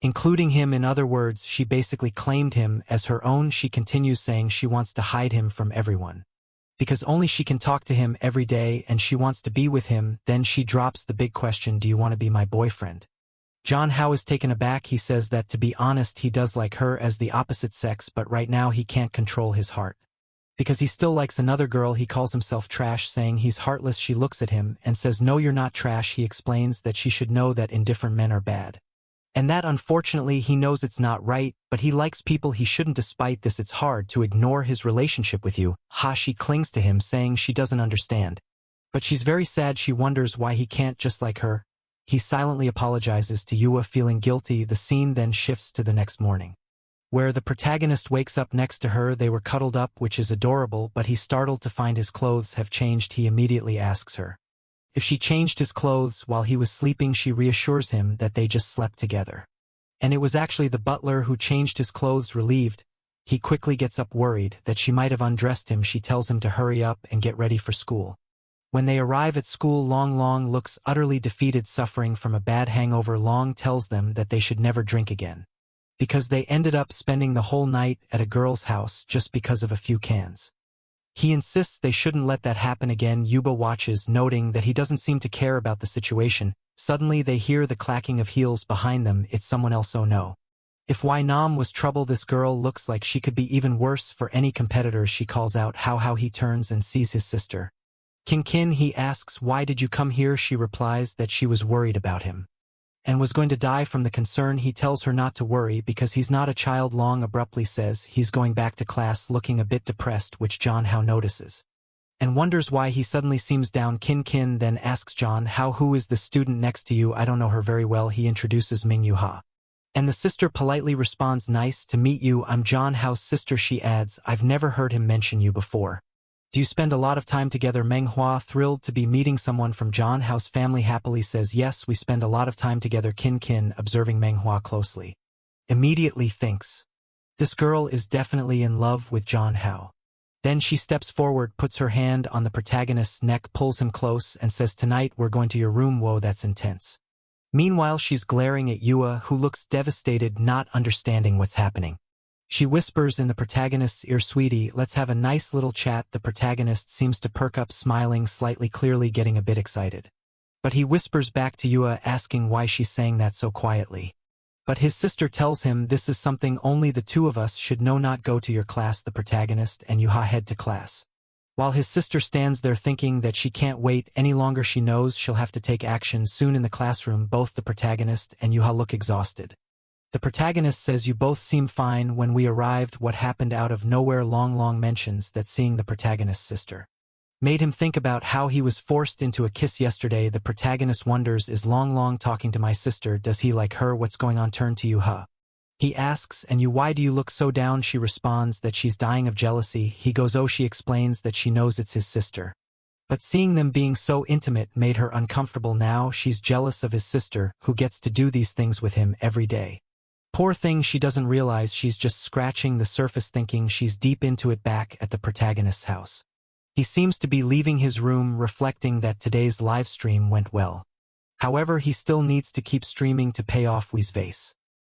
Speaker 1: including him. In other words, she basically claimed him as her own. She continues saying she wants to hide him from everyone, because only she can talk to him every day and she wants to be with him. Then she drops the big question, do you want to be my boyfriend? John How is taken aback. He says that, to be honest, he does like her as the opposite sex, but right now he can't control his heart, because he still likes another girl. He calls himself trash, saying he's heartless. She looks at him and says, no, you're not trash. He explains that she should know that indifferent men are bad, and that unfortunately he knows it's not right, but he likes people he shouldn't. Despite this, it's hard to ignore his relationship with you. She clings to him, saying she doesn't understand, but she's very sad. She wonders why he can't just like her. He silently apologizes to Yua, feeling guilty. The scene then shifts to the next morning, where the protagonist wakes up next to her. They were cuddled up, which is adorable, but he's startled to find his clothes have changed. He immediately asks her if she changed his clothes while he was sleeping. She reassures him that they just slept together, and it was actually the butler who changed his clothes. Relieved, he quickly gets up, worried that she might have undressed him. She tells him to hurry up and get ready for school. When they arrive at school, Long Long looks utterly defeated, suffering from a bad hangover. Long tells them that they should never drink again, because they ended up spending the whole night at a girl's house just because of a few cans. He insists they shouldn't let that happen again. Yuba watches, noting that he doesn't seem to care about the situation. Suddenly they hear the clacking of heels behind them. It's someone else. Oh no. If Wai Nam was trouble, this girl looks like she could be even worse for any competitors. She calls out how he turns and sees his sister Kin Kin. He asks, why did you come here? She replies that she was worried about him and was going to die from the concern. He tells her not to worry because he's not a child. Long abruptly says he's going back to class, looking a bit depressed, which John How notices and wonders why he suddenly seems down. Kin Kin then asks John How, who is the student next to you? I don't know her very well. He introduces Ming Yuha, and the sister politely responds, nice to meet you, I'm John How's sister. She adds, I've never heard him mention you before. Do you spend a lot of time together? Manhwa, thrilled to be meeting someone from John How's family, happily says, yes, we spend a lot of time together. Kin Kin, observing Manhwa closely, immediately thinks, this girl is definitely in love with John How. Then she steps forward, puts her hand on the protagonist's neck, pulls him close, and says, tonight we're going to your room. Whoa, that's intense. Meanwhile, she's glaring at Yua, who looks devastated, not understanding what's happening. She whispers in the protagonist's ear, sweetie, let's have a nice little chat. The protagonist seems to perk up, smiling slightly, clearly getting a bit excited. But he whispers back to Yua asking why she's saying that so quietly. But his sister tells him this is something only the two of us should know. Not go to your class. The protagonist and Yuha head to class. While his sister stands there thinking that she can't wait any longer, she knows she'll have to take action soon. In the classroom, both the protagonist and Yuha look exhausted. The protagonist says, "You both seem fine when we arrived." What happened out of nowhere? Long mentions that seeing the protagonist's sister made him think about how he was forced into a kiss yesterday. The protagonist wonders, is Long talking to my sister? Does he like her? What's going on? Turn to Yuha. He asks, "And you, why do you look so down?" She responds that she's dying of jealousy. He goes, "Oh." She explains that she knows it's his sister. But seeing them being so intimate made her uncomfortable. Now she's jealous of his sister, who gets to do these things with him every day. Poor thing, she doesn't realize she's just scratching the surface, thinking she's deep into it. Back at the protagonist's house, he seems to be leaving his room, reflecting that today's live stream went well. However, he still needs to keep streaming to pay off Wii's vase.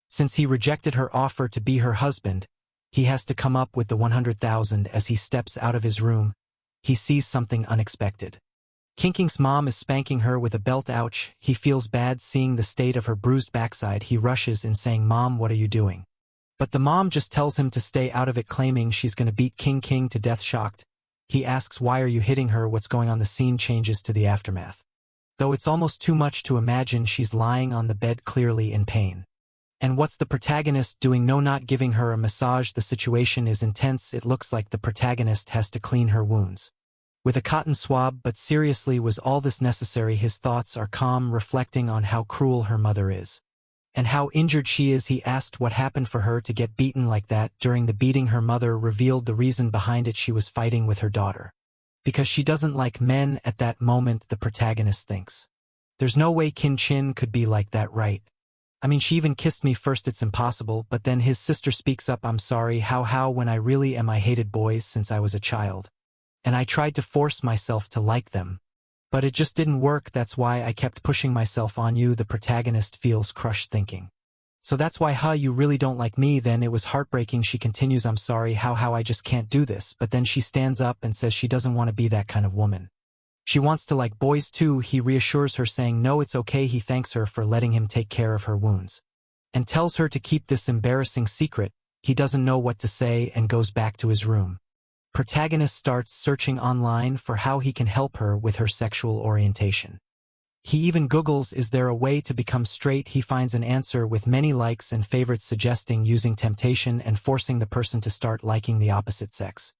Speaker 1: Since he rejected her offer to be her husband, he has to come up with the 100,000. As he steps out of his room, he sees something unexpected. Kinking's mom is spanking her with a belt. Ouch. He feels bad seeing the state of her bruised backside. He rushes in saying, "Mom, what are you doing?" But the mom just tells him to stay out of it, claiming she's gonna beat King to death. Shocked, he asks, "Why are you hitting her? What's going on?" The scene changes to the aftermath. Though it's almost too much to imagine she's lying on the bed, clearly in pain. And what's the protagonist doing? No, not giving her a massage. The situation is intense. It looks like the protagonist has to clean her wounds with a cotton swab. But seriously, was all this necessary? His thoughts are calm, reflecting on how cruel her mother is and how injured she is. He asked what happened for her to get beaten like that. During the beating, her mother revealed the reason behind it. She was fighting with her daughter because she doesn't like men. At that moment, the protagonist thinks, there's no way Kin Chin could be like that, right? I mean, she even kissed me first. It's impossible. But then his sister speaks up, "I'm sorry. How when I really am. I hated boys since I was a child. And I tried to force myself to like them. But it just didn't work. That's why I kept pushing myself on you." The protagonist feels crushed, thinking, "So that's why, you really don't like me then?" It was heartbreaking. She continues, "I'm sorry. How I just can't do this." But then she stands up and says she doesn't want to be that kind of woman. She wants to like boys too. He reassures her, saying no, it's okay. He thanks her for letting him take care of her wounds and tells her to keep this embarrassing secret. He doesn't know what to say and goes back to his room. Protagonist starts searching online for how he can help her with her sexual orientation. He even Googles, "Is there a way to become straight?" He finds an answer with many likes and favorites suggesting using temptation and forcing the person to start liking the opposite sex.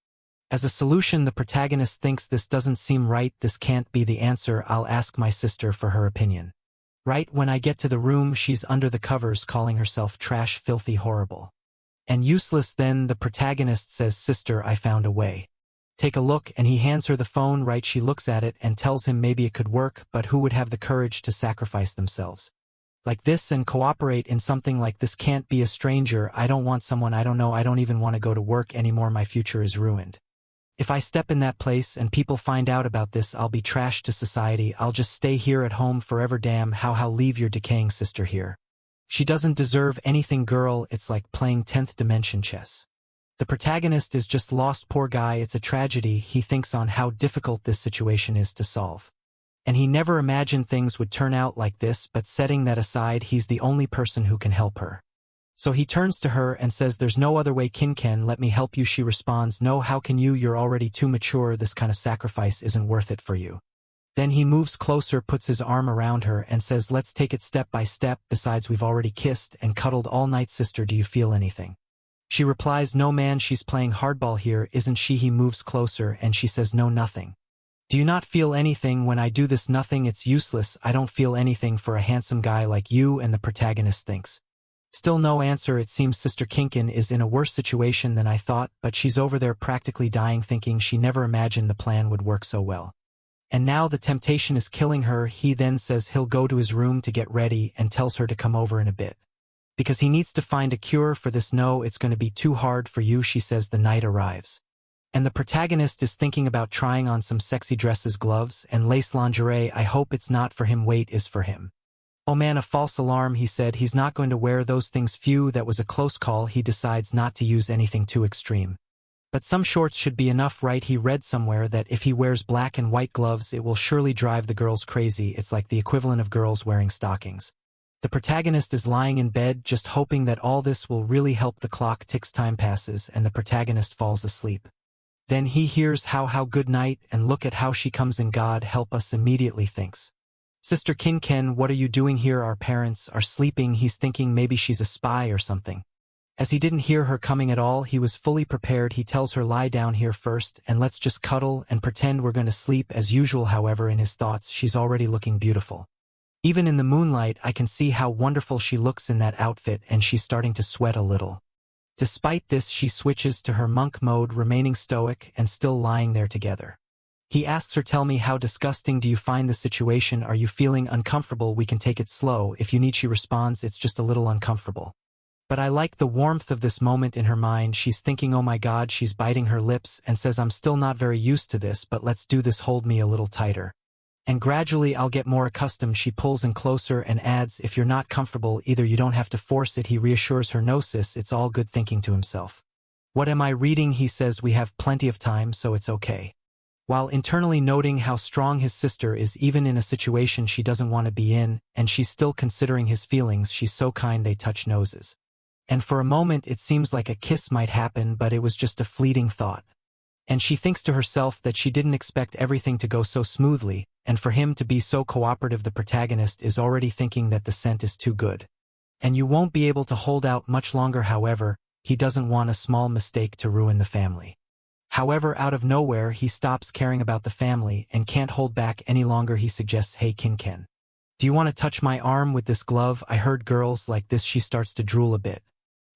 Speaker 1: As a solution, the protagonist thinks, this doesn't seem right. This can't be the answer. I'll ask my sister for her opinion. Right when I get to the room, she's under the covers calling herself trash, filthy, horrible, and useless. Then the protagonist says, "Sister, I found a way. Take a look," and he hands her the phone. Right, she looks at it and tells him maybe it could work, but who would have the courage to sacrifice themselves like this and cooperate in something like this? Can't be a stranger. I don't want someone I don't know. I don't even want to go to work anymore. My future is ruined. If I step in that place and people find out about this, I'll be trashed to society. I'll just stay here at home forever. Damn, how leave your decaying sister here. She doesn't deserve anything. Girl, it's like playing 10th dimension chess. The protagonist is just lost. Poor guy, it's a tragedy. He thinks on how difficult this situation is to solve. And he never imagined things would turn out like this, but setting that aside, he's the only person who can help her. So he turns to her and says, "There's no other way. Ken, let me help you." She responds, "No, how can you? You're already too mature. This kind of sacrifice isn't worth it for you." Then he moves closer, puts his arm around her and says, "Let's take it step by step. Besides, we've already kissed and cuddled all night. Sister, do you feel anything?" She replies, "No man, she's playing hardball here, isn't she?" He moves closer and she says, "No, nothing. Do you not feel anything when I do this?" "Nothing, it's useless. I don't feel anything for a handsome guy like you." And the protagonist thinks. Still no answer. It seems Sister Kinkin is in a worse situation than I thought, but she's over there practically dying, thinking she never imagined the plan would work so well. And now the temptation is killing her. He then says he'll go to his room to get ready and tells her to come over in a bit, because he needs to find a cure for this. "No, it's going to be too hard for you," she says. The night arrives, and the protagonist is thinking about trying on some sexy dresses, gloves, and lace lingerie. I hope it's not for him. Wait, is for him. Oh man, a false alarm. He said he's not going to wear those things. Phew, that was a close call. He decides not to use anything too extreme. But some shorts should be enough, right? He read somewhere that if he wears black and white gloves it will surely drive the girls crazy. It's like the equivalent of girls wearing stockings. The protagonist is lying in bed just hoping that all this will really help. The clock ticks, time passes, and the protagonist falls asleep. Then he hears how good night, and look at how she comes in. God help us, immediately thinks. Sister Kin Ken, what are you doing here? Our parents are sleeping. He's thinking maybe she's a spy or something. As he didn't hear her coming at all, he was fully prepared. He tells her, lie down here first, and let's just cuddle and pretend we're going to sleep as usual. However, in his thoughts, she's already looking beautiful. Even in the moonlight, I can see how wonderful she looks in that outfit, and she's starting to sweat a little. Despite this, she switches to her monk mode, remaining stoic and still lying there together. He asks her, tell me, how disgusting do you find the situation? Are you feeling uncomfortable? We can take it slow if you need. She responds, it's just a little uncomfortable. But I like the warmth of this moment. In her mind, she's thinking, oh my God. She's biting her lips and says, I'm still not very used to this, but let's do this. Hold me a little tighter. And gradually I'll get more accustomed. She pulls in closer and adds, if you're not comfortable either, you don't have to force it. He reassures her, no sis, it's all good. Thinking to himself, what am I reading? He says, we have plenty of time, so it's okay. While internally noting how strong his sister is, even in a situation she doesn't want to be in, and she's still considering his feelings. She's so kind. They touch noses. And for a moment it seems like a kiss might happen, but it was just a fleeting thought. And she thinks to herself that she didn't expect everything to go so smoothly, and for him to be so cooperative. The protagonist is already thinking that the scent is too good. And you won't be able to hold out much longer. However, he doesn't want a small mistake to ruin the family. However, out of nowhere, he stops caring about the family and can't hold back any longer. He suggests, hey Kin Ken, do you want to touch my arm with this glove? I heard girls like this. She starts to drool a bit.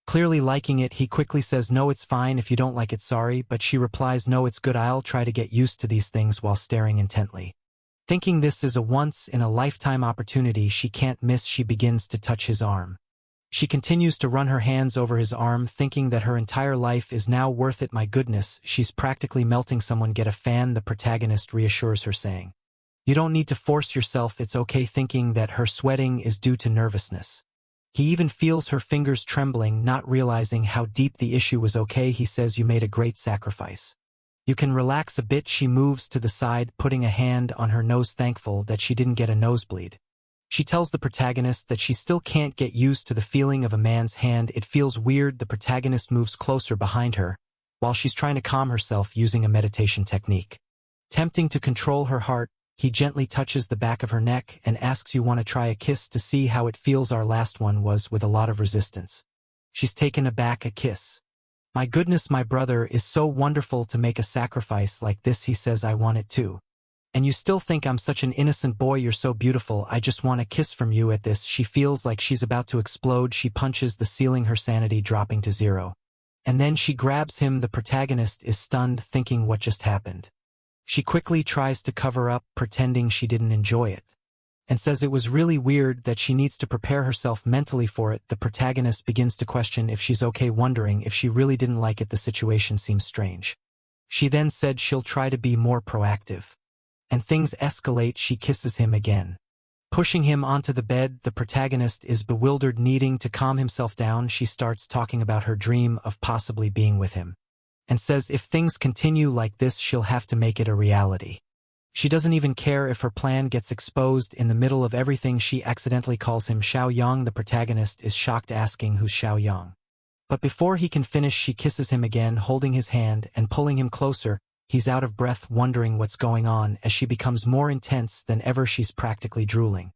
Speaker 1: Clearly liking it, he quickly says, no, it's fine if you don't like it, sorry, but she replies, no, it's good, I'll try to get used to these things, while staring intently. Thinking this is a once-in-a-lifetime opportunity she can't miss, she begins to touch his arm. She continues to run her hands over his arm, thinking that her entire life is now worth it. My goodness, she's practically melting. Someone get a fan. The protagonist reassures her, saying, you don't need to force yourself, it's okay. Thinking that her sweating is due to nervousness. He even feels her fingers trembling, not realizing how deep the issue was. Okay, he says, you made a great sacrifice. You can relax a bit. She moves to the side, putting a hand on her nose, thankful that she didn't get a nosebleed. She tells the protagonist that she still can't get used to the feeling of a man's hand. It feels weird. The protagonist moves closer behind her, while she's trying to calm herself using a meditation technique. Tempting to control her heart, he gently touches the back of her neck and asks, you want to try a kiss to see how it feels? Our last one was with a lot of resistance. She's taken aback. A kiss? My goodness, my brother is so wonderful to make a sacrifice like this. He says, I want it too. And you still think I'm such an innocent boy? You're so beautiful. I just want a kiss from you. At this, she feels like she's about to explode. She punches the ceiling, her sanity dropping to zero. And then she grabs him. The protagonist is stunned, thinking what just happened. She quickly tries to cover up, pretending she didn't enjoy it, and says it was really weird, that she needs to prepare herself mentally for it. The protagonist begins to question if she's okay, wondering if she really didn't like it. The situation seems strange. She then said she'll try to be more proactive. And things escalate. She kisses him again, pushing him onto the bed. The protagonist is bewildered, needing to calm himself down. She starts talking about her dream of possibly being with him, and says if things continue like this, she'll have to make it a reality. She doesn't even care if her plan gets exposed. In the middle of everything, she accidentally calls him Xiao Yang. The protagonist is shocked, asking who's Xiao Yang. But before he can finish, she kisses him again, holding his hand and pulling him closer. He's out of breath, wondering what's going on. As she becomes more intense than ever, she's practically drooling.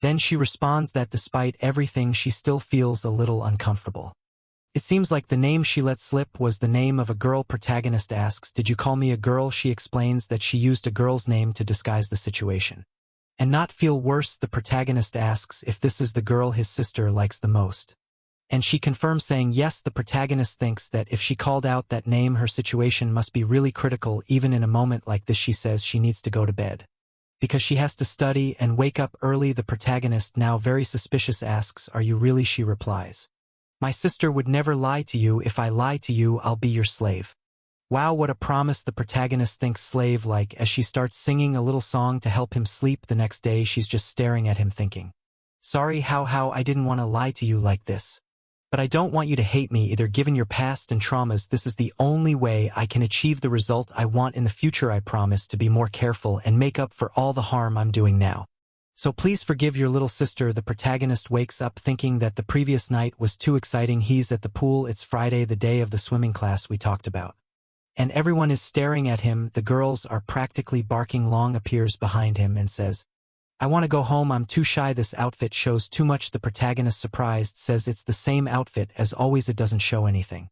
Speaker 1: Then she responds that despite everything, she still feels a little uncomfortable. It seems like the name she let slip was the name of a girl. Protagonist asks, did you call me a girl? She explains that she used a girl's name to disguise the situation. And not feel worse, the protagonist asks if this is the girl his sister likes the most. And she confirms, saying yes. The protagonist thinks that if she called out that name, her situation must be really critical. Even in a moment like this, she says she needs to go to bed, because she has to study and wake up early. The protagonist, now very suspicious, asks, are you really? She replies, my sister would never lie to you. If I lie to you, I'll be your slave. Wow, what a promise. The protagonist thinks slave-like as she starts singing a little song to help him sleep. The next day, she's just staring at him, thinking, sorry, how I didn't want to lie to you like this. But I don't want you to hate me either. Given your past and traumas, this is the only way I can achieve the result I want in the future. I promise to be more careful and make up for all the harm I'm doing now. So please forgive your little sister." The protagonist wakes up thinking that the previous night was too exciting. He's at the pool. It's Friday, the day of the swimming class we talked about. And everyone is staring at him. The girls are practically barking. Long appears behind him and says, "I want to go home. I'm too shy. This outfit shows too much." The protagonist, surprised, says it's the same outfit as always. It doesn't show anything.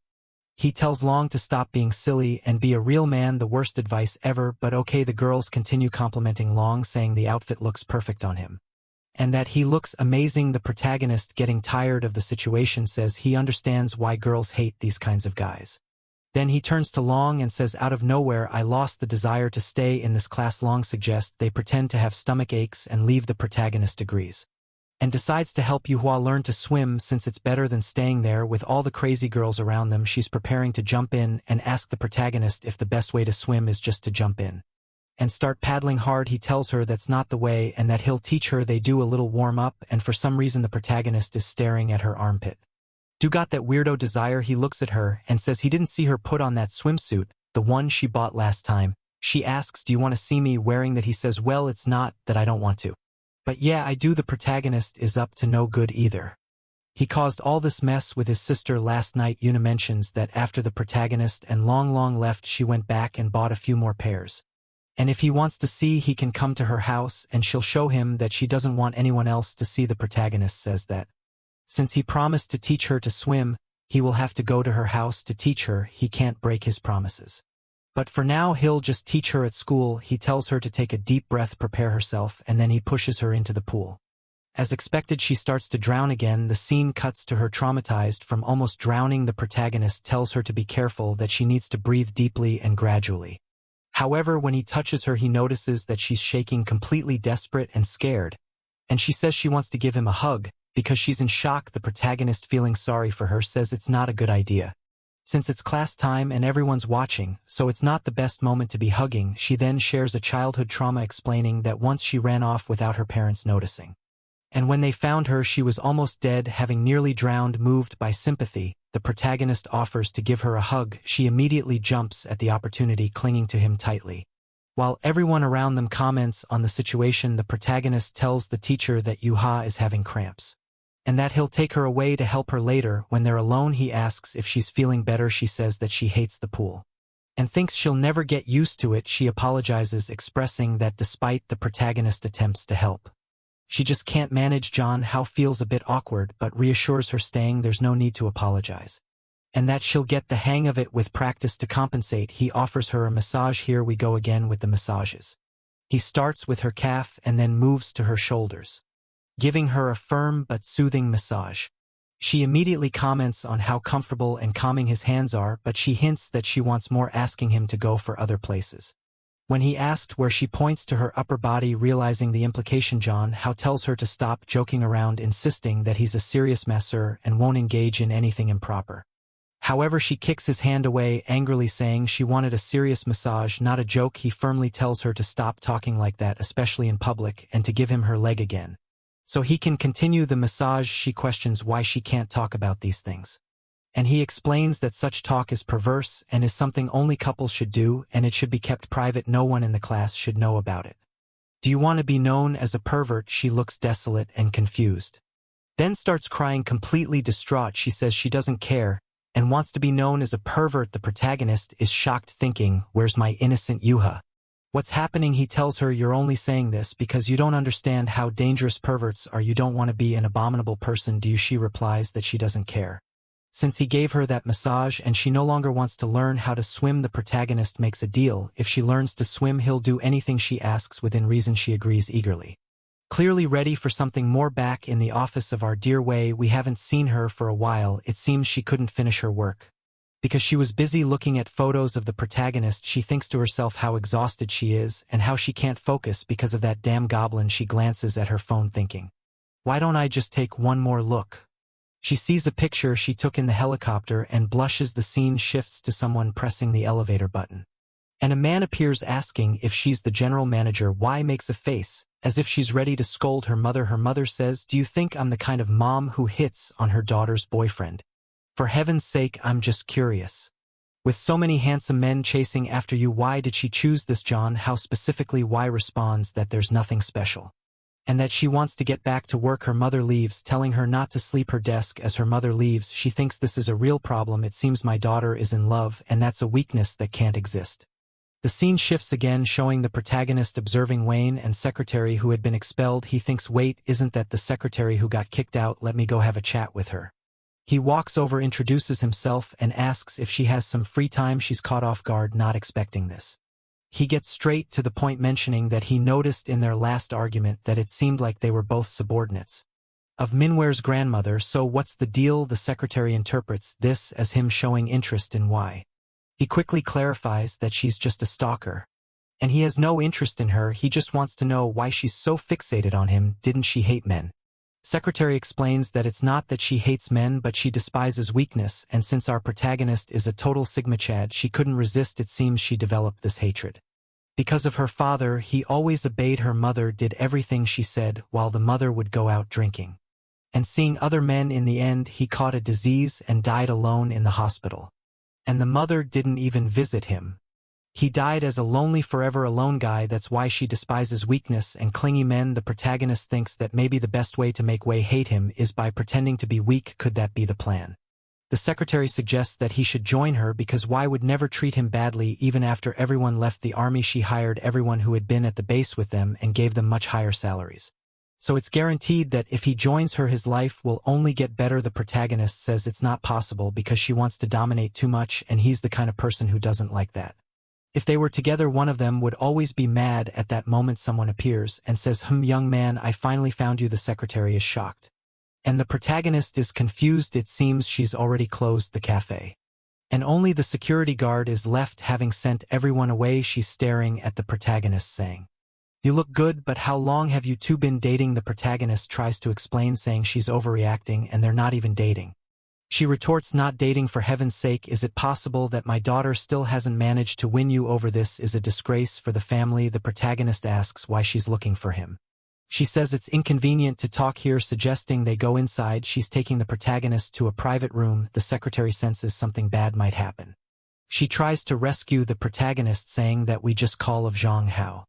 Speaker 1: He tells Long to stop being silly and be a real man. The worst advice ever, but okay. The girls continue complimenting Long, saying the outfit looks perfect on him and that he looks amazing. The protagonist, getting tired of the situation, says he understands why girls hate these kinds of guys. Then he turns to Long and says, "Out of nowhere, I lost the desire to stay in this class." Long suggests they pretend to have stomach aches and leave. The protagonist agrees and decides to help Yuhua learn to swim since it's better than staying there with all the crazy girls around them. She's preparing to jump in and ask the protagonist if the best way to swim is just to jump in and start paddling hard. He tells her that's not the way and that he'll teach her. They do a little warm-up, and for some reason the protagonist is staring at her armpit. "Do got that weirdo desire?" He looks at her and says he didn't see her put on that swimsuit, the one she bought last time. She asks, "Do you want to see me wearing that?" He says, "Well, it's not that I don't want to. But yeah, I do." The protagonist is up to no good either. He caused all this mess with his sister last night. Yuna mentions that after the protagonist and Long left, she went back and bought a few more pairs. And if he wants to see, he can come to her house and she'll show him that she doesn't want anyone else to see. The protagonist says that since he promised to teach her to swim, he will have to go to her house to teach her. He can't break his promises. But for now, he'll just teach her at school. He tells her to take a deep breath, prepare herself, and then he pushes her into the pool. As expected, she starts to drown again. The scene cuts to her traumatized from almost drowning. The protagonist tells her to be careful, that she needs to breathe deeply and gradually. However, when he touches her, he notices that she's shaking, completely desperate and scared, and she says she wants to give him a hug because she's in shock. The protagonist, feeling sorry for her, says it's not a good idea, since it's class time and everyone's watching, so it's not the best moment to be hugging. She then shares a childhood trauma, explaining that once she ran off without her parents noticing, and when they found her, she was almost dead, having nearly drowned. Moved by sympathy, the protagonist offers to give her a hug. She immediately jumps at the opportunity, clinging to him tightly. While everyone around them comments on the situation, the protagonist tells the teacher that Yuha is having cramps, and that he'll take her away to help her later. When they're alone, he asks if she's feeling better. She says that she hates the pool and thinks she'll never get used to it. She apologizes, expressing that despite the protagonist's attempts to help, she just can't manage. John How feels a bit awkward, but reassures her, saying there's no need to apologize, and that she'll get the hang of it with practice. To compensate, he offers her a massage. Here we go again with the massages. He starts with her calf and then moves to her shoulders, giving her a firm but soothing massage. She immediately comments on how comfortable and calming his hands are, but she hints that she wants more, asking him to go for other places. When he asked where, she points to her upper body. Realizing the implication, John How tells her to stop joking around, insisting that he's a serious masseur and won't engage in anything improper. However, she kicks his hand away, angrily saying she wanted a serious massage, not a joke. He firmly tells her to stop talking like that, especially in public, and to give him her leg again, so he can continue the massage. She questions why she can't talk about these things, and he explains that such talk is perverse and is something only couples should do, and it should be kept private. No one in the class should know about it. "Do you want to be known as a pervert?" She looks desolate and confused, then starts crying, completely distraught. She says she doesn't care and wants to be known as a pervert. The protagonist is shocked, thinking, where's my innocent Yuha? What's happening? He tells her, you're only saying this because you don't understand how dangerous perverts are. You don't want to be an abominable person, do you? She replies that she doesn't care, since he gave her that massage and she no longer wants to learn how to swim. The protagonist makes a deal. If she learns to swim, he'll do anything she asks within reason. She agrees eagerly, clearly ready for something more. Back in the office of our dear Wei, we haven't seen her for a while. It seems she couldn't finish her work because she was busy looking at photos of the protagonist. She thinks to herself how exhausted she is and how she can't focus because of that damn goblin. She glances at her phone, thinking, why don't I just take one more look? She sees a picture she took in the helicopter and blushes. The scene shifts to someone pressing the elevator button, and a man appears asking if she's the general manager. Wai makes a face as if she's ready to scold her mother. Her mother says, do you think I'm the kind of mom who hits on her daughter's boyfriend? For heaven's sake, I'm just curious. With so many handsome men chasing after you, why did she choose this John? How specifically? Y responds that there's nothing special. And that she wants to get back to work. Her mother leaves, telling her not to sleep her desk. As her mother leaves, she thinks this is a real problem. It seems my daughter is in love, and that's a weakness that can't exist. The scene shifts again, showing the protagonist observing Wayne and secretary who had been expelled. He thinks, wait, isn't that the secretary who got kicked out? Let me go have a chat with her. He walks over, introduces himself, and asks if she has some free time. She's caught off guard, not expecting this. He gets straight to the point, mentioning that he noticed in their last argument that it seemed like they were both subordinates of Minware's grandmother. So what's the deal? The secretary interprets this as him showing interest in Y. He quickly clarifies that she's just a stalker, and he has no interest in her. He just wants to know why she's so fixated on him. Didn't she hate men? Secretary explains that it's not that she hates men, but she despises weakness, and since our protagonist is a total Sigma Chad, she couldn't resist. It seems she developed this hatred. Because of her father, he always obeyed her mother, did everything she said, while the mother would go out drinking and seeing other men. In the end, he caught a disease and died alone in the hospital. And the mother didn't even visit him. He died as a lonely, forever alone guy. That's why she despises weakness and clingy men. The protagonist thinks that maybe the best way to make Wei hate him is by pretending to be weak. Could that be the plan? The secretary suggests that he should join her because Wei would never treat him badly. Even after everyone left the army, she hired everyone who had been at the base with them and gave them much higher salaries. So it's guaranteed that if he joins her, his life will only get better. The protagonist says it's not possible because she wants to dominate too much, and he's the kind of person who doesn't like that. If they were together, one of them would always be mad. At that moment, someone appears and says, young man, I finally found you." The secretary is shocked, and the protagonist is confused. It seems she's already closed the cafe, and only the security guard is left, having sent everyone away. She's staring at the protagonist, saying, "You look good, but how long have you two been dating?" The protagonist tries to explain, saying she's overreacting and they're not even dating. She retorts, "Not dating, for heaven's sake. Is it possible that my daughter still hasn't managed to win you over? This is a disgrace for the family." The protagonist asks why she's looking for him. She says it's inconvenient to talk here, suggesting they go inside. She's taking the protagonist to a private room. The secretary senses something bad might happen. She tries to rescue the protagonist, saying that we just call of Zhang Hao,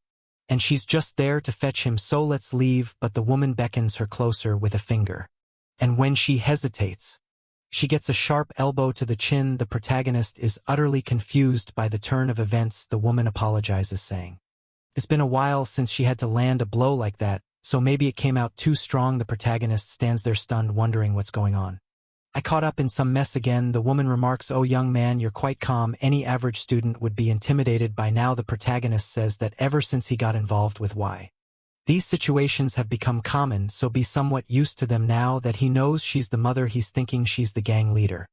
Speaker 1: and she's just there to fetch him, so let's leave. But the woman beckons her closer with a finger, and when she hesitates, she gets a sharp elbow to the chin. The protagonist is utterly confused by the turn of events. The woman apologizes, saying it's been a while since she had to land a blow like that, so maybe it came out too strong. The protagonist stands there stunned, wondering what's going on. "I caught up in some mess again." The woman remarks, "Oh, young man, you're quite calm. Any average student would be intimidated by now." The protagonist says that ever since he got involved with Y, these situations have become common, so be somewhat used to them. Now that he knows she's the mother, he's thinking she's the gang leader.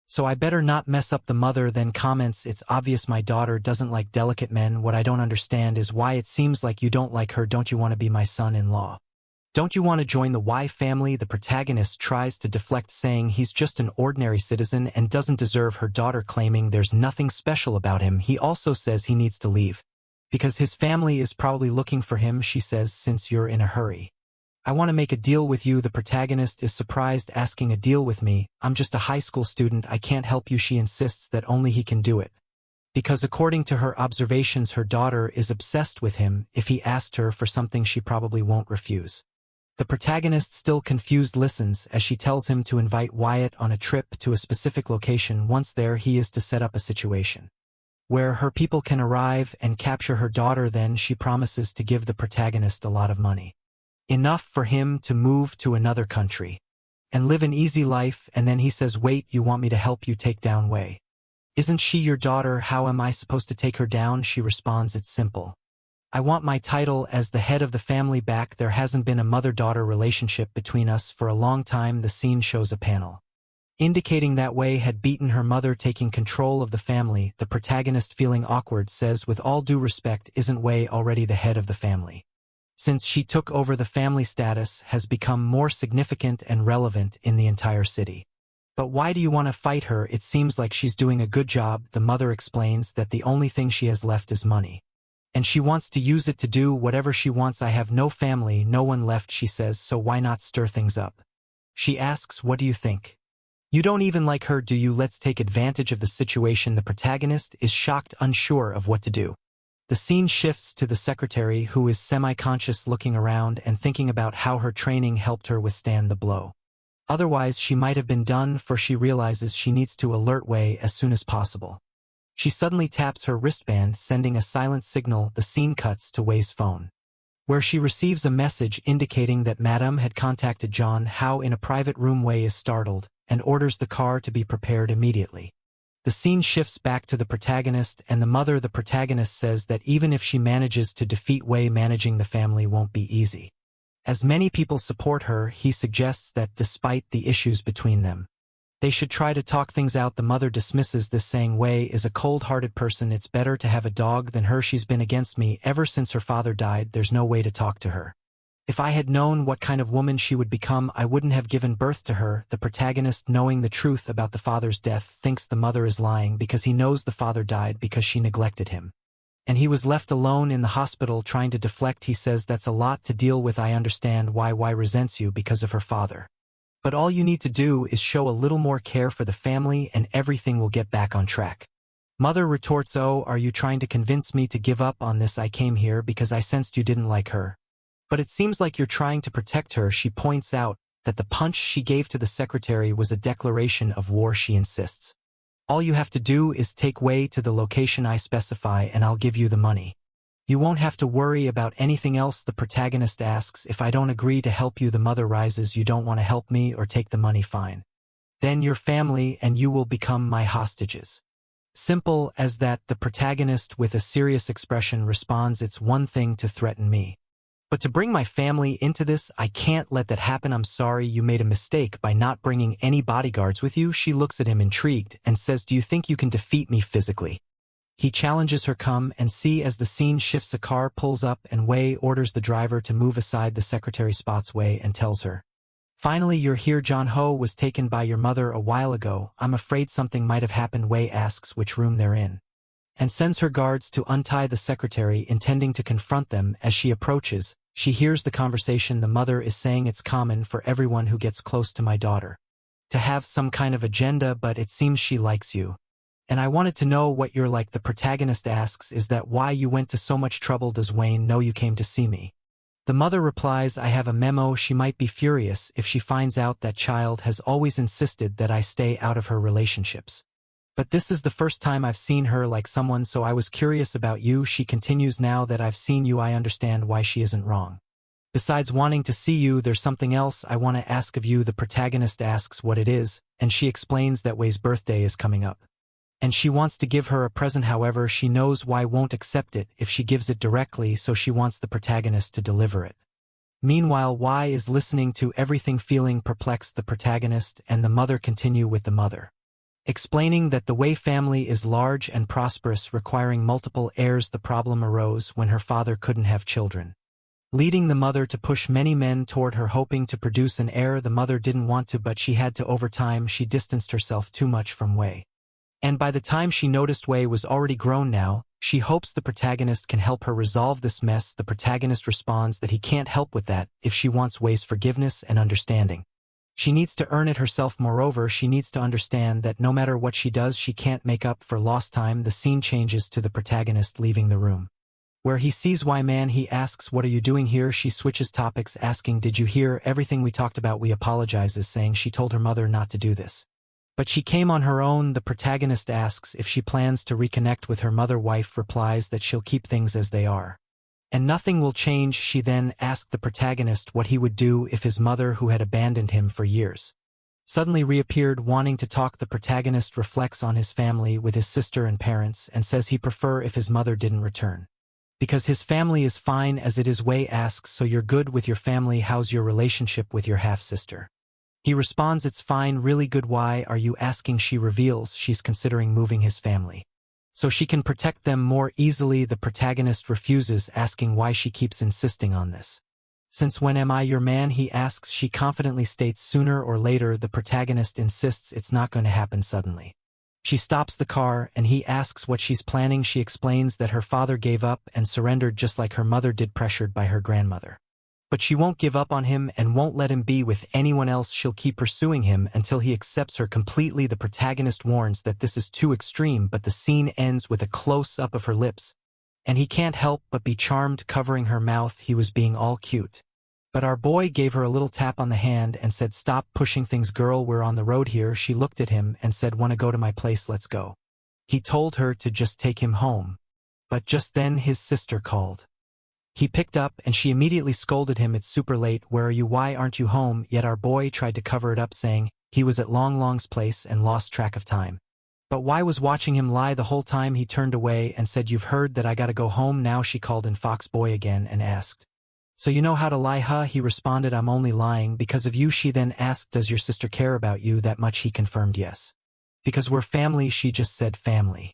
Speaker 1: "So I better not mess up." The mother then comments, "It's obvious my daughter doesn't like delicate men. What I don't understand is why it seems like you don't like her. Don't you want to be my son-in-law? Don't you want to join the Y family?" The protagonist tries to deflect, saying he's just an ordinary citizen and doesn't deserve her daughter, claiming there's nothing special about him. He also says he needs to leave because his family is probably looking for him. She says, "Since you're in a hurry, I want to make a deal with you." The protagonist is surprised, asking, "A deal with me? I'm just a high school student. I can't help you." She insists that only he can do it, because according to her observations, her daughter is obsessed with him. If he asked her for something, she probably won't refuse. The protagonist, still confused, listens as she tells him to invite Wyatt on a trip to a specific location. Once there, he is to set up a situation where her people can arrive and capture her daughter. Then she promises to give the protagonist a lot of money, enough for him to move to another country and live an easy life. And then he says, "Wait, you want me to help you take down Wei? Isn't she your daughter? How am I supposed to take her down?" She responds, "It's simple. I want my title as the head of the family back. There hasn't been a mother-daughter relationship between us for a long time." The scene shows a panel indicating that Wei had beaten her mother, taking control of the family. The protagonist, feeling awkward, says, "With all due respect, isn't Wei already the head of the family? Since she took over, the family status has become more significant and relevant in the entire city. But why do you want to fight her? It seems like she's doing a good job." The mother explains that the only thing she has left is money, and she wants to use it to do whatever she wants. "I have no family, no one left," she says, "so why not stir things up?" She asks, "What do you think?" You don't even like her, do you? Let's take advantage of the situation. The protagonist is shocked, unsure of what to do. The scene shifts to the secretary, who is semi-conscious, looking around and thinking about how her training helped her withstand the blow. Otherwise, she might have been done, for she realizes she needs to alert Wei as soon as possible. She suddenly taps her wristband, sending a silent signal. The scene cuts to Wei's phone, where she receives a message indicating that Madame had contacted John Hao in a private room. Wei is startled and orders the car to be prepared immediately. The scene shifts back to the protagonist and the mother. The protagonist says that even if she manages to defeat Wei, managing the family won't be easy. As many people support her, he suggests that despite the issues between them, they should try to talk things out. The mother dismisses this, saying Wei is a cold-hearted person. It's better to have a dog than her. She's been against me ever since her father died. There's no way to talk to her. If I had known what kind of woman she would become, I wouldn't have given birth to her. The protagonist, knowing the truth about the father's death, thinks the mother is lying because he knows the father died because she neglected him. And he was left alone in the hospital trying to deflect. He says that's a lot to deal with. I understand why resents you because of her father. But all you need to do is show a little more care for the family and everything will get back on track. Mother retorts, oh, are you trying to convince me to give up on this? I came here because I sensed you didn't like her. But it seems like you're trying to protect her. She points out that the punch she gave to the secretary was a declaration of war. She insists, all you have to do is take Wei to the location I specify and I'll give you the money. You won't have to worry about anything else. The protagonist asks, if I don't agree to help you? The mother rises, you don't want to help me or take the money, fine. Then your family and you will become my hostages. Simple as that. The protagonist, with a serious expression, responds, it's one thing to threaten me, but to bring my family into this, I can't let that happen. I'm sorry, you made a mistake by not bringing any bodyguards with you. She looks at him intrigued and says, do you think you can defeat me physically? He challenges her, come and see. As the scene shifts, a car pulls up and Wei orders the driver to move aside. The secretary spots Wei and tells her, finally you're here. John Ho was taken by your mother a while ago. I'm afraid something might have happened. Wei asks which room they're in, and sends her guards to untie the secretary, intending to confront them. As she approaches, she hears the conversation. The mother is saying, it's common for everyone who gets close to my daughter to have some kind of agenda, but it seems she likes you. And I wanted to know what you're like. The protagonist asks, is that why you went to so much trouble? Does Wayne know you came to see me? The mother replies, I have a memo. She might be furious if she finds out. That child has always insisted that I stay out of her relationships. But this is the first time I've seen her like someone, so I was curious about you. She continues, now that I've seen you, I understand why she isn't wrong. Besides wanting to see you, there's something else I want to ask of you. The protagonist asks what it is, and she explains that Wei's birthday is coming up, and she wants to give her a present. However, she knows Wei won't accept it if she gives it directly, so she wants the protagonist to deliver it. Meanwhile, Wei is listening to everything, feeling perplexed. The protagonist and the mother continue with the mother, explaining that the Wei family is large and prosperous, requiring multiple heirs. The problem arose when her father couldn't have children, leading the mother to push many men toward her, hoping to produce an heir. The mother didn't want to, but she had to. Over time, she distanced herself too much from Wei, and by the time she noticed, Wei was already grown now. She hopes the protagonist can help her resolve this mess. The protagonist responds that he can't help with that if she wants Wei's forgiveness and understanding. She needs to earn it herself. Moreover, she needs to understand that no matter what she does, she can't make up for lost time. The scene changes to the protagonist leaving the room, where he sees Wei Man. He asks, what are you doing here? She switches topics, asking, did you hear everything we talked about? We apologizes, saying she told her mother not to do this, but she came on her own. The protagonist asks if she plans to reconnect with her mother. Wife replies that she'll keep things as they are, and nothing will change. She then asked the protagonist what he would do if his mother, who had abandoned him for years, suddenly reappeared, wanting to talk. The protagonist reflects on his family with his sister and parents and says he'd prefer if his mother didn't return, because his family is fine as it is. Wei asks, so you're good with your family? How's your relationship with your half-sister? He responds, it's fine, really good. Why are you asking? She reveals she's considering moving his family so she can protect them more easily. The protagonist refuses, asking why she keeps insisting on this. Since when am I your man? He asks. She confidently states, sooner or later. The protagonist insists it's not going to happen suddenly. She stops the car and he asks what she's planning. She explains that her father gave up and surrendered just like her mother did, pressured by her grandmother. But she won't give up on him and won't let him be with anyone else. She'll keep pursuing him until he accepts her completely. The protagonist warns that this is too extreme, but the scene ends with a close-up of her lips, and he can't help but be charmed. Covering her mouth, he was being all cute. But our boy gave her a little tap on the hand and said, "Stop pushing things, girl, we're on the road here." She looked at him and said, "Wanna go to my place? Let's go." He told her to just take him home. But just then his sister called. He picked up and she immediately scolded him, "It's super late, where are you? Why aren't you home yet?" Our boy tried to cover it up, saying he was at Long Long's place and lost track of time. But Y was watching him lie the whole time. He turned away and said, "You've heard that I gotta go home now." She called in Fox Boy again and asked, "So you know how to lie, huh?" He responded, "I'm only lying because of you." She then asked, "Does your sister care about you that much?" He confirmed yes. "Because we're family." She just said family.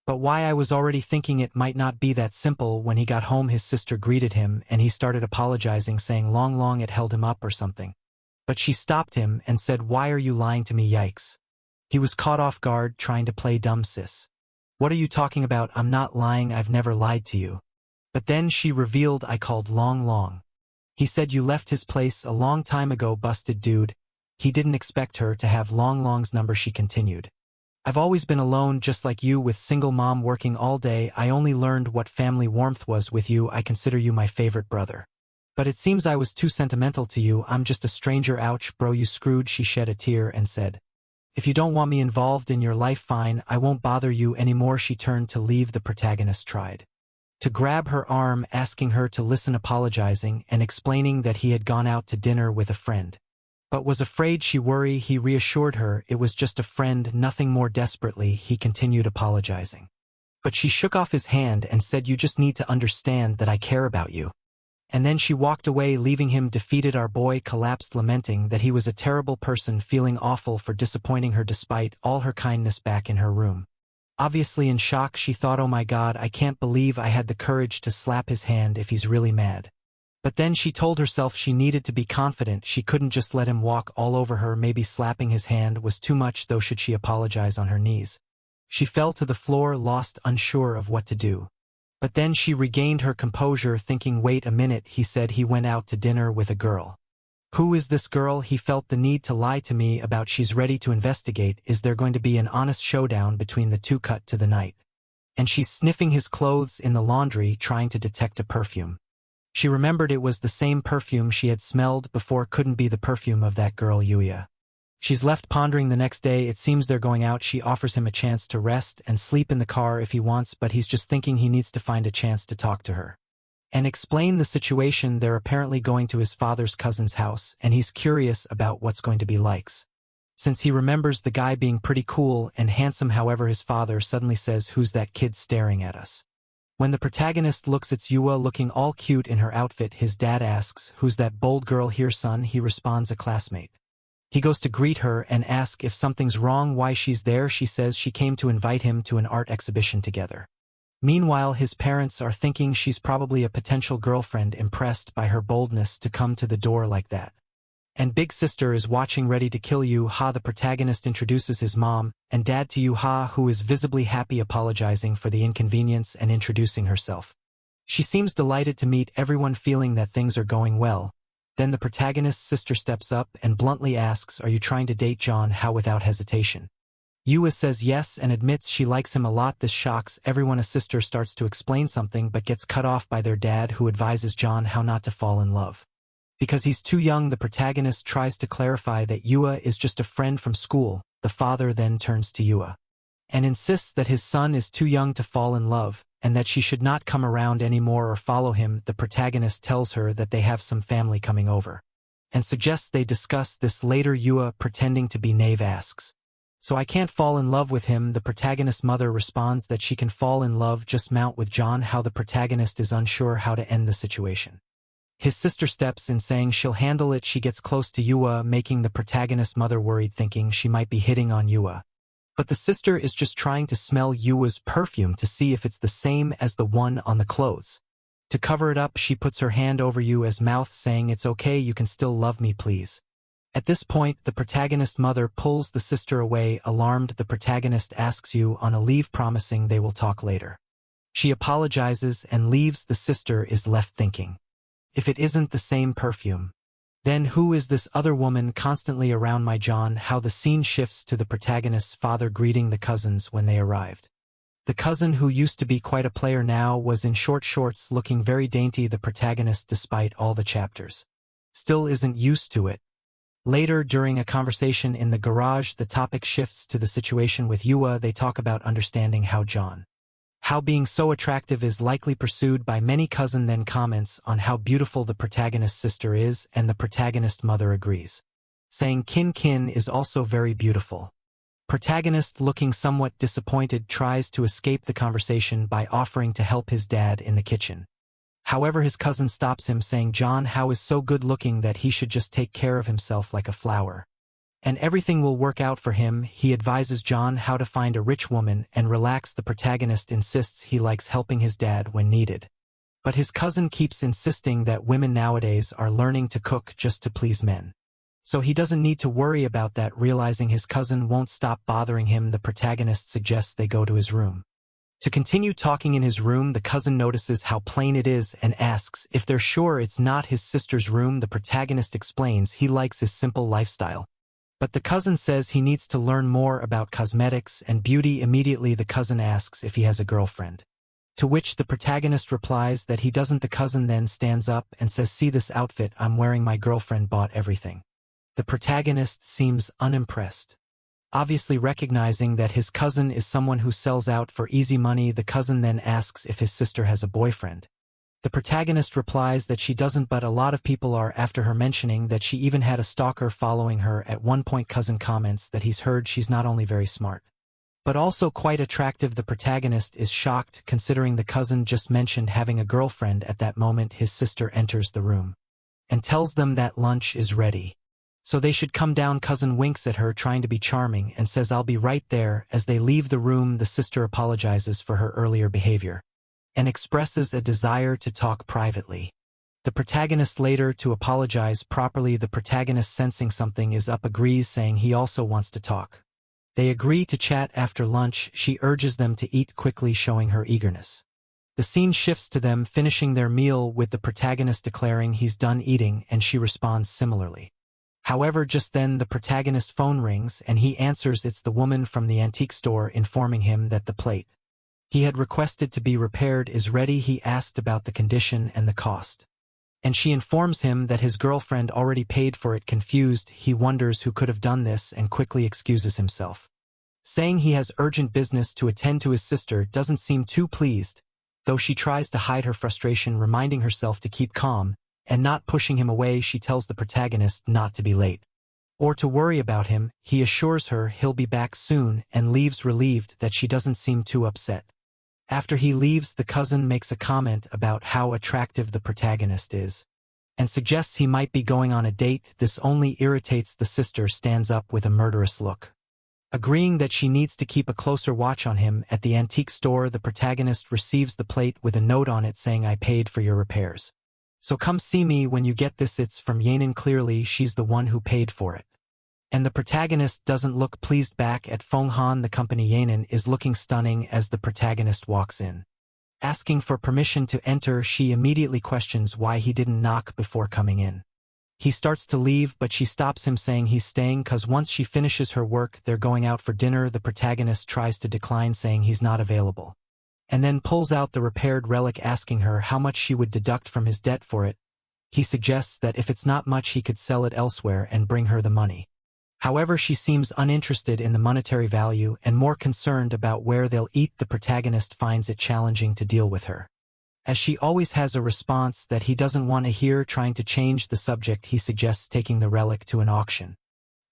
Speaker 1: But why? I was already thinking it might not be that simple. When he got home, his sister greeted him and he started apologizing, saying Long Long had held him up or something. But she stopped him and said, "Why are you lying to me?" Yikes. He was caught off guard, trying to play dumb sis. "What are you talking about? I'm not lying. I've never lied to you." But then she revealed, "I called Long Long. He said you left his place a long time ago." Busted dude. He didn't expect her to have Long Long's number. She continued, "I've always been alone just like you, with single mom working all day. I only learned what family warmth was with you. I consider you my favorite brother. But it seems I was too sentimental to you. I'm just a stranger. Ouch, bro, you screwed." She shed a tear and said, "If you don't want me involved in your life, fine, I won't bother you anymore." She turned to leave. The protagonist tried to grab her arm, asking her to listen, apologizing and explaining that he had gone out to dinner with a friend, but was afraid she worry. He reassured her it was just a friend, nothing more. Desperately, he continued apologizing. But she shook off his hand and said, "You just need to understand that I care about you." And then she walked away, leaving him defeated. Our boy collapsed, lamenting that he was a terrible person, feeling awful for disappointing her despite all her kindness. Back in her room, obviously in shock, she thought, "Oh my God, I can't believe I had the courage to slap his hand if he's really mad." But then she told herself she needed to be confident. She couldn't just let him walk all over her. Maybe slapping his hand was too much, though. Should she apologize on her knees? She fell to the floor, lost, unsure of what to do. But then she regained her composure, thinking, "Wait a minute," he said. "He went out to dinner with a girl. Who is this girl?" He felt the need to lie to me about. She's ready to investigate. Is there going to be an honest showdown between the two? Cut to the night, and she's sniffing his clothes in the laundry, trying to detect a perfume. She remembered it was the same perfume she had smelled before. Couldn't be the perfume of that girl, Yuya. She's left pondering. The next day, it seems they're going out. She offers him a chance to rest and sleep in the car if he wants, but he's just thinking he needs to find a chance to talk to her and explain the situation. They're apparently going to his father's cousin's house, and he's curious about what's going to be like, since he remembers the guy being pretty cool and handsome. However, his father suddenly says, "Who's that kid staring at us?" When the protagonist looks, it's Yua, looking all cute in her outfit. His dad asks, "Who's that bold girl here, son?" He responds, "A classmate." He goes to greet her and ask if something's wrong, why she's there. She says she came to invite him to an art exhibition together. Meanwhile, his parents are thinking she's probably a potential girlfriend, impressed by her boldness to come to the door like that. And big sister is watching, ready to kill you. Ha! The protagonist introduces his mom and dad to you, Ha, who is visibly happy, apologizing for the inconvenience and introducing herself. She seems delighted to meet everyone, feeling that things are going well. Then the protagonist's sister steps up and bluntly asks, "Are you trying to date John?" How? Without hesitation, Yua says yes and admits she likes him a lot. This shocks everyone. A sister starts to explain something but gets cut off by their dad, who advises John how not to fall in love because he's too young. The protagonist tries to clarify that Yua is just a friend from school. The father then turns to Yua and insists that his son is too young to fall in love and that she should not come around anymore or follow him. The protagonist tells her that they have some family coming over and suggests they discuss this later. Yua, pretending to be naive, asks, "So I can't fall in love with him?" The protagonist's mother responds that she can fall in love, just mount with John. How? The protagonist is unsure how to end the situation. His sister steps in, saying she'll handle it. She gets close to Yua, making the protagonist's mother worried, thinking she might be hitting on Yua. But the sister is just trying to smell Yua's perfume to see if it's the same as the one on the clothes. To cover it up, she puts her hand over Yua's mouth, saying, "It's okay, you can still love me, please." At this point, the protagonist's mother pulls the sister away. Alarmed, the protagonist asks Yu on a leave, promising they will talk later. She apologizes and leaves. The sister is left thinking, if it isn't the same perfume. Then who is this other woman constantly around my John? How the scene shifts to the protagonist's father greeting the cousins when they arrived. The cousin who used to be quite a player now was in short shorts looking very dainty. The protagonist, despite all the chapters, still isn't used to it. Later, during a conversation in the garage, the topic shifts to the situation with Yua. They talk about understanding how being so attractive is likely pursued by many. Cousin then comments on how beautiful the protagonist's sister is, and the protagonist mother agrees, saying Kin is also very beautiful. Protagonist, looking somewhat disappointed, tries to escape the conversation by offering to help his dad in the kitchen. However, his cousin stops him, saying John How is so good looking that he should just take care of himself like a flower, and everything will work out for him. He advises John how to find a rich woman and relax. The protagonist insists he likes helping his dad when needed, but his cousin keeps insisting that women nowadays are learning to cook just to please men, so he doesn't need to worry about that. Realizing his cousin won't stop bothering him, the protagonist suggests they go to his room. To continue talking in his room, the cousin notices how plain it is and asks if they're sure it's not his sister's room. The protagonist explains he likes his simple lifestyle, but the cousin says he needs to learn more about cosmetics and beauty. Immediately, the cousin asks if he has a girlfriend, to which the protagonist replies that he doesn't. The cousin then stands up and says, "See this outfit I'm wearing? My girlfriend bought everything." The protagonist seems unimpressed, obviously recognizing that his cousin is someone who sells out for easy money. The cousin then asks if his sister has a boyfriend. The protagonist replies that she doesn't, but a lot of people are after her, mentioning that she even had a stalker following her at one point. Cousin comments that he's heard she's not only very smart, but also quite attractive. The protagonist is shocked, considering the cousin just mentioned having a girlfriend. At that moment, his sister enters the room and tells them that lunch is ready, so they should come down. Cousin winks at her, trying to be charming, and says, "I'll be right there." As they leave the room, the sister apologizes for her earlier behavior and expresses a desire to talk privately. The protagonist later to apologize properly. The protagonist, sensing something is up, agrees, saying he also wants to talk. They agree to chat after lunch. She urges them to eat quickly, showing her eagerness. The scene shifts to them finishing their meal, with the protagonist declaring he's done eating, and she responds similarly. However, just then the protagonist's phone rings and he answers. It's the woman from the antique store, informing him that the plate he had requested to be repaired is ready. He asked about the condition and the cost, and she informs him that his girlfriend already paid for it. Confused, he wonders who could have done this and quickly excuses himself, saying he has urgent business to attend to. His sister doesn't seem too pleased, though she tries to hide her frustration, reminding herself to keep calm and not pushing him away. She tells the protagonist not to be late or to worry about him. He assures her he'll be back soon and leaves, relieved that she doesn't seem too upset. After he leaves, the cousin makes a comment about how attractive the protagonist is and suggests he might be going on a date. This only irritates the sister, stands up with a murderous look, agreeing that she needs to keep a closer watch on him. At the antique store, the protagonist receives the plate with a note on it saying, "I paid for your repairs, so come see me when you get this." It's from Yanan. Clearly, she's the one who paid for it, and the protagonist doesn't look pleased. Back at Fenghan, the company, Yanan is looking stunning as the protagonist walks in. Asking for permission to enter, she immediately questions why he didn't knock before coming in. He starts to leave, but she stops him, saying he's staying cause once she finishes her work, they're going out for dinner. The protagonist tries to decline, saying he's not available, and then pulls out the repaired relic, asking her how much she would deduct from his debt for it. He suggests that if it's not much, he could sell it elsewhere and bring her the money. However, she seems uninterested in the monetary value and more concerned about where they'll eat. The protagonist finds it challenging to deal with her, as she always has a response that he doesn't want to hear. Trying to change the subject, he suggests taking the relic to an auction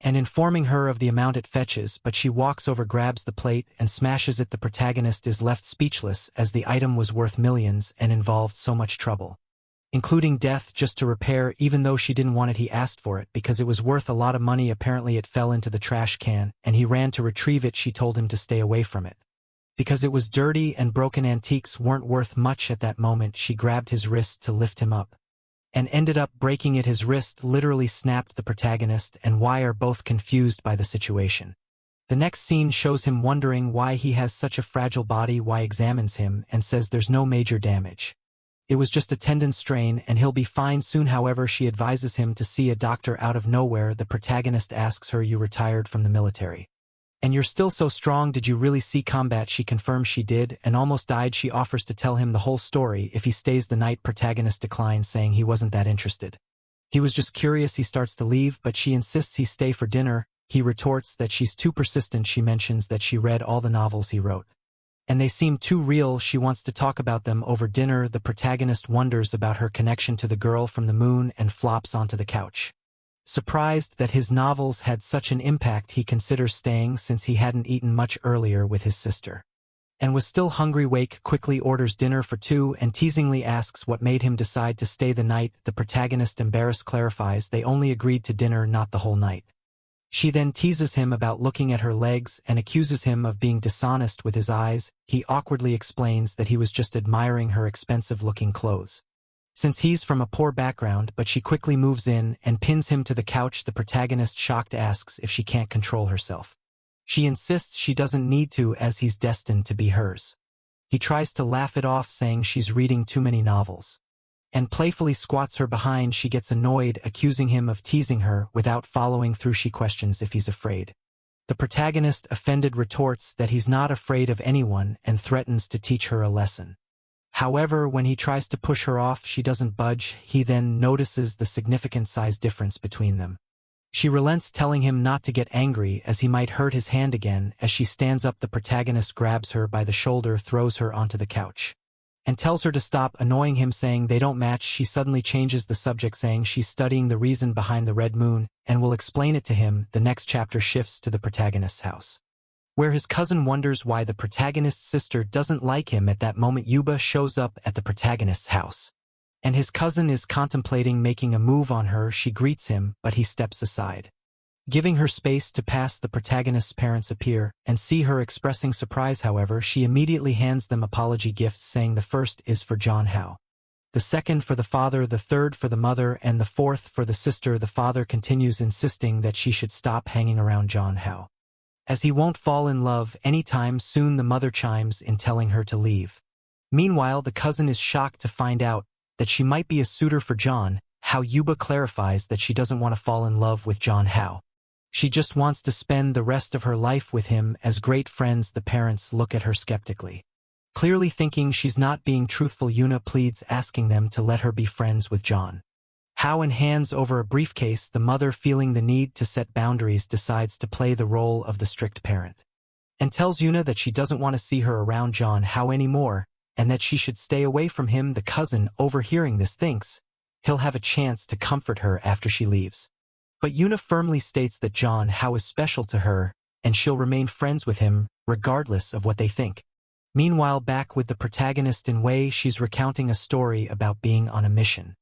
Speaker 1: and informing her of the amount it fetches, but she walks over, grabs the plate, and smashes it. The protagonist is left speechless, as the item was worth millions and involved so much trouble, including death, just to repair. Even though she didn't want it, he asked for it because it was worth a lot of money. Apparently it fell into the trash can, and he ran to retrieve it. She told him to stay away from it because it was dirty and broken. Antiques weren't worth much at that moment. She grabbed his wrist to lift him up and ended up breaking it. His wrist literally snapped. The protagonist and Y are both confused by the situation. The next scene shows him wondering why he has such a fragile body. Y examines him and says there's no major damage. It was just a tendon strain and he'll be fine soon. However, she advises him to see a doctor. Out of nowhere, the protagonist asks her, "You retired from the military. And you're still so strong. Did you really see combat?" She confirms she did and almost died. She offers to tell him the whole story if he stays the night. Protagonist declines, saying he wasn't that interested. He was just curious. He starts to leave, but she insists he stay for dinner. He retorts that she's too persistent. She mentions that she read all the novels he wrote, and they seem too real. She wants to talk about them over dinner. The protagonist wonders about her connection to the girl from the moon and flops onto the couch. Surprised that his novels had such an impact, he considers staying since he hadn't eaten much earlier with his sister and was still hungry. Wake quickly orders dinner for two and teasingly asks what made him decide to stay the night. The protagonist, embarrassed, clarifies they only agreed to dinner, not the whole night. She then teases him about looking at her legs and accuses him of being dishonest with his eyes. He awkwardly explains that he was just admiring her expensive-looking clothes, since he's from a poor background, but she quickly moves in and pins him to the couch. The protagonist, shocked, asks if she can't control herself. She insists she doesn't need to, as he's destined to be hers. He tries to laugh it off, saying she's reading too many novels, and playfully squats her behind. She gets annoyed, accusing him of teasing her without following through. She questions if he's afraid. The protagonist, offended, retorts that he's not afraid of anyone and threatens to teach her a lesson. However, when he tries to push her off, she doesn't budge. He then notices the significant size difference between them. She relents, telling him not to get angry as he might hurt his hand again. As she stands up, the protagonist grabs her by the shoulder, throws her onto the couch, and tells her to stop, annoying him, saying they don't match. She suddenly changes the subject, saying she's studying the reason behind the red moon and will explain it to him. The next chapter shifts to the protagonist's house, where his cousin wonders why the protagonist's sister doesn't like him. At that moment, Yuba shows up at the protagonist's house, and his cousin is contemplating making a move on her. She greets him, but he steps aside, giving her space to pass. The protagonist's parents appear and see her, expressing surprise. However, she immediately hands them apology gifts, saying the first is for John Hao, the second for the father, the third for the mother, and the fourth for the sister. The father continues, insisting that she should stop hanging around John Hao, as he won't fall in love anytime soon. The mother chimes in, telling her to leave. Meanwhile, the cousin is shocked to find out that she might be a suitor for John Hao. Yuba clarifies that she doesn't want to fall in love with John Hao. She just wants to spend the rest of her life with him as great friends. The parents look at her skeptically, clearly thinking she's not being truthful. Yuna pleads, asking them to let her be friends with John Hao, and hands over a briefcase. The mother, feeling the need to set boundaries, decides to play the role of the strict parent and tells Yuna that she doesn't want to see her around John Hao anymore and that she should stay away from him. The cousin, overhearing this, thinks he'll have a chance to comfort her after she leaves, but Yuna firmly states that John Hao is special to her and she'll remain friends with him regardless of what they think. Meanwhile, back with the protagonist in Wei, she's recounting a story about being on a mission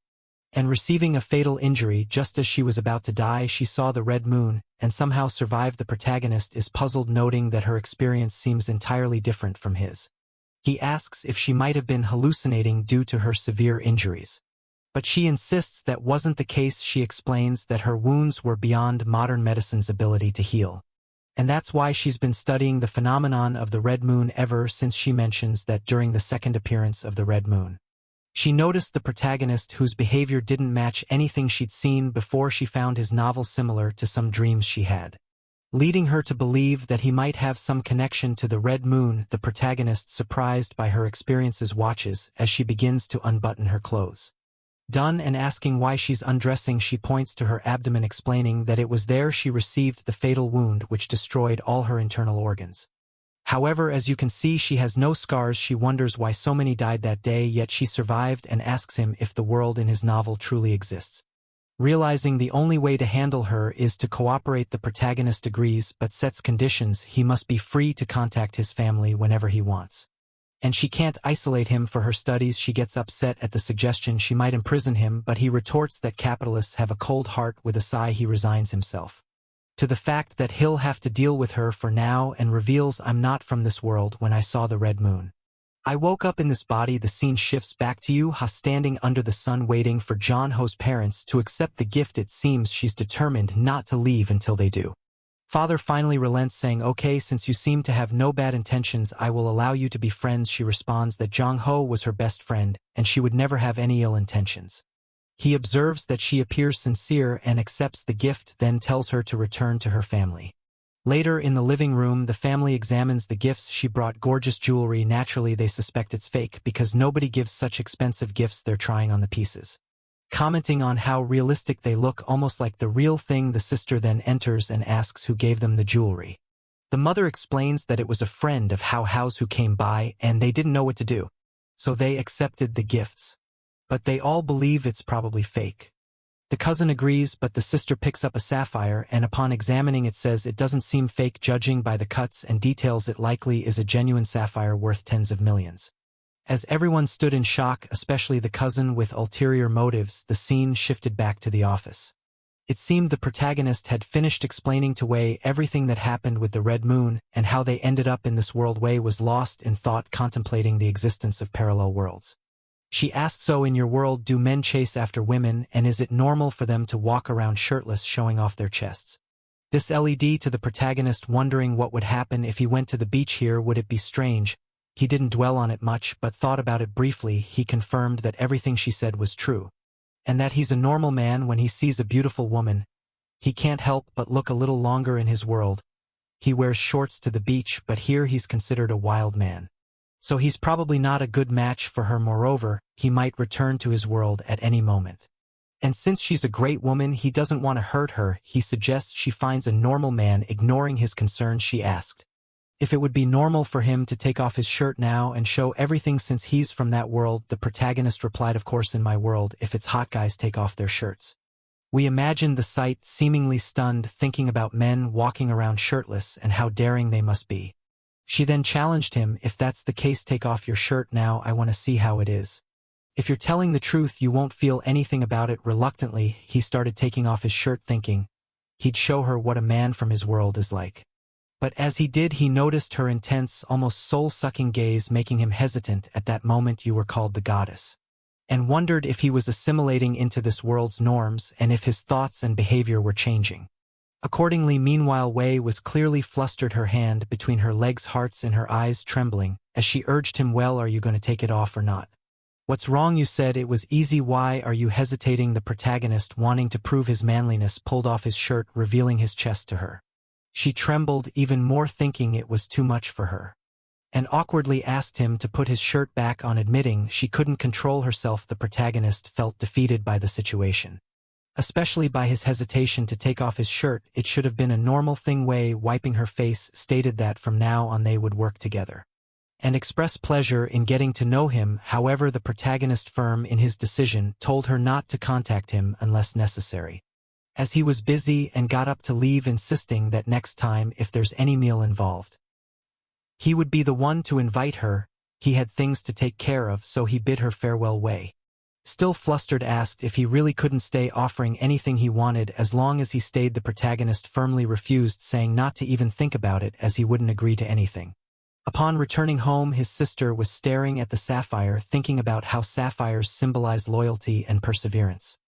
Speaker 1: and receiving a fatal injury. Just as she was about to die, she saw the red moon and somehow survived. The protagonist is puzzled, noting that her experience seems entirely different from his. He asks if she might have been hallucinating due to her severe injuries, but she insists that wasn't the case. She explains that her wounds were beyond modern medicine's ability to heal, and that's why she's been studying the phenomenon of the red moon ever since. She mentions that during the second appearance of the red moon, she noticed the protagonist, whose behavior didn't match anything she'd seen before. She found his novel similar to some dreams she had, leading her to believe that he might have some connection to the red moon. The protagonist, surprised by her experiences, watches as she begins to unbutton her clothes. Done, and asking why she's undressing, she points to her abdomen, explaining that it was there she received the fatal wound which destroyed all her internal organs. However, as you can see, she has no scars. She wonders why so many died that day, yet she survived, and asks him if the world in his novel truly exists. Realizing the only way to handle her is to cooperate, the protagonist agrees, but sets conditions. He must be free to contact his family whenever he wants, and she can't isolate him for her studies. She gets upset at the suggestion she might imprison him, but he retorts that capitalists have a cold heart. With a sigh, he resigns himself to the fact that he'll have to deal with her for now, and reveals, "I'm not from this world. When I saw the red moon, I woke up in this body." The scene shifts back to Yu Ha standing under the sun, waiting for John Ho's parents to accept the gift. It seems she's determined not to leave until they do. Father finally relents, saying, "Okay, since you seem to have no bad intentions, I will allow you to be friends." She responds that Jong-ho was her best friend, and she would never have any ill intentions. He observes that she appears sincere and accepts the gift, then tells her to return to her family. Later, in the living room, the family examines the gifts she brought. Gorgeous jewelry. Naturally, they suspect it's fake, because nobody gives such expensive gifts. They're trying on the pieces. Commenting on how realistic they look, almost like the real thing, the sister then enters and asks who gave them the jewelry. The mother explains that it was a friend of Hao's who came by, and they didn't know what to do. So they accepted the gifts. But they all believe it's probably fake. The cousin agrees, but the sister picks up a sapphire, and upon examining it says it doesn't seem fake, judging by the cuts and details it likely is a genuine sapphire worth tens of millions. As everyone stood in shock, especially the cousin with ulterior motives, the scene shifted back to the office. It seemed the protagonist had finished explaining to Wei everything that happened with the Red Moon, and how they ended up in this world. Wei was lost in thought, contemplating the existence of parallel worlds. She asked, "So in your world, do men chase after women, and is it normal for them to walk around shirtless, showing off their chests?" This led to the protagonist wondering what would happen if he went to the beach here. Would it be strange? He didn't dwell on it much, but thought about it briefly. He confirmed that everything she said was true, and that he's a normal man. When he sees a beautiful woman, he can't help but look a little longer. In his world, he wears shorts to the beach, but here he's considered a wild man. So he's probably not a good match for her. Moreover, he might return to his world at any moment. And since she's a great woman, he doesn't want to hurt her. He suggests she finds a normal man. Ignoring his concerns, she asked if it would be normal for him to take off his shirt now and show everything since he's from that world. The protagonist replied, "Of course, in my world, if it's hot, guys take off their shirts." We imagined the sight, seemingly stunned, thinking about men walking around shirtless and how daring they must be. She then challenged him, "If that's the case, take off your shirt now. I want to see how it is. If you're telling the truth, you won't feel anything about it." Reluctantly, he started taking off his shirt, thinking he'd show her what a man from his world is like. But as he did, he noticed her intense, almost soul-sucking gaze, making him hesitant. At that moment, you were called the goddess, and wondered if he was assimilating into this world's norms and if his thoughts and behavior were changing. Accordingly, meanwhile, Wei was clearly flustered, her hand between her legs, hearts in her eyes trembling, as she urged him, "Well, are you going to take it off or not? What's wrong? You said it was easy. Why are you hesitating?" The protagonist, wanting to prove his manliness, pulled off his shirt, revealing his chest to her. She trembled even more, thinking it was too much for her, and awkwardly asked him to put his shirt back on. Admitting she couldn't control herself, the protagonist felt defeated by the situation, especially by his hesitation to take off his shirt. It should have been a normal thing. Wei, wiping her face, stated that from now on they would work together and express pleasure in getting to know him. However, the protagonist, firm in his decision, told her not to contact him unless necessary, as he was busy, and got up to leave, insisting that next time, if there's any meal involved, he would be the one to invite her. He had things to take care of, so he bid her farewell. Wei, still flustered, asked if he really couldn't stay, offering anything he wanted as long as he stayed. The protagonist firmly refused, saying not to even think about it, as he wouldn't agree to anything. Upon returning home, his sister was staring at the sapphire, thinking about how sapphires symbolize loyalty and perseverance.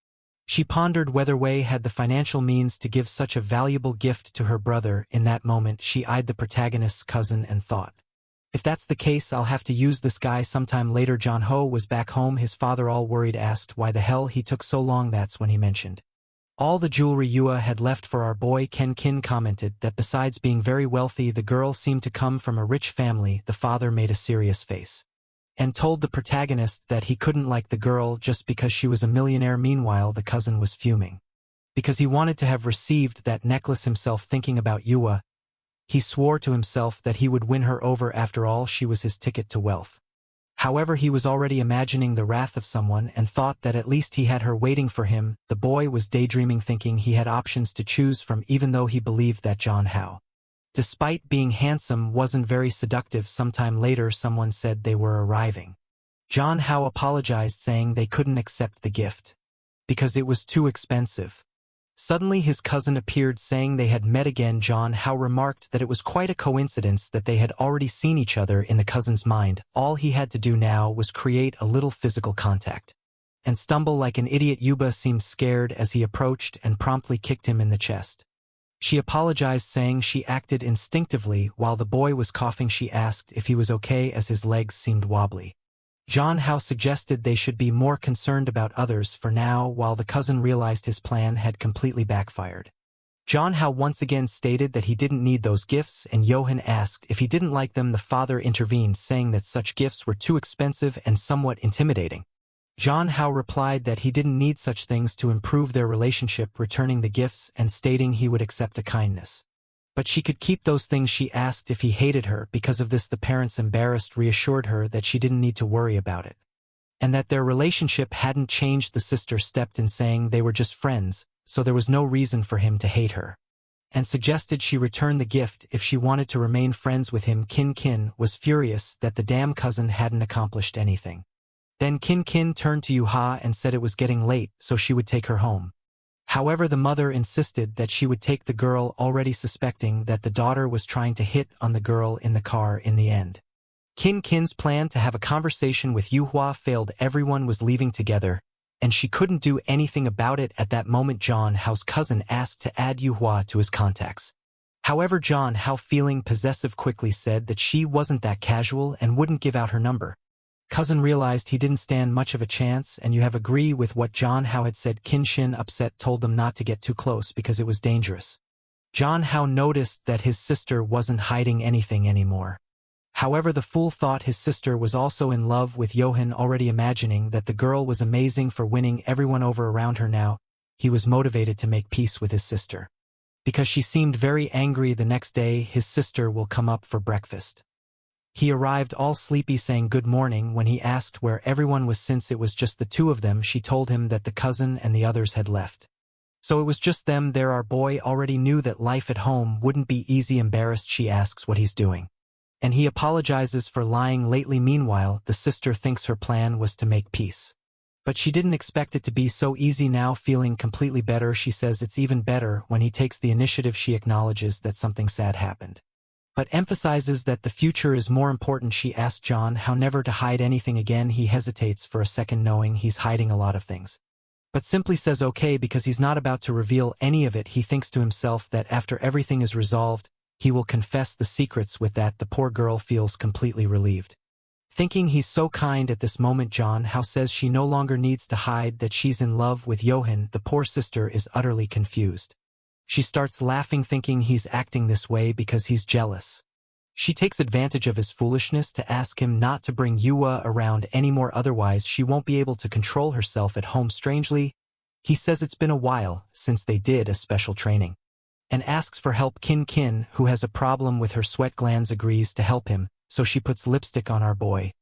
Speaker 1: She pondered whether Wei had the financial means to give such a valuable gift to her brother. In that moment, she eyed the protagonist's cousin and thought, "If that's the case, I'll have to use this guy sometime later." Jong-ho was back home. His father, all worried, asked why the hell he took so long. That's when he mentioned all the jewelry Yua had left for our boy. Ken Kin commented that besides being very wealthy, the girl seemed to come from a rich family. The father made a serious face and told the protagonist that he couldn't like the girl just because she was a millionaire. Meanwhile, the cousin was fuming because he wanted to have received that necklace himself. Thinking about Yua, he swore to himself that he would win her over. After all, she was his ticket to wealth. However, he was already imagining the wrath of someone and thought that at least he had her waiting for him. The boy was daydreaming, thinking he had options to choose from, even though he believed that John Hao, despite being handsome, wasn't very seductive. Sometime later, someone said they were arriving. John Hao apologized, saying they couldn't accept the gift because it was too expensive. Suddenly, his cousin appeared, saying they had met again. John Hao remarked that it was quite a coincidence that they had already seen each other. In the cousin's mind, all he had to do now was create a little physical contact and stumble like an idiot. Yuba seemed scared as he approached and promptly kicked him in the chest. She apologized, saying she acted instinctively. While the boy was coughing, she asked if he was okay as his legs seemed wobbly. John Hao suggested they should be more concerned about others for now, while the cousin realized his plan had completely backfired. John Hao once again stated that he didn't need those gifts, and Johan asked if he didn't like them. The father intervened, saying that such gifts were too expensive and somewhat intimidating. John Hao replied that he didn't need such things to improve their relationship, returning the gifts and stating he would accept a kindness. But she could keep those things. She asked if he hated her. Because of this, the parents, embarrassed, reassured her that she didn't need to worry about it, and that their relationship hadn't changed. The sister stepped in, saying they were just friends, so there was no reason for him to hate her, and suggested she return the gift if she wanted to remain friends with him. Kin was furious that the damn cousin hadn't accomplished anything. Then Kin turned to Yuha and said it was getting late, so she would take her home. However, the mother insisted that she would take the girl, already suspecting that the daughter was trying to hit on the girl in the car. In the end, Kin's plan to have a conversation with Yuhua failed. Everyone was leaving together, and she couldn't do anything about it. At that moment, John Hao's cousin asked to add Yuhua to his contacts. However, John Hao, feeling possessive, quickly said that she wasn't that casual and wouldn't give out her number. Cousin realized he didn't stand much of a chance, and you have agree with what John Hao had said. Shin, upset, told them not to get too close because it was dangerous. John Hao noticed that his sister wasn't hiding anything anymore. However, the fool thought his sister was also in love with Johan, already imagining that the girl was amazing for winning everyone over around her. Now he was motivated to make peace with his sister, because she seemed very angry. The next day, his sister will come up for breakfast. He arrived all sleepy, saying good morning. When he asked where everyone was, since it was just the two of them, she told him that the cousin and the others had left. So it was just them there. Our boy already knew that life at home wouldn't be easy. Embarrassed, she asks what he's doing, and he apologizes for lying lately. Meanwhile, the sister thinks her plan was to make peace, but she didn't expect it to be so easy. Now, feeling completely better, she says it's even better when he takes the initiative. She acknowledges that something sad happened, but emphasizes that the future is more important. She asked John Hao never to hide anything again. He hesitates for a second, knowing he's hiding a lot of things, but simply says okay because he's not about to reveal any of it. He thinks to himself that after everything is resolved, he will confess the secrets. With that, the poor girl feels completely relieved, thinking he's so kind. At this moment, John Hao says she no longer needs to hide that she's in love with Johan. The poor sister is utterly confused. She starts laughing, thinking he's acting this way because he's jealous. She takes advantage of his foolishness to ask him not to bring Yua around anymore, otherwise she won't be able to control herself at home. Strangely, he says it's been a while since they did a special training, and asks for help. Kin, who has a problem with her sweat glands, agrees to help him, so she puts lipstick on our boy.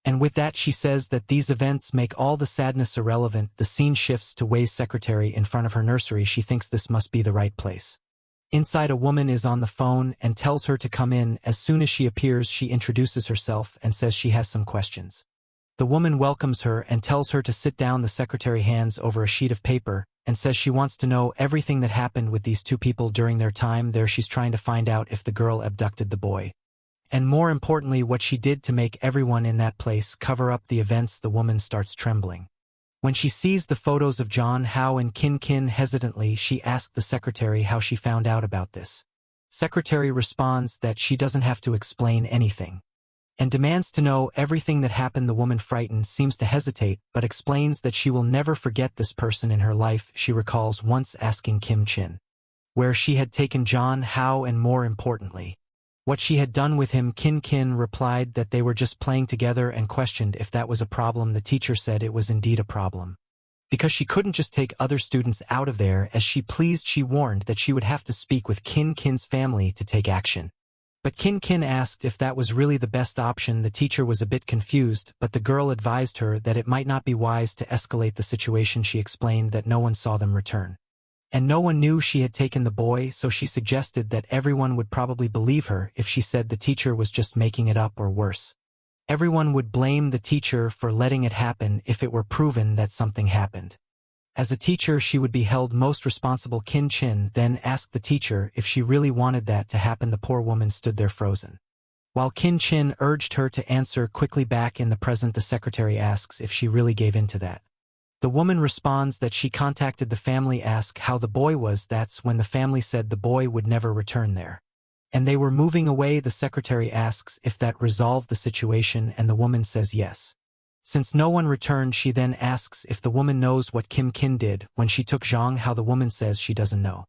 Speaker 1: And with that, she says that these events make all the sadness irrelevant. The scene shifts to Wei's secretary in front of her nursery. She thinks this must be the right place. Inside, a woman is on the phone and tells her to come in. As soon as she appears, she introduces herself and says she has some questions. The woman welcomes her and tells her to sit down. The secretary hands over a sheet of paper and says she wants to know everything that happened with these two people during their time there. She's trying to find out if the girl abducted the boy, and more importantly, what she did to make everyone in that place cover up the events. The woman starts trembling when she sees the photos of John Hao and Kin. Hesitantly, she asked the secretary how she found out about this. Secretary responds that she doesn't have to explain anything, and demands to know everything that happened. The woman, frightened, seems to hesitate, but explains that she will never forget this person in her life. She recalls once asking Kim Chin where she had taken John Hao, and more importantly, what she had done with him. Kin replied that they were just playing together and questioned if that was a problem. The teacher said it was indeed a problem, because she couldn't just take other students out of there as she pleased. She warned that she would have to speak with Kin's family to take action. But Kin asked if that was really the best option. The teacher was a bit confused, but the girl advised her that it might not be wise to escalate the situation. She explained that no one saw them return, and no one knew she had taken the boy, so she suggested that everyone would probably believe her if she said the teacher was just making it up, or worse, everyone would blame the teacher for letting it happen if it were proven that something happened. As a teacher, she would be held most responsible. Kin then asked the teacher if she really wanted that to happen. The poor woman stood there frozen, while Kin urged her to answer quickly. Back in the present, the secretary asks if she really gave in to that. The woman responds that she contacted the family, ask how the boy was. That's when the family said the boy would never return there. And they were moving away. The secretary asks if that resolved the situation, and the woman says yes. Since no one returned, she then asks if the woman knows what Kim Kin did when she took Zhang. How the woman says she doesn't know.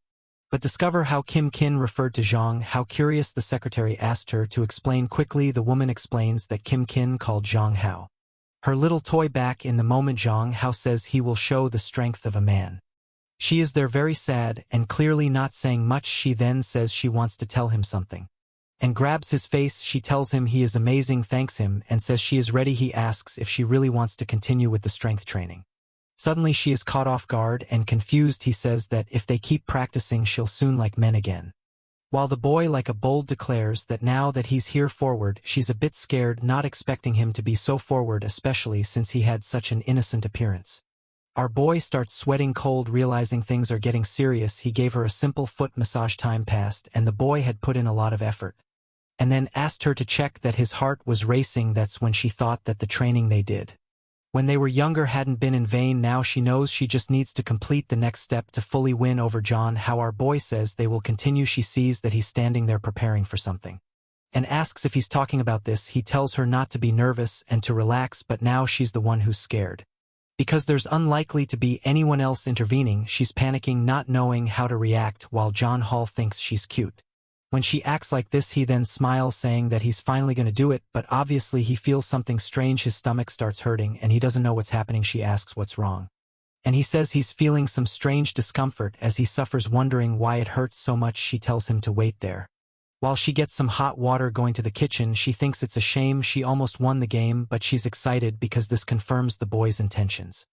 Speaker 1: But discover how Kim Kin referred to Zhang. How curious, the secretary asked her to explain quickly. The woman explains that Kim Kin called Zhang Hao her little toy. Back in the moment, Zhang Hao says he will show the strength of a man. She is there very sad and clearly not saying much. She then says she wants to tell him something and grabs his face. She tells him he is amazing, thanks him, and says she is ready. He asks if she really wants to continue with the strength training. Suddenly she is caught off guard and confused. He says that if they keep practicing, she'll soon like men again. While the boy like a bold declares that now that he's here forward, she's a bit scared, not expecting him to be so forward, especially since he had such an innocent appearance. Our boy starts sweating cold, realizing things are getting serious. He gave her a simple foot massage. Time passed, and the boy had put in a lot of effort. And then asked her to check that his heart was racing. That's when she thought that the training they did when they were younger hadn't been in vain. Now she knows she just needs to complete the next step to fully win over John. How our boy says they will continue. She sees that he's standing there preparing for something and asks if he's talking about this. He tells her not to be nervous and to relax, but now she's the one who's scared. Because there's unlikely to be anyone else intervening, she's panicking, not knowing how to react, while John Hall thinks she's cute. When she acts like this, he then smiles, saying that he's finally going to do it, but obviously he feels something strange. His stomach starts hurting and he doesn't know what's happening. She asks what's wrong. And he says he's feeling some strange discomfort as he suffers, wondering why it hurts so much. She tells him to wait there while she gets some hot water. Going to the kitchen, she thinks it's a shame she almost won the game, but she's excited because this confirms the boy's intentions.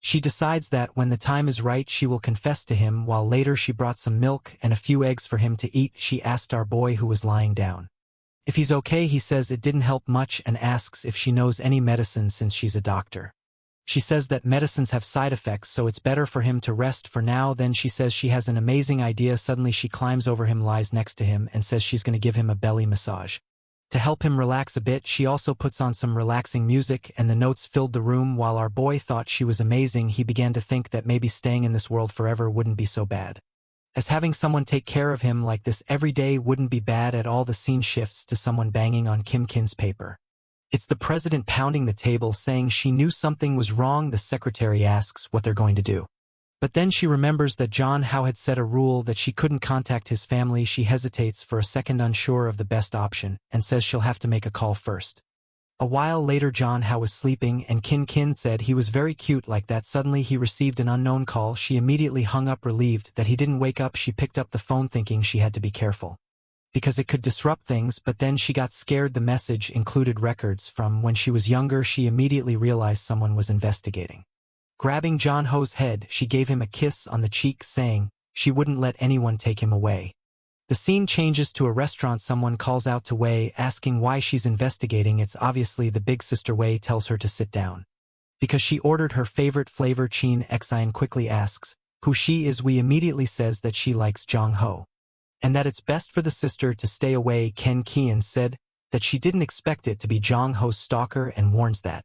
Speaker 1: She decides that when the time is right, she will confess to him, while later she brought some milk and a few eggs for him to eat. She asked our boy, who was lying down, if he's okay. He says it didn't help much and asks if she knows any medicine since she's a doctor. She says that medicines have side effects, so it's better for him to rest for now. Then she says she has an amazing idea. Suddenly she climbs over him, lies next to him, and says she's going to give him a belly massage to help him relax a bit. She also puts on some relaxing music, and the notes filled the room. While our boy thought she was amazing, he began to think that maybe staying in this world forever wouldn't be so bad, as having someone take care of him like this every day wouldn't be bad at all. The scene shifts to someone banging on Kim Kin's paper. It's the president pounding the table, saying she knew something was wrong. The secretary asks what they're going to do. But then she remembers that John Hao had set a rule that she couldn't contact his family. She hesitates for a second, unsure of the best option, and says she'll have to make a call first. A while later, John Hao was sleeping, and Kim Kin said he was very cute like that. Suddenly he received an unknown call. She immediately hung up, relieved that he didn't wake up. She picked up the phone thinking she had to be careful because it could disrupt things, but then she got scared. The message included records from when she was younger. She immediately realized someone was investigating. Grabbing John Ho's head, she gave him a kiss on the cheek, saying she wouldn't let anyone take him away. The scene changes to a restaurant. Someone calls out to Wei, asking why she's investigating. It's obviously the big sister. Wei tells her to sit down because she ordered her favorite flavor, Chin Xian. Quickly asks who she is. Wei immediately says that she likes Zhang Ho and that it's best for the sister to stay away. Ken Kian said that she didn't expect it to be Zhang Ho's stalker and warns that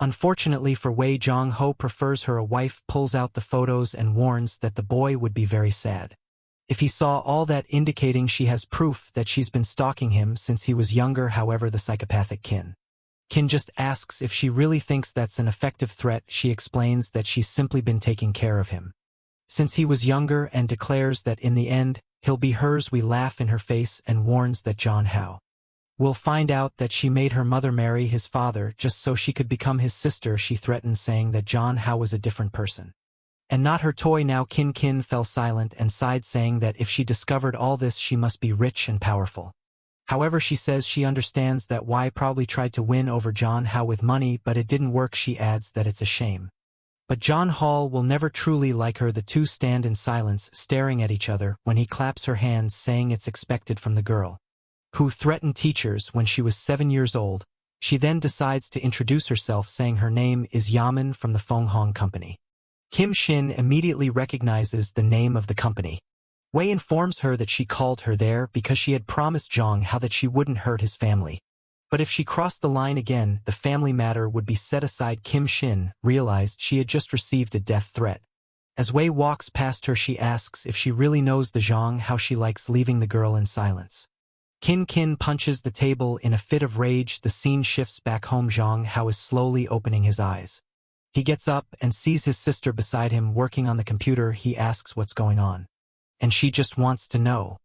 Speaker 1: unfortunately for Wei, Zhang Ho prefers her a wife, pulls out the photos and warns that the boy would be very sad if he saw all that, indicating she has proof that she's been stalking him since he was younger. However, the psychopathic Kin just asks if she really thinks that's an effective threat. She explains that she's simply been taking care of him since he was younger and declares that in the end, he'll be hers. We laugh in her face and warns that John Hao will find out that she made her mother marry his father just so she could become his sister. She threatens, saying that John Hao was a different person and not her toy. Now Kin fell silent and sighed, saying that if she discovered all this, she must be rich and powerful. However, she says she understands that Wei probably tried to win over John Hao with money, but it didn't work. She adds that it's a shame, but John Hall will never truly like her. The two stand in silence, staring at each other, when he claps her hands, saying it's expected from the girl who threatened teachers when she was 7 years old. She then decides to introduce herself, saying her name is Yaman from the Feng Hong Company. Kim Shin immediately recognizes the name of the company. Wei informs her that she called her there because she had promised Zhang Hao that she wouldn't hurt his family. But if she crossed the line again, the family matter would be set aside. Kim Shin realized she had just received a death threat. As Wei walks past her, she asks if she really knows the Zhang, how she likes leaving the girl in silence. Kin punches the table in a fit of rage. The scene shifts back home. Zhang Hao is slowly opening his eyes. He gets up and sees his sister beside him working on the computer. He asks what's going on. And she just wants to know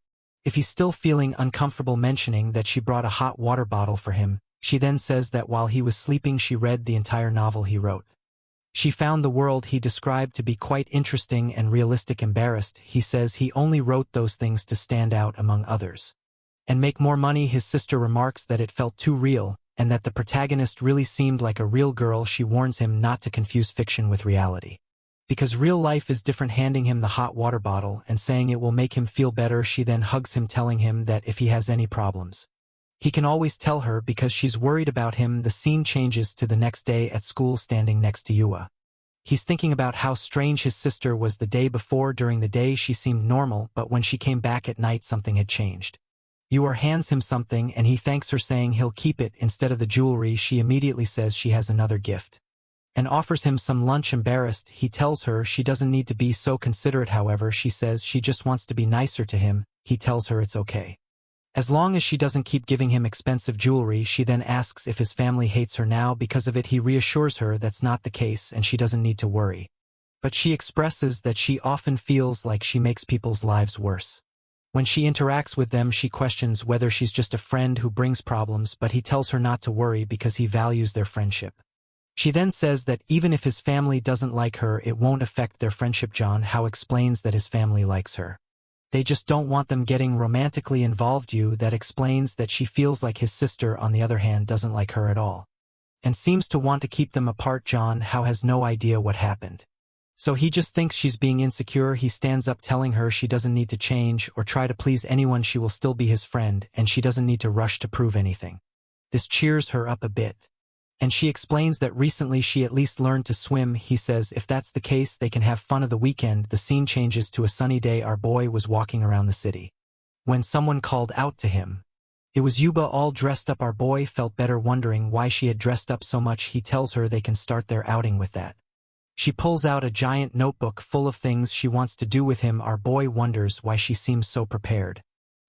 Speaker 1: if he's still feeling uncomfortable mentioning that she brought a hot water bottle for him. She then says that while he was sleeping she read the entire novel he wrote. She found the world he described to be quite interesting and realistic. Embarrassed, he says he only wrote those things to stand out among others and make more money. His sister remarks that it felt too real, and that the protagonist really seemed like a real girl. She warns him not to confuse fiction with reality, because real life is different. Handing him the hot water bottle and saying it will make him feel better. She then hugs him, telling him that if he has any problems, he can always tell her because she's worried about him. The scene changes to the next day at school, standing next to Yua. He's thinking about how strange his sister was the day before. During the day she seemed normal, but when she came back at night something had changed. Yua hands him something and he thanks her, saying he'll keep it instead of the jewelry. She immediately says she has another gift and offers him some lunch. Embarrassed, he tells her she doesn't need to be so considerate. However, she says she just wants to be nicer to him. He tells her it's okay, as long as she doesn't keep giving him expensive jewelry. She then asks if his family hates her now because of it. He reassures her that's not the case and she doesn't need to worry. But she expresses that she often feels like she makes people's lives worse. When she interacts with them, she questions whether she's just a friend who brings problems, but he tells her not to worry because he values their friendship. She then says that even if his family doesn't like her, it won't affect their friendship. John Hao explains that his family likes her. They just don't want them getting romantically involved. That explains that she feels like his sister, on the other hand, doesn't like her at all and seems to want to keep them apart. John Hao has no idea what happened, so he just thinks she's being insecure. He stands up, telling her she doesn't need to change or try to please anyone. She will still be his friend and she doesn't need to rush to prove anything. This cheers her up a bit, and she explains that recently she at least learned to swim. He says if that's the case they can have fun of the weekend. The scene changes to a sunny day. Our boy was walking around the city when someone called out to him. It was Yuba, all dressed up. Our boy felt better, wondering why she had dressed up so much. He tells her they can start their outing with that. She pulls out a giant notebook full of things she wants to do with him. Our boy wonders why she seems so prepared,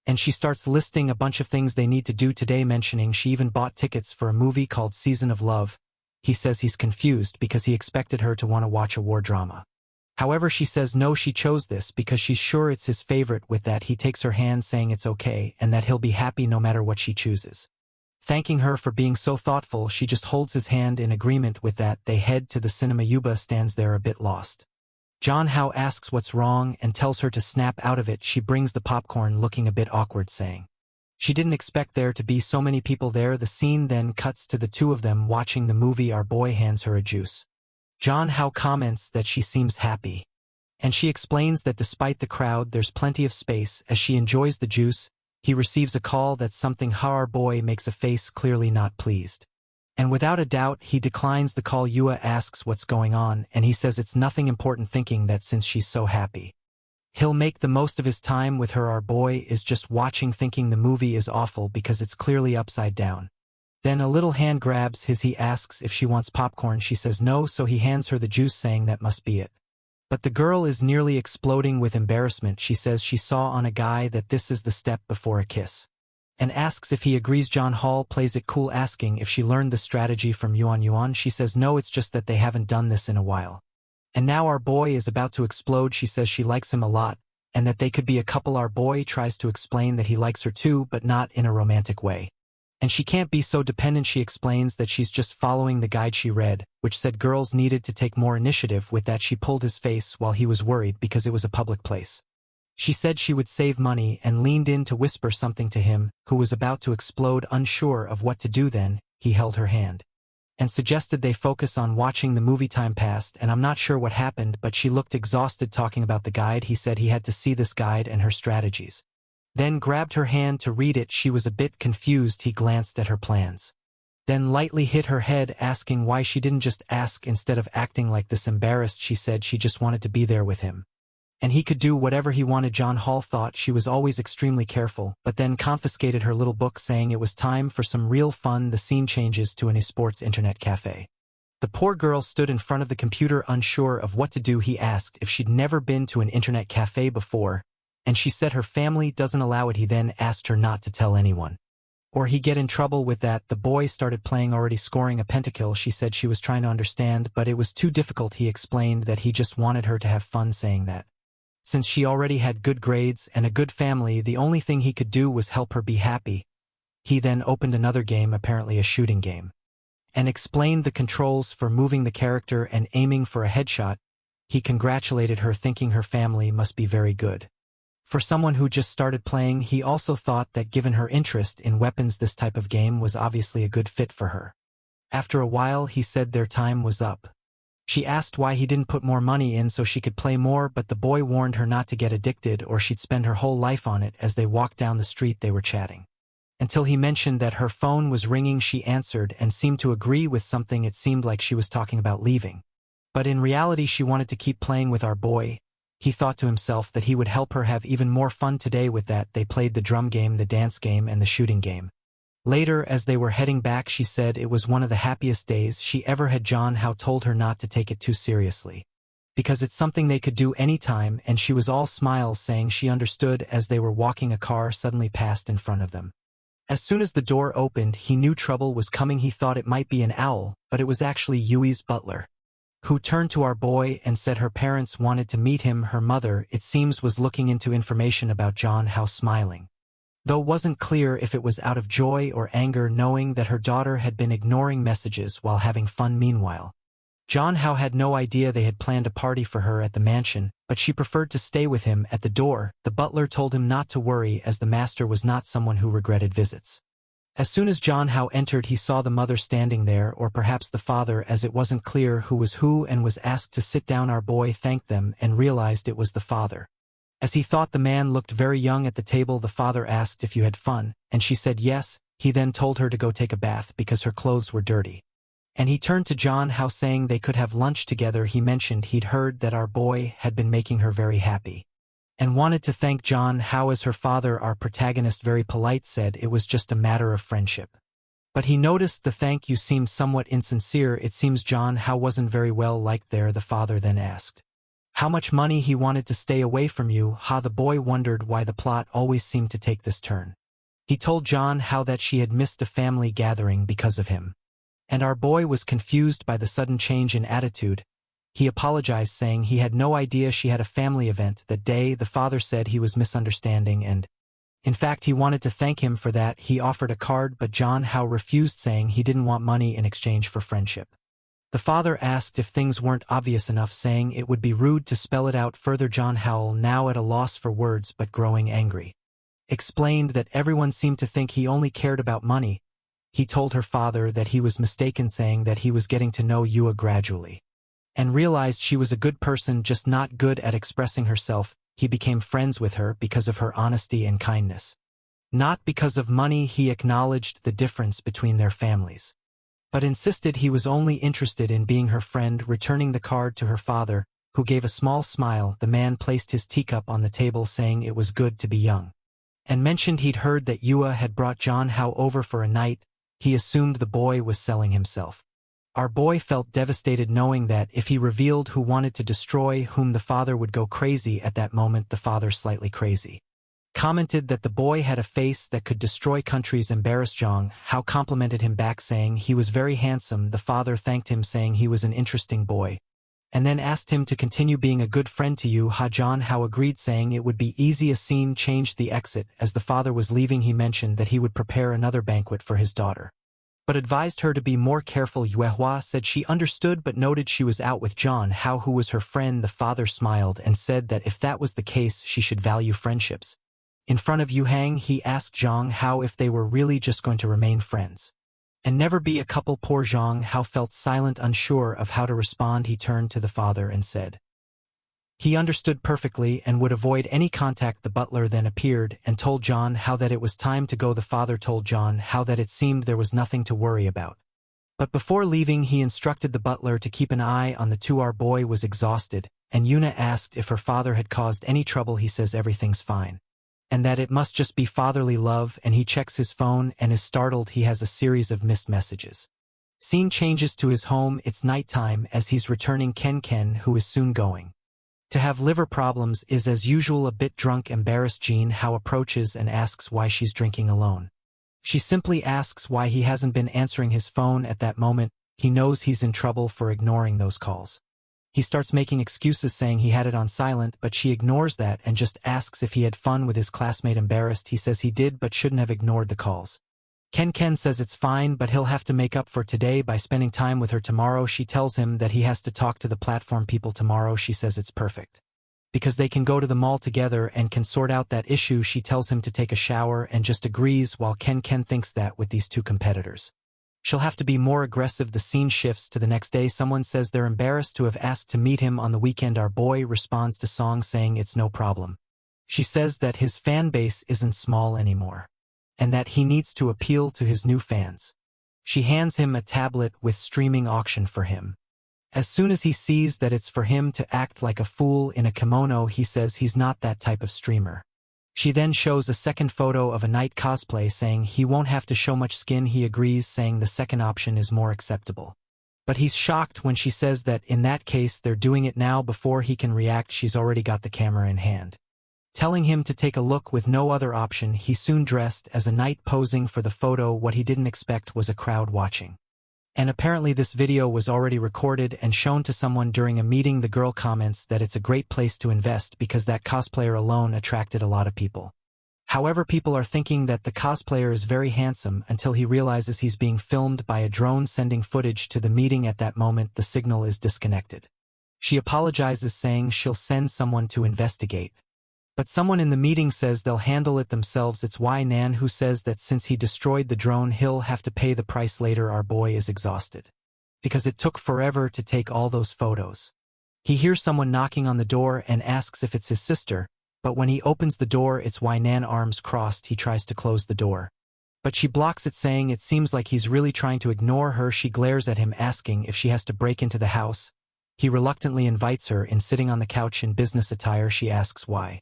Speaker 1: and she starts listing a bunch of things they need to do today, mentioning she even bought tickets for a movie called Season of Love. He says he's confused because he expected her to want to watch a war drama. However, she says no, she chose this because she's sure it's his favorite. With that, he takes her hand, saying it's okay and that he'll be happy no matter what she chooses. Thanking her for being so thoughtful, she just holds his hand in agreement. With that, they head to the cinema. Yuba stands there a bit lost. John Hao asks what's wrong and tells her to snap out of it. She brings the popcorn, looking a bit awkward, saying she didn't expect there to be so many people there. The scene then cuts to the two of them watching the movie. Our boy hands her a juice. John Hao comments that she seems happy, and she explains that despite the crowd there's plenty of space. As she enjoys the juice, he receives a call. That's something. Our boy makes a face, clearly not pleased, and without a doubt he declines the call. Yua asks what's going on and he says it's nothing important, thinking that since she's so happy he'll make the most of his time with her. Our boy is just watching, thinking the movie is awful because it's clearly upside down. Then a little hand grabs his. He asks if she wants popcorn. She says no, so he hands her the juice, saying that must be it. But the girl is nearly exploding with embarrassment. She says she saw on a guy that this is the step before a kiss, and asks if he agrees. John Hall plays it cool, asking if she learned the strategy from Yuan. She says no, it's just that they haven't done this in a while. And now our boy is about to explode. She says she likes him a lot, and that they could be a couple. Our boy tries to explain that he likes her too, but not in a romantic way. And she can't be so dependent. She explains that she's just following the guide she read, which said girls needed to take more initiative. With that, she pulled his face while he was worried because it was a public place. She said she would save money and leaned in to whisper something to him, who was about to explode, unsure of what to do. Then he held her hand and suggested they focus on watching the movie. Time passed, and I'm not sure what happened, but she looked exhausted talking about the guide. He said he had to see this guide and her strategies, then grabbed her hand to read it. She was a bit confused. He glanced at her plans, then lightly hit her head, asking why she didn't just ask instead of acting like this. Embarrassed, she said she just wanted to be there with him. And he could do whatever he wanted. John Hall thought she was always extremely careful, but then confiscated her little book saying it was time for some real fun. The scene changes to an esports internet cafe. The poor girl stood in front of the computer unsure of what to do. He asked if she'd never been to an internet cafe before, and she said her family doesn't allow it. He then asked her not to tell anyone, or he'd get in trouble with that. The boy started playing, already scoring a pentakill. She said she was trying to understand, but it was too difficult. He explained that he just wanted her to have fun, saying that since she already had good grades and a good family, the only thing he could do was help her be happy. He then opened another game, apparently a shooting game, and explained the controls for moving the character and aiming for a headshot. He congratulated her, thinking her family must be very good. For someone who just started playing, he also thought that given her interest in weapons, this type of game was obviously a good fit for her. After a while, he said their time was up. She asked why he didn't put more money in so she could play more, but the boy warned her not to get addicted or she'd spend her whole life on it. As they walked down the street, they were chatting, until he mentioned that her phone was ringing. She answered and seemed to agree with something. It seemed like she was talking about leaving, but in reality she wanted to keep playing with our boy. He thought to himself that he would help her have even more fun today. With that, they played the drum game, the dance game, and the shooting game. Later, as they were heading back, she said it was one of the happiest days she ever had. John How told her not to take it too seriously, because it's something they could do anytime, and she was all smiles, saying she understood. As they were walking, a car suddenly passed in front of them. As soon as the door opened, he knew trouble was coming. He thought it might be an owl, but it was actually Yui's butler, who turned to our boy and said her parents wanted to meet him. Her mother, it seems, was looking into information about John How, smiling, though wasn't clear if it was out of joy or anger, knowing that her daughter had been ignoring messages while having fun. Meanwhile, John How had no idea they had planned a party for her at the mansion, but she preferred to stay with him. At the door, the butler told him not to worry, as the master was not someone who regretted visits. As soon as John How entered, he saw the mother standing there, or perhaps the father, as it wasn't clear who was who, and was asked to sit down. Our boy thanked them and realized it was the father. As he thought the man looked very young at the table, the father asked if you had fun, and she said yes. He then told her to go take a bath because her clothes were dirty. And he turned to John How, saying they could have lunch together. He mentioned he'd heard that our boy had been making her very happy, and wanted to thank John How as her father. Our protagonist, very polite, said it was just a matter of friendship. But he noticed the thank you seemed somewhat insincere. It seems John How wasn't very well liked there. The father then asked how much money he wanted to stay away from you. The boy wondered why the plot always seemed to take this turn. He told John How that she had missed a family gathering because of him, and our boy was confused by the sudden change in attitude. He apologized, saying he had no idea she had a family event that day. The father said he was misunderstanding, and in fact he wanted to thank him for that. He offered a card, but John How refused, saying he didn't want money in exchange for friendship. The father asked if things weren't obvious enough, saying it would be rude to spell it out further. John How, now at a loss for words but growing angry, explained that everyone seemed to think he only cared about money. He told her father that he was mistaken, saying that he was getting to know Yua gradually, and realized she was a good person, just not good at expressing herself. He became friends with her because of her honesty and kindness, not because of money. He acknowledged the difference between their families, but insisted he was only interested in being her friend. Returning the card to her father, who gave a small smile, the man placed his teacup on the table, saying it was good to be young, and mentioned he'd heard that Yua had brought John How over for a night. He assumed the boy was selling himself. Our boy felt devastated, knowing that if he revealed who wanted to destroy whom, the father would go crazy. At that moment, the father, slightly crazy, commented that the boy had a face that could destroy countries. Embarrassed, John How complimented him back, saying he was very handsome. The father thanked him, saying he was an interesting boy, and then asked him to continue being a good friend to you. John How agreed, saying it would be easy. A scene changed. The exit. As the father was leaving, he mentioned that he would prepare another banquet for his daughter, but advised her to be more careful. Yuehua said she understood, but noted she was out with John How, who was her friend. The father smiled and said that if that was the case, she should value friendships. In front of Yu Hang, he asked Zhang Hao if they were really just going to remain friends and never be a couple. Poor Zhang Hao felt silent, unsure of how to respond. He turned to the father and said he understood perfectly and would avoid any contact. The butler then appeared and told John Hao that it was time to go. The father told John Hao that it seemed there was nothing to worry about, but before leaving he instructed the butler to keep an eye on the two. Our boy was exhausted. and Yuna asked if her father had caused any trouble. He says everything's fine, and that it must just be fatherly love, and he checks his phone and is startled. He has a series of missed messages. Scene changes to his home. It's nighttime as he's returning Ken, who is soon going to have liver problems, is as usual a bit drunk. Embarrassed, Jean Hao approaches and asks why she's drinking alone. She simply asks why he hasn't been answering his phone at that moment. He knows he's in trouble for ignoring those calls. He starts making excuses saying he had it on silent, but she ignores that and just asks if he had fun with his classmate. Embarrassed, he says he did but shouldn't have ignored the calls. Ken says it's fine, but he'll have to make up for today by spending time with her tomorrow. She tells him that he has to talk to the platform people tomorrow. She says it's perfect, because they can go to the mall together and can sort out that issue. She tells him to take a shower and just agrees, while Ken thinks that with these two competitors, she'll have to be more aggressive. The scene shifts to the next day. Someone says they're embarrassed to have asked to meet him on the weekend. Our boy responds to Song saying it's no problem. She says that his fan base isn't small anymore, and that he needs to appeal to his new fans. She hands him a tablet with streaming auction for him. As soon as he sees that it's for him to act like a fool in a kimono, he says he's not that type of streamer. She then shows a second photo of a night cosplay saying he won't have to show much skin. He agrees, saying the second option is more acceptable. But he's shocked when she says that in that case they're doing it now. Before he can react, she's already got the camera in hand, telling him to take a look with no other option. He soon dressed as a knight posing for the photo. What he didn't expect was a crowd watching. And apparently this video was already recorded and shown to someone during a meeting. The girl comments that it's a great place to invest because that cosplayer alone attracted a lot of people. However, people are thinking that the cosplayer is very handsome until he realizes he's being filmed by a drone sending footage to the meeting. At that moment, the signal is disconnected. She apologizes, saying she'll send someone to investigate. But someone in the meeting says they'll handle it themselves. It's Nan who says that since he destroyed the drone, he'll have to pay the price later. Our boy is exhausted, because it took forever to take all those photos. He hears someone knocking on the door and asks if it's his sister, but when he opens the door, it's Nan. Arms crossed, he tries to close the door, but she blocks it, saying it seems like he's really trying to ignore her. She glares at him, asking if she has to break into the house. He reluctantly invites her in. Sitting on the couch in business attire, she asks why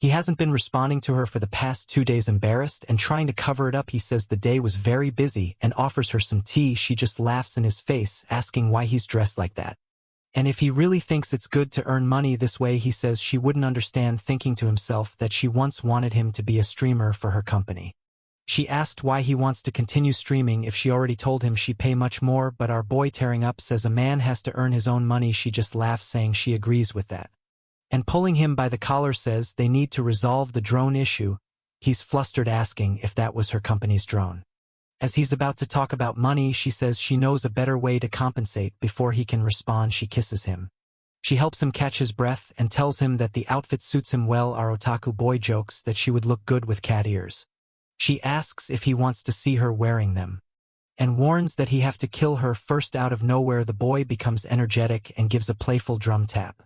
Speaker 1: he hasn't been responding to her for the past 2 days. Embarrassed and trying to cover it up, he says the day was very busy and offers her some tea. She just laughs in his face, asking why he's dressed like that, and if he really thinks it's good to earn money this way. He says she wouldn't understand, thinking to himself that she once wanted him to be a streamer for her company. She asked why he wants to continue streaming if she already told him she'd pay much more, but our boy, tearing up, says a man has to earn his own money. She just laughs, saying she agrees with that, and pulling him by the collar says they need to resolve the drone issue. He's flustered, asking if that was her company's drone. As he's about to talk about money, she says she knows a better way to compensate. Before he can respond, she kisses him. She helps him catch his breath and tells him that the outfit suits him well. Our otaku boy jokes that she would look good with cat ears. She asks if he wants to see her wearing them, and warns that he have to kill her first. Out of nowhere, the boy becomes energetic and gives a playful drum tap.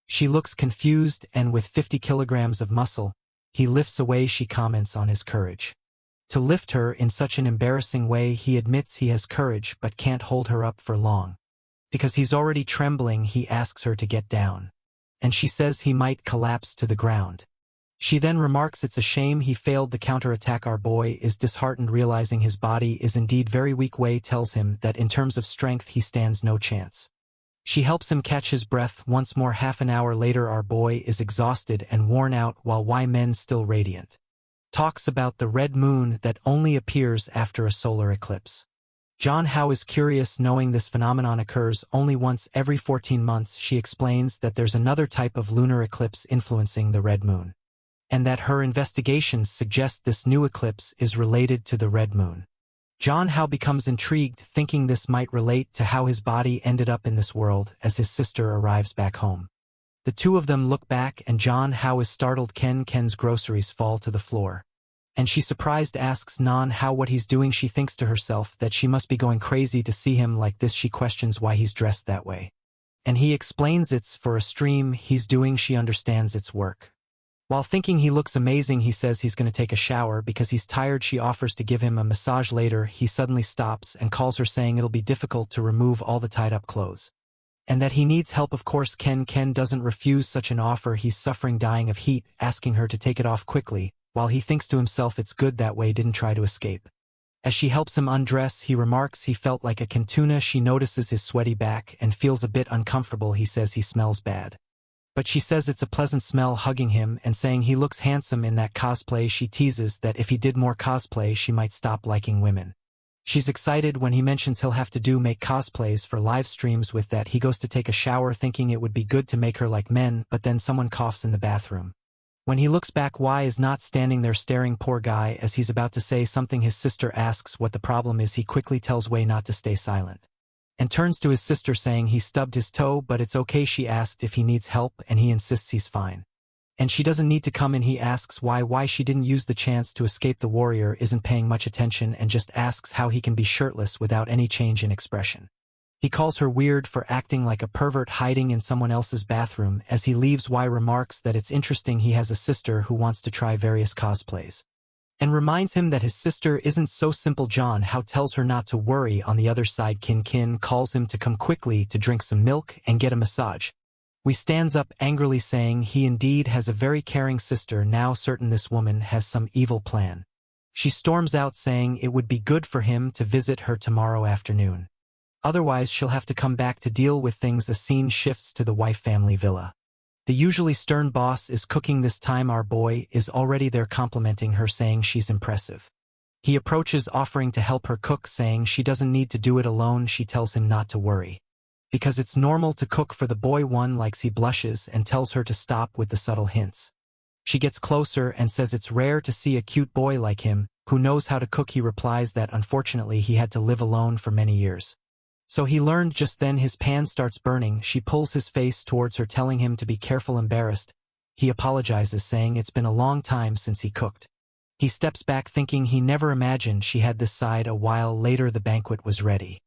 Speaker 1: She looks confused, and with 50 kilograms of muscle, he lifts away. She comments on his courage to lift her in such an embarrassing way. He admits he has courage but can't hold her up for long, because he's already trembling. He asks her to get down, and she says he might collapse to the ground. She then remarks it's a shame he failed the counterattack. Our boy is disheartened, realizing his body is indeed very weak. Wei tells him that in terms of strength he stands no chance. She helps him catch his breath once more. Half an hour later, our boy is exhausted and worn out, while Men, still radiant, talks about the red moon that only appears after a solar eclipse. John Hao is curious, knowing this phenomenon occurs only once every 14 months. She explains that there's another type of lunar eclipse influencing the red moon, and that her investigations suggest this new eclipse is related to the red moon. John Hao becomes intrigued, thinking this might relate to how his body ended up in this world. As his sister arrives back home, the two of them look back and John Hao is startled. Ken's groceries fall to the floor, and she surprised asks Hao what he's doing. She thinks to herself that she must be going crazy to see him like this. She questions why he's dressed that way, and he explains it's for a stream he's doing. She understands it's work. While thinking he looks amazing, he says he's going to take a shower because he's tired. She offers to give him a massage later. He suddenly stops and calls her, saying it'll be difficult to remove all the tied-up clothes, and that he needs help. Of course Ken doesn't refuse such an offer. He's suffering, dying of heat, asking her to take it off quickly, while he thinks to himself it's good that way, didn't try to escape. As she helps him undress, he remarks he felt like a cantuna. She notices his sweaty back and feels a bit uncomfortable. He says he smells bad. But she says it's a pleasant smell, hugging him and saying he looks handsome in that cosplay. She teases that if he did more cosplay she might stop liking women. She's excited when he mentions he'll have to make cosplays for live streams. With that, he goes to take a shower thinking it would be good to make her like men, but then someone coughs in the bathroom. When he looks back, Y is not standing there staring. Poor guy. As he's about to say something, his sister asks what the problem is. He quickly tells Wei not to stay silent, and turns to his sister saying he stubbed his toe, but it's okay. She asked if he needs help, and he insists he's fine. And she doesn't need to come in. He asks why she didn't use the chance to escape. The warrior isn't paying much attention and just asks how he can be shirtless without any change in expression. He calls her weird for acting like a pervert hiding in someone else's bathroom. As he leaves, Y remarks that it's interesting he has a sister who wants to try various cosplays, and reminds him that his sister isn't so simple. John Hao tells her not to worry. On the other side, Kin calls him to come quickly to drink some milk and get a massage. We stands up angrily saying he indeed has a very caring sister, now certain this woman has some evil plan. She storms out saying it would be good for him to visit her tomorrow afternoon. Otherwise she'll have to come back to deal with things. The scene shifts to the wife family villa. The usually stern boss is cooking. This time our boy is already there, complimenting her, saying she's impressive. He approaches, offering to help her cook, saying she doesn't need to do it alone. She tells him not to worry, because it's normal to cook for the boy one likes. He blushes and tells her to stop with the subtle hints. She gets closer and says it's rare to see a cute boy like him, who knows how to cook. He replies that unfortunately he had to live alone for many years, so he learned. Just then his pan starts burning. She pulls his face towards her, telling him to be careful. Embarrassed, he apologizes, saying it's been a long time since he cooked. He steps back, thinking he never imagined she had this side. A while later the banquet was ready.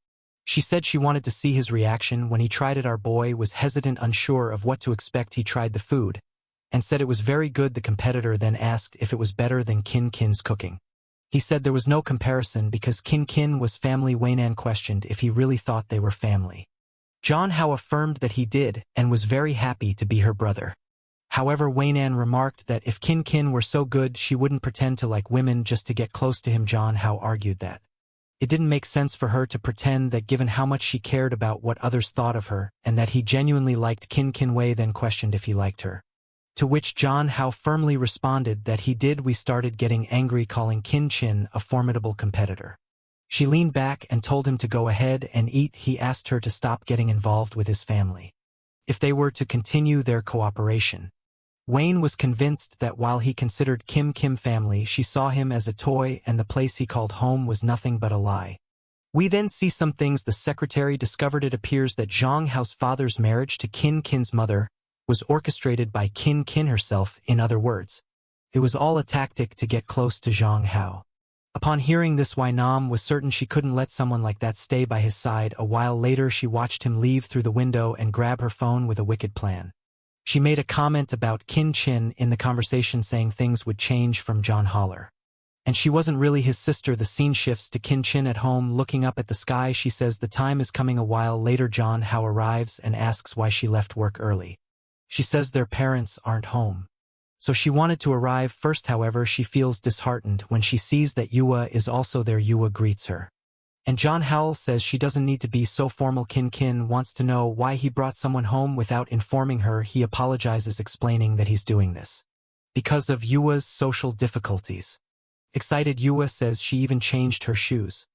Speaker 1: She said she wanted to see his reaction when he tried it. Our boy was hesitant, unsure of what to expect. He tried the food and said it was very good. The competitor then asked if it was better than Kin's cooking. He said there was no comparison because Kin was family. Weinan questioned if he really thought they were family. John Hao affirmed that he did and was very happy to be her brother. However, Weinan remarked that if Kin were so good she wouldn't pretend to like women just to get close to him. John Hao argued that it didn't make sense for her to pretend that, given how much she cared about what others thought of her, and that he genuinely liked Kin. Wei then questioned if he liked her, to which John Hao firmly responded that he did. We started getting angry, calling Kin a formidable competitor. She leaned back and told him to go ahead and eat. He asked her to stop getting involved with his family if they were to continue their cooperation. Wayne was convinced that while he considered Kim family, she saw him as a toy, and the place he called home was nothing but a lie. We then see some things the secretary discovered. It appears that Zhang Hao's father's marriage to Kin's mother was orchestrated by Kin herself. In other words, it was all a tactic to get close to Zhang Hao. Upon hearing this, Wei Nam was certain she couldn't let someone like that stay by his side. A while later she watched him leave through the window and grab her phone with a wicked plan. She made a comment about Kin in the conversation, saying things would change from John Holler, and she wasn't really his sister. The scene shifts to Kin at home, looking up at the sky. She says the time is coming. A while later John Hao arrives and asks why she left work early. She says their parents aren't home, so she wanted to arrive first. However, she feels disheartened when she sees that Yua is also there. Yua greets her, and John Howell says she doesn't need to be so formal. Kin wants to know why he brought someone home without informing her. He apologizes, explaining that he's doing this because of Yua's social difficulties. Excited, Yua says she even changed her shoes.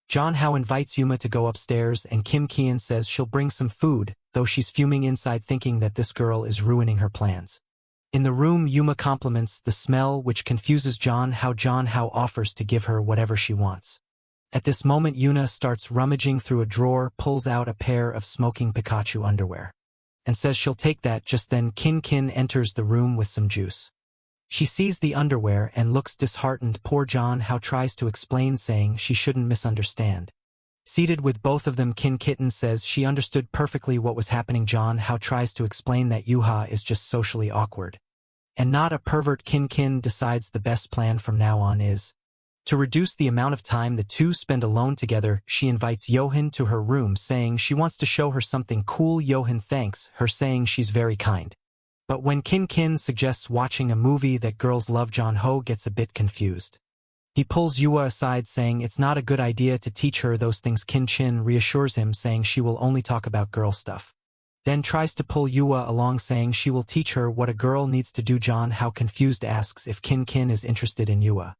Speaker 1: John Hao invites Yuma to go upstairs, and Kim says she'll bring some food, though she's fuming inside, thinking that this girl is ruining her plans. In the room, Yuma compliments the smell, which confuses John Hao. John Hao offers to give her whatever she wants. At this moment, Yuna starts rummaging through a drawer, pulls out a pair of smoking Pikachu underwear, and says she'll take that. Just then, Kin enters the room with some juice. She sees the underwear and looks disheartened. Poor John Hao tries to explain, saying she shouldn't misunderstand. Seated with both of them, Kitten says she understood perfectly what was happening. John Hao tries to explain that Yuha is just socially awkward and not a pervert. Kin decides the best plan from now on is To reduce the amount of time the two spend alone together, she invites Yohan to her room saying she wants to show her something cool. Yohan thanks her saying she's very kind. But when Kin suggests watching a movie that girls love, Jong-ho gets a bit confused. He pulls Yua aside saying it's not a good idea to teach her those things. Kin reassures him saying she will only talk about girl stuff. Then tries to pull Yua along saying she will teach her what a girl needs to do. Jong-ho confused asks if Kin is interested in Yua.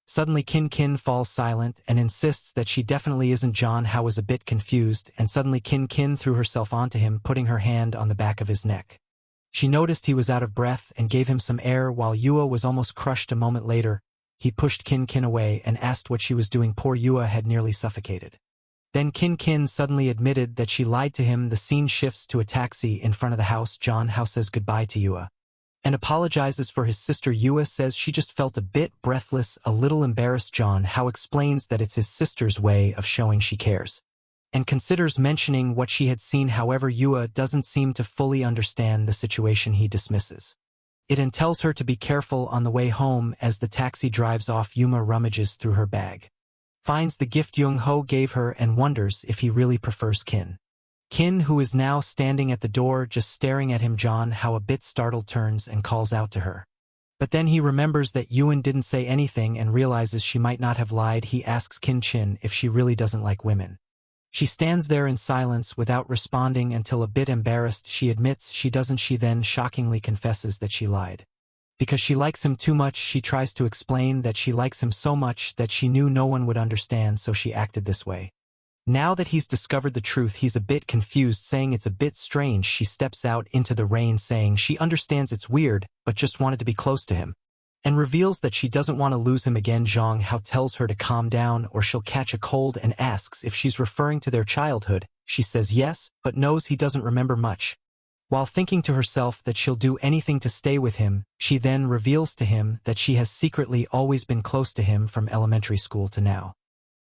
Speaker 1: Suddenly Kin falls silent and insists that she definitely isn't. Jong-ho is a bit confused, and suddenly Kin threw herself onto him, putting her hand on the back of his neck. She noticed he was out of breath and gave him some air while Yua was almost crushed. A moment later, he pushed Kin away and asked what she was doing. Poor Yua had nearly suffocated. Then Kin suddenly admitted that she lied to him. The scene shifts to a taxi in front of the house. Jong-ho says goodbye to Yua and apologizes for his sister. Yua says she just felt a bit breathless, a little embarrassed. Jong-ho explains that it's his sister's way of showing she cares, and considers mentioning what she had seen. However, Yua doesn't seem to fully understand the situation. He dismisses it and tells her to be careful on the way home. As the taxi drives off, Yuma rummages through her bag, finds the gift Jong-ho gave her, and wonders if he really prefers Kin, who is now standing at the door just staring at him. Jong-ho, a bit startled, turns and calls out to her. But then he remembers that Yoon didn't say anything and realizes she might not have lied. He asks Kin if she really doesn't like women. She stands there in silence without responding until, a bit embarrassed, she admits she doesn't. She then shockingly confesses that she lied because she likes him too much. She tries to explain that she likes him so much that she knew no one would understand, so she acted this way. Now that he's discovered the truth, he's a bit confused, saying it's a bit strange. She steps out into the rain saying she understands it's weird, but just wanted to be close to him, and reveals that she doesn't want to lose him again. Jong-ho tells her to calm down or she'll catch a cold and asks if she's referring to their childhood. She says yes, but knows he doesn't remember much. While thinking to herself that she'll do anything to stay with him, she then reveals to him that she has secretly always been close to him from elementary school to now,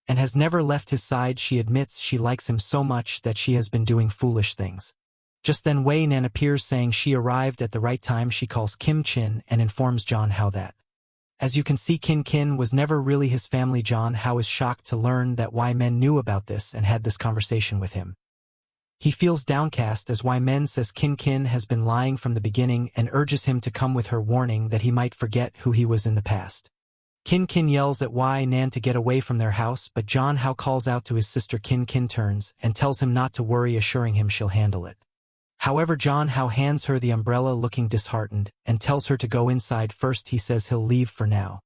Speaker 1: and has never left his side. She admits she likes him so much that she has been doing foolish things. Just then Wei-nan appears saying she arrived at the right time. She calls Kim Chin and informs Jong-ho that, as you can see, Kin was never really his family. Jong-ho is shocked to learn that Wei-men knew about this and had this conversation with him. He feels downcast as Wei-men says Kin has been lying from the beginning and urges him to come with her, warning that he might forget who he was in the past. Kin yells at Wei-nan to get away from their house, but Jong-ho calls out to his sister. Kin turns and tells him not to worry, assuring him she'll handle it. However, Jong-ho hands her the umbrella, looking disheartened, and tells her to go inside first. He says he'll leave for now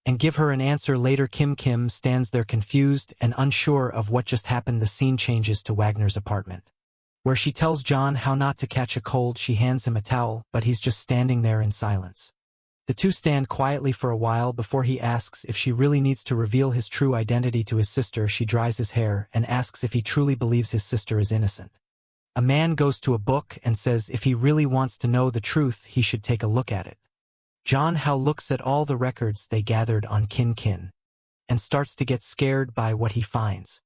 Speaker 1: and give her an answer later. Kim stands there confused and unsure of what just happened. The scene changes to Wagner's apartment, where she tells Jong-ho not to catch a cold. She hands him a towel, but he's just standing there in silence. The two stand quietly for a while before he asks if she really needs to reveal his true identity to his sister. She dries his hair and asks if he truly believes his sister is innocent. A man goes to a book and says if he really wants to know the truth, he should take a look at it. Jong-ho looks at all the records they gathered on Kin and starts to get scared by what he finds.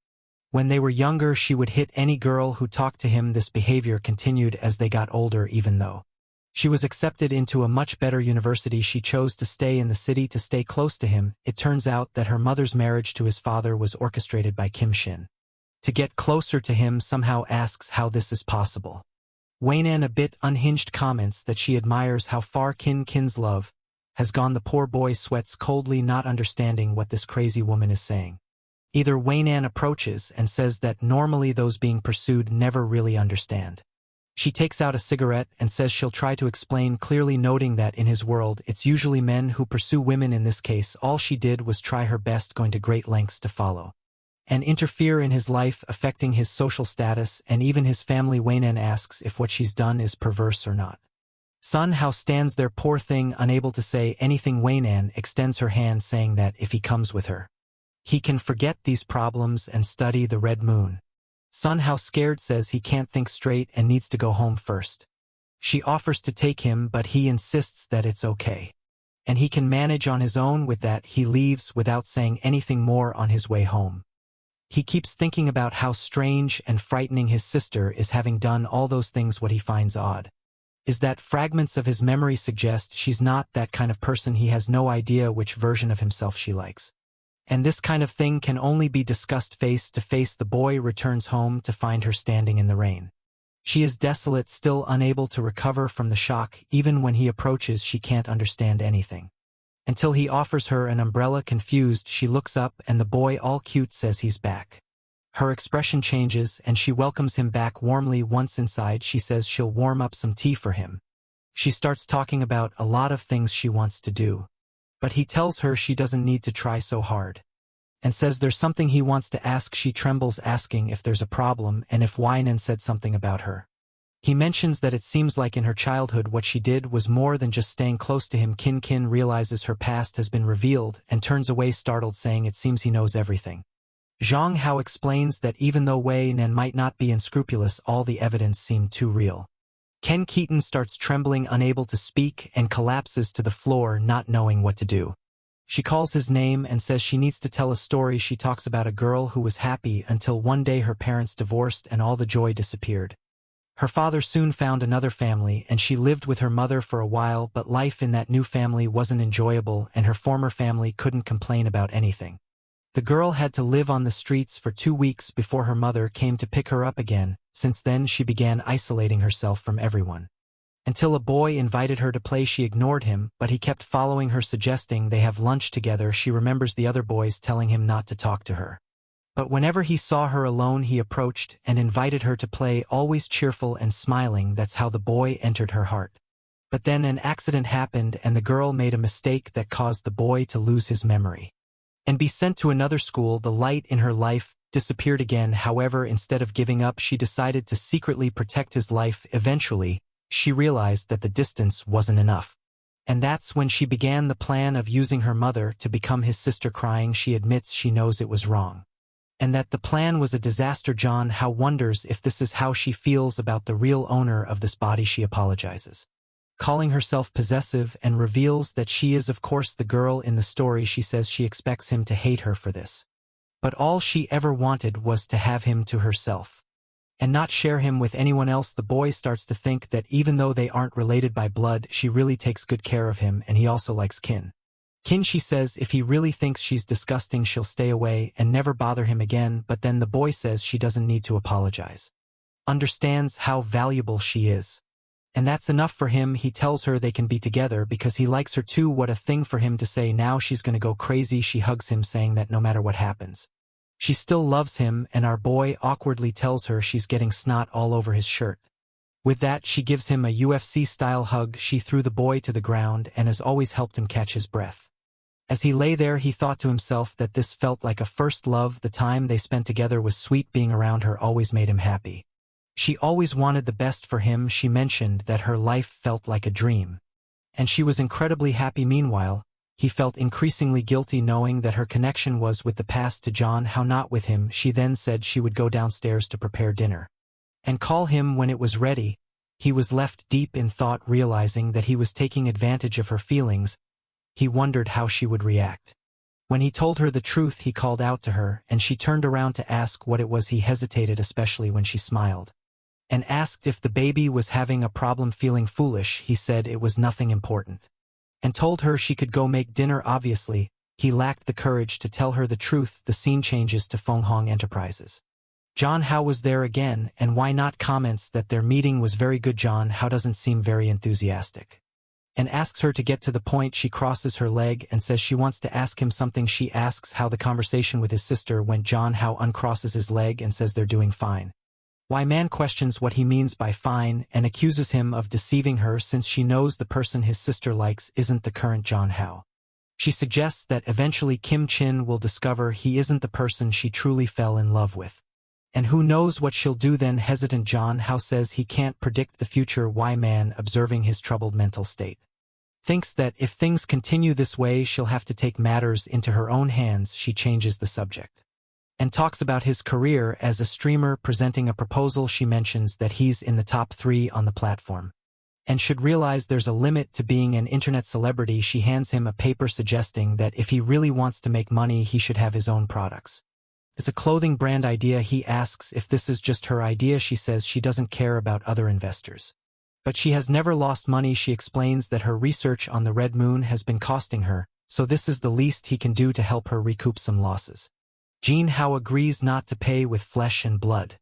Speaker 1: When they were younger, she would hit any girl who talked to him. This behavior continued as they got older. Even though she was accepted into a much better university, she chose to stay in the city to stay close to him. It turns out that her mother's marriage to his father was orchestrated by Kim Shin. To get closer to him, somehow asks how this is possible. Wei-nan, a bit unhinged, comments that she admires how far Kin's love has gone. The poor boy sweats coldly, not understanding what this crazy woman is saying. Either Wei-nan approaches and says that normally those being pursued never really understand. She takes out a cigarette and says she'll try to explain, clearly noting that in his world it's usually men who pursue women. In this case, all she did was try her best, going to great lengths to follow and interfere in his life, affecting his social status and even his family. Wei-nan asks if what she's done is perverse or not. Sun-ho stands there, poor thing, unable to say anything. Wei-nan extends her hand, saying that if he comes with her, he can forget these problems and study the red moon. Sun-ho, scared, says he can't think straight and needs to go home first. She offers to take him, but he insists that it's okay, and he can manage on his own. With that, he leaves without saying anything more. On his way home, he keeps thinking about how strange and frightening his sister is, having done all those things. What he finds odd is that fragments of his memory suggest she's not that kind of person. He has no idea which version of himself she likes. And this kind of thing can only be discussed face to face. The boy returns home to find her standing in the rain. She is desolate, still unable to recover from the shock. Even when he approaches, she can't understand anything. Until he offers her an umbrella. Confused, she looks up and the boy, all cute, says he's back. Her expression changes and she welcomes him back warmly. Once inside, she says she'll warm up some tea for him. She starts talking about a lot of things she wants to do. But he tells her she doesn't need to try so hard. And says there's something he wants to ask. She trembles, asking if there's a problem and if Wynan said something about her. He mentions that it seems like in her childhood what she did was more than just staying close to him. Kin realizes her past has been revealed and turns away startled, saying it seems he knows everything. Zhang Hao explains that even though Wei Nan might not be unscrupulous, all the evidence seemed too real. Ken Keaton starts trembling, unable to speak, and collapses to the floor, not knowing what to do. She calls his name and says she needs to tell a story. She talks about a girl who was happy until one day her parents divorced and all the joy disappeared. Her father soon found another family and she lived with her mother for a while, but life in that new family wasn't enjoyable and her former family couldn't complain about anything. The girl had to live on the streets for 2 weeks before her mother came to pick her up again. Since then she began isolating herself from everyone. Until a boy invited her to play, she ignored him, but he kept following her, suggesting they have lunch together. She remembers the other boys telling him not to talk to her. But whenever he saw her alone, he approached and invited her to play, always cheerful and smiling. That's how the boy entered her heart. But then an accident happened and the girl made a mistake that caused the boy to lose his memory and be sent to another school. The light in her life disappeared again. However, instead of giving up, she decided to secretly protect his life. Eventually, she realized that the distance wasn't enough. And that's when she began the plan of using her mother to become his sister. Crying, she admits she knows it was wrong, and that the plan was a disaster. John Hao wonders if this is how she feels about the real owner of this body. She apologizes, calling herself possessive, and reveals that she is of course the girl in the story. She says she expects him to hate her for this, but all she ever wanted was to have him to herself and not share him with anyone else. The boy starts to think that even though they aren't related by blood, she really takes good care of him, and he also likes Kin. She says if he really thinks she's disgusting, she'll stay away and never bother him again. But then the boy says she doesn't need to apologize, understands how valuable she is, and that's enough for him. He tells her they can be together because he likes her too. What a thing for him to say. Now she's gonna go crazy. She hugs him, saying that no matter what happens, she still loves him, and our boy awkwardly tells her she's getting snot all over his shirt. With that, she gives him a UFC-style hug. She threw the boy to the ground and has always helped him catch his breath. As he lay there, he thought to himself that this felt like a first love. The time they spent together was sweet. Being around her always made him happy. She always wanted the best for him. She mentioned that her life felt like a dream, and she was incredibly happy. Meanwhile, he felt increasingly guilty knowing that her connection was with the past, to John Hao, not with him. She then said she would go downstairs to prepare dinner and call him when it was ready. He was left deep in thought, realizing that he was taking advantage of her feelings. He wondered how she would react. When he told her the truth, he called out to her, and she turned around to ask what it was. He hesitated, especially when she smiled, and asked if the baby was having a problem. Feeling foolish, he said it was nothing important, and told her she could go make dinner. Obviously, he lacked the courage to tell her the truth. The scene changes to Fenghong Enterprises. John Hao was there again, and why not comments that their meeting was very good. John Hao doesn't seem very enthusiastic and asks her to get to the point. She crosses her leg and says she wants to ask him something. She asks how the conversation with his sister went. John Hao uncrosses his leg and says they're doing fine. Why Man questions what he means by fine and accuses him of deceiving her, since she knows the person his sister likes isn't the current John Hao. She suggests that eventually Kim Chin will discover he isn't the person she truly fell in love with, and who knows what she'll do then. Hesitant, John Hao says he can't predict the future. Why Man, observing his troubled mental state, thinks that if things continue this way, she'll have to take matters into her own hands. She changes the subject and talks about his career as a streamer, presenting a proposal. She mentions that he's in the top 3 on the platform and should realize there's a limit to being an internet celebrity. She hands him a paper suggesting that if he really wants to make money, he should have his own products. It's a clothing brand idea. He asks if this is just her idea. She says she doesn't care about other investors, but she has never lost money. She explains that her research on the Red Moon has been costing her, so this is the least he can do to help her recoup some losses. Jin Hao agrees not to pay with flesh and blood.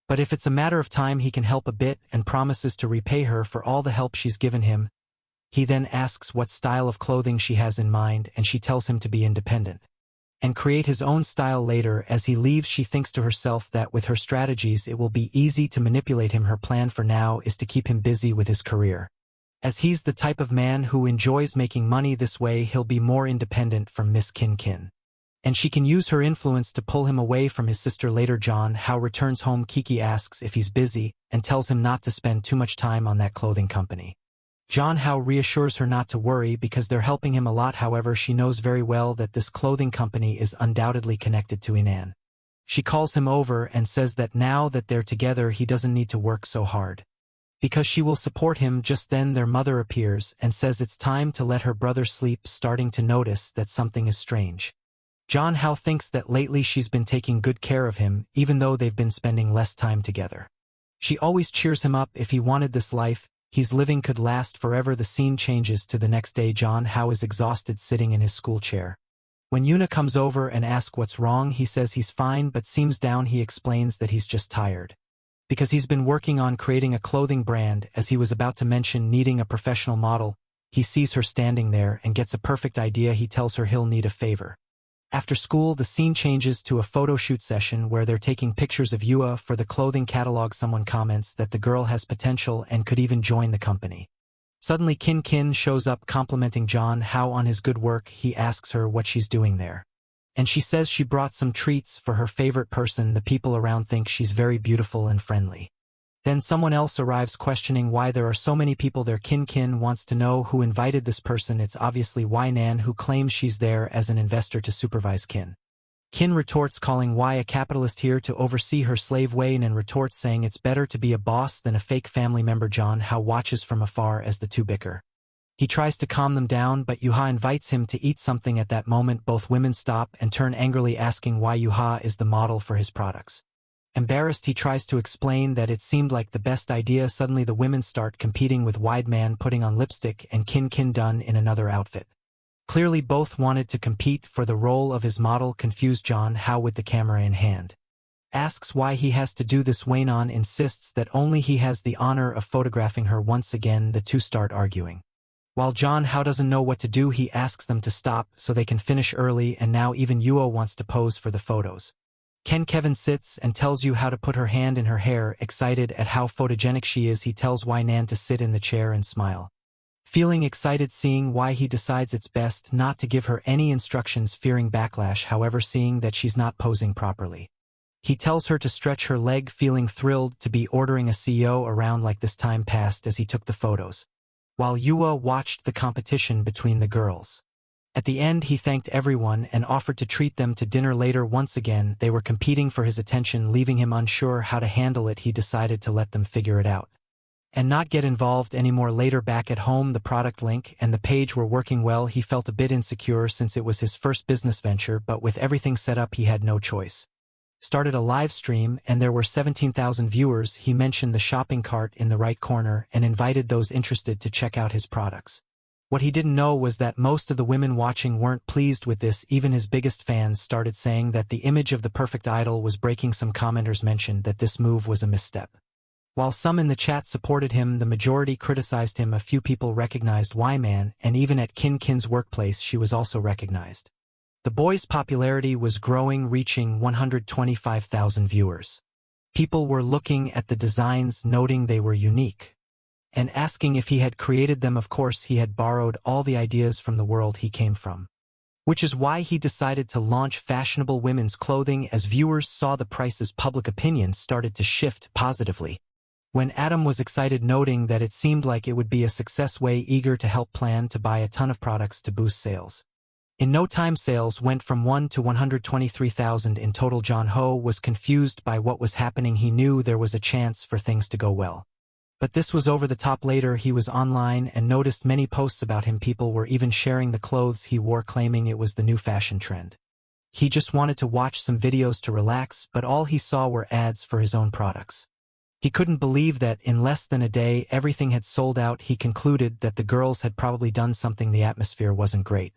Speaker 1: But if it's a matter of time he can help a bit and promises to repay her for all the help she's given him. He then asks what style of clothing she has in mind and she tells him to be independent and create his own style later. As he leaves, she thinks to herself that with her strategies it will be easy to manipulate him. Her plan for now is to keep him busy with his career. As he's the type of man who enjoys making money this way, he'll be more independent from Miss Kin Kin. And she can use her influence to pull him away from his sister later. John Hao returns home. Kiki asks if he's busy and tells him not to spend too much time on that clothing company. John Hao reassures her not to worry because they're helping him a lot. However, she knows very well that this clothing company is undoubtedly connected to Inan. She calls him over and says that now that they're together he doesn't need to work so hard, because she will support him. Just then their mother appears and says it's time to let her brother sleep, starting to notice that something is strange. John Hao thinks that lately she's been taking good care of him, even though they've been spending less time together. She always cheers him up. If he wanted this life he's living could last forever. The scene changes to the next day. John Hao is exhausted, sitting in his school chair. When Yuna comes over and asks what's wrong, he says he's fine but seems down. He explains that he's just tired, because he's been working on creating a clothing brand. As he was about to mention needing a professional model, he sees her standing there and gets a perfect idea. He tells her he'll need a favor. After school, the scene changes to a photo shoot session where they're taking pictures of Yua for the clothing catalog. Someone comments that the girl has potential and could even join the company. Suddenly Kin Kin shows up complimenting John Hao on his good work. He asks her what she's doing there, and she says she brought some treats for her favorite person. The people around think she's very beautiful and friendly. Then someone else arrives questioning why there are so many people there. Kin Kin wants to know who invited this person. It's obviously Wai Nan, who claims she's there as an investor to supervise Kin. Kin retorts, calling Wai a capitalist here to oversee her slave. Wai Nan retorts, saying it's better to be a boss than a fake family member. John Hao watches from afar as the two bicker. He tries to calm them down, but Yuha invites him to eat something. At that moment both women stop and turn angrily, asking why Yuha is the model for his products. Embarrassed, he tries to explain that it seemed like the best idea. Suddenly the women start competing, with Wide Man putting on lipstick and Kin Kin done in another outfit. Clearly both wanted to compete for the role of his model. Confused, John Hao, with the camera in hand, asks why he has to do this. Waynon insists that only he has the honor of photographing her. Once again the two start arguing. While John Hao doesn't know what to do, he asks them to stop so they can finish early, and now even Yuo wants to pose for the photos. Kevin sits and tells Yu how to put her hand in her hair. Excited at how photogenic she is, he tells Wai Nan to sit in the chair and smile. Feeling excited seeing why, he decides it's best not to give her any instructions, fearing backlash. However, seeing that she's not posing properly, he tells her to stretch her leg. Feeling thrilled to be ordering a CEO around like this. Time passed as he took the photos, while Yua watched the competition between the girls. At the end he thanked everyone and offered to treat them to dinner later. Once again they were competing for his attention, leaving him unsure how to handle it. He decided to let them figure it out and not get involved anymore. Later, back at home, the product link and the page were working well. He felt a bit insecure since it was his first business venture, but with everything set up he had no choice. Started a live stream and there were 17,000 viewers. He mentioned the shopping cart in the right corner and invited those interested to check out his products. What he didn't know was that most of the women watching weren't pleased with this. Even his biggest fans started saying that the image of the perfect idol was breaking. Some commenters mentioned that this move was a misstep. While some in the chat supported him, the majority criticized him. A few people recognized Y-Man, and even at Kin Kin's workplace she was also recognized. The boy's popularity was growing, reaching 125,000 viewers. People were looking at the designs, noting they were unique, and asking if he had created them. Of course, he had borrowed all the ideas from the world he came from, which is why he decided to launch fashionable women's clothing. As viewers saw the prices, public opinion started to shift positively. When Adam was excited, noting that it seemed like it would be a success, way eager to help, plan to buy a ton of products to boost sales. In no time sales went from 1 to 123,000 in total. John Ho was confused by what was happening. He knew there was a chance for things to go well, but this was over the top. Later he was online and noticed many posts about him. People were even sharing the clothes he wore, claiming it was the new fashion trend. He just wanted to watch some videos to relax, but all he saw were ads for his own products. He couldn't believe that in less than a day everything had sold out. He concluded that the girls had probably done something. The atmosphere wasn't great.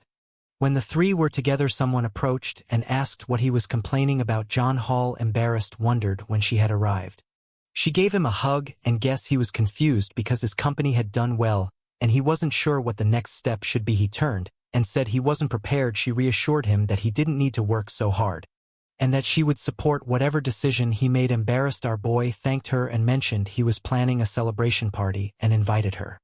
Speaker 1: When the three were together, someone approached and asked what he was complaining about. John Hall, embarrassed, wondered when she had arrived. She gave him a hug and guessed he was confused because his company had done well, and he wasn't sure what the next step should be. He turned and said he wasn't prepared. She reassured him that he didn't need to work so hard, and that she would support whatever decision he made. Embarrassed, our boy thanked her and mentioned he was planning a celebration party and invited her.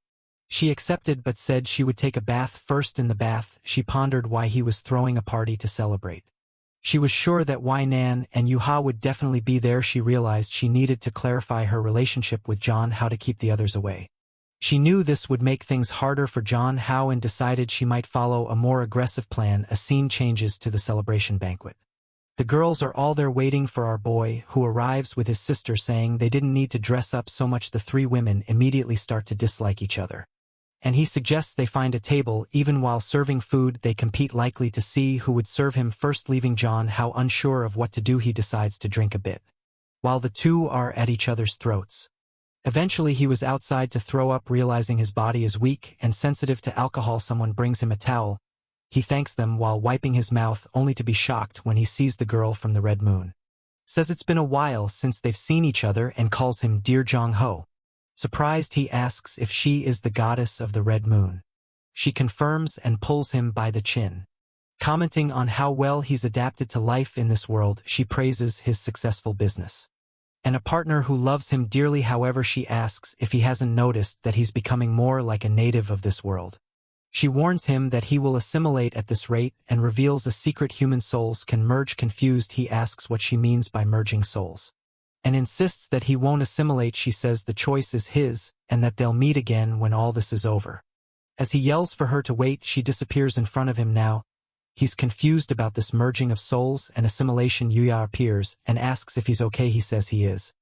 Speaker 1: She accepted but said she would take a bath first. In the bath, she pondered why he was throwing a party to celebrate. She was sure that Wai Nan and Yuha would definitely be there. She realized she needed to clarify her relationship with John Hao to keep the others away. She knew this would make things harder for John Hao and decided she might follow a more aggressive plan. A scene changes to the celebration banquet. The girls are all there waiting for our boy, who arrives with his sister saying they didn't need to dress up so much. The three women immediately start to dislike each other, and he suggests they find a table. Even while serving food, they compete, likely to see who would serve him first. Leaving John Hao unsure of what to do, he decides to drink a bit, while the two are at each other's throats. Eventually he was outside to throw up. Realizing his body is weak and sensitive to alcohol, someone brings him a towel. He thanks them while wiping his mouth, only to be shocked when he sees the girl from the Red Moon. Says it's been a while since they've seen each other and calls him Dear Jong Ho. Surprised, he asks if she is the goddess of the Red Moon. She confirms and pulls him by the chin. Commenting on how well he's adapted to life in this world, she praises his successful business and a partner who loves him dearly. However, she asks if he hasn't noticed that he's becoming more like a native of this world. She warns him that he will assimilate at this rate and reveals a secret: human souls can merge. Confused, he asks what she means by merging souls, and insists that he won't assimilate. She says the choice is his and that they'll meet again when all this is over. As he yells for her to wait, she disappears in front of him. Now he's confused about this merging of souls and assimilation. Yuya appears and asks if he's okay. He says he is,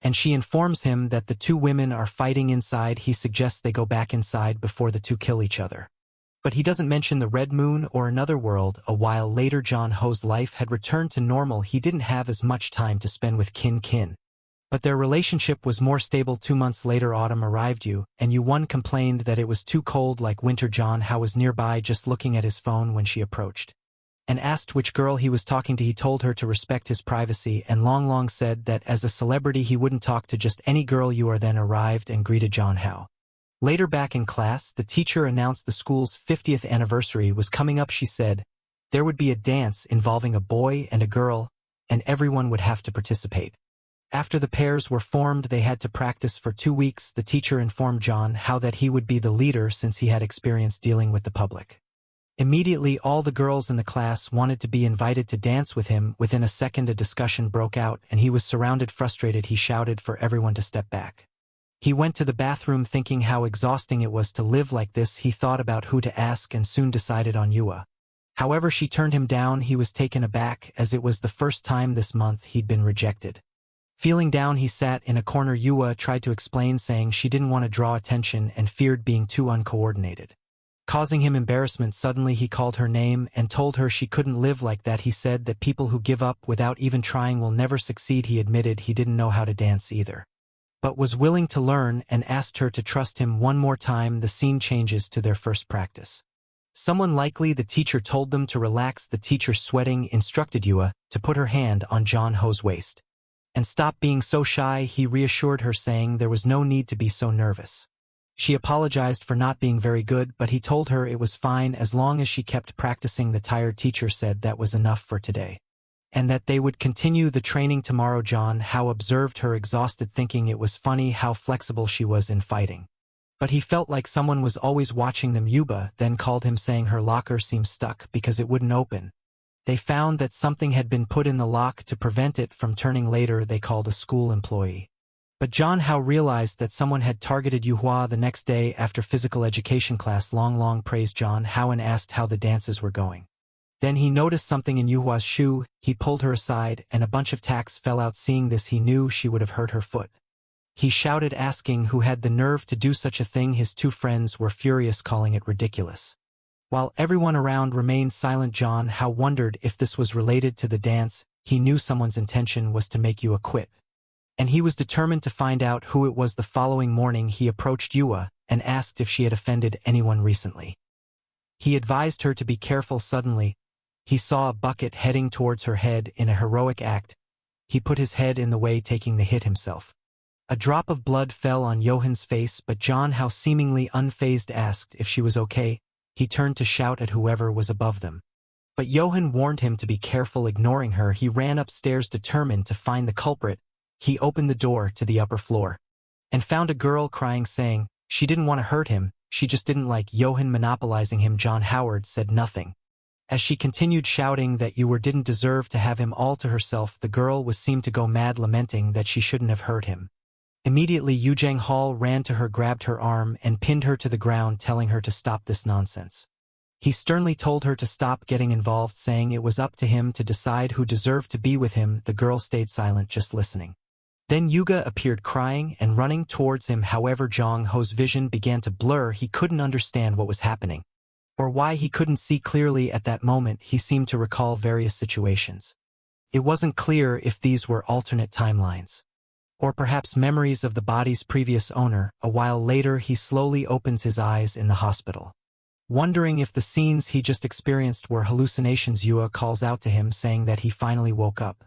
Speaker 1: and she informs him that the two women are fighting inside. He suggests they go back inside before the two kill each other, but he doesn't mention the Red Moon or another world. A while later, John Ho's life had returned to normal. He didn't have as much time to spend with Kin, but their relationship was more stable. 2 months later, autumn arrived. Yu-won complained that it was too cold, like winter. John Hao was nearby, just looking at his phone when she approached and asked which girl he was talking to. He told her to respect his privacy, and Long said that as a celebrity he wouldn't talk to just any girl. Yu then arrived and greeted John Hao. Later, back in class, the teacher announced the school's 50th anniversary was coming up. She said there would be a dance involving a boy and a girl, and everyone would have to participate. After the pairs were formed, they had to practice for 2 weeks. The teacher informed John Hao that he would be the leader since he had experience dealing with the public. Immediately, all the girls in the class wanted to be invited to dance with him. Within a second, a discussion broke out, and he was surrounded. Frustrated, he shouted for everyone to step back. He went to the bathroom, thinking how exhausting it was to live like this. He thought about who to ask and soon decided on Yua. However, she turned him down. He was taken aback, as it was the first time this month he'd been rejected. Feeling down, he sat in a corner. Yua tried to explain, saying she didn't want to draw attention and feared being too uncoordinated, causing him embarrassment. Suddenly he called her name and told her she couldn't live like that. He said that people who give up without even trying will never succeed. He admitted he didn't know how to dance either, but was willing to learn, and asked her to trust him one more time. The scene changes to their first practice. Someone, likely the teacher, told them to relax. The teacher, sweating, instructed Yua to put her hand on John Ho's waist and stop being so shy. He reassured her, saying there was no need to be so nervous. She apologized for not being very good, but he told her it was fine as long as she kept practicing. The tired teacher said that was enough for today, and that they would continue the training tomorrow. John Hao observed her, exhausted, thinking it was funny how flexible she was in fighting, but he felt like someone was always watching them. Yuba then called him, saying her locker seemed stuck because it wouldn't open. They found that something had been put in the lock to prevent it from turning. Later, they called a school employee, but John Hao realized that someone had targeted Yuhua. The next day, after physical education class, Long praised John Hao and asked how the dances were going. Then he noticed something in Yuhua's shoe. He pulled her aside, and a bunch of tacks fell out. Seeing this, he knew she would have hurt her foot. He shouted, asking who had the nerve to do such a thing. His two friends were furious, calling it ridiculous. While everyone around remained silent, John Hao wondered if this was related to the dance. He knew someone's intention was to make Yua quit, and he was determined to find out who it was. The following morning, he approached Yua and asked if she had offended anyone recently. He advised her to be careful. Suddenly, he saw a bucket heading towards her head. In a heroic act, he put his head in the way, taking the hit himself. A drop of blood fell on Johan's face, but John Hao, seemingly unfazed, asked if she was okay. He turned to shout at whoever was above them. But Johan warned him to be careful. Ignoring her, he ran upstairs, determined to find the culprit. He opened the door to the upper floor and found a girl crying, saying she didn't want to hurt him, she just didn't like Johan monopolizing him. John Howard said nothing. As she continued shouting that you didn't deserve to have him all to herself, the girl seemed to go mad, lamenting that she shouldn't have hurt him. Immediately, Yujang Hall ran to her, grabbed her arm, and pinned her to the ground, telling her to stop this nonsense. He sternly told her to stop getting involved, saying it was up to him to decide who deserved to be with him. The girl stayed silent, just listening. Then Yuga appeared, crying and running towards him. However, Jong Ho's vision began to blur. He couldn't understand what was happening, or why he couldn't see clearly at that moment. He seemed to recall various situations. It wasn't clear if these were alternate timelines, or perhaps memories of the body's previous owner. A while later, he slowly opens his eyes in the hospital, wondering if the scenes he just experienced were hallucinations. Yua calls out to him, saying that he finally woke up,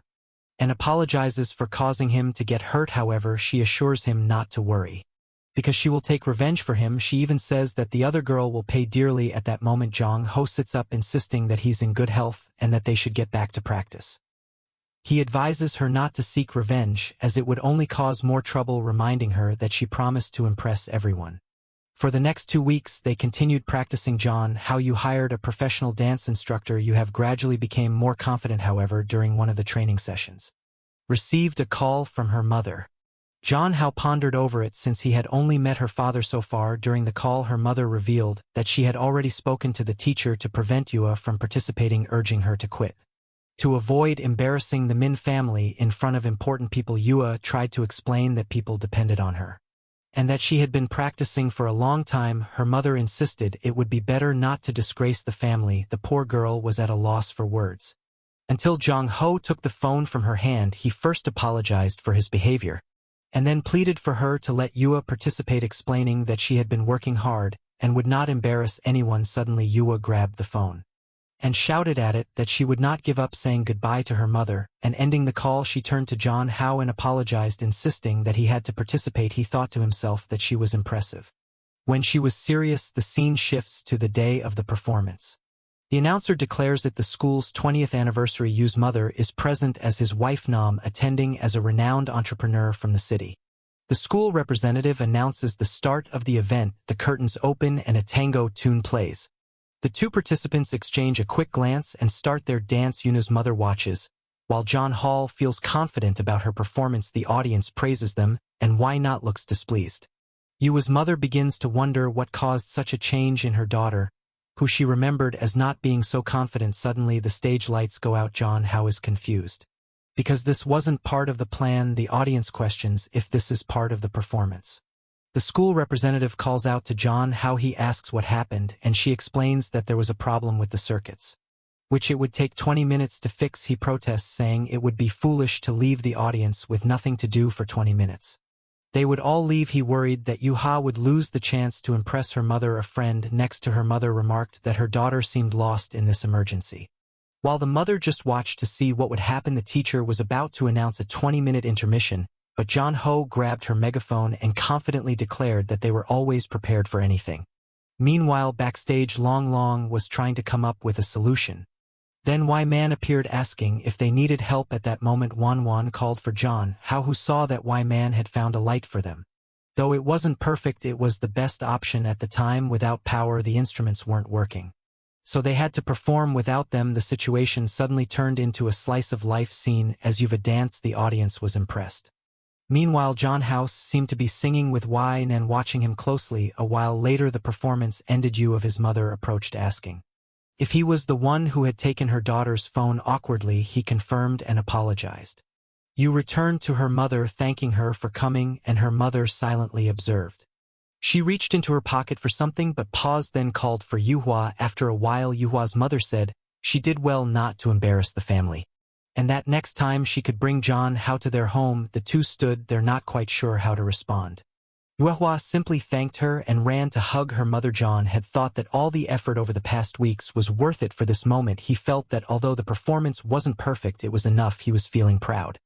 Speaker 1: and apologizes for causing him to get hurt. However, she assures him not to worry, because she will take revenge for him. She even says that the other girl will pay dearly. At that moment, Jong Ho sits up, insisting that he's in good health and that they should get back to practice. He advises her not to seek revenge, as it would only cause more trouble, reminding her that she promised to impress everyone. For the next 2 weeks, they continued practicing. John, how you hired a professional dance instructor. You have gradually became more confident. However, during one of the training sessions, received a call from her mother. John Hao pondered over it, since he had only met her father so far. During the call, her mother revealed that she had already spoken to the teacher to prevent Yua from participating, urging her to quit. To avoid embarrassing the Min family in front of important people, Yua tried to explain that people depended on her, and that she had been practicing for a long time. Her mother insisted it would be better not to disgrace the family. The poor girl was at a loss for words, until Jong Ho took the phone from her hand. He first apologized for his behavior, and then pleaded for her to let Yua participate, explaining that she had been working hard and would not embarrass anyone. Suddenly, Yua grabbed the phone and shouted at it that she would not give up, saying goodbye to her mother, and ending the call, she turned to John Hao and apologized, insisting that he had to participate. He thought to himself that she was impressive. When she was serious, the scene shifts to the day of the performance. The announcer declares it the school's 20th anniversary. Yu's mother is present as his wife Nam, attending as a renowned entrepreneur from the city. The school representative announces the start of the event. The curtains open and a tango tune plays. The two participants exchange a quick glance and start their dance. Yuna's mother watches, while John Hall feels confident about her performance. The audience praises them, and why not looks displeased. Yua's mother begins to wonder what caused such a change in her daughter, who she remembered as not being so confident. Suddenly, the stage lights go out. John Hao is confused, because this wasn't part of the plan. The audience questions if this is part of the performance. The school representative calls out to John Hao. He asks what happened, and she explains that there was a problem with the circuits, which it would take 20 minutes to fix. He protests, saying it would be foolish to leave the audience with nothing to do for 20 minutes. They would all leave. He worried that Yuha would lose the chance to impress her mother. A friend next to her mother remarked that her daughter seemed lost in this emergency. While the mother just watched to see what would happen, the teacher was about to announce a 20-minute intermission, but John Ho grabbed her megaphone and confidently declared that they were always prepared for anything. Meanwhile, backstage, Long Long was trying to come up with a solution. Then Wai Man appeared, asking if they needed help. At that moment, Wan Wan called for John Hao, who saw that Wai Man had found a light for them. Though it wasn't perfect, it was the best option at the time. Without power, the instruments weren't working, so they had to perform without them. The situation suddenly turned into a slice-of-life scene. As Yuva danced, the audience was impressed. Meanwhile, John House seemed to be singing with Wine and watching him closely. A while later, the performance ended. Yu of his mother approached, asking if he was the one who had taken her daughter's phone. Awkwardly, he confirmed and apologized. Yu returned to her mother, thanking her for coming, and her mother silently observed. She reached into her pocket for something but paused, then called for Yuhua. After a while, Yuhua's mother said she did well not to embarrass the family, and that next time she could bring John Hao to their home. The two stood there, not quite sure how to respond. Yuehua simply thanked her and ran to hug her mother. John had thought that all the effort over the past weeks was worth it for this moment. He felt that although the performance wasn't perfect, it was enough. He was feeling proud.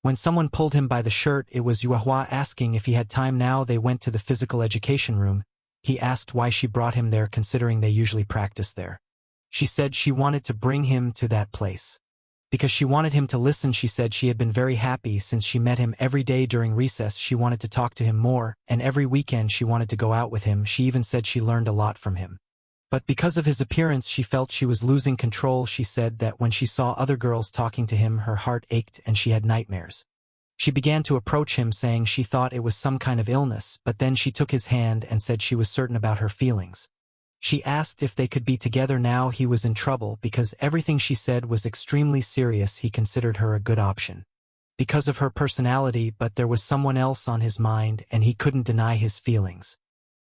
Speaker 1: When someone pulled him by the shirt, it was Yuehua asking if he had time now. They went to the physical education room. He asked why she brought him there considering they usually practice there. She said she wanted to bring him to that place because she wanted him to listen. She said she had been very happy since she met him every day during recess. She wanted to talk to him more, and every weekend she wanted to go out with him. She even said she learned a lot from him. But because of his appearance, she felt she was losing control. She said that when she saw other girls talking to him, her heart ached and she had nightmares. She began to approach him, saying she thought it was some kind of illness, but then she took his hand and said she was certain about her feelings. She asked if they could be together now. He was in trouble because everything she said was extremely serious. He considered her a good option because of her personality, but there was someone else on his mind and he couldn't deny his feelings.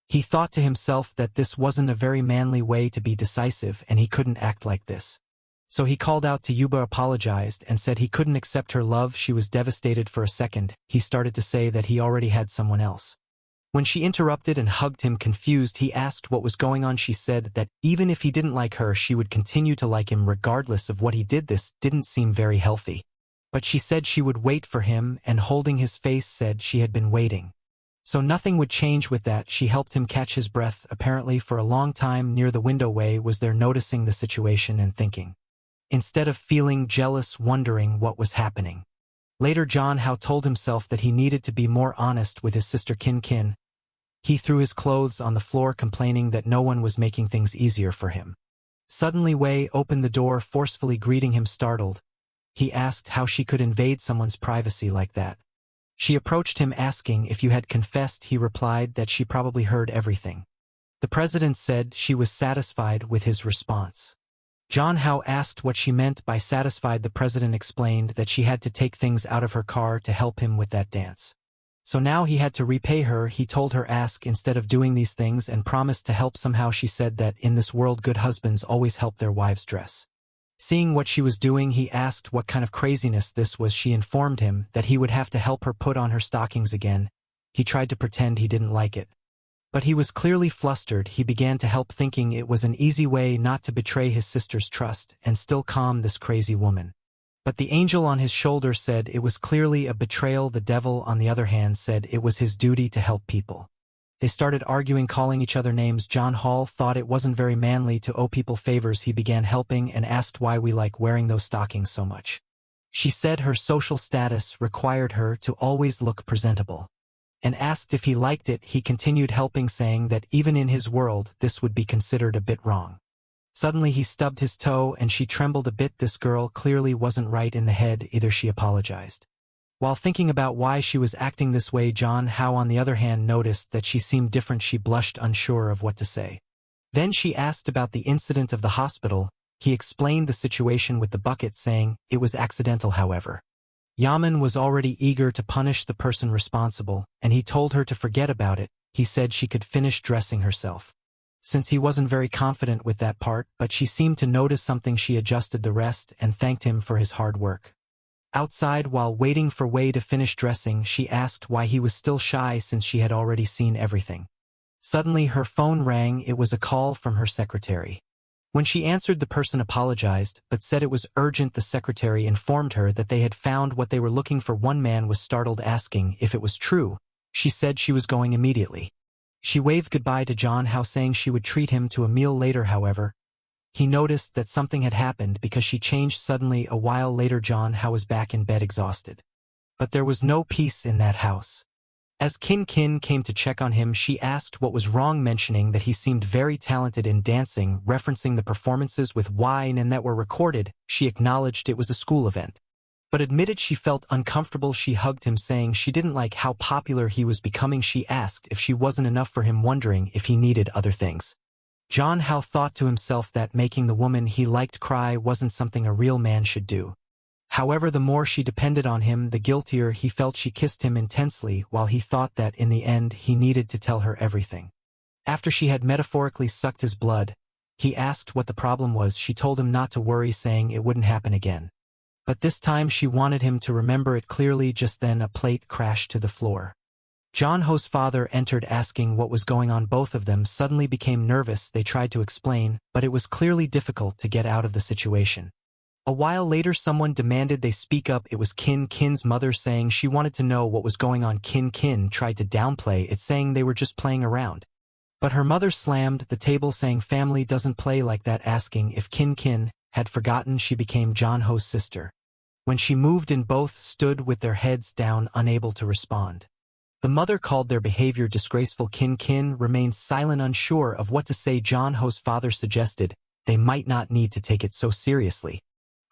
Speaker 1: He thought to himself that this wasn't a very manly way to be decisive and he couldn't act like this. So he called out to Yuba, apologized, and said he couldn't accept her love. She was devastated for a second. He started to say that he already had someone else. When she interrupted and hugged him confused, he asked what was going on. She said that even if he didn't like her, she would continue to like him regardless of what he did. This didn't seem very healthy. But she said she would wait for him, and holding his face said she had been waiting. So nothing would change with that. She helped him catch his breath. Apparently for a long time near the window Wei was there, noticing the situation and thinking, instead of feeling jealous, wondering what was happening. Later John Hao told himself that he needed to be more honest with his sister Kin Kin. He threw his clothes on the floor, complaining that no one was making things easier for him. Suddenly Wei opened the door, forcefully greeting him. Startled, he asked how she could invade someone's privacy like that. She approached him asking if you had confessed. He replied that she probably heard everything. The president said she was satisfied with his response. John Hao asked what she meant by satisfied. The president explained that she had to take things out of her car to help him with that dance. So now he had to repay her. He told her ask instead of doing these things and promised to help somehow. She said that in this world good husbands always help their wives dress. Seeing what she was doing, he asked what kind of craziness this was. She informed him that he would have to help her put on her stockings again. He tried to pretend he didn't like it. But he was clearly flustered. He began to help, thinking it was an easy way not to betray his sister's trust and still calm this crazy woman. But the angel on his shoulder said it was clearly a betrayal. The devil, on the other hand, said it was his duty to help people. They started arguing, calling each other names. John Hall thought it wasn't very manly to owe people favors. He began helping and asked why we like wearing those stockings so much. She said her social status required her to always look presentable, and asked if he liked it. He continued helping, saying that even in his world this would be considered a bit wrong. Suddenly he stubbed his toe and she trembled a bit. This girl clearly wasn't right in the head either. She apologized. While thinking about why she was acting this way, John Hao on the other hand noticed that she seemed different. She blushed, unsure of what to say. Then she asked about the incident of the hospital. He explained the situation with the bucket, saying it was accidental. However, Yaman was already eager to punish the person responsible, and he told her to forget about it. He said she could finish dressing herself, since he wasn't very confident with that part, but she seemed to notice something. She adjusted the rest and thanked him for his hard work. Outside, while waiting for Wei to finish dressing, she asked why he was still shy since she had already seen everything. Suddenly her phone rang. It was a call from her secretary. When she answered, the person apologized, but said it was urgent. The secretary informed her that they had found what they were looking for. One man was startled, asking if it was true. She said she was going immediately. She waved goodbye to John Hao, saying she would treat him to a meal later. However, he noticed that something had happened because she changed suddenly. A while later, John Hao was back in bed, exhausted. But there was no peace in that house. As Kin Kin came to check on him, she asked what was wrong, mentioning that he seemed very talented in dancing, referencing the performances with wine and that were recorded. She acknowledged it was a school event, but admitted she felt uncomfortable. She hugged him, saying she didn't like how popular he was becoming. She asked if she wasn't enough for him, wondering if he needed other things. John Hao thought to himself that making the woman he liked cry wasn't something a real man should do. However, the more she depended on him, the guiltier he felt. She kissed him intensely, while he thought that in the end he needed to tell her everything. After she had metaphorically sucked his blood, he asked what the problem was. She told him not to worry, saying it wouldn't happen again. But this time she wanted him to remember it clearly. Just then a plate crashed to the floor. John Ho's father entered asking what was going on. Both of them suddenly became nervous. They tried to explain, but it was clearly difficult to get out of the situation. A while later someone demanded they speak up. It was Kin's mother, saying she wanted to know what was going on. Kin tried to downplay it, saying they were just playing around. But her mother slammed the table, saying family doesn't play like that, asking if Kin had forgotten she became John Ho's sister. When she moved in, both stood with their heads down, unable to respond. The mother called their behavior disgraceful. Kin remained silent, unsure of what to say. John Ho's father suggested they might not need to take it so seriously.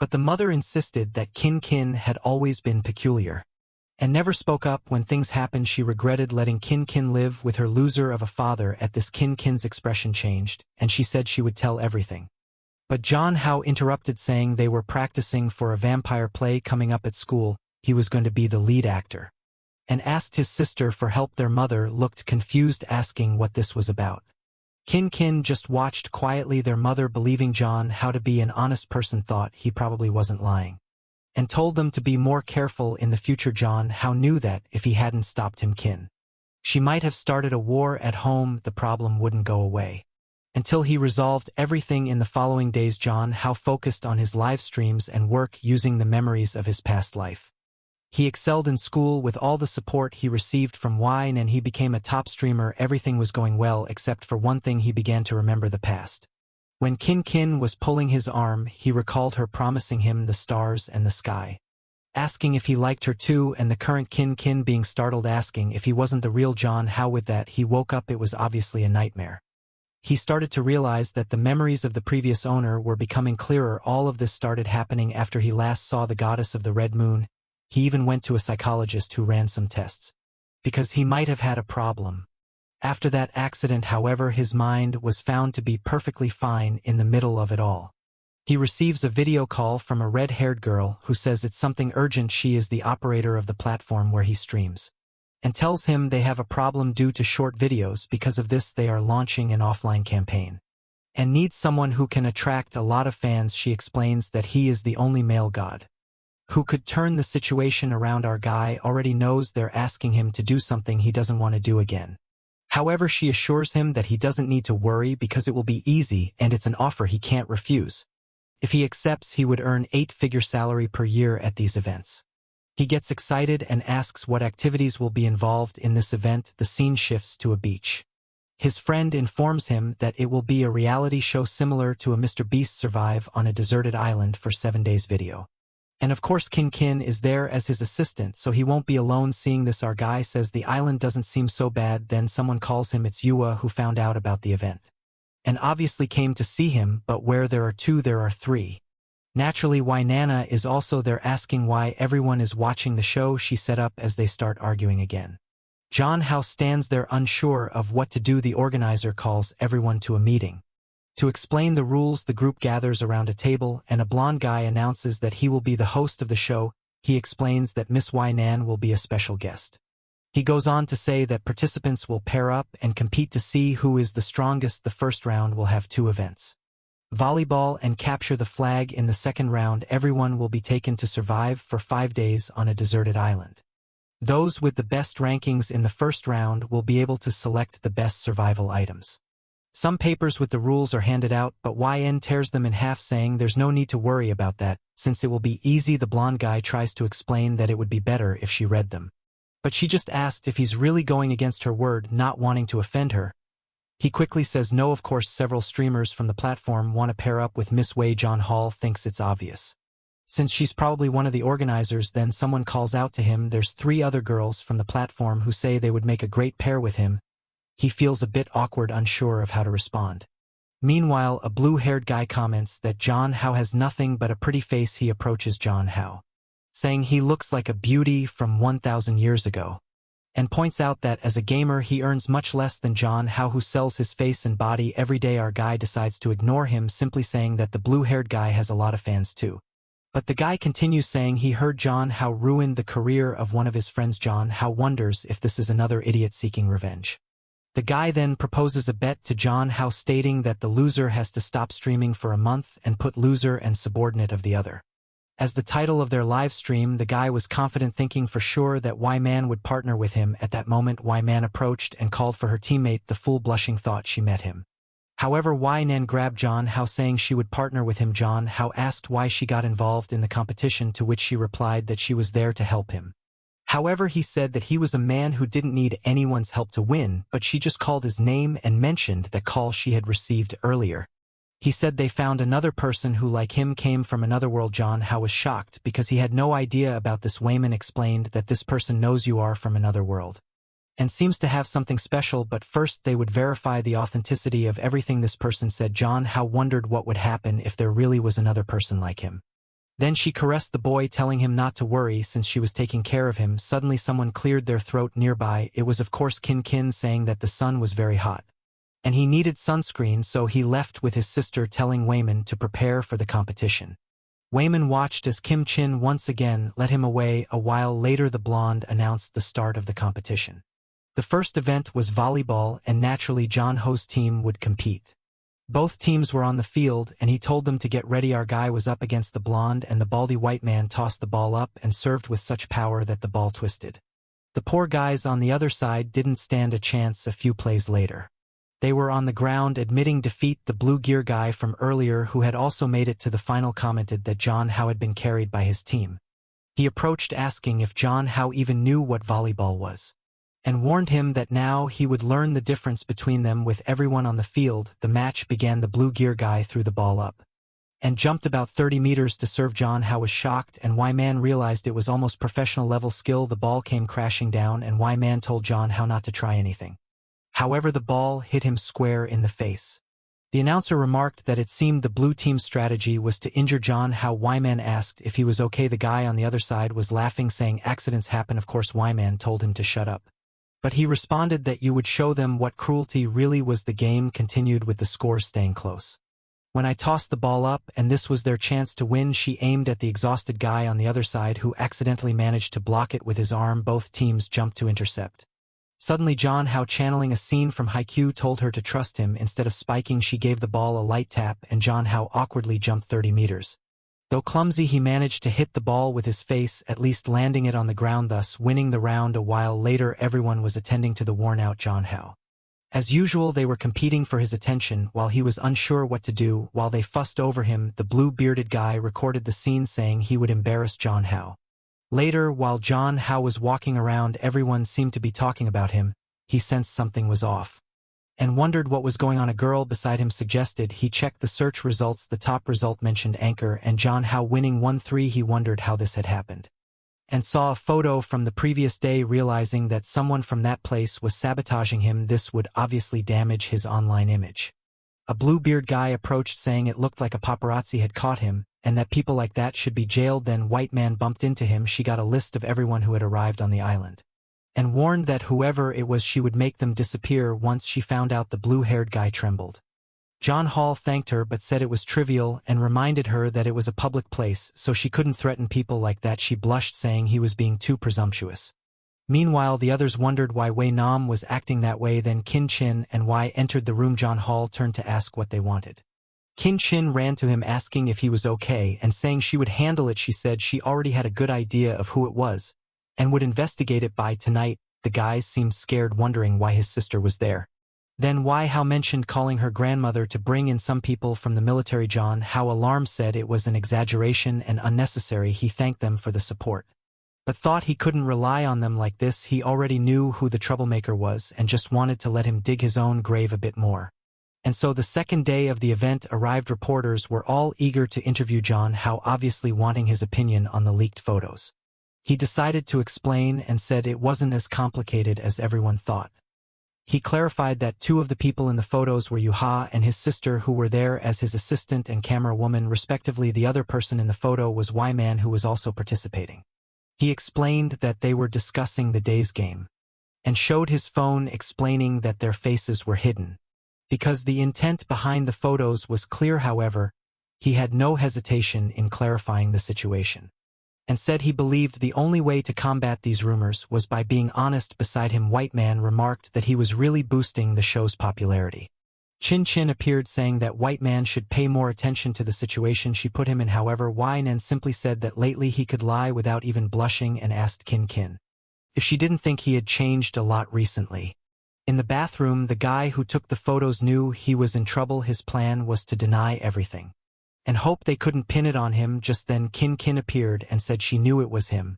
Speaker 1: But the mother insisted that Kin had always been peculiar and never spoke up when things happened. She regretted letting Kin live with her loser of a father. At this, Kin's expression changed, and she said she would tell everything. But John Ho interrupted, saying they were practicing for a vampire play coming up at school. He was going to be the lead actor, and asked his sister for help. Their mother looked confused, asking what this was about. Kin just watched quietly. Their mother, believing John Ho to be an honest person, thought he probably wasn't lying, and told them to be more careful in the future. John Ho knew that if he hadn't stopped him, she might have started a war at home. The problem wouldn't go away until he resolved everything. In the following days, John Ho focused on his live streams and work using the memories of his past life. He excelled in school with all the support he received from Wine, and he became a top streamer. Everything was going well except for one thing. He began to remember the past. When Kin was pulling his arm, he recalled her promising him the stars and the sky, asking if he liked her too, and the current Kin being startled, asking if he wasn't the real John Ho. With that, he woke up. It was obviously a nightmare. He started to realize that the memories of the previous owner were becoming clearer. All of this started happening after he last saw the goddess of the red moon. He even went to a psychologist who ran some tests, because he might have had a problem. After that accident, however, his mind was found to be perfectly fine in the middle of it all. He receives a video call from a red-haired girl who says it's something urgent. She is the operator of the platform where he streams, and tells him they have a problem due to short videos. Because of this, they are launching an offline campaign and need someone who can attract a lot of fans. She explains that he is the only male god who could turn the situation around. Our guy already knows they're asking him to do something he doesn't want to do again. However, she assures him that he doesn't need to worry because it will be easy and it's an offer he can't refuse. If he accepts, he would earn 8-figure salary per year at these events. He gets excited and asks what activities will be involved in this event. The scene shifts to a beach. His friend informs him that it will be a reality show similar to a Mr. Beast Survive on a deserted island for 7 days video. And of course Kin is there as his assistant, so he won't be alone. Seeing this, our guy says the island doesn't seem so bad. Then someone calls him. It's Yua, who found out about the event and obviously came to see him, but where there are 2 there are 3. Naturally, Wainana is also there, asking why everyone is watching the show she set up. As they start arguing again, John Ho stands there unsure of what to do. The organizer calls everyone to a meeting to explain the rules. The group gathers around a table, and a blonde guy announces that he will be the host of the show. He explains that Miss Wainan will be a special guest. He goes on to say that participants will pair up and compete to see who is the strongest. The first round will have 2 events: volleyball and capture the flag. In the second round, everyone will be taken to survive for 5 days on a deserted island. Those with the best rankings in the first round will be able to select the best survival items. Some papers with the rules are handed out, but YN tears them in half, saying there's no need to worry about that, since it will be easy. The blonde guy tries to explain that it would be better if she read them, but she just asked if he's really going against her word, not wanting to offend her. He quickly says no. Of course, several streamers from the platform want to pair up with Miss Wei. John Hall thinks it's obvious, since she's probably one of the organizers. Then someone calls out to him. There's 3 other girls from the platform who say they would make a great pair with him. He feels a bit awkward, unsure of how to respond. Meanwhile, a blue-haired guy comments that John Ho has nothing but a pretty face. He approaches John Ho, saying he looks like a beauty from 1,000 years ago, and points out that as a gamer he earns much less than John Ho, who sells his face and body every day. Our guy decides to ignore him, simply saying that the blue-haired guy has a lot of fans too. But the guy continues, saying he heard John Ho ruined the career of one of his friends. John Ho wonders if this is another idiot seeking revenge. The guy then proposes a bet to John Ho, stating that the loser has to stop streaming for a month and put loser and subordinate of the other. As the title of their live stream, the guy was confident, thinking for sure that Y-Man would partner with him. At that moment, Y-Man approached and called for her teammate. The fool, blushing, thought she met him. However, Y-Man grabbed John Hao, saying she would partner with him. John Hao asked why she got involved in the competition, to which she replied that she was there to help him. However, he said that he was a man who didn't need anyone's help to win, but she just called his name and mentioned that call she had received earlier. He said they found another person who, like him, came from another world. John Hao was shocked because he had no idea about this. Wayman explained that this person knows you are from another world and seems to have something special, but first they would verify the authenticity of everything this person said. John Hao wondered what would happen if there really was another person like him. Then she caressed the boy, telling him not to worry since she was taking care of him. Suddenly someone cleared their throat nearby. It was of course Kin Kin, saying that the sun was very hot and he needed sunscreen, so he left with his sister, telling Wayman to prepare for the competition. Wayman watched as Kim Chin once again led him away. A while later, the blonde announced the start of the competition. The first event was volleyball, and naturally John Ho's team would compete. Both teams were on the field, and he told them to get ready. Our guy was up against the blonde, and the baldy white man tossed the ball up and served with such power that the ball twisted. The poor guys on the other side didn't stand a chance. A few plays later, they were on the ground admitting defeat. The blue gear guy from earlier, who had also made it to the final, commented that John Hao had been carried by his team. He approached, asking if John Hao even knew what volleyball was, and warned him that now he would learn the difference between them. With everyone on the field, the match began. The blue gear guy threw the ball up and jumped about 30 meters to serve. John Hao was shocked, and Y-Man realized it was almost professional level skill. The ball came crashing down, and Y-Man told John Hao not to try anything. However, the ball hit him square in the face. The announcer remarked that it seemed the blue team's strategy was to injure John Hao. Y-Man asked if he was okay. The guy on the other side was laughing, saying accidents happen. Of course, Y-Man told him to shut up, but he responded that you would show them what cruelty really was. The game continued with the scores staying close. When I tossed the ball up and this was their chance to win, she aimed at the exhausted guy on the other side, who accidentally managed to block it with his arm. Both teams jumped to intercept. Suddenly John Hao, channeling a scene from Haikyuu, told her to trust him. Instead of spiking, she gave the ball a light tap, and John Hao awkwardly jumped 30 meters. Though clumsy, he managed to hit the ball with his face, at least landing it on the ground, thus winning the round. A while later, everyone was attending to the worn-out John Hao. As usual, they were competing for his attention while he was unsure what to do. While they fussed over him, the blue-bearded guy recorded the scene, saying he would embarrass John Hao. Later, while John Hao was walking around, everyone seemed to be talking about him. He sensed something was off and wondered what was going on. A girl beside him suggested he check the search results. The top result mentioned Anchor and John Hao winning 1-3. He wondered how this had happened and saw a photo from the previous day, realizing that someone from that place was sabotaging him. This would obviously damage his online image. A blue-beard guy approached, saying it looked like a paparazzi had caught him, and that people like that should be jailed. Then White Man bumped into him. She got a list of everyone who had arrived on the island and warned that whoever it was, she would make them disappear. Once she found out, the blue-haired guy trembled. John Hall thanked her but said it was trivial and reminded her that it was a public place, so she couldn't threaten people like that. She blushed, saying he was being too presumptuous. Meanwhile, the others wondered why Wei Nam was acting that way. Then Kin Chin and Wei entered the room. John Hall turned to ask what they wanted. Kin Chin ran to him, asking if he was okay and saying she would handle it. She said she already had a good idea of who it was and would investigate it by tonight. The guys seemed scared, wondering why his sister was there. Then Wei Hao mentioned calling her grandmother to bring in some people from the military. John Hao, alarmed, said it was an exaggeration and unnecessary. He thanked them for the support, but thought he couldn't rely on them like this. He already knew who the troublemaker was and just wanted to let him dig his own grave a bit more. And so the second day of the event arrived. Reporters were all eager to interview John Hao, obviously wanting his opinion on the leaked photos. He decided to explain and said it wasn't as complicated as everyone thought. He clarified that 2 of the people in the photos were Yuha and his sister, who were there as his assistant and camera woman, respectively. The other person in the photo was Y-Man, who was also participating. He explained that they were discussing the day's game and showed his phone, explaining that their faces were hidden because the intent behind the photos was clear. However, he had no hesitation in clarifying the situation and said he believed the only way to combat these rumors was by being honest. Beside him, White Man remarked that he was really boosting the show's popularity. Chin Chin appeared saying that white man should pay more attention to the situation she put him in. However, Wai Nan simply said that lately he could lie without even blushing and asked Kin Kin if she didn't think he had changed a lot recently. In the bathroom, the guy who took the photos knew he was in trouble. His plan was to deny everything and hope they couldn't pin it on him. Just then Kin Kin appeared and said she knew it was him.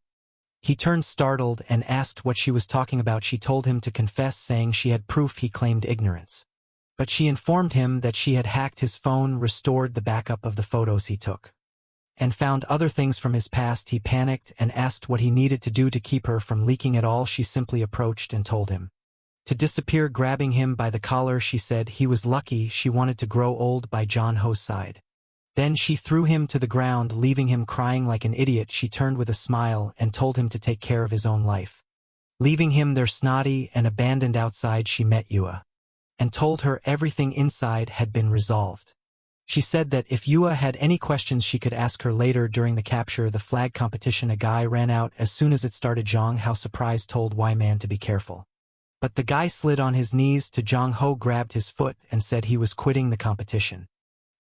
Speaker 1: He turned startled and asked what she was talking about. She told him to confess, saying she had proof. He claimed ignorance, but she informed him that she had hacked his phone, restored the backup of the photos he took, and found other things from his past. He panicked and asked what he needed to do to keep her from leaking it all. She simply approached and told him to disappear, grabbing him by the collar. She said he was lucky she wanted to grow old by John Ho's side. Then she threw him to the ground, leaving him crying like an idiot. She turned with a smile and told him to take care of his own life, leaving him there snotty and abandoned. Outside, she met Yua and told her everything inside had been resolved. She said that if Yua had any questions she could ask her later. During the capture the flag competition, a guy ran out as soon as it started. Zhang Hao, surprised, told Wai Man to be careful, but the guy slid on his knees to Zhang Ho, grabbed his foot and said he was quitting the competition.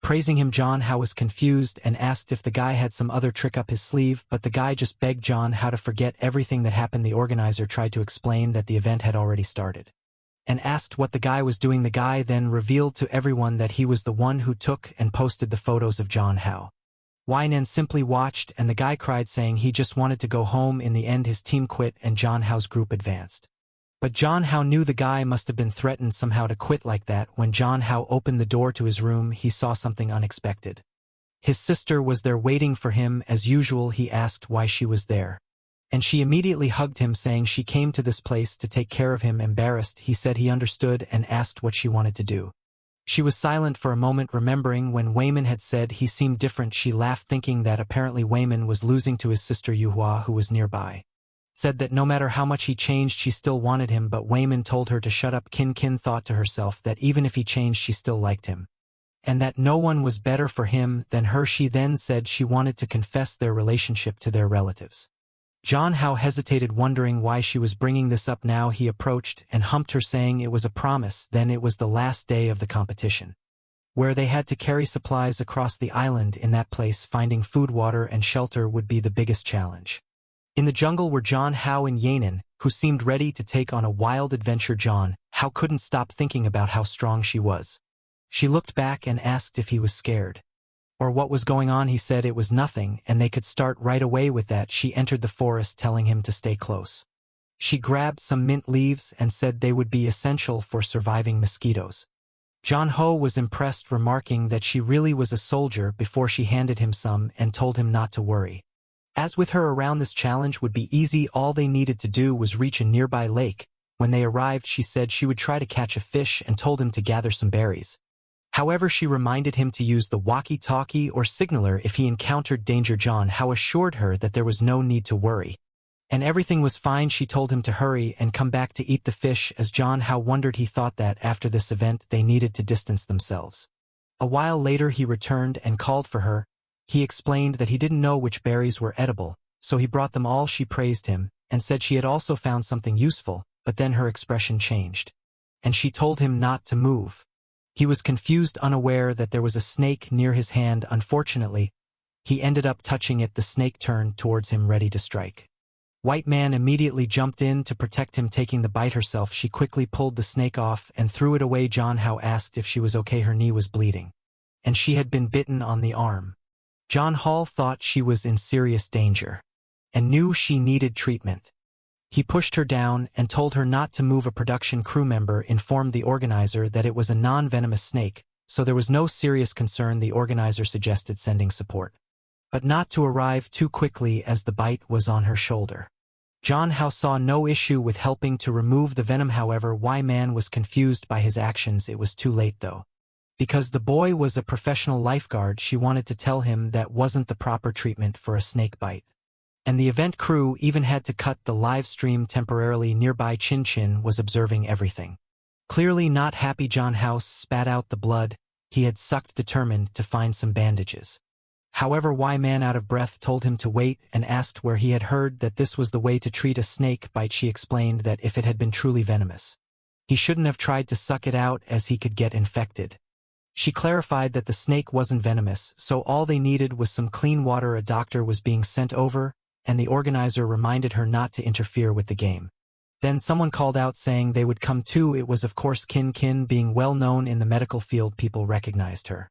Speaker 1: Praising him, Zhang Hao was confused and asked if the guy had some other trick up his sleeve, but the guy just begged Zhang Hao to forget everything that happened. The organizer tried to explain that the event had already started and asked what the guy was doing. The guy then revealed to everyone that he was the one who took and posted the photos of Zhang Hao. Wai Nan simply watched, and the guy cried, saying he just wanted to go home. In the end, his team quit and Zhang Hao's group advanced. But Zhang Hao knew the guy must have been threatened somehow to quit like that. When Zhang Hao opened the door to his room, he saw something unexpected. His sister was there waiting for him as usual. He asked why she was there, and she immediately hugged him, saying she came to this place to take care of him. Embarrassed, he said he understood and asked what she wanted to do. She was silent for a moment, remembering when Wayman had said he seemed different. She laughed, thinking that apparently Wayman was losing to his sister Yuhua, who was nearby. Said that no matter how much he changed, she still wanted him, but Wayman told her to shut up. Kin Kin thought to herself that even if he changed, she still liked him, and that no one was better for him than her. She then said she wanted to confess their relationship to their relatives. Zhang Hao hesitated, wondering why she was bringing this up now. He approached and humped her, saying it was a promise. Then it was the last day of the competition, where they had to carry supplies across the island. In that place, finding food, water, and shelter would be the biggest challenge. In the jungle were Zhang Hao and Yanan, who seemed ready to take on a wild adventure. Zhang Hao couldn't stop thinking about how strong she was. She looked back and asked if he was scared or what was going on. He said it was nothing and they could start right away with that. She entered the forest, telling him to stay close. She grabbed some mint leaves and said they would be essential for surviving mosquitoes. Zhang Ho was impressed, remarking that she really was a soldier before she handed him some and told him not to worry, as with her around, this challenge would be easy. All they needed to do was reach a nearby lake. When they arrived, she said she would try to catch a fish and told him to gather some berries. However, she reminded him to use the walkie-talkie or signaler if he encountered danger. Zhang Hao assured her that there was no need to worry, and everything was fine. She told him to hurry and come back to eat the fish. As Zhang Hao wondered, he thought that after this event they needed to distance themselves. A while later he returned and called for her. He explained that he didn't know which berries were edible, so he brought them all. She praised him and said she had also found something useful, but then her expression changed, and she told him not to move. He was confused, unaware that there was a snake near his hand. Unfortunately, he ended up touching it. The snake turned towards him, ready to strike. White Man immediately jumped in to protect him, taking the bite herself. She quickly pulled the snake off and threw it away. Zhang Hao asked if she was okay. Her knee was bleeding, and she had been bitten on the arm. Zhang Hao thought she was in serious danger and knew she needed treatment. He pushed her down and told her not to move. A production crew member informed the organizer that it was a non-venomous snake, so there was no serious concern. The organizer suggested sending support, but not to arrive too quickly as the bite was on her shoulder. Zhang Hao saw no issue with helping to remove the venom. However, Wai Man was confused by his actions. It was too late though. Because the boy was a professional lifeguard, she wanted to tell him that wasn't the proper treatment for a snake bite. And the event crew even had to cut the live stream temporarily. Nearby, Chin Chin was observing everything. Clearly not happy, Zhang Hao spat out the blood he had sucked, determined to find some bandages. However, Wai Man, out of breath, told him to wait and asked where he had heard that this was the way to treat a snake bite. She explained that if it had been truly venomous, He shouldn't have tried to suck it out as he could get infected. She clarified that the snake wasn't venomous, so all they needed was some clean water. A doctor was being sent over, and the organizer reminded her not to interfere with the game. Then someone called out saying they would come too. It was of course Kin Kin. Being well known in the medical field, people recognized her.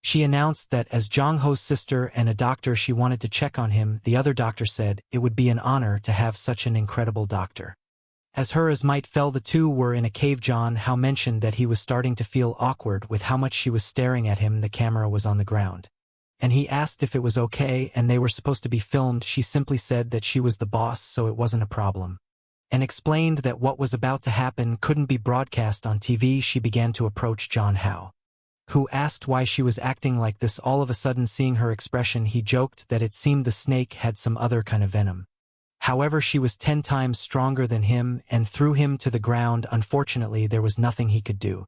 Speaker 1: She announced that as Jong Ho's sister and a doctor, she wanted to check on him. The other doctor said it would be an honor to have such an incredible doctor. As her as might fell, the two were in a cave. Jong Ho mentioned that he was starting to feel awkward with how much she was staring at him. The camera was on the ground. And he asked if it was okay and they were supposed to be filmed. She simply said that she was the boss, so it wasn't a problem, and explained that what was about to happen couldn't be broadcast on TV. She began to approach Jong Ho, who asked why she was acting like this. All of a sudden, seeing her expression, he joked that it seemed the snake had some other kind of venom. However, she was 10 times stronger than him and threw him to the ground. Unfortunately, there was nothing he could do.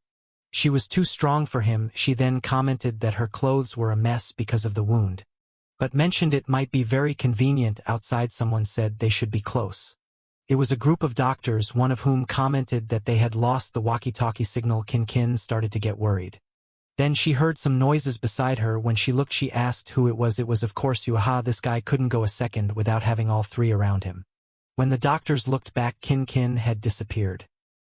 Speaker 1: She was too strong for him. She then commented that her clothes were a mess because of the wound, but mentioned it might be very convenient outside. Someone said they should be close. It was a group of doctors, one of whom commented that they had lost the walkie-talkie signal. Kin Kin started to get worried. Then she heard some noises beside her. When she looked, she asked who it was. It was of course Yahello. This guy couldn't go a second without having all three around him. When the doctors looked back, Kin Kin had disappeared.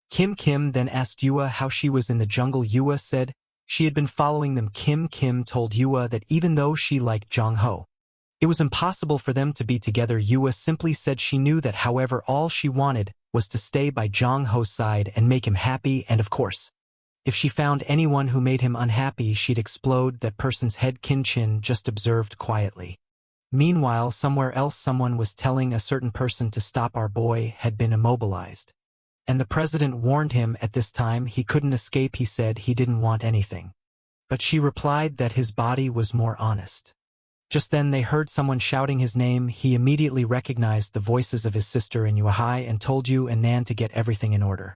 Speaker 1: Kim then asked Yua how she was in the jungle. Yua said she had been following them. Kim told Yua that even though she liked Jong Ho, it was impossible for them to be together. Yua simply said she knew that, however, all she wanted was to stay by Jong Ho's side and make him happy, and of course, if she found anyone who made him unhappy, she'd explode that person's head. Kin Chin just observed quietly. Meanwhile, somewhere else, someone was telling a certain person to stop. Our boy had been immobilized, and the president warned him at this time he couldn't escape. He said he didn't want anything, but she replied that his body was more honest. Just then they heard someone shouting his name. He immediately recognized the voices of his sister and Yahello and told Yu and Nan to get everything in order.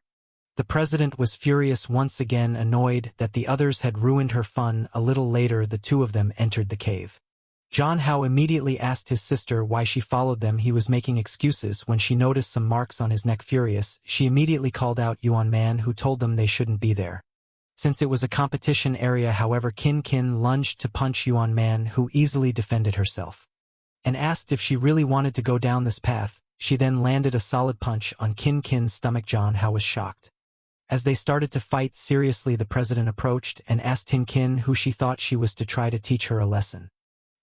Speaker 1: The president was furious once again, annoyed that the others had ruined her fun. A little later, the two of them entered the cave. Jong Ho immediately asked his sister why she followed them. He was making excuses when she noticed some marks on his neck. Furious, she immediately called out Yuan Man, who told them they shouldn't be there, since it was a competition area. However, Kin Kin lunged to punch Yuan Man, who easily defended herself, and asked if she really wanted to go down this path. She then landed a solid punch on Kin Kin's stomach. Jong Ho was shocked. As they started to fight seriously, the president approached and asked Kin Kin who she thought she was to try to teach her a lesson.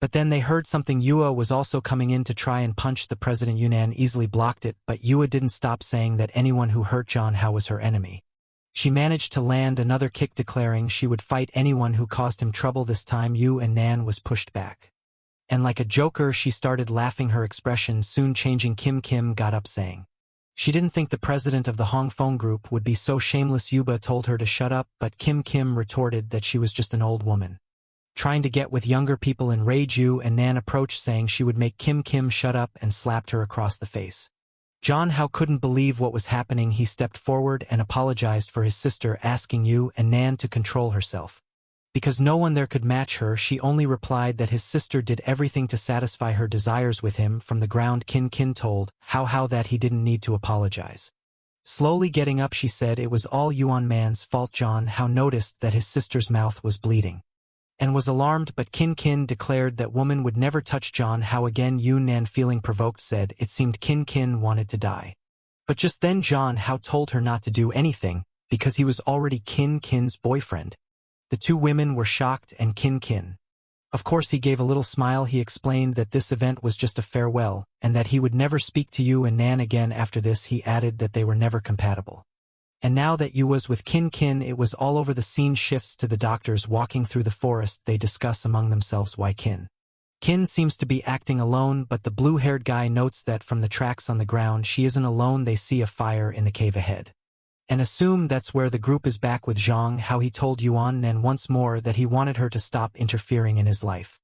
Speaker 1: But then they heard something. Yua was also coming in to try and punch the president. Yunan easily blocked it, but Yua didn't stop saying that anyone who hurt Jong Ho was her enemy. She managed to land another kick, declaring she would fight anyone who caused him trouble. This time Yu and Nan was pushed back, and like a joker she started laughing, her expression soon changing. Kim got up saying she didn't think the president of the Hong Fong group would be so shameless. Yuba told her to shut up, but Kim retorted that she was just an old woman trying to get with younger people. Enraged, Yu and Nan approached saying she would make Kim shut up and slapped her across the face. Jong Ho couldn't believe what was happening. He stepped forward and apologized for his sister, asking Yu and Nan to control herself, because no one there could match her. She only replied that his sister did everything to satisfy her desires with him. From the ground, Kin told How that he didn't need to apologize. Slowly getting up, she said it was all Yuan Man's fault. Jong Ho noticed that his sister's mouth was bleeding and was alarmed, but Kin declared that woman would never touch Jong Ho again. Nan, feeling provoked, said it seemed Kin wanted to die. But just then Jong Ho told her not to do anything because he was already Kin's boyfriend. The two women were shocked, and Kin, of course, he gave a little smile. He explained that this event was just a farewell and that he would never speak to Yu and Nan again after this. He added that they were never compatible. And now that Yu was with Kin, it was all over. The scene shifts to the doctors walking through the forest. They discuss among themselves why Kin seems to be acting alone, but the blue-haired guy notes that from the tracks on the ground she isn't alone. They see a fire in the cave ahead and assume that's where the group is. Back with Jong Ho, he told Yuan Nan once more that he wanted her to stop interfering in his life.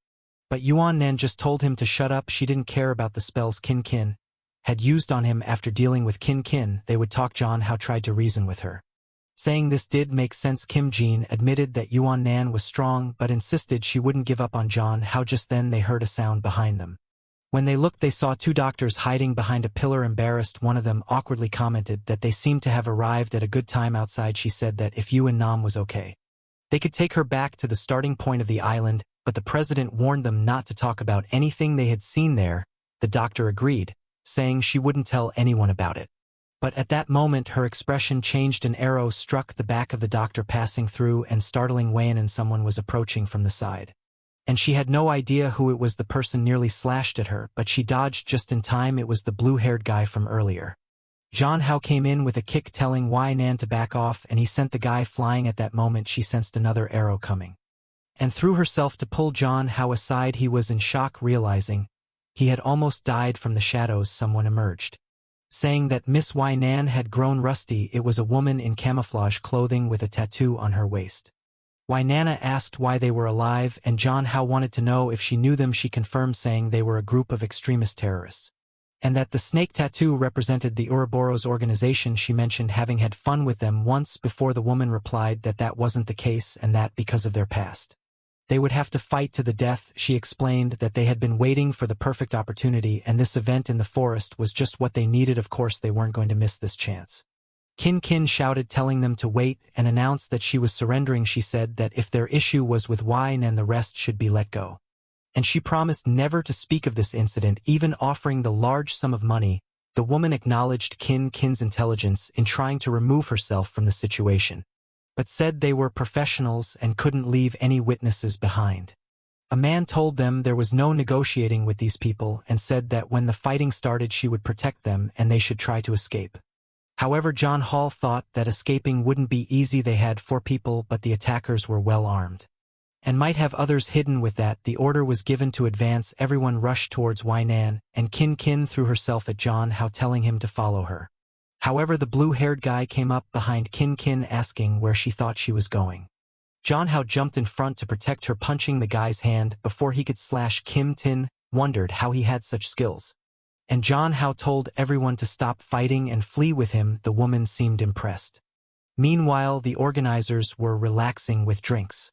Speaker 1: But Yuan Nan just told him to shut up. She didn't care about the spells Kin had used on him. After dealing with Kin, they would talk. Jong Ho tried to reason with her, saying this did make sense. Kim Jin admitted that Yuan Nan was strong but insisted she wouldn't give up on Jong Ho. Just then they heard a sound behind them. When they looked, they saw two doctors hiding behind a pillar. Embarrassed, one of them awkwardly commented that they seemed to have arrived at a good time outside. She said that if Yu and Nam was okay, they could take her back to the starting point of the island, but the president warned them not to talk about anything they had seen there. The doctor agreed, saying she wouldn't tell anyone about it. But at that moment her expression changed. An arrow struck the back of the doctor, passing through and startling Wayne, and someone was approaching from the side. And she had no idea who it was. The person nearly slashed at her, but she dodged just in time. It was the blue-haired guy from earlier. Zhang Hao came in with a kick, telling Wei Nan to back off, and he sent the guy flying. At that moment she sensed another arrow coming, and threw herself to pull Zhang Hao aside. He was in shock, realizing he had almost died. From the shadows someone emerged, saying that Miss Wei Nan had grown rusty. It was a woman in camouflage clothing with a tattoo on her waist. Wei Nana asked why they were alive, and Zhang Hao wanted to know if she knew them. She confirmed, saying they were a group of extremist terrorists, and that the snake tattoo represented the Ouroboros organization. She mentioned having had fun with them once before. The woman replied that that wasn't the case, and that because of their past, they would have to fight to the death. She explained that they had been waiting for the perfect opportunity, and this event in the forest was just what they needed. Of course they weren't going to miss this chance. Kin shouted, telling them to wait, and announced that she was surrendering. She said that if their issue was with Wei Nan, the rest should be let go. And she promised never to speak of this incident, even offering the large sum of money. The woman acknowledged Kin's intelligence in trying to remove herself from the situation, but said they were professionals and couldn't leave any witnesses behind. A man told them there was no negotiating with these people, and said that when the fighting started she would protect them and they should try to escape. However, John Hall thought that escaping wouldn't be easy. They had 4 people, but the attackers were well armed, and might have others hidden. With that, the order was given to advance. Everyone rushed towards Wei Nan, and Kin threw herself at John Hao, telling him to follow her. However, the blue-haired guy came up behind Kin, asking where she thought she was going. John Hao jumped in front to protect her, punching the guy's hand before he could slash. Tin wondered how he had such skills, and John Hao told everyone to stop fighting and flee with him. The woman seemed impressed. Meanwhile, the organizers were relaxing with drinks,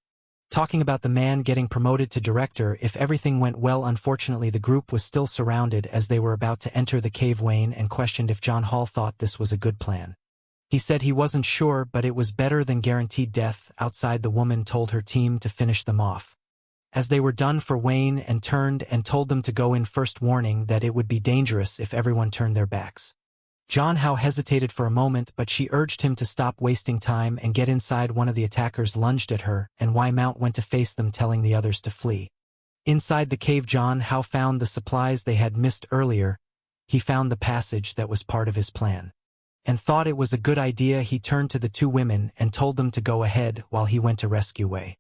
Speaker 1: talking about the man getting promoted to director if everything went well. Unfortunately, the group was still surrounded as they were about to enter the cave. Wayne and questioned if John Hall thought this was a good plan. He said he wasn't sure, but it was better than guaranteed death. Outside, the woman told her team to finish them off, as they were done for Wayne, and turned and told them to go in first, warning that it would be dangerous if everyone turned their backs. John Hao hesitated for a moment, but she urged him to stop wasting time and get inside. One of the attackers lunged at her, and Wei Mount went to face them, telling the others to flee. Inside the cave, John Hao found the supplies they had missed earlier. He found the passage that was part of his plan, and thought it was a good idea. He turned to the 2 women and told them to go ahead while he went to rescue Wei.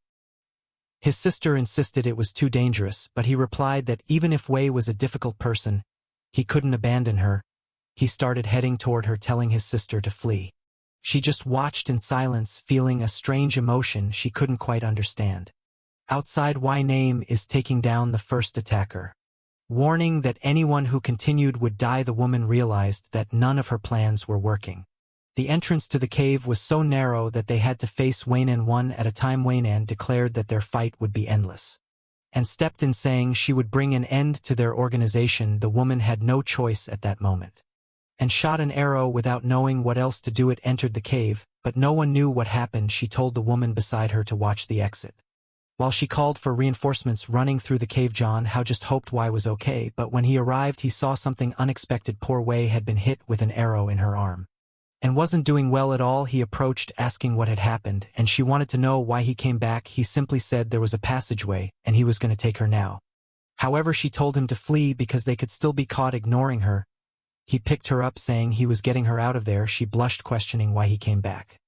Speaker 1: His sister insisted it was too dangerous, but he replied that even if Wei was a difficult person, he couldn't abandon her. He started heading toward her, telling his sister to flee. She just watched in silence, feeling a strange emotion she couldn't quite understand. Outside, Wei Name is taking down the first attacker, warning that anyone who continued would die. The woman realized that none of her plans were working. The entrance to the cave was so narrow that they had to face Waynan one at a time. Waynan declared that their fight would be endless, and stepped in, saying she would bring an end to their organization. The woman had no choice at that moment, and shot an arrow without knowing what else to do. It entered the cave, but no one knew what happened. She told the woman beside her to watch the exit, while she called for reinforcements. Running through the cave, John Hao just hoped Wei was okay, but when he arrived he saw something unexpected. Poor Wei had been hit with an arrow in her arm, and wasn't doing well at all. He approached, asking what had happened, and she wanted to know why he came back. He simply said there was a passageway, and he was going to take her now. However, she told him to flee because they could still be caught. Ignoring her, he picked her up, saying he was getting her out of there. She blushed, questioning why he came back.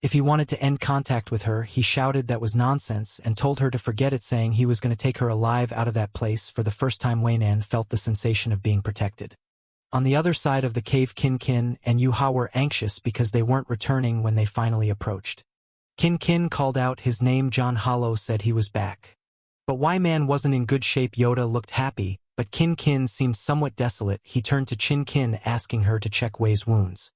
Speaker 1: If he wanted to end contact with her, he shouted that was nonsense and told her to forget it, saying he was going to take her alive out of that place. For the first time, Waynan felt the sensation of being protected. On the other side of the cave, Kin and Yu Hao were anxious because they weren't returning when they finally approached. Kin called out his name. John Hollow said he was back, but Wei-man wasn't in good shape. Yoda looked happy, but Kin seemed somewhat desolate. He turned to Kin, asking her to check Wei's wounds.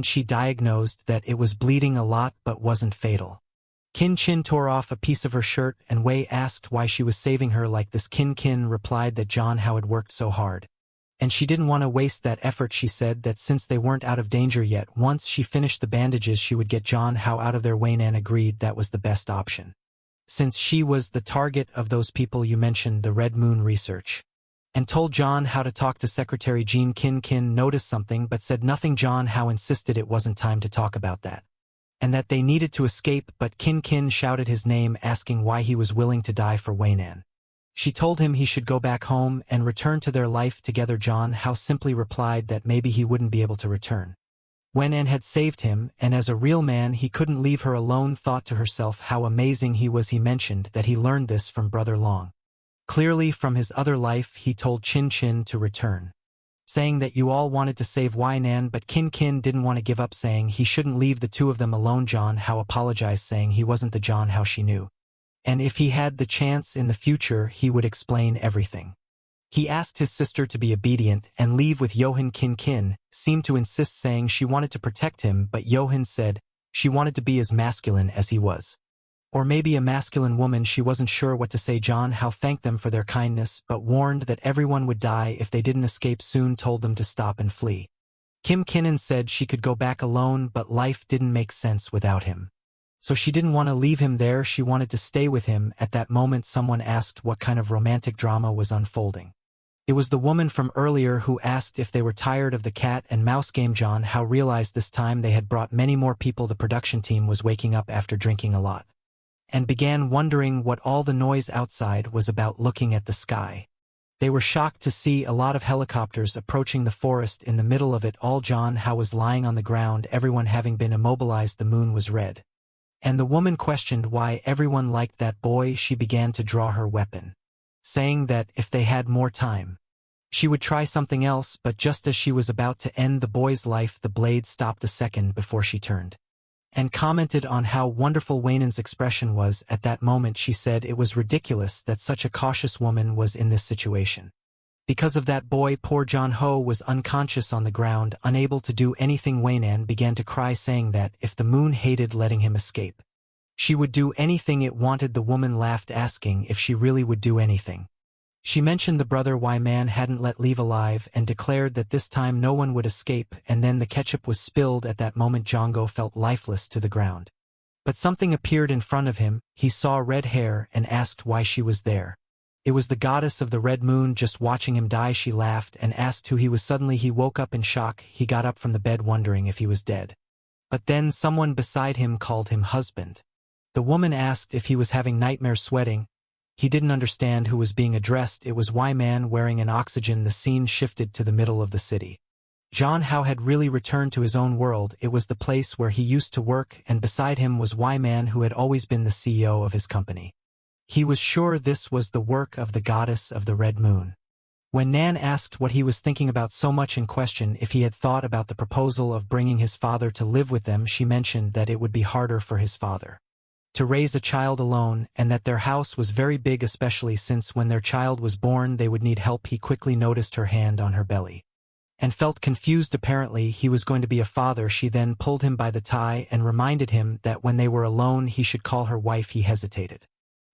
Speaker 1: She diagnosed that it was bleeding a lot but wasn't fatal. Kin Chin tore off a piece of her shirt and Wei asked why she was saving her like this. Kin replied that John Hao had worked so hard. And she didn't want to waste that effort. She said that since they weren't out of danger yet, once she finished the bandages she would get John Hao out of there. Wei Nan agreed that was the best option. Since she was the target of those people you mentioned, the Red Moon research. And told John Hao to talk to Secretary Jean. Kin noticed something but said nothing. John Hao insisted it wasn't time to talk about that, and that they needed to escape, but Kin shouted his name asking why he was willing to die for Wei Nan. She told him he should go back home and return to their life together. John Hao simply replied that maybe he wouldn't be able to return. Wei Nan had saved him, and as a real man he couldn't leave her alone. Thought to herself how amazing he was. He mentioned that he learned this from Brother Long. Clearly from his other life he told Chin to return, saying that you all wanted to save Wei Nan, but Kin didn't want to give up, saying he shouldn't leave the two of them alone. John Hao apologized, saying he wasn't the John Hao she knew, and if he had the chance in the future he would explain everything. He asked his sister to be obedient and leave with Johan. Kin seemed to insist, saying she wanted to protect him, but Johan said she wanted to be as masculine as he was. Or maybe a masculine woman. She wasn't sure what to say. John Hao thanked them for their kindness, but warned that everyone would die if they didn't escape soon. Told them to stop and flee. Kim Kinnan said she could go back alone, but life didn't make sense without him. So she didn't want to leave him there. She wanted to stay with him. At that moment someone asked what kind of romantic drama was unfolding. It was the woman from earlier who asked if they were tired of the cat and mouse game. John Hao realized this time they had brought many more people. The production team was waking up after drinking a lot, and began wondering what all the noise outside was about. Looking at the sky, they were shocked to see a lot of helicopters approaching the forest. In the middle of it all, John Hao was lying on the ground, everyone having been immobilized. The moon was red, and the woman questioned why everyone liked that boy. She began to draw her weapon, saying that if they had more time, she would try something else, but just as she was about to end the boy's life, the blade stopped a second before she turned and commented on how wonderful Wei Nan's expression was. At that moment she said it was ridiculous that such a cautious woman was in this situation. Because of that boy, poor John Hao was unconscious on the ground, unable to do anything. Wei Nan began to cry, saying that if the moon hated letting him escape, she would do anything it wanted. The woman laughed, asking if she really would do anything. She mentioned the brother Wei Man hadn't let leave alive and declared that this time no one would escape, and then the ketchup was spilled. At that moment Django felt lifeless to the ground. But something appeared in front of him. He saw red hair and asked why she was there. It was the goddess of the Red Moon, just watching him die. She laughed and asked who he was. Suddenly he woke up in shock. He got up from the bed wondering if he was dead. But then someone beside him called him husband. The woman asked if he was having nightmares, sweating. He didn't understand who was being addressed. It was Wei Man wearing an oxygen. The scene shifted to the middle of the city. John Hao had really returned to his own world. It was the place where he used to work, and beside him was Wei Man, who had always been the CEO of his company. He was sure this was the work of the goddess of the Red Moon. When Nan asked what he was thinking about so much, in question if he had thought about the proposal of bringing his father to live with them, she mentioned that it would be harder for his father to raise a child alone, and that their house was very big, especially since when their child was born they would need help. He quickly noticed her hand on her belly and felt confused. Apparently he was going to be a father. She then pulled him by the tie and reminded him that when they were alone he should call her wife. He hesitated,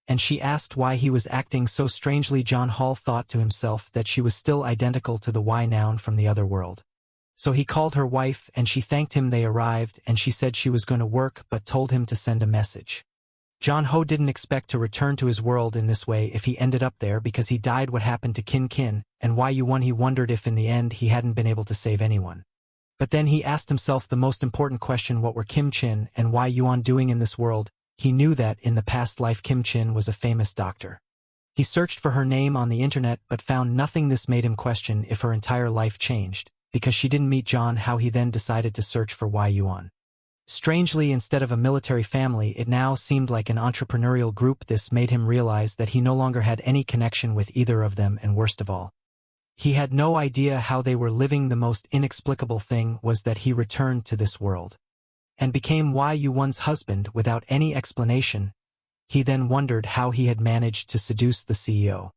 Speaker 1: and she asked why he was acting so strangely. John Hall thought to himself that she was still identical to the Wei Noun from the other world. So he called her wife and she thanked him. They arrived and she said she was going to work but told him to send a message. John Ho didn't expect to return to his world in this way if he ended up there, because he died. What happened to Kin and Wei Yuan? He wondered if in the end he hadn't been able to save anyone. But then he asked himself the most important question: what were Kim Chin and Wei Yuan doing in this world? He knew that in the past life Kim Chin was a famous doctor. He searched for her name on the internet but found nothing. This made him question if her entire life changed because she didn't meet John. How he then decided to search for Wei Yuan. Strangely, instead of a military family, it now seemed like an entrepreneurial group. This made him realize that he no longer had any connection with either of them, and worst of all, he had no idea how they were living. The most inexplicable thing was that he returned to this world and became Wei Yuan's husband without any explanation. He then wondered how he had managed to seduce the CEO.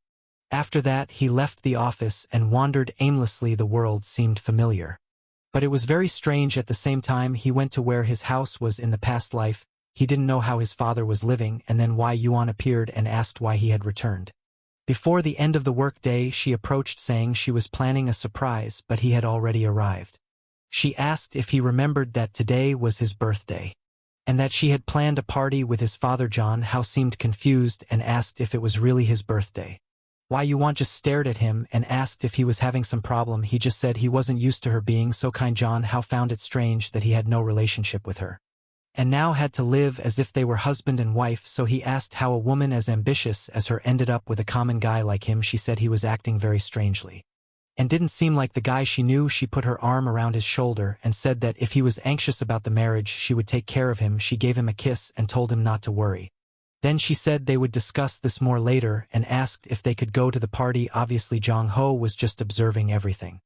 Speaker 1: After that, he left the office and wandered aimlessly. The world seemed familiar, but it was very strange at the same time. He went to where his house was in the past life. He didn't know how his father was living, and then why Yuan appeared and asked why he had returned. Before the end of the workday, she approached saying she was planning a surprise, but he had already arrived. She asked if he remembered that today was his birthday, and that she had planned a party with his father. John Hao seemed confused and asked if it was really his birthday. Why Yuan just stared at him and asked if he was having some problem. He just said he wasn't used to her being so kind. John Hao found it strange that he had no relationship with her, and now had to live as if they were husband and wife, so he asked how a woman as ambitious as her ended up with a common guy like him. She said he was acting very strangely, and didn't seem like the guy she knew. She put her arm around his shoulder and said that if he was anxious about the marriage, she would take care of him. She gave him a kiss and told him not to worry. Then she said they would discuss this more later and asked if they could go to the party. Obviously Jong Ho was just observing everything.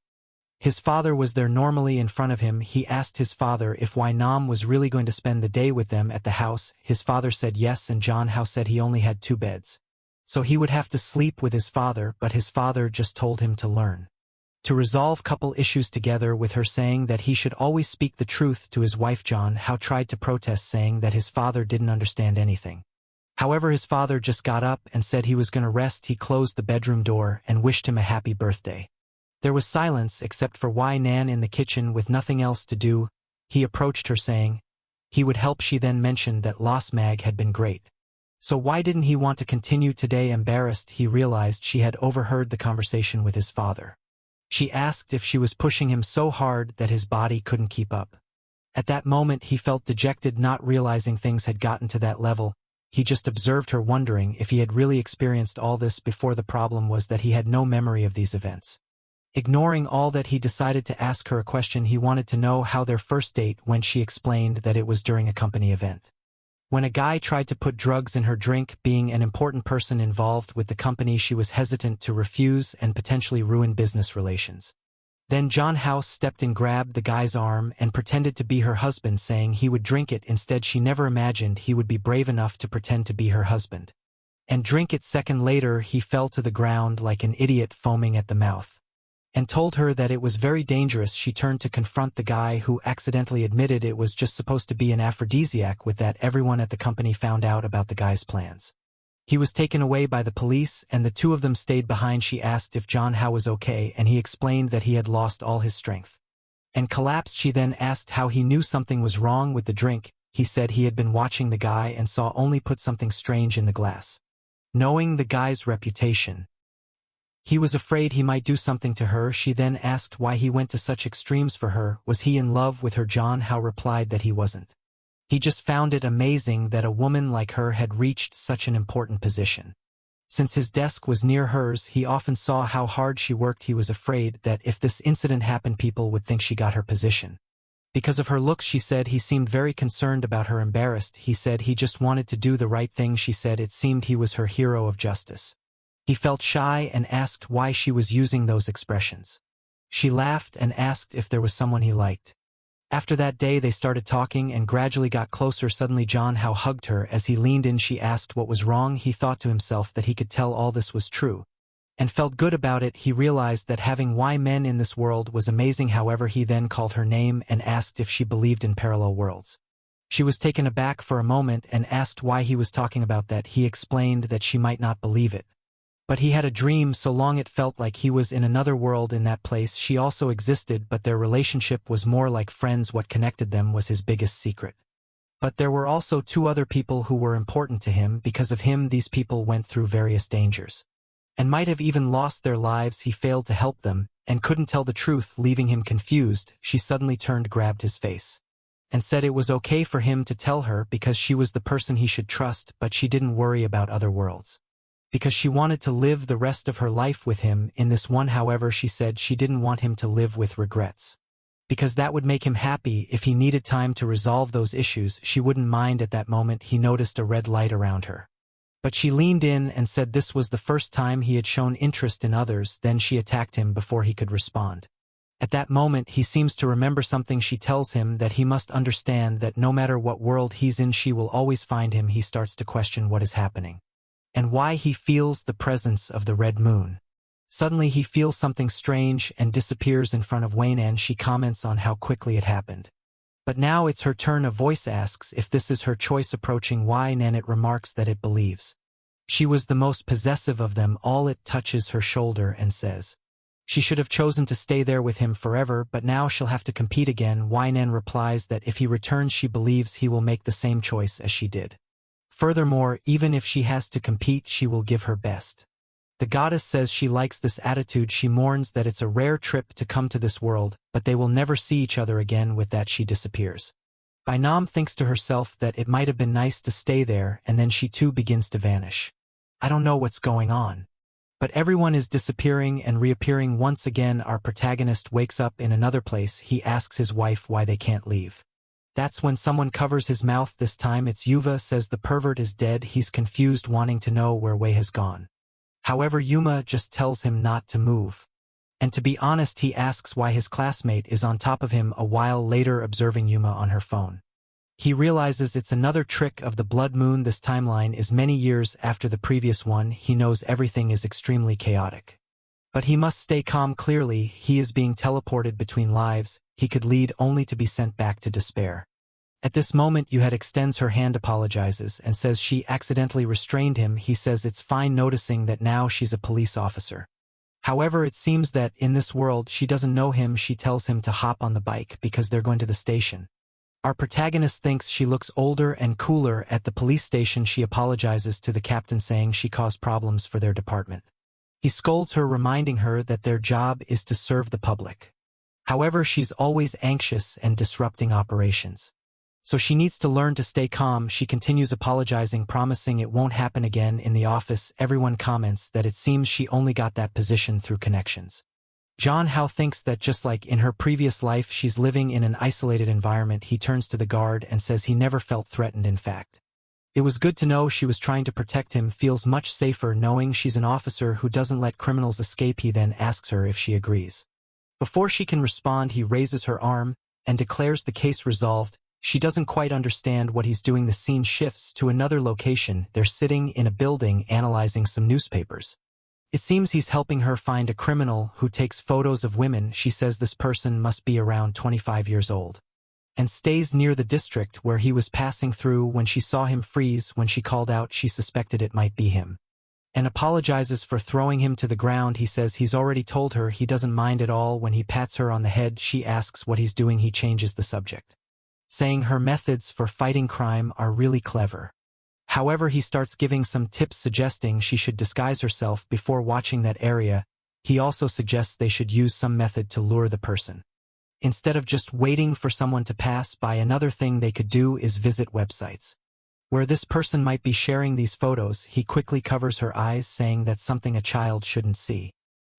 Speaker 1: His father was there normally in front of him. He asked his father if Wai Nam was really going to spend the day with them at the house. His father said yes, and John Hao said he only had 2 beds, so he would have to sleep with his father, but his father just told him to learn to resolve couple issues together with her, saying that he should always speak the truth to his wife. John Hao tried to protest, saying that his father didn't understand anything. However, his father just got up and said he was going to rest. He closed the bedroom door and wished him a happy birthday. There was silence except for Wai Nan in the kitchen with nothing else to do. He approached her saying he would help. She then mentioned that Lost Mag had been great. So why didn't he want to continue today? Embarrassed, he realized she had overheard the conversation with his father. She asked if she was pushing him so hard that his body couldn't keep up. At that moment he felt dejected, not realizing things had gotten to that level. He just observed her, wondering if he had really experienced all this before. The problem was that he had no memory of these events. Ignoring all that, he decided to ask her a question. He wanted to know how their first date went. She explained that it was during a company event, when a guy tried to put drugs in her drink. Being an important person involved with the company, she was hesitant to refuse and potentially ruin business relations. Then John Hao stepped in, grabbed the guy's arm and pretended to be her husband, saying he would drink it. Instead, she never imagined he would be brave enough to pretend to be her husband and drink it. Second later, he fell to the ground like an idiot, foaming at the mouth, and told her that it was very dangerous. She turned to confront the guy, who accidentally admitted it was just supposed to be an aphrodisiac. With that, everyone at the company found out about the guy's plans. He was taken away by the police, and the 2 of them stayed behind. She asked if John Hao was okay, and he explained that he had lost all his strength and collapsed. She then asked how he knew something was wrong with the drink. He said he had been watching the guy and saw only put something strange in the glass. Knowing the guy's reputation, he was afraid he might do something to her. She then asked why he went to such extremes for her. Was he in love with her? John Hao replied that he wasn't. He just found it amazing that a woman like her had reached such an important position. Since his desk was near hers, he often saw how hard she worked. He was afraid that if this incident happened, people would think she got her position because of her looks. She said he seemed very concerned about her. Embarrassed, he said he just wanted to do the right thing. She said it seemed he was her hero of justice. He felt shy and asked why she was using those expressions. She laughed and asked if there was someone he liked. After that day, they started talking and gradually got closer. Suddenly John Hao hugged her. As he leaned in, she asked what was wrong. He thought to himself that he could tell all this was true, and felt good about it. He realized that having Y men in this world was amazing. However, he then called her name and asked if she believed in parallel worlds. She was taken aback for a moment and asked why he was talking about that. He explained that she might not believe it, but he had a dream so long it felt like he was in another world. In that place she also existed, but their relationship was more like friends. What connected them was his biggest secret. But there were also 2 other people who were important to him. Because of him, these people went through various dangers and might have even lost their lives. He failed to help them and couldn't tell the truth, leaving him confused. She suddenly turned, grabbed his face, and said it was okay for him to tell her because she was the person he should trust. But she didn't worry about other worlds because she wanted to live the rest of her life with him in this one. However, she said she didn't want him to live with regrets, because that would make him happy. If he needed time to resolve those issues, she wouldn't mind. At that moment, he noticed a red light around her, but she leaned in and said this was the first time he had shown interest in others. Then she attacked him before he could respond. At that moment, he seems to remember something. She tells him that he must understand that no matter what world he's in, she will always find him. He starts to question what is happening and why he feels the presence of the red moon. Suddenly he feels something strange and disappears in front of Wayne, and she comments on how quickly it happened. But now it's her turn. A voice asks if this is her choice approaching why, and it remarks that it believes she was the most possessive of them all. It touches her shoulder and says she should have chosen to stay there with him forever, but now she'll have to compete again. Nan replies that if he returns she believes he will make the same choice as she did. Furthermore, even if she has to compete, she will give her best. The goddess says she likes this attitude. She mourns that it's a rare trip to come to this world, but they will never see each other again. With that she disappears. Nam thinks to herself that it might have been nice to stay there, and then she too begins to vanish. I don't know what's going on. But everyone is disappearing and reappearing once again. Our protagonist wakes up in another place. He asks his wife why they can't leave. That's when someone covers his mouth. This time it's Yuva. Says the pervert is dead. He's confused, wanting to know where Wei has gone. However, Yuma just tells him not to move. And to be honest, he asks why his classmate is on top of him. A while later, observing Yuma on her phone, he realizes it's another trick of the blood moon. This timeline is many years after the previous one. He knows everything is extremely chaotic. But he must stay calm. Clearly, he is being teleported between lives. He could lead only to be sent back to despair. At this moment, Yuhad extends her hand, apologizes, and says she accidentally restrained him. He says it's fine, noticing that now she's a police officer. However, it seems that in this world she doesn't know him. She tells him to hop on the bike because they're going to the station. Our protagonist thinks she looks older and cooler. At the police station, she apologizes to the captain, saying she caused problems for their department. He scolds her, reminding her that their job is to serve the public. However, she's always anxious and disrupting operations. So she needs to learn to stay calm. She continues apologizing, promising it won't happen again. In the office, everyone comments that it seems she only got that position through connections. John Hao thinks that just like in her previous life, she's living in an isolated environment. He turns to the guard and says he never felt threatened. In fact, it was good to know she was trying to protect him. Feels much safer knowing she's an officer who doesn't let criminals escape. He then asks her if she agrees. Before she can respond, he raises her arm and declares the case resolved. She doesn't quite understand what he's doing. The scene shifts to another location. They're sitting in a building analyzing some newspapers. It seems he's helping her find a criminal who takes photos of women. She says this person must be around 25 years old and stays near the district where he was passing through. When she saw him freeze when she called out, she suspected it might be him and apologizes for throwing him to the ground. He says he's already told her he doesn't mind at all. When he pats her on the head, she asks what he's doing. He changes the subject, saying her methods for fighting crime are really clever. However, he starts giving some tips, suggesting she should disguise herself before watching that area. He also suggests they should use some method to lure the person, instead of just waiting for someone to pass by. Another thing they could do is visit websites where this person might be sharing these photos. He quickly covers her eyes, saying that's something a child shouldn't see.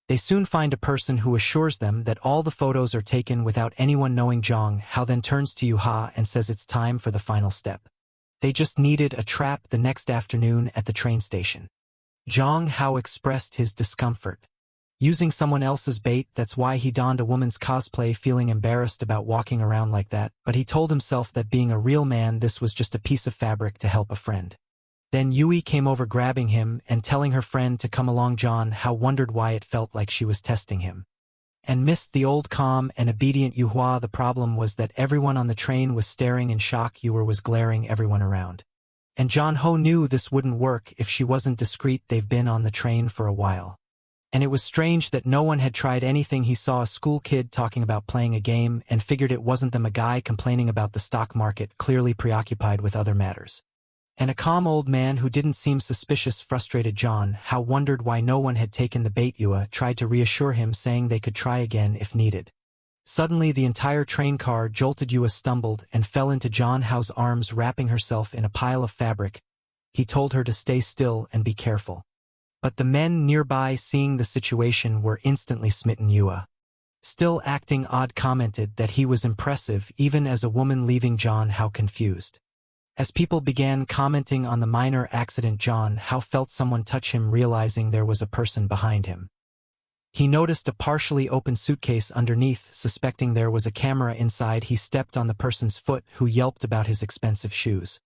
Speaker 1: They soon find a person who assures them that all the photos are taken without anyone knowing. Zhang Hao then turns to Yuha and says it's time for the final step. They just needed a trap. The next afternoon at the train station, Zhang Hao expressed his discomfort using someone else's bait. That's why he donned a woman's cosplay, feeling embarrassed about walking around like that. But he told himself that being a real man, this was just a piece of fabric to help a friend. Then Yui came over, grabbing him and telling her friend to come along. John Hao wondered why it felt like she was testing him and missed the old calm and obedient Yuhua. The problem was that everyone on the train was staring in shock. Yue was glaring everyone around. And John Ho knew this wouldn't work if she wasn't discreet. They've been on the train for a while, and it was strange that no one had tried anything. He saw a school kid talking about playing a game and figured it wasn't them. A guy complaining about the stock market, clearly preoccupied with other matters. And a calm old man who didn't seem suspicious. Frustrated, John Hao wondered why no one had taken the bait. Yue tried to reassure him, saying they could try again if needed. Suddenly, the entire train car jolted. Yue stumbled and fell into John Hao's arms, wrapping herself in a pile of fabric. He told her to stay still and be careful. But the men nearby, seeing the situation, were instantly smitten. Yue, still acting odd, commented that he was impressive even as a woman, leaving John Hao confused. As people began commenting on the minor accident, John Hao felt someone touch him. Realizing there was a person behind him, he noticed a partially open suitcase underneath. Suspecting there was a camera inside, he stepped on the person's foot, who yelped about his expensive shoes.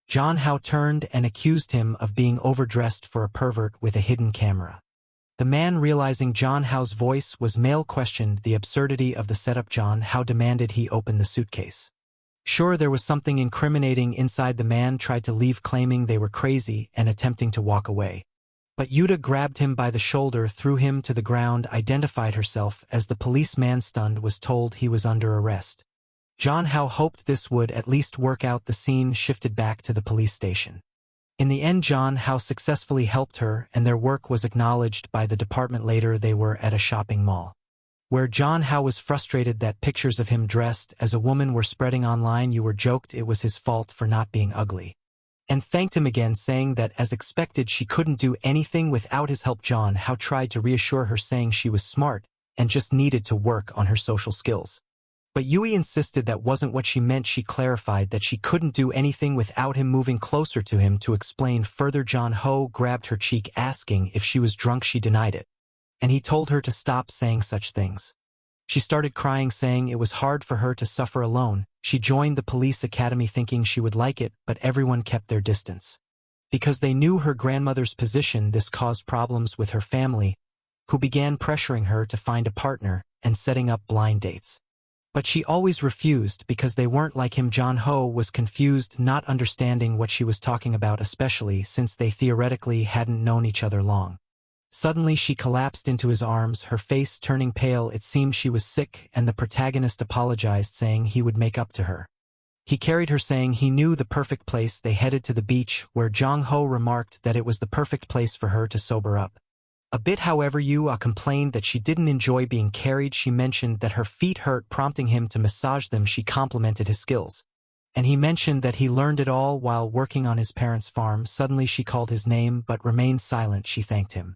Speaker 1: John Hao turned and accused him of being overdressed for a pervert with a hidden camera. The man, realizing John Hao's voice was male, questioned the absurdity of the setup. John Hao demanded he open the suitcase. Sure, there was something incriminating inside. The man tried to leave, claiming they were crazy and attempting to walk away. But Yuta grabbed him by the shoulder, threw him to the ground, identified herself as the policeman. Stunned, was told he was under arrest. Jong Hao hoped this would at least work out. The scene shifted back to the police station. In the end, Jong Hao successfully helped her, and their work was acknowledged by the department. Later, they were at a shopping mall, where Jong Hao was frustrated that pictures of him dressed as a woman were spreading online. You were joked it was his fault for not being ugly, and thanked him again, saying that as expected she couldn't do anything without his help. Jong Hao tried to reassure her, saying she was smart and just needed to work on her social skills. But Yui insisted that wasn't what she meant. She clarified that she couldn't do anything without him. Moving closer to him to explain further, Jong Hao grabbed her cheek, asking if she was drunk. She denied it, and he told her to stop saying such things. She started crying, saying it was hard for her to suffer alone. She joined the police academy thinking she would like it, but everyone kept their distance. Because they knew her grandmother's position, this caused problems with her family, who began pressuring her to find a partner and setting up blind dates. But she always refused because they weren't like him. Jong Hao was confused, not understanding what she was talking about, especially since they theoretically hadn't known each other long. Suddenly she collapsed into his arms, her face turning pale. It seemed she was sick, and the protagonist apologized, saying he would make up to her. He carried her, saying he knew the perfect place. They headed to the beach, where Jong Hao remarked that it was the perfect place for her to sober up a bit. However, Yua complained that she didn't enjoy being carried. She mentioned that her feet hurt, prompting him to massage them. She complimented his skills, and he mentioned that he learned it all while working on his parents' farm. Suddenly she called his name but remained silent. She thanked him,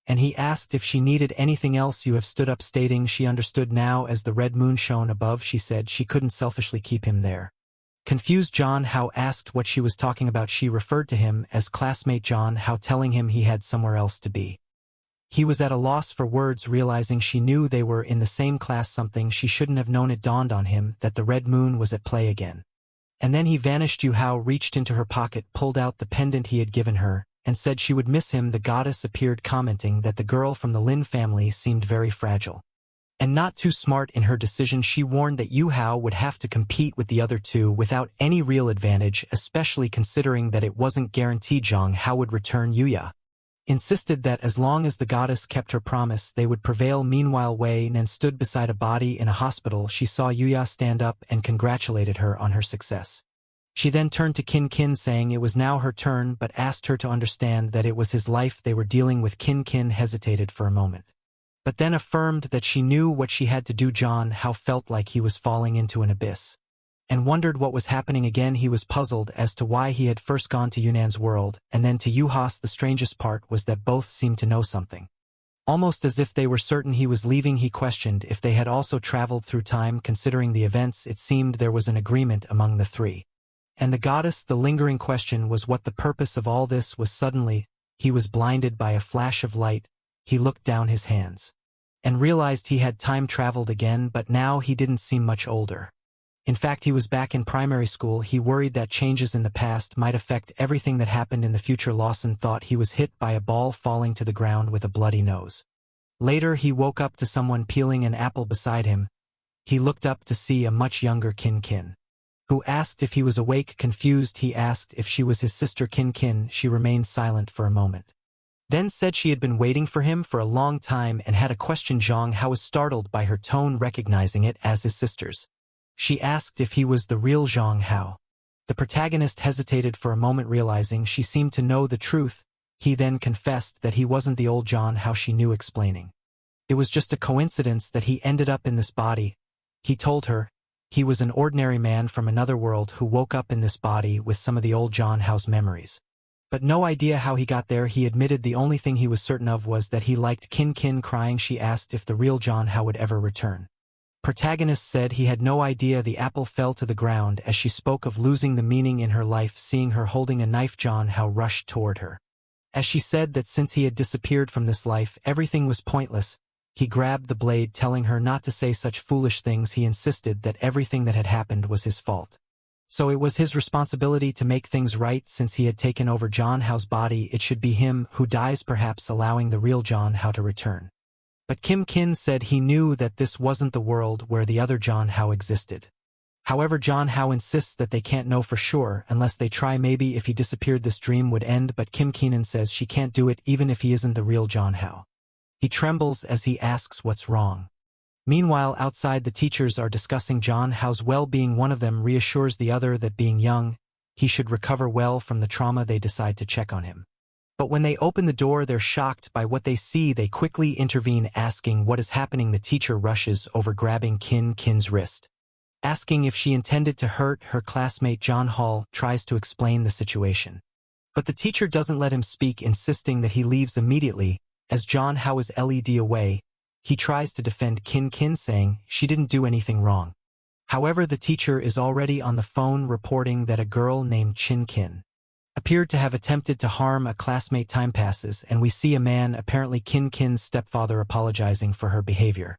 Speaker 1: and he asked if she needed anything else. You have stood up, stating she understood now as the red moon shone above. She said she couldn't selfishly keep him there. Confused, Jong Hao asked what she was talking about. She referred to him as classmate Jong Hao, telling him he had somewhere else to be. He was at a loss for words, realizing she knew they were in the same class. Something she shouldn't have known. It dawned on him that the red moon was at play again. And then he vanished. Yu Hao reached into her pocket, pulled out the pendant he had given her, and said she would miss him. The goddess appeared, commenting that the girl from the Lin family seemed very fragile and not too smart in her decision. She warned that Yu Hao would have to compete with the other two without any real advantage, especially considering that it wasn't guaranteed Jong Hao would return. Yuya insisted that as long as the goddess kept her promise, they would prevail. Meanwhile, Wei Nan stood beside a body in a hospital. She saw Yuya stand up and congratulated her on her success. She then turned to Kin Kin, saying it was now her turn, but asked her to understand that it was his life they were dealing with. Kin Kin hesitated for a moment, but then affirmed that she knew what she had to do. Jong Hao felt like he was falling into an abyss, and wondered what was happening. Again, he was puzzled as to why he had first gone to Yunan's world and then to Yuhas. The strangest part was that both seemed to know something, almost as if they were certain he was leaving. He questioned if they had also traveled through time. Considering the events, it seemed there was an agreement among the three. And the goddess. The lingering question was what the purpose of all this was. Suddenly, he was blinded by a flash of light. He looked down his hands and realized he had time traveled again, but now he didn't seem much older. In fact, he was back in primary school. He worried that changes in the past might affect everything that happened in the future. Lawson thought he was hit by a ball, falling to the ground with a bloody nose. Later, he woke up to someone peeling an apple beside him. He looked up to see a much younger Kin Kin, who asked if he was awake. Confused, he asked if she was his sister. Kin Kin. She remained silent for a moment, then said she had been waiting for him for a long time and had a question. Jong Hao was startled by her tone, recognizing it as his sister's. She asked if he was the real Jong Hao. The protagonist hesitated for a moment, realizing she seemed to know the truth. He then confessed that he wasn't the old Jong Hao she knew, explaining it was just a coincidence that he ended up in this body. He told her he was an ordinary man from another world who woke up in this body with some of the old Jong Hao's memories, but no idea how he got there. He admitted the only thing he was certain of was that he liked Kin Kin. Crying, she asked if the real Jong Hao would ever return. Protagonist said he had no idea. The apple fell to the ground as she spoke of losing the meaning in her life. Seeing her holding a knife, Jong Hao rushed toward her. As she said that since he had disappeared from this life, everything was pointless, he grabbed the blade, telling her not to say such foolish things. He insisted that everything that had happened was his fault, so it was his responsibility to make things right. Since he had taken over Jong Hao's body, it should be him who dies, perhaps allowing the real Jong Hao to return. But Kim Kin said he knew that this wasn't the world where the other Jong Hao existed. However, John Hao insists that they can't know for sure unless they try. Maybe if he disappeared this dream would end, but Kim Keenan says she can't do it even if he isn't the real John Hao. He trembles as he asks what's wrong. Meanwhile, outside the teachers are discussing John Hao's well-being. One of them reassures the other that being young, he should recover well from the trauma. They decide to check on him. But when they open the door, they're shocked by what they see. They quickly intervene, asking what is happening. The teacher rushes over, grabbing Kin's wrist, asking if she intended to hurt her classmate. John Hall tries to explain the situation, but the teacher doesn't let him speak, insisting that he leaves immediately. As John Hao is led away, he tries to defend Kin, saying she didn't do anything wrong. However, the teacher is already on the phone reporting that a girl named Kin appeared to have attempted to harm a classmate. Time passes, and we see a man, apparently Kin's stepfather, apologizing for her behavior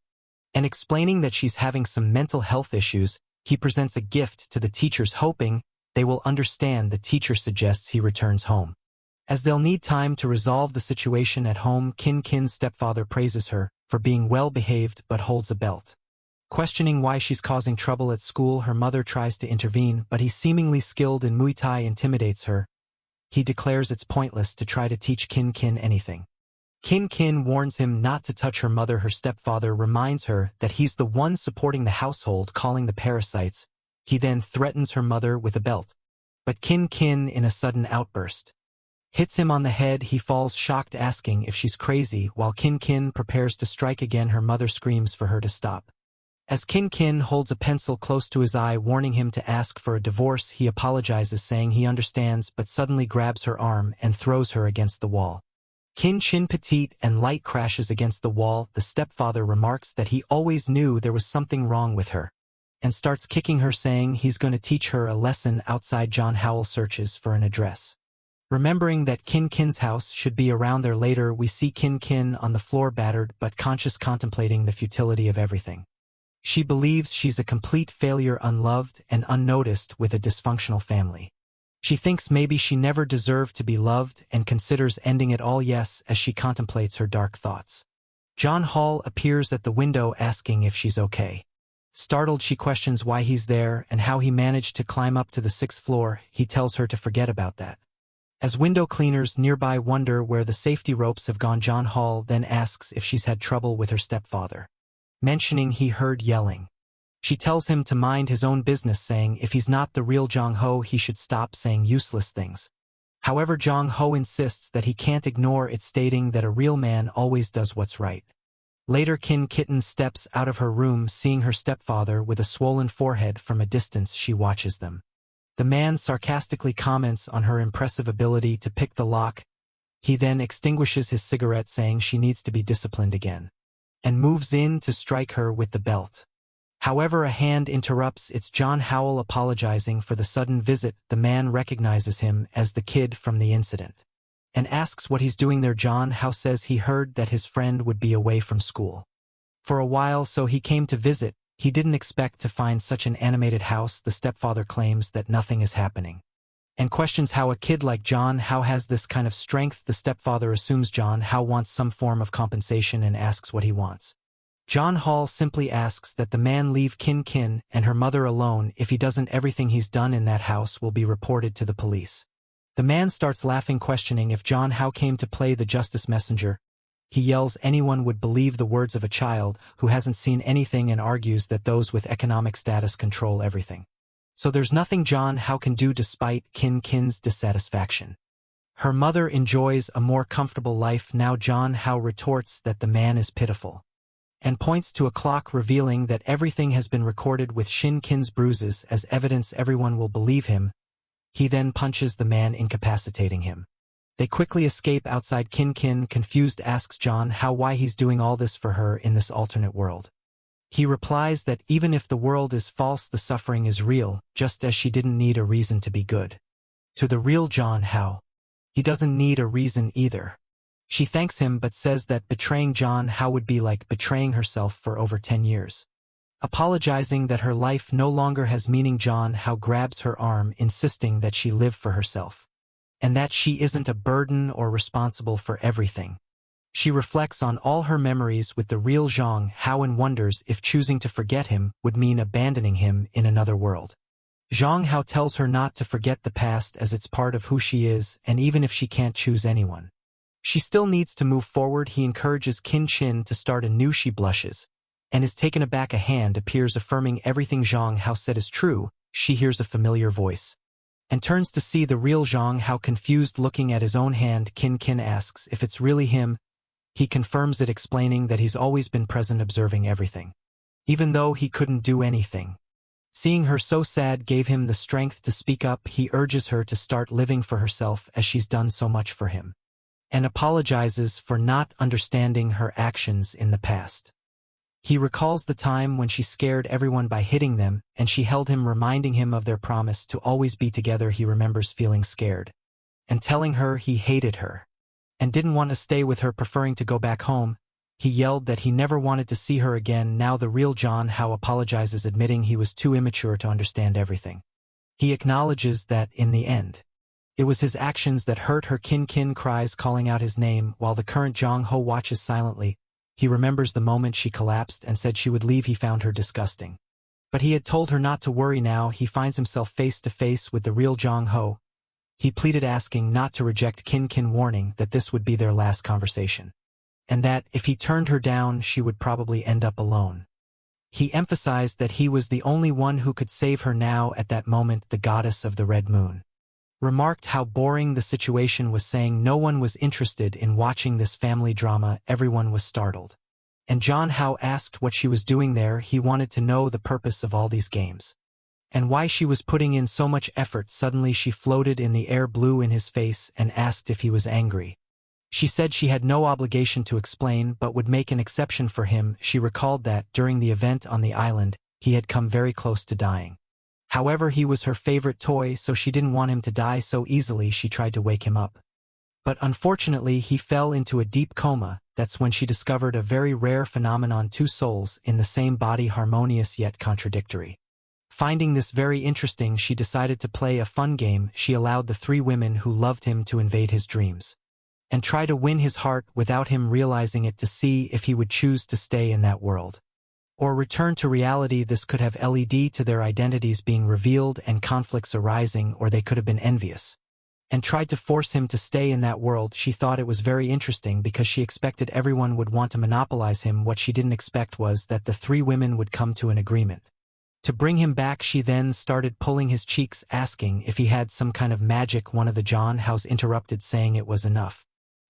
Speaker 1: and explaining that she's having some mental health issues. He presents a gift to the teachers, hoping they will understand. The teacher suggests he returns home, as they'll need time to resolve the situation at home. Kin's stepfather praises her for being well-behaved but holds a belt, questioning why she's causing trouble at school. Her mother tries to intervene, but he, seemingly skilled in Muay Thai, intimidates her. He declares it's pointless to try to teach Kin anything. Kin warns him not to touch her mother. Her stepfather reminds her that he's the one supporting the household, calling the parasites. He then threatens her mother with a belt, but Kin, in a sudden outburst, hits him on the head. He falls shocked, asking if she's crazy. While Kin prepares to strike again, her mother screams for her to stop. As Kin holds a pencil close to his eye, warning him to ask for a divorce, he apologizes, saying he understands, but suddenly grabs her arm and throws her against the wall. Chin petite and light crashes against the wall. The stepfather remarks that he always knew there was something wrong with her, and starts kicking her, saying he's going to teach her a lesson. Outside, John Howell searches for an address, remembering that Kin's house should be around there. Later, we see Kin on the floor, battered but conscious, contemplating the futility of everything. She believes she's a complete failure, unloved and unnoticed, with a dysfunctional family. She thinks maybe she never deserved to be loved and considers ending it all. Yes, as she contemplates her dark thoughts, John Hall appears at the window, asking if she's okay. Startled, she questions why he's there and how he managed to climb up to the 6th floor. He tells her to forget about that. As window cleaners nearby wonder where the safety ropes have gone, John Hall then asks if she's had trouble with her stepfather, mentioning he heard yelling. She tells him to mind his own business, saying if he's not the real Jong Ho, he should stop saying useless things. However, Jong Ho insists that he can't ignore it, stating that a real man always does what's right. Later, Kitten steps out of her room, seeing her stepfather with a swollen forehead. From a distance, she watches them. The man sarcastically comments on her impressive ability to pick the lock. He then extinguishes his cigarette, saying she needs to be disciplined again, and moves in to strike her with the belt. However, a hand interrupts. It's John Howell apologizing for the sudden visit. The man recognizes him as the kid from the incident and asks what he's doing there. John Howell says he heard that his friend would be away from school for a while, so he came to visit. He didn't expect to find such an animated house. The stepfather claims that nothing is happening and questions how a kid like John Howell has this kind of strength. The stepfather assumes John Howell wants some form of compensation and asks what he wants. John Hall simply asks that the man leave Kin and her mother alone. If he doesn't, everything he's done in that house will be reported to the police. The man starts laughing, questioning if John Howell came to play the justice messenger. He yells anyone would believe the words of a child who hasn't seen anything, and argues that those with economic status control everything. So there's nothing John Howell can do despite Kin's dissatisfaction. Her mother enjoys a more comfortable life now. John Howell retorts that the man is pitiful and points to a clock, revealing that everything has been recorded with Kin's bruises as evidence. Everyone will believe him. He then punches the man, incapacitating him. They quickly escape. Outside, Kin, confused, asks John Howell why he's doing all this for her in this alternate world. He replies that even if the world is false, the suffering is real, just as she didn't need a reason to be good. To the real John Howell, he doesn't need a reason either. She thanks him but says that betraying John Howell would be like betraying herself for over 10 years. Apologizing that her life no longer has meaning, John Howell grabs her arm, insisting that she live for herself, and that she isn't a burden or responsible for everything. She reflects on all her memories with the real Zhang Hao and wonders if choosing to forget him would mean abandoning him in another world. Zhang Hao tells her not to forget the past as it's part of who she is, and even if she can't choose anyone, she still needs to move forward. He encourages Qin Qin to start anew. She blushes and is taken aback. A hand appears affirming everything Zhang Hao said is true. She hears a familiar voice and turns to see the real Zhang Hao. Confused, looking at his own hand, Qin Qin asks if it's really him. He confirms it, explaining that he's always been present, observing everything, even though he couldn't do anything. Seeing her so sad gave him the strength to speak up. He urges her to start living for herself as she's done so much for him, and apologizes for not understanding her actions in the past. He recalls the time when she scared everyone by hitting them, and she held him, reminding him of their promise to always be together. He remembers feeling scared and telling her he hated her and didn't want to stay with her, preferring to go back home. He yelled that he never wanted to see her again. Now the real Zhang Hao apologizes, admitting he was too immature to understand everything. He acknowledges that, in the end, it was his actions that hurt her. Qin Qin cries, calling out his name, while the current Zhang Hao watches silently. He remembers the moment she collapsed and said she would leave. He found her disgusting, but he had told her not to worry. Now he finds himself face to face with the real Zhang Hao. He pleaded, asking not to reject Qin Qin, warning that this would be their last conversation, and that, if he turned her down, she would probably end up alone. He emphasized that he was the only one who could save her now. At that moment, the goddess of the Red Moon remarked how boring the situation was, saying no one was interested in watching this family drama. Everyone was startled, and Zhang Hao asked what she was doing there. He wanted to know the purpose of all these games and why she was putting in so much effort. Suddenly she floated in the air, blew in his face, and asked if he was angry. She said she had no obligation to explain, but would make an exception for him. She recalled that, during the event on the island, he had come very close to dying. However, he was her favorite toy, so she didn't want him to die so easily. She tried to wake him up, but unfortunately he fell into a deep coma. That's when she discovered a very rare phenomenon: two souls in the same body, harmonious yet contradictory. Finding this very interesting, she decided to play a fun game. She allowed the three women who loved him to invade his dreams and try to win his heart without him realizing it, to see if he would choose to stay in that world or return to reality. This could have led to their identities being revealed and conflicts arising, or they could have been envious and tried to force him to stay in that world. She thought it was very interesting because she expected everyone would want to monopolize him. What she didn't expect was that the three women would come to an agreement to bring him back. She then started pulling his cheeks, asking if he had some kind of magic. One of the Zhang Haos interrupted, saying it was enough,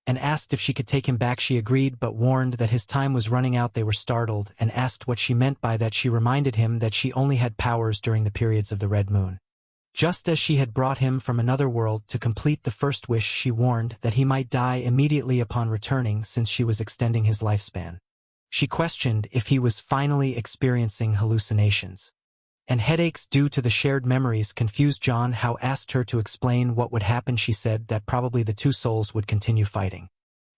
Speaker 1: and asked if she could take him back. She agreed, but warned that his time was running out. They were startled and asked what she meant by that. She reminded him that she only had powers during the periods of the Red Moon, just as she had brought him from another world to complete the first wish. She warned that he might die immediately upon returning, since she was extending his lifespan. She questioned if he was finally experiencing hallucinations and headaches due to the shared memories. Confused, Zhang Hao asked her to explain what would happen. She said that probably the two souls would continue fighting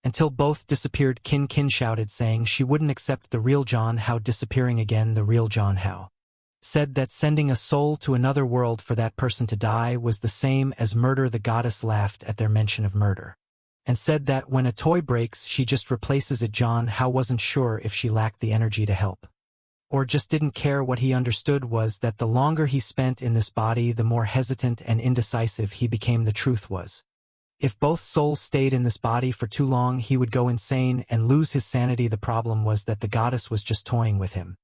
Speaker 1: until both disappeared. Qin Qin shouted, saying she wouldn't accept the real Zhang Hao disappearing again. The real Zhang Hao said that sending a soul to another world for that person to die was the same as murder. The goddess laughed at their mention of murder and said that when a toy breaks, she just replaces it. Zhang Hao wasn't sure if she lacked the energy to help or just didn't care. What he understood was that the longer he spent in this body, the more hesitant and indecisive he became. The truth was, if both souls stayed in this body for too long, he would go insane and lose his sanity. The problem was that the goddess was just toying with him,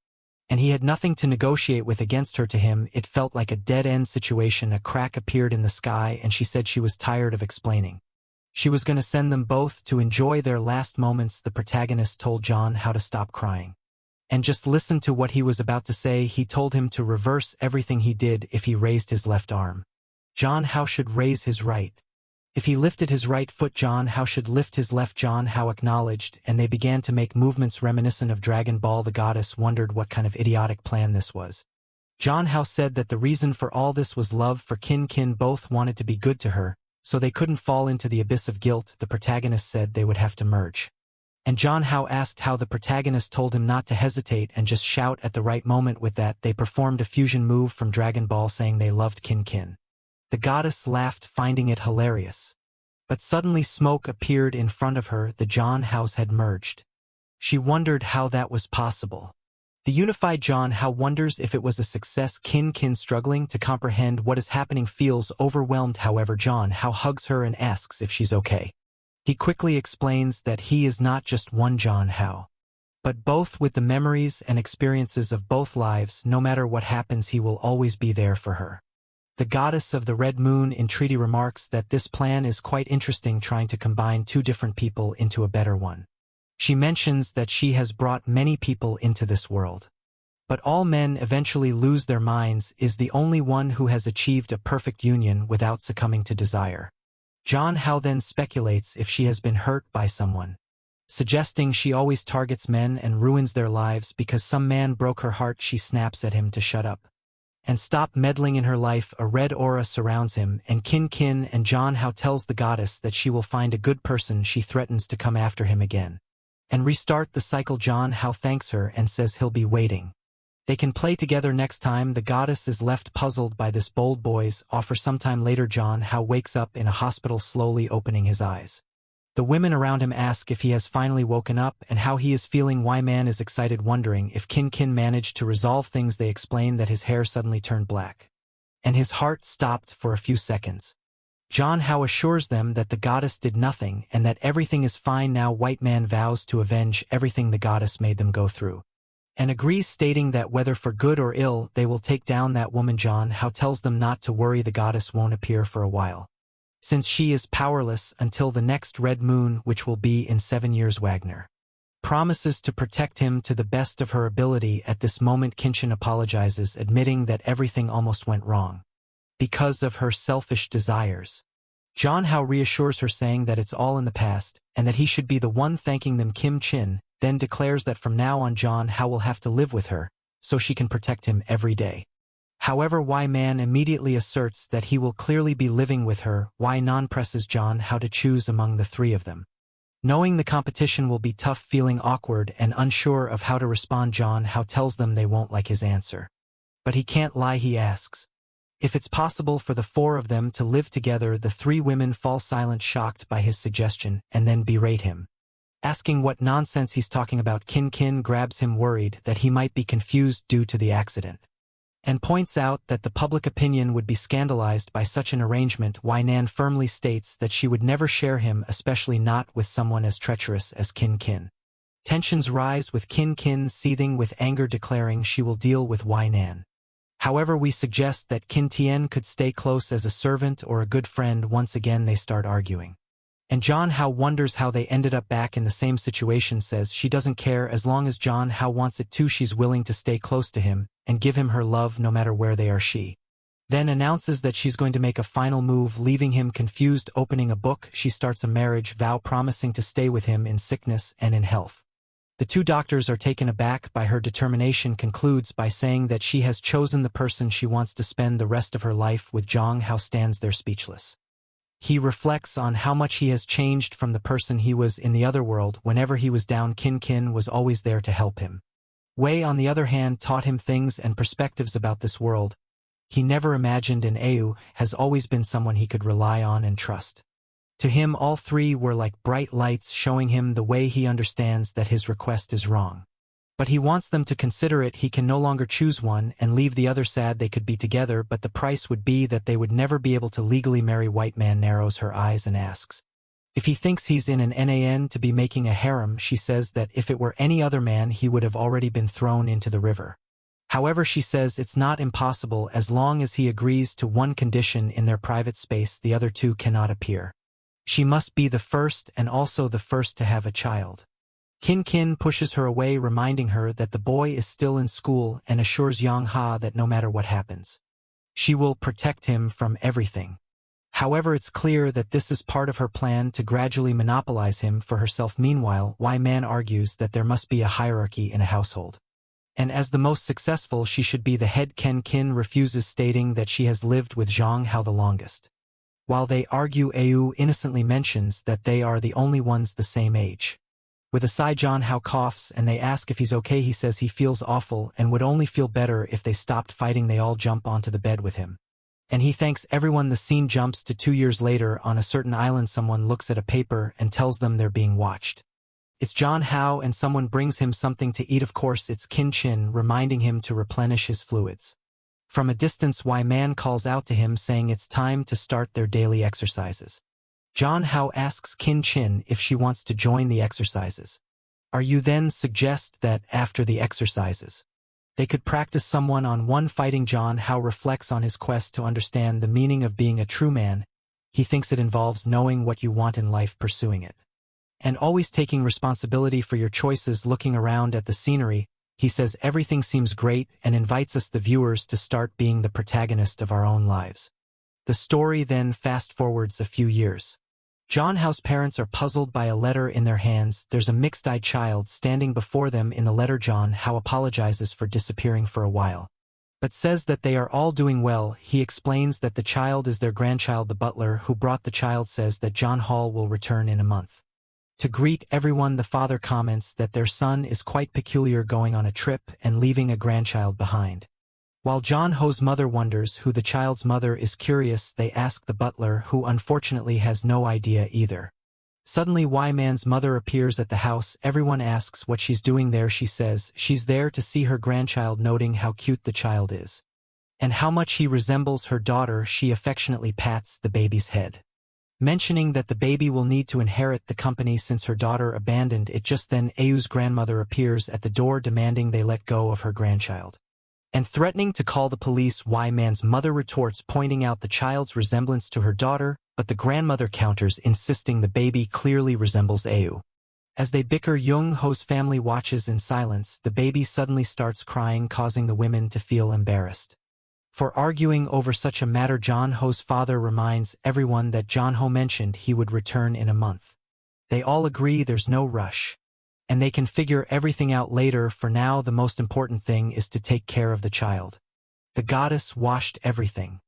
Speaker 1: and he had nothing to negotiate with against her. To him, it felt like a dead-end situation. A crack appeared in the sky, and she said she was tired of explaining. She was going to send them both to enjoy their last moments. The protagonist told Zhang how to stop crying and just listen to what he was about to say. He told him to reverse everything he did if he raised his left arm. Zhang Hao should raise his right. If he lifted his right foot, Zhang Hao should lift his left. Zhang Hao acknowledged, and they began to make movements reminiscent of Dragon Ball. The goddess wondered what kind of idiotic plan this was. Zhang Hao said that the reason for all this was love for Qin Qin. Both wanted to be good to her, so they couldn't fall into the abyss of guilt. The protagonist said they would have to merge, and Zhang Hao asked how. The protagonist told him not to hesitate and just shout at the right moment. With that, they performed a fusion move from Dragon Ball, saying they loved Qin Qin. The goddess laughed, finding it hilarious. But suddenly smoke appeared in front of her. The John house had merged. She wondered how that was possible. The unified John How wonders if it was a success. Kin struggling to comprehend what is happening feels overwhelmed. However, John How hugs her and asks if she's okay. He quickly explains that he is not just one John How, but both, with the memories and experiences of both lives. No matter what happens, he will always be there for her. The goddess of the red moon in treaty remarks that this plan is quite interesting, trying to combine two different people into a better one. She mentions that she has brought many people into this world. But all men eventually lose their minds, is the only one who has achieved a perfect union without succumbing to desire. John How then speculates if she has been hurt by someone, suggesting she always targets men and ruins their lives because some man broke her heart. She snaps at him to shut up and stop meddling in her life. A red aura surrounds him, and Kin and John How tells the goddess that she will find a good person. She threatens to come after him again and restart the cycle. John How thanks her and says he'll be waiting. They can play together next time. The goddess is left puzzled by this bold boy's offer. Sometime later, John How wakes up in a hospital, slowly opening his eyes. The women around him ask if he has finally woken up and how he is feeling. Why man is excited, wondering if Kin managed to resolve things. They explain that his hair suddenly turned black, and his heart stopped for a few seconds. John How assures them that the goddess did nothing and that everything is fine now. White man vows to avenge everything the goddess made them go through, and agrees, stating that whether for good or ill, they will take down that woman. John How tells them not to worry, the goddess won't appear for a while, since she is powerless until the next red moon, which will be in 7 years. Wagner promises to protect him to the best of her ability. At this moment, Kinchin apologizes, admitting that everything almost went wrong because of her selfish desires. John How reassures her, saying that it's all in the past and that he should be the one thanking them. Kim Chin then declares that from now on John How will have to live with her so she can protect him every day. However, Y Man immediately asserts that he will clearly be living with her. Y Non presses John How to choose among the three of them. Knowing the competition will be tough, feeling awkward and unsure of how to respond, John How tells them they won't like his answer. But he can't lie. He asks if it's possible for the four of them to live together. The three women fall silent, shocked by his suggestion, and then berate him, asking what nonsense he's talking about. Kin grabs him, worried that he might be confused due to the accident, and points out that the public opinion would be scandalized by such an arrangement. Y Nan firmly states that she would never share him, especially not with someone as treacherous as Kin. Tensions rise, with Kin seething with anger, declaring she will deal with Y Nan. However, we suggest that Kin Tien could stay close as a servant or a good friend. Once again they start arguing, and John How wonders how they ended up back in the same situation. Says she doesn't care as long as John How wants it too. She's willing to stay close to him and give him her love no matter where they are. She then announces that she's going to make a final move, leaving him confused. Opening a book, she starts a marriage vow, promising to stay with him in sickness and in health. The two doctors are taken aback by her determination, concludes by saying that she has chosen the person she wants to spend the rest of her life with. John How stands there speechless. He reflects on how much he has changed from the person he was in the other world. Whenever he was down, Kin was always there to help him. Wei, on the other hand, taught him things and perspectives about this world he never imagined, and Au has always been someone he could rely on and trust. To him, all three were like bright lights, showing him the way. He understands that his request is wrong, but he wants them to consider it. He can no longer choose one and leave the other sad. They could be together, but the price would be that they would never be able to legally marry. White Man narrows her eyes and asks if he thinks he's in an NAN to be making a harem. She says that if it were any other man, he would have already been thrown into the river. However, she says it's not impossible as long as he agrees to one condition: in their private space the other two cannot appear. She must be the first and also the first to have a child. Kin pushes her away, reminding her that the boy is still in school, and assures Yang Ha that no matter what happens, she will protect him from everything. However, it's clear that this is part of her plan to gradually monopolize him for herself. Meanwhile, Y Man argues that there must be a hierarchy in a household, and as the most successful, she should be the head. Kin refuses, stating that she has lived with Zhang Hao the longest. While they argue, Au innocently mentions that they are the only ones the same age. With a sigh, John Hao coughs and they ask if he's okay. He says he feels awful and would only feel better if they stopped fighting. They all jump onto the bed with him, And he thanks everyone. The scene jumps to 2 years later. On a certain island, someone looks at a paper and tells them they're being watched. It's John Hao, and someone brings him something to eat. Of course, it's Kin Chin, reminding him to replenish his fluids. From a distance, Man calls out to him saying it's time to start their daily exercises. John Hao asks Kin Chin if she wants to join the exercises. Are you then suggest that after the exercises, they could practice someone-on-one fighting? John Hao reflects on his quest to understand the meaning of being a true man. He thinks it involves knowing what you want in life, pursuing it, and always taking responsibility for your choices. Looking around at the scenery, he says everything seems great and invites us, the viewers, to start being the protagonist of our own lives. The story then fast-forwards a few years. John Hao's parents are puzzled by a letter in their hands. There's a mixed-eyed child standing before them. In the letter, John Hao apologizes for disappearing for a while, but says that they are all doing well. He explains that the child is their grandchild. The butler who brought the child says that John Hao will return in a month. To greet everyone, the father comments that their son is quite peculiar, going on a trip and leaving a grandchild behind. While John Hao's mother wonders who the child's mother is curious, they ask the butler, who unfortunately has no idea either. Suddenly, Man's mother appears at the house. Everyone asks what she's doing there. She says she's there to see her grandchild, noting how cute the child is and how much he resembles her daughter. She affectionately pats the baby's head, mentioning that the baby will need to inherit the company since her daughter abandoned it. Just then, Ayu's grandmother appears at the door, demanding they let go of her grandchild and threatening to call the police. Man's mother retorts, pointing out the child's resemblance to her daughter, but the grandmother counters, insisting the baby clearly resembles Ayu. As they bicker, Young Ho's family watches in silence. The baby suddenly starts crying, causing the women to feel embarrassed for arguing over such a matter. John Ho's father reminds everyone that John Ho mentioned he would return in a month. They all agree there's no rush, and they can figure everything out later. For now, the most important thing is to take care of the child. The goddess washed everything,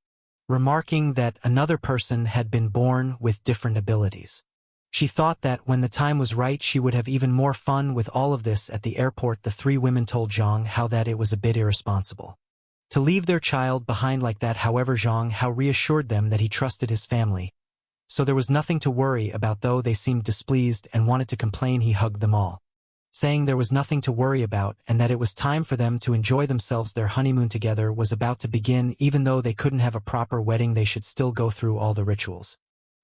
Speaker 1: remarking that another person had been born with different abilities. She thought that when the time was right, she would have even more fun with all of this. At the airport, the three women told Zhang Hao that it was a bit irresponsible to leave their child behind like that. However, Zhang Hao reassured them that he trusted his family, so there was nothing to worry about. Though they seemed displeased and wanted to complain, he hugged them all, saying there was nothing to worry about and that it was time for them to enjoy themselves. Their honeymoon together was about to begin. Even though they couldn't have a proper wedding, they should still go through all the rituals.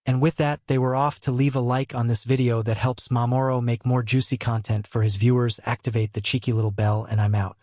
Speaker 1: And with that, they were off. To leave a like on this video that helps Mamoru make more juicy content for his viewers. Activate the cheeky little bell, and I'm out.